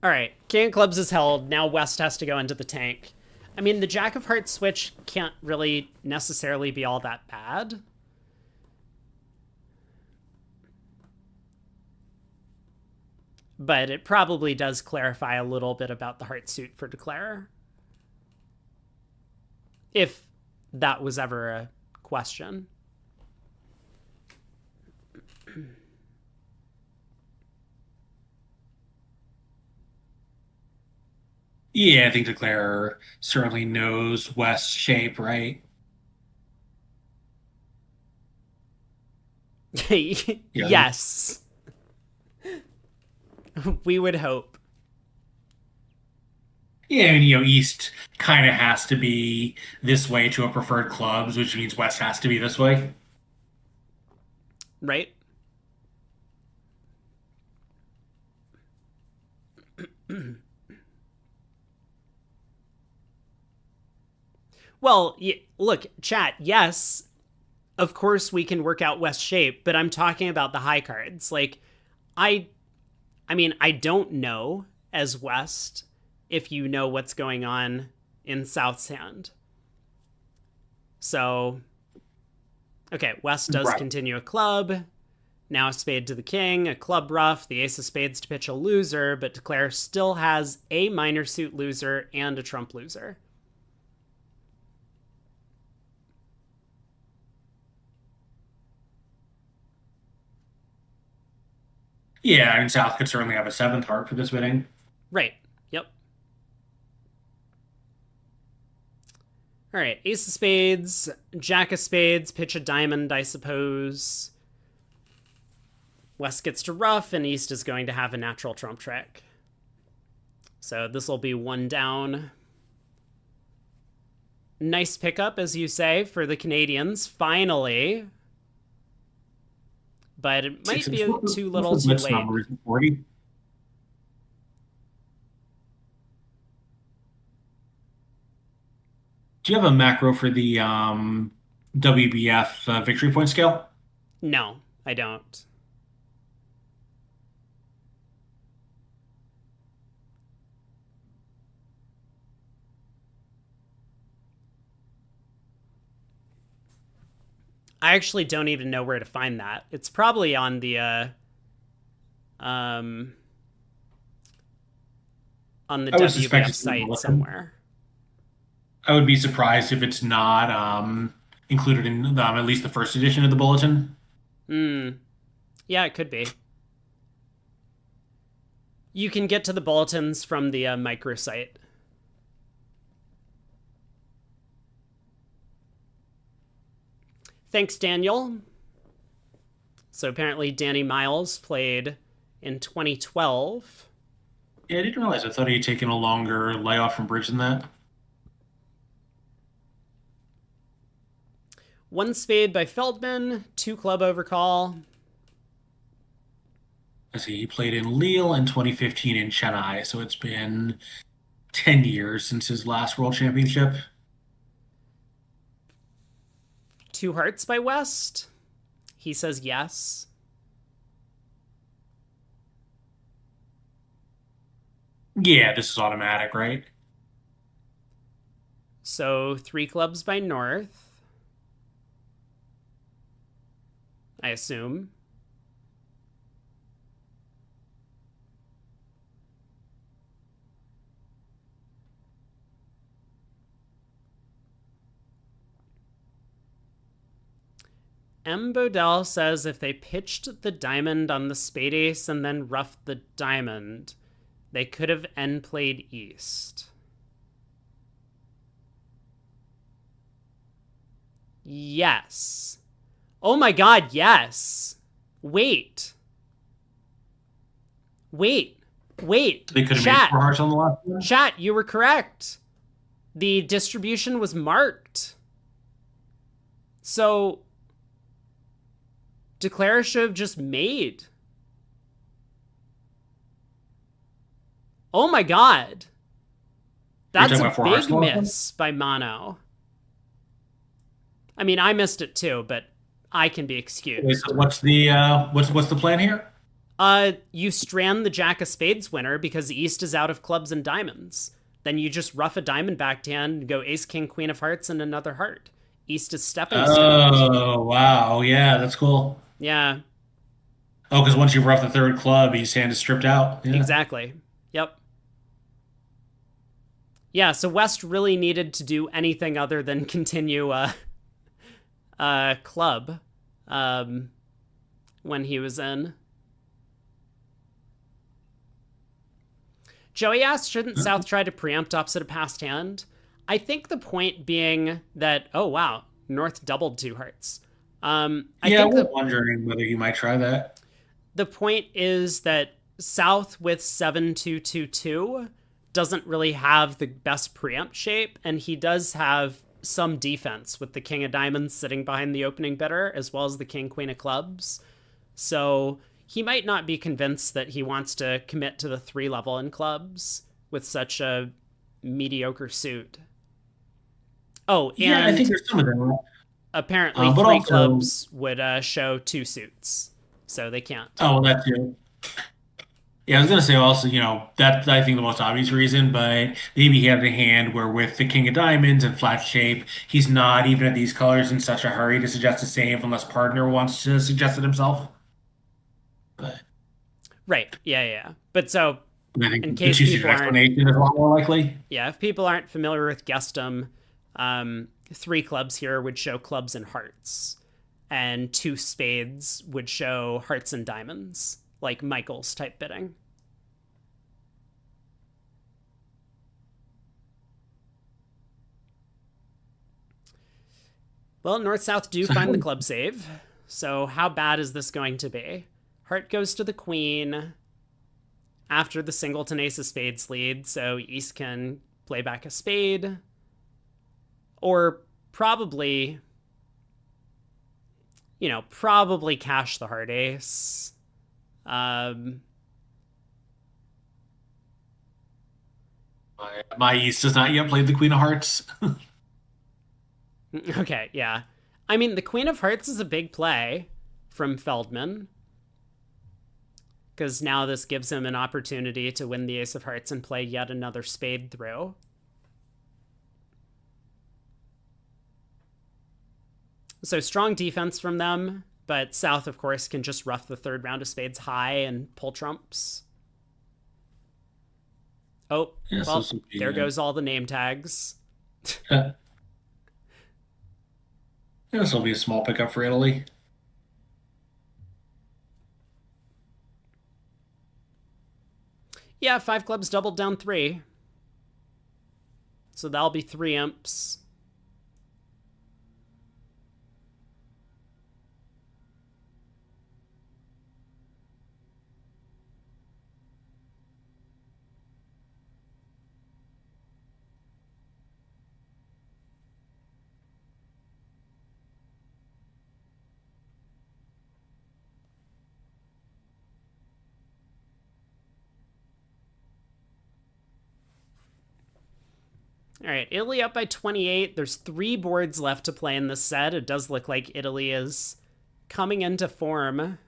All right, King of Clubs is held. Now West has to go into the tank. I mean, the Jack of Hearts switch can't really necessarily be all that bad. But it probably does clarify a little bit about the heart suit for Declare. If that was ever a question. Yeah, I think Declare certainly knows West's shape, right? Yeah. Yes. We would hope. Yeah, and East kind of has to be this way to a preferred clubs, which means West has to be this way. Right? Well, look, chat, yes, of course we can work out West shape, but I'm talking about the high cards. Like, I mean, I don't know as West if you know what's going on in South's hand. So, okay, West does Right. continue a club. Now a spade to the king, a club ruff, the ace of spades to pitch a loser, but Declare still has a minor suit loser and a trump loser. Yeah, and South could certainly have a seventh heart for this bidding. Right. Yep. All right. Ace of spades, jack of spades, pitch a diamond, I suppose. West gets to ruff, and East is going to have a natural trump trick. So this will be 1 down. Nice pickup, as you say, for the Canadians, finally. But it might be too little too late. Number is 40. Do you have a macro for the WBF victory point scale? No, I don't. I actually don't even know where to find that. It's probably on the on the I would suspect WBF it's in the site bulletin. somewhere. I would be surprised if it's not included in at least the first edition of the bulletin. Yeah, it could be. You can get to the bulletins from the microsite. Thanks, Daniel. So apparently Danny Miles played in 2012. Yeah, I didn't realize. I thought he had taken a longer layoff from bridge than that. 1 spade by Feldman, 2 club overcall. I see he played in Lille in 2015 in Chennai, so it's been 10 years since his last World Championship. 2 hearts by West. He says yes. Yeah, this is automatic, right? So 3 clubs by North, I assume. M. Bodell says if they pitched the diamond on the spade ace and then roughed the diamond, they could have end played east. Yes. Oh my god, yes. Wait. They could have made Chat. 4 hearts on the last one. Chat, you were correct. The distribution was marked. So Declara should have just made. Oh my god. That's talking a about 4 hearts big on the last one? miss by Mono. I mean, I missed it too, but I can be excused. Okay, so what's the plan here? You strand the Jack of Spades winner because the East is out of clubs and diamonds. Then you just rough a diamond backhand and go ace, king, queen of hearts, and another heart. East is stepping stone. Oh, wow. Yeah, that's cool. Yeah, Oh, because once you've roughed the third club, his hand is stripped out. Yeah. exactly. Yep. Yeah, so West really needed to do anything other than continue club when he was in. Joey asked, shouldn't South try to preempt opposite a passed hand? I think the point being that, oh wow, North doubled 2 hearts. I Yeah, think we're wondering whether you might try that. the point is that South with 7-2-2-2 doesn't really have the best preempt shape, and he does have some defense with the king of diamonds sitting behind the opening bidder, as well as the king queen of clubs. So he might not be convinced that he wants to commit to the 3 level in clubs with such a mediocre suit. Oh, and Yeah, I think there's some of them. apparently but 3 also- clubs would show 2 suits, so they can't. Oh, well, that too. Yeah, I was gonna say also, that's I think the most obvious reason, but maybe he has a hand where with the king of diamonds and flat shape, he's not even at these colors in such a hurry to suggest a save unless partner wants to suggest it himself. But Right, yeah. But so, I think in the case two-seater people aren't, explanation is a lot more likely. yeah, if people aren't familiar with Gestum, 3 clubs here would show clubs and hearts, and 2 spades would show hearts and diamonds, like Michael's type bidding. Well, North-South do find the club save, so how bad is this going to be? Heart goes to the queen after the singleton ace of spades lead, so East can play back a spade, or probably cash the heart ace. My East does not yet play the Queen of Hearts. Okay, yeah. I mean, the Queen of Hearts is a big play from Feldman, because now this gives him an opportunity to win the Ace of Hearts and play yet another spade through. So strong defense from them, but South, of course, can just rough the third round of spades high and pull trumps. Oh, Yeah, well, so there goes all the name tags. yeah, this will be a small pickup for Italy. Yeah, 5 clubs doubled down 3. So that'll be 3 imps. All right, Italy up by 28. There's 3 boards left to play in this set. It does look like Italy is coming into form.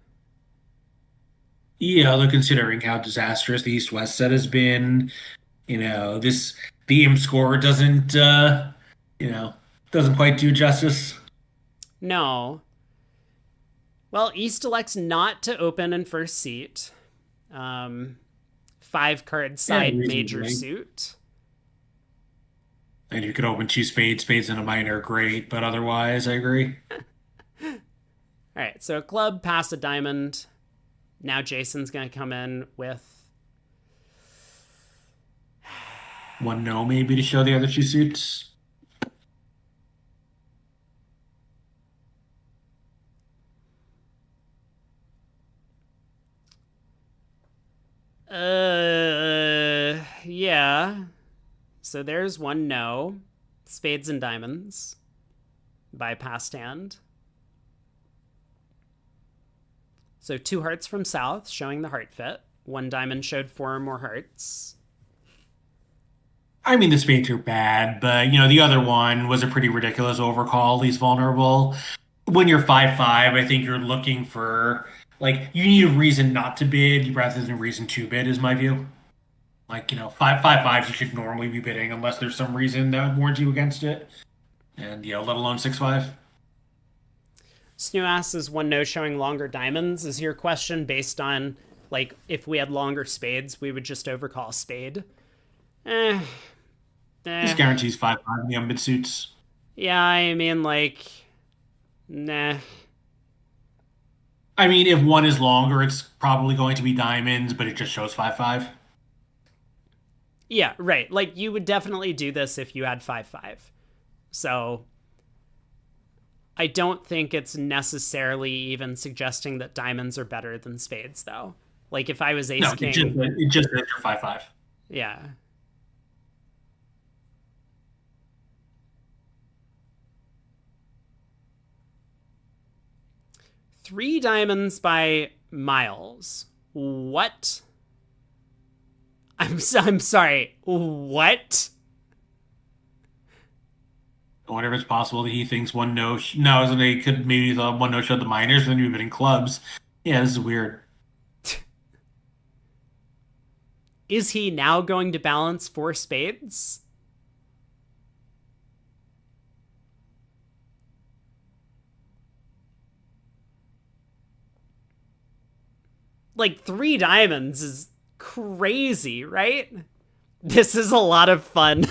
Yeah, although considering how disastrous the East-West set has been, the imp score doesn't quite do justice. No. Well, East elects not to open in first seat. 5 card side major reasonably. suit. And you could open 2 spades and a minor, great, but otherwise, I agree. All right, so a club past a diamond. Now Jason's going to come in with... One no, maybe, to show the other 2 suits. Yeah. So there's 1 no. Spades and diamonds. By past hand. So 2 hearts from South, showing the heart fit. 1 diamond showed 4 or more hearts. I mean, the spades are bad, but, the other one was a pretty ridiculous overcall. He's vulnerable. When you're 5-5, I think you're looking for, you need a reason not to bid rather than a reason to bid, is my view. 5-5-5s you should normally be bidding unless there's some reason that warns you against it. And, let alone 6-5. Snoo asks, 1 no showing longer diamonds. Is your question based on, if we had longer spades, we would just overcall a spade? This guarantees 5-5 in the unbid suits. Yeah, I mean, nah. I mean, if 1 is longer, it's probably going to be diamonds, but it just shows 5-5. Yeah, right. You would definitely do this if you had 5-5. So I don't think it's necessarily even suggesting that diamonds are better than spades, though. If I was ace king, it just says you're 5-5. Yeah. Three diamonds by Miles. What? I'm sorry. What? I wonder if it's possible that he thinks 1 no. No, so they could maybe thought 1 no showed the minors, and then you've been in clubs. Yeah, this is weird. Is he now going to balance 4 spades? Three diamonds is crazy, right? This is a lot of fun.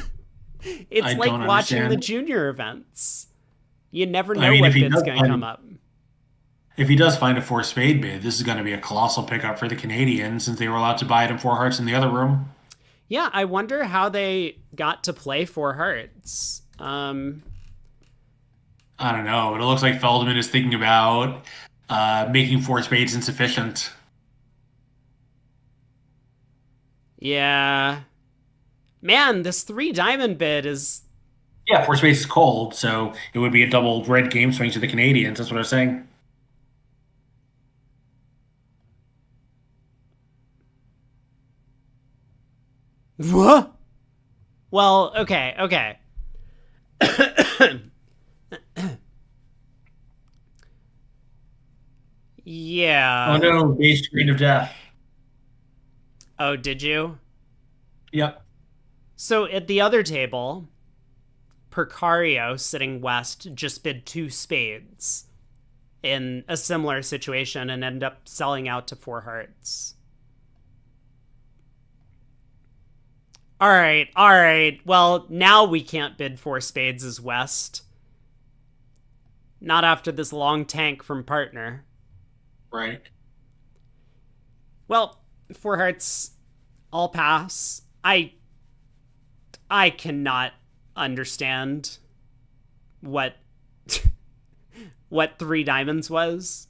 It's I like don't watching understand. the junior events. You never know I mean, what if he bid's does going to find- come up. If he does find a 4 spade bid, this is going to be a colossal pickup for the Canadians since they were allowed to buy it in 4 hearts in the other room. Yeah, I wonder how they got to play 4 hearts. I don't know, but it looks like Feldman is thinking about making 4 spades insufficient. Yeah. Man, this 3 diamond bid is... Yeah, 4 spades is cold, so it would be a double red game swing to the Canadians. That's what I was saying. What? Well, okay. Yeah. Oh no, base screen of death. Oh, did you? Yep. So at the other table, Percario sitting West just bid 2 spades in a similar situation and end up selling out to 4 hearts. All right. Well, now we can't bid 4 spades as West. Not after this long tank from partner. Right. Well, 4 hearts, all pass. I cannot understand what 3 diamonds was.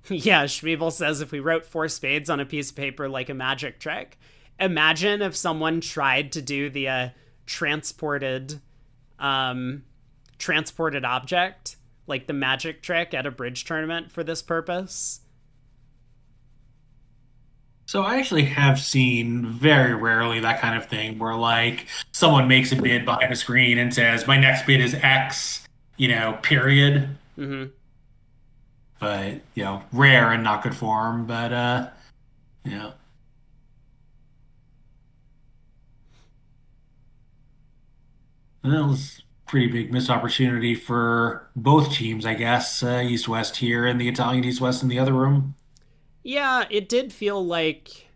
Yeah, Schmiebel says if we wrote 4 spades on a piece of paper like a magic trick. Imagine if someone tried to do the transported object, like the magic trick at a bridge tournament for this purpose. So I actually have seen very rarely that kind of thing where like someone makes a bid behind a screen and says, my next bid is X, period. Mm-hmm. But, rare and not good form, but yeah. And that was a pretty big missed opportunity for both teams, I guess. East-West here and the Italian East-West in the other room. Yeah, it did feel like...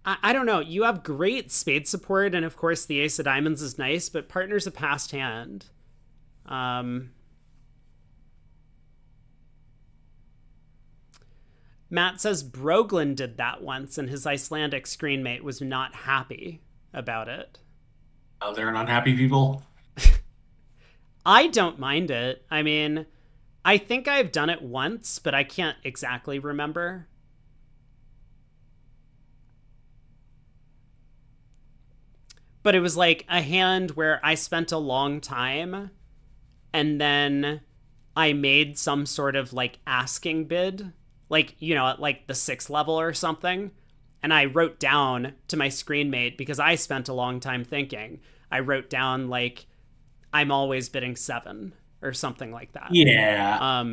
I don't know. You have great spade support, and of course the ace of diamonds is nice, but partner's a passed hand. Matt says Broglin did that once, and his Icelandic screenmate was not happy about it. Oh, they're an unhappy people? I don't mind it. I mean, I think I've done it once, but I can't exactly remember. But it was like a hand where I spent a long time and then I made some sort of like asking bid, like, at like the 6th level or something. And I wrote down to my screenmate, because I spent a long time thinking, I wrote down like, I'm always bidding 7 or something like that. Yeah.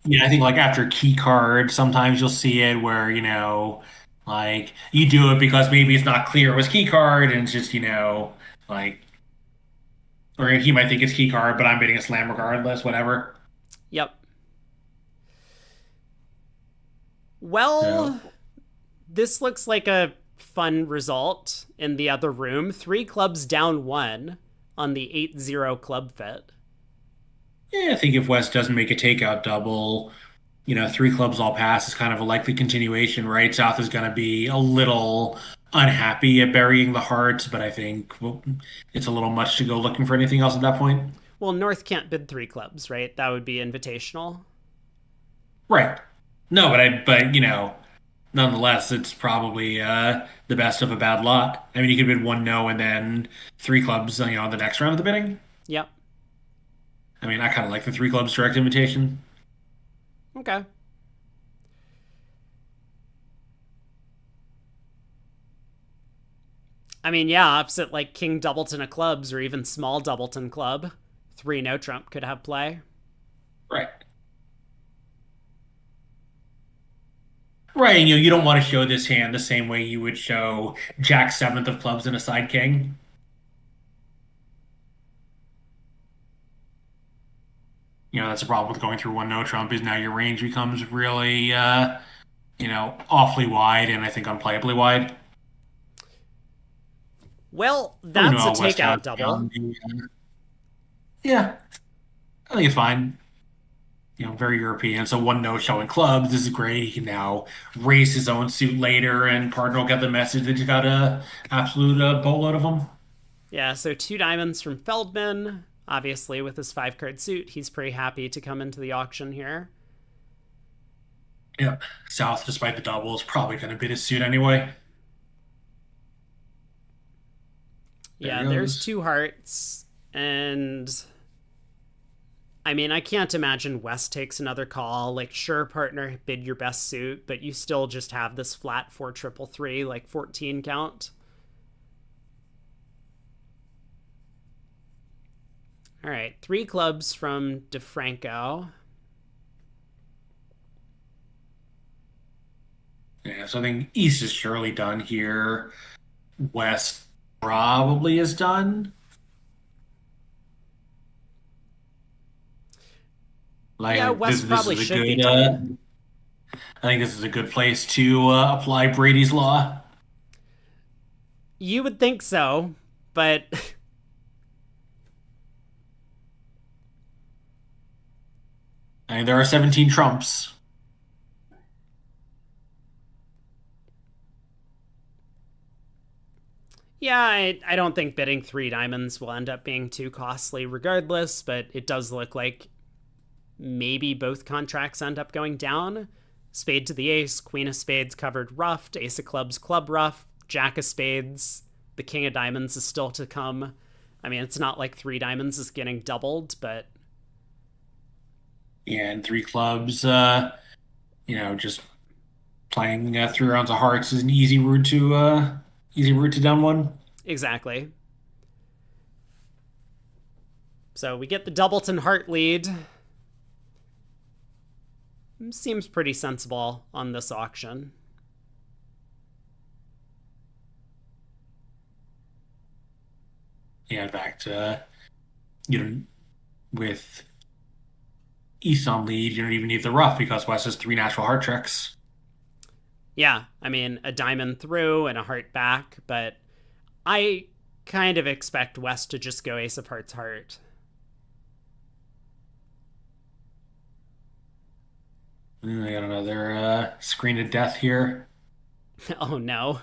Yeah, I think like after key card, sometimes you'll see it where, like you do it because maybe it's not clear it was key card and it's just, like, or he might think it's key card, but I'm bidding a slam regardless, whatever. Yep. Well, this looks like a fun result in the other room. 3 clubs down 1 on the 8-0 club fit. Yeah, I think if West doesn't make a takeout double, 3 clubs all pass is kind of a likely continuation, right? South is going to be a little unhappy at burying the hearts, but I think it's a little much to go looking for anything else at that point. Well, North can't bid 3 clubs, right? That would be invitational. Right. No, but nonetheless, it's probably the best of a bad lot. I mean, you could bid 1 no and then 3 clubs, the next round of the bidding. Yep. I mean, I kind of like the 3 clubs direct invitation. Okay. I mean, yeah, opposite like King Doubleton of clubs or even small Doubleton club, 3 no trump could have play. Right. Right, and you don't want to show this hand the same way you would show Jack 7th of clubs and a side king. That's a problem with going through 1 no trump is now your range becomes really, awfully wide and I think unplayably wide. Well, that's a takeout double. Yeah, I think it's fine. Very European. So 1 no showing clubs. This is great. He can now raise his own suit later, and partner will get the message that he's got a absolute boatload of them. Yeah, so 2 diamonds from Feldman. Obviously, with his 5-card suit, he's pretty happy to come into the auction here. Yeah, South, despite the double, is probably going to bid his suit anyway. Yeah, there's 2 hearts, and I mean, I can't imagine West takes another call. Like, sure, partner, bid your best suit, but you still just have this flat 4-3-3, like 14 count. All right, 3 clubs from DeFranco. So I think East is surely done here. West probably is done. Yeah, Like West this probably is a should be good. done. I think this is a good place to apply Brady's law. You would think so, but I mean, there are 17 Trumps. yeah, I don't think bidding 3 diamonds will end up being too costly regardless, but it does look like maybe both contracts end up going down. Spade to the ace, queen of spades covered ruffed, ace of clubs club ruff, jack of spades, the king of diamonds is still to come. I mean, it's not like 3 diamonds is getting doubled, but Yeah, and three clubs. Just playing 3 rounds of hearts is an easy route to down one. exactly. So we get the Doubleton heart lead. Seems pretty sensible on this auction. Yeah, in fact, with East on lead, you don't even need the ruff because West has 3 natural heart tricks. Yeah, I mean, a diamond through and a heart back, but I kind of expect West to just go ace of hearts heart. I got another screen of death here. Oh no.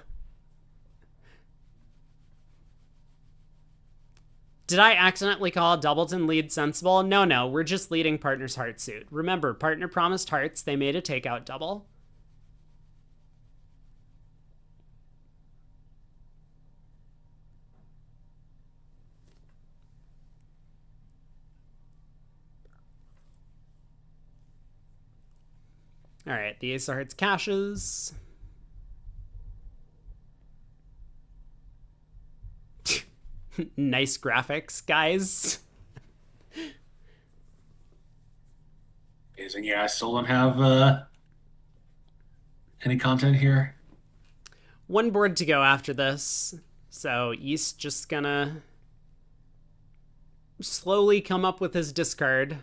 Did I accidentally call Doubleton lead sensible? No, we're just leading partner's heart suit. Remember, partner promised hearts, they made a takeout double. All right, the ace of hearts cashes. Nice graphics, guys. Amazing. Yeah, I still don't have any content here. One board to go after this. So East just gonna slowly come up with his discard.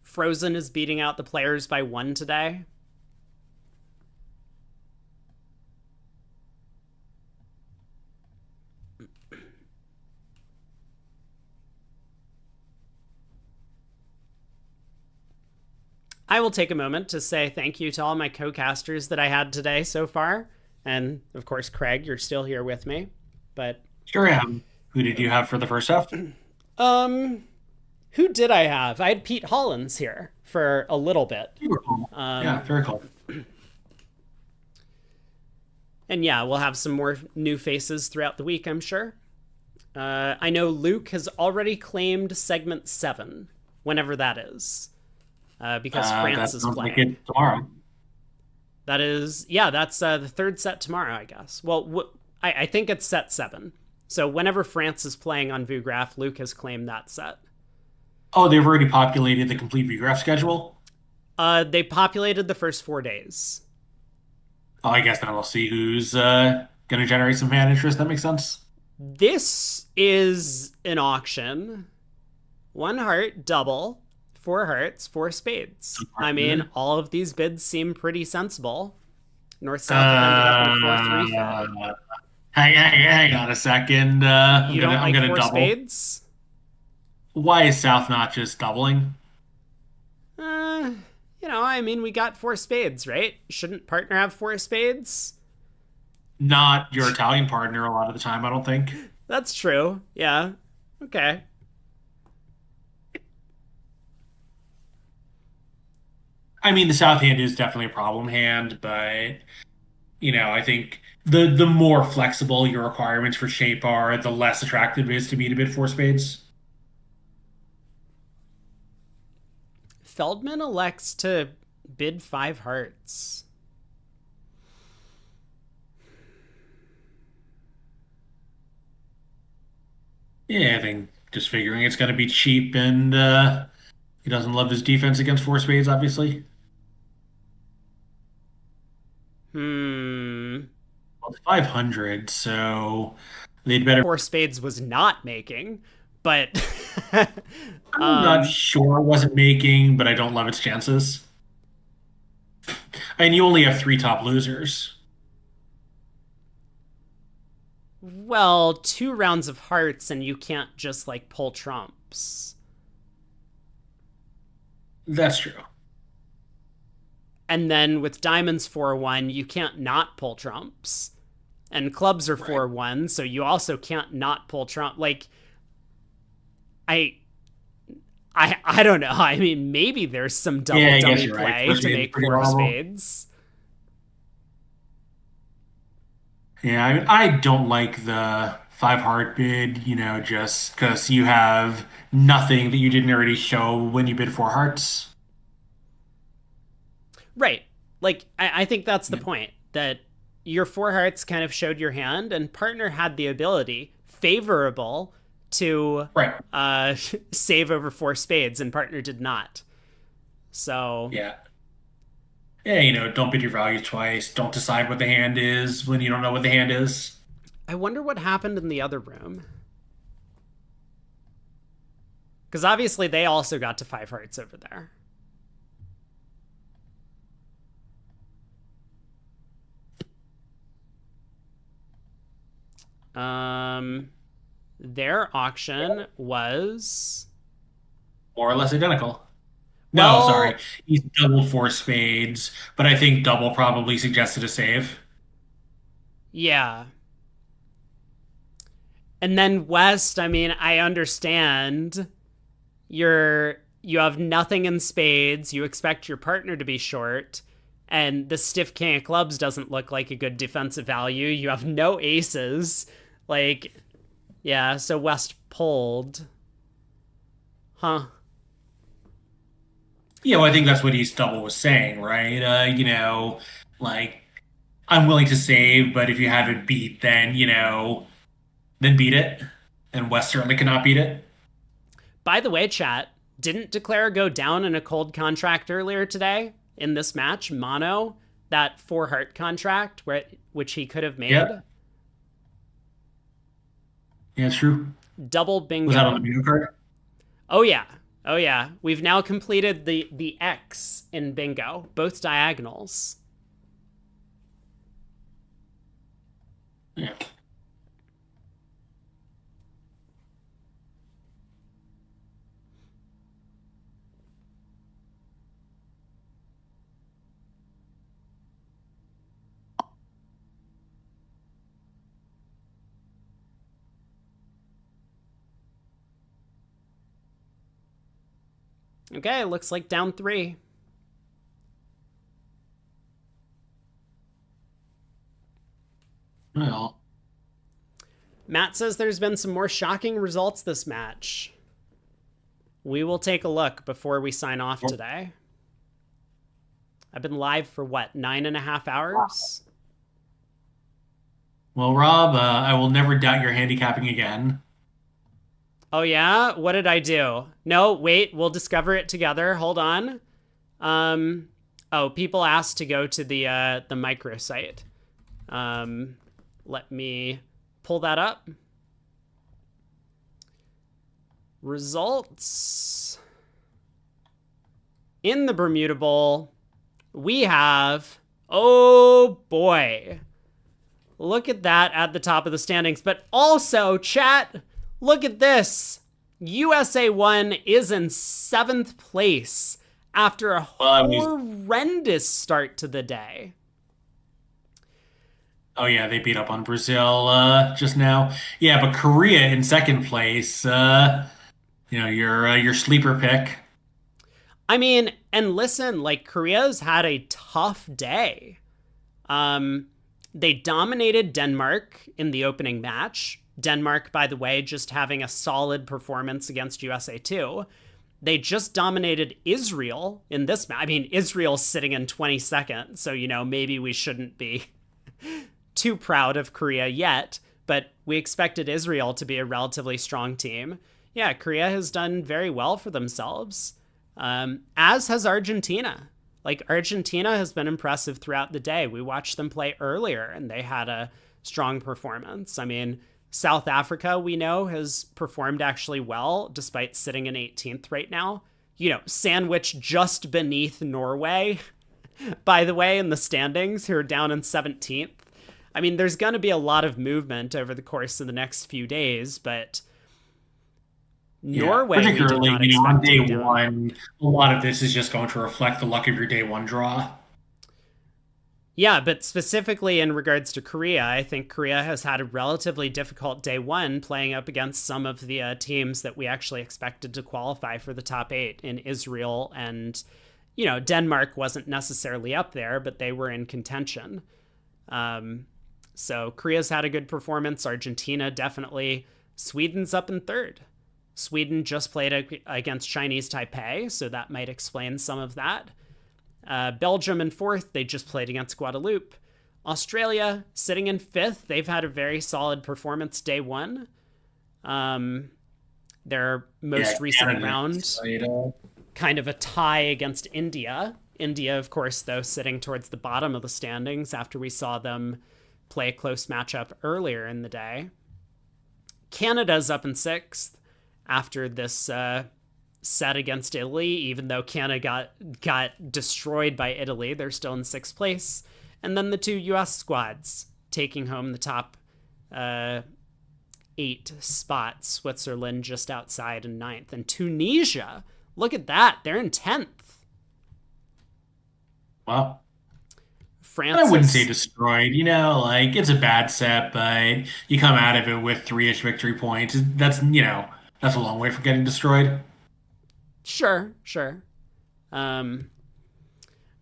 Frozen is beating out the players by 1 today. I will take a moment to say thank you to all my co-casters that I had today so far. And of course, Craig, you're still here with me. But Sure am. Who did you have for the first half? who did I have? I had Pete Hollins here for a little bit. You were cool. Yeah, very cool. And yeah, we'll have some more new faces throughout the week, I'm sure. I know Luke has already claimed segment 7, whenever that is. Because France is playing. Like it tomorrow. That is, yeah, that's the third set tomorrow, I guess. Well, I think it's set 7. So whenever France is playing on VuGraph, Luke has claimed that set. Oh, they've already populated the complete VuGraph schedule? They populated the first 4 days. Oh, I guess then we'll see who's going to generate some fan interest. That makes sense. This is an auction. 1 heart, double. 4 hearts, 4 spades. I mean, all of these bids seem pretty sensible. North-South ended up in a 4-3 fit. Hang on a second. You don't like 4 double. spades? Why is South not just doubling? I mean, we got 4 spades, right? Shouldn't partner have 4 spades? Not your Italian partner a lot of the time, I don't think. That's true. Yeah. Okay. I mean, the South hand is definitely a problem hand, but I think the more flexible your requirements for shape are, the less attractive it is to me to bid 4 spades. Feldman elects to bid 5 hearts. Yeah, I think just figuring it's going to be cheap and He doesn't love his defense against four spades, obviously. Hmm. Well, it's 500, so they'd better. Four spades was not making, but I'm not sure. Wasn't making, but I don't love its chances. I mean, you only have three top losers. well, two rounds of hearts and you can't just like pull trumps. That's true. And then with diamonds 4-1, you can't not pull trumps. And clubs are Right. 4-1, so you also can't not pull trump. Like, I I don't know. I mean, maybe there's some double Yeah, I guess dummy you're right. play Four to spades make pretty four horrible. spades. Yeah, I mean, I don't like the five heart bid, just because you have nothing that you didn't already show when you bid four hearts. Right. Like, I think that's the Yeah. point, that your four hearts kind of showed your hand, and partner had the ability, favorable, to Right. save over four spades, and partner did not. So, Yeah. Yeah, don't bid your value twice. Don't decide what the hand is when you don't know what the hand is. I wonder what happened in the other room. Because obviously they also got to five hearts over there. Their auction was More or less identical. No, well, sorry. He's doubled four spades, but I think double probably suggested a save. yeah. And then West, I mean, I understand you have nothing in spades, you expect your partner to be short, and the stiff king of clubs doesn't look like a good defensive value. You have no aces. Like, yeah, so West pulled. Huh. Yeah, well, I think that's what East Double was saying, right? Like, I'm willing to save, but if you have it beat, then beat it. And West certainly cannot beat it. By the way, chat, didn't Declare go down in a cold contract earlier today in this match? Mono, that four heart contract which he could have made. Yeah. Yeah, it's true. Double bingo. Was that on the bingo card? Oh yeah. Oh yeah. We've now completed the X in bingo, both diagonals. Yeah. Okay, looks like down 3. Well, Matt says there's been some more shocking results this match. We will take a look before we sign off today. I've been live for what, 9.5 hours? well, Rob, I will never doubt your handicapping again. Oh yeah? What did I do? No, wait, we'll discover it together. Hold on. People asked to go to the microsite. Let me pull that up. Results. In the Bermuda Bowl, we have, oh boy, look at that at the top of the standings. But also, chat, look at this. USA 1 is in 7th place after a horrendous start to the day. Oh yeah, they beat up on Brazil just now. Yeah, but Korea in second place. Your sleeper pick. I mean, and listen, like Korea's had a tough day. They dominated Denmark in the opening match. Denmark, by the way, just having a solid performance against USA 2. They just dominated Israel in this match. I mean, Israel's sitting in 22nd, so, maybe we shouldn't be too proud of Korea yet, but we expected Israel to be a relatively strong team. Yeah, Korea has done very well for themselves. as has Argentina. Like, Argentina has been impressive throughout the day. We watched them play earlier, and they had a strong performance. I mean, South Africa, we know, has performed actually well, despite sitting in 18th right now. Sandwiched just beneath Norway, by the way, in the standings, who are down in 17th. I mean, there's going to be a lot of movement over the course of the next few days, but Norway, particularly, on day one, a lot of this is just going to reflect the luck of your day one draw. Yeah, but specifically in regards to Korea, I think Korea has had a relatively difficult day one playing up against some of the teams that we actually expected to qualify for the top 8 in Israel. And, Denmark wasn't necessarily up there, but they were in contention. So Korea's had a good performance. Argentina, definitely. Sweden's up in 3rd. Sweden just played against Chinese Taipei, so that might explain some of that. Belgium in 4th, they just played against Guadeloupe. Australia sitting in 5th, they've had a very solid performance day one. Their most recent round, kind of a tie against India. India, of course, though, sitting towards the bottom of the standings after we saw them play a close matchup earlier in the day. Canada's up in 6th after this set against Italy. Even though Canada got destroyed by Italy, they're still in 6th place. And then the 2 U.S. squads taking home the top 8 spots. Switzerland just outside in 9th. And Tunisia, look at that, they're in 10th. Wow. France, I wouldn't say destroyed. It's a bad set, but you come out of it with 3-ish victory points. That's a long way from getting destroyed. Sure. But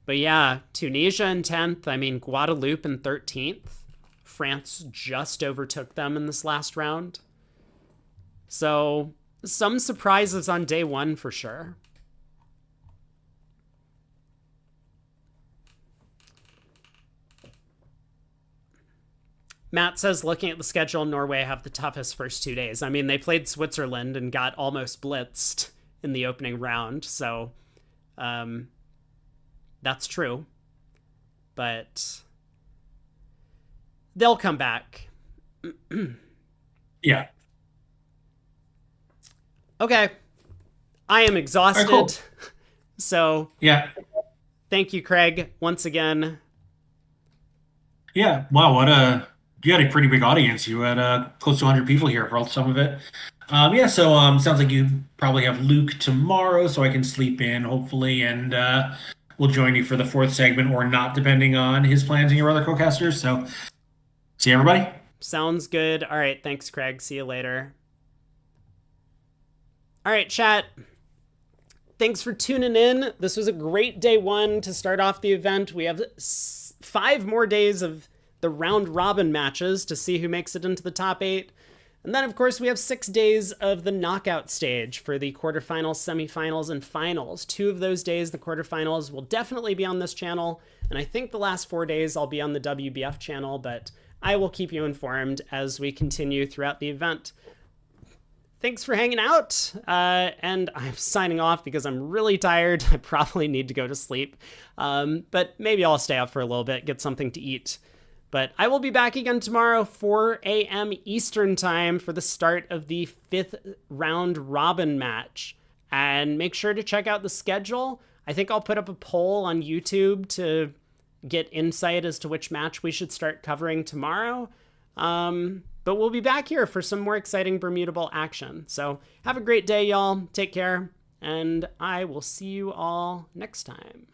yeah, Tunisia in 10th. I mean, Guadeloupe in 13th. France just overtook them in this last round. So some surprises on day one for sure. Matt says, looking at the schedule, Norway have the toughest first 2 days. I mean, they played Switzerland and got almost blitzed in the opening round. So that's true. But they'll come back. Yeah. Okay. I am exhausted. Right, cool. So yeah. Thank you, Craig, once again. Yeah. Wow. You had a pretty big audience. You had close to 100 people here for some of it. So sounds like you probably have Luke tomorrow, so I can sleep in, hopefully, and we'll join you for the 4th segment or not, depending on his plans and your other co-casters. So, see you, everybody. Sounds good. All right, thanks, Craig. See you later. All right, chat. Thanks for tuning in. This was a great day one to start off the event. We have 5 more days of the round robin matches to see who makes it into the top 8. And then, of course, we have 6 days of the knockout stage for the quarterfinals, semifinals, and finals. 2 of those days, the quarterfinals, will definitely be on this channel. And I think the last 4 days I'll be on the WBF channel, but I will keep you informed as we continue throughout the event. Thanks for hanging out, and I'm signing off because I'm really tired. I probably need to go to sleep, but maybe I'll stay up for a little bit, get something to eat. But I will be back again tomorrow, 4 a.m. Eastern time, for the start of the 5th round robin match. And make sure to check out the schedule. I think I'll put up a poll on YouTube to get insight as to which match we should start covering tomorrow. But we'll be back here for some more exciting Bermuda Bowl action. So have a great day, y'all. Take care, and I will see you all next time.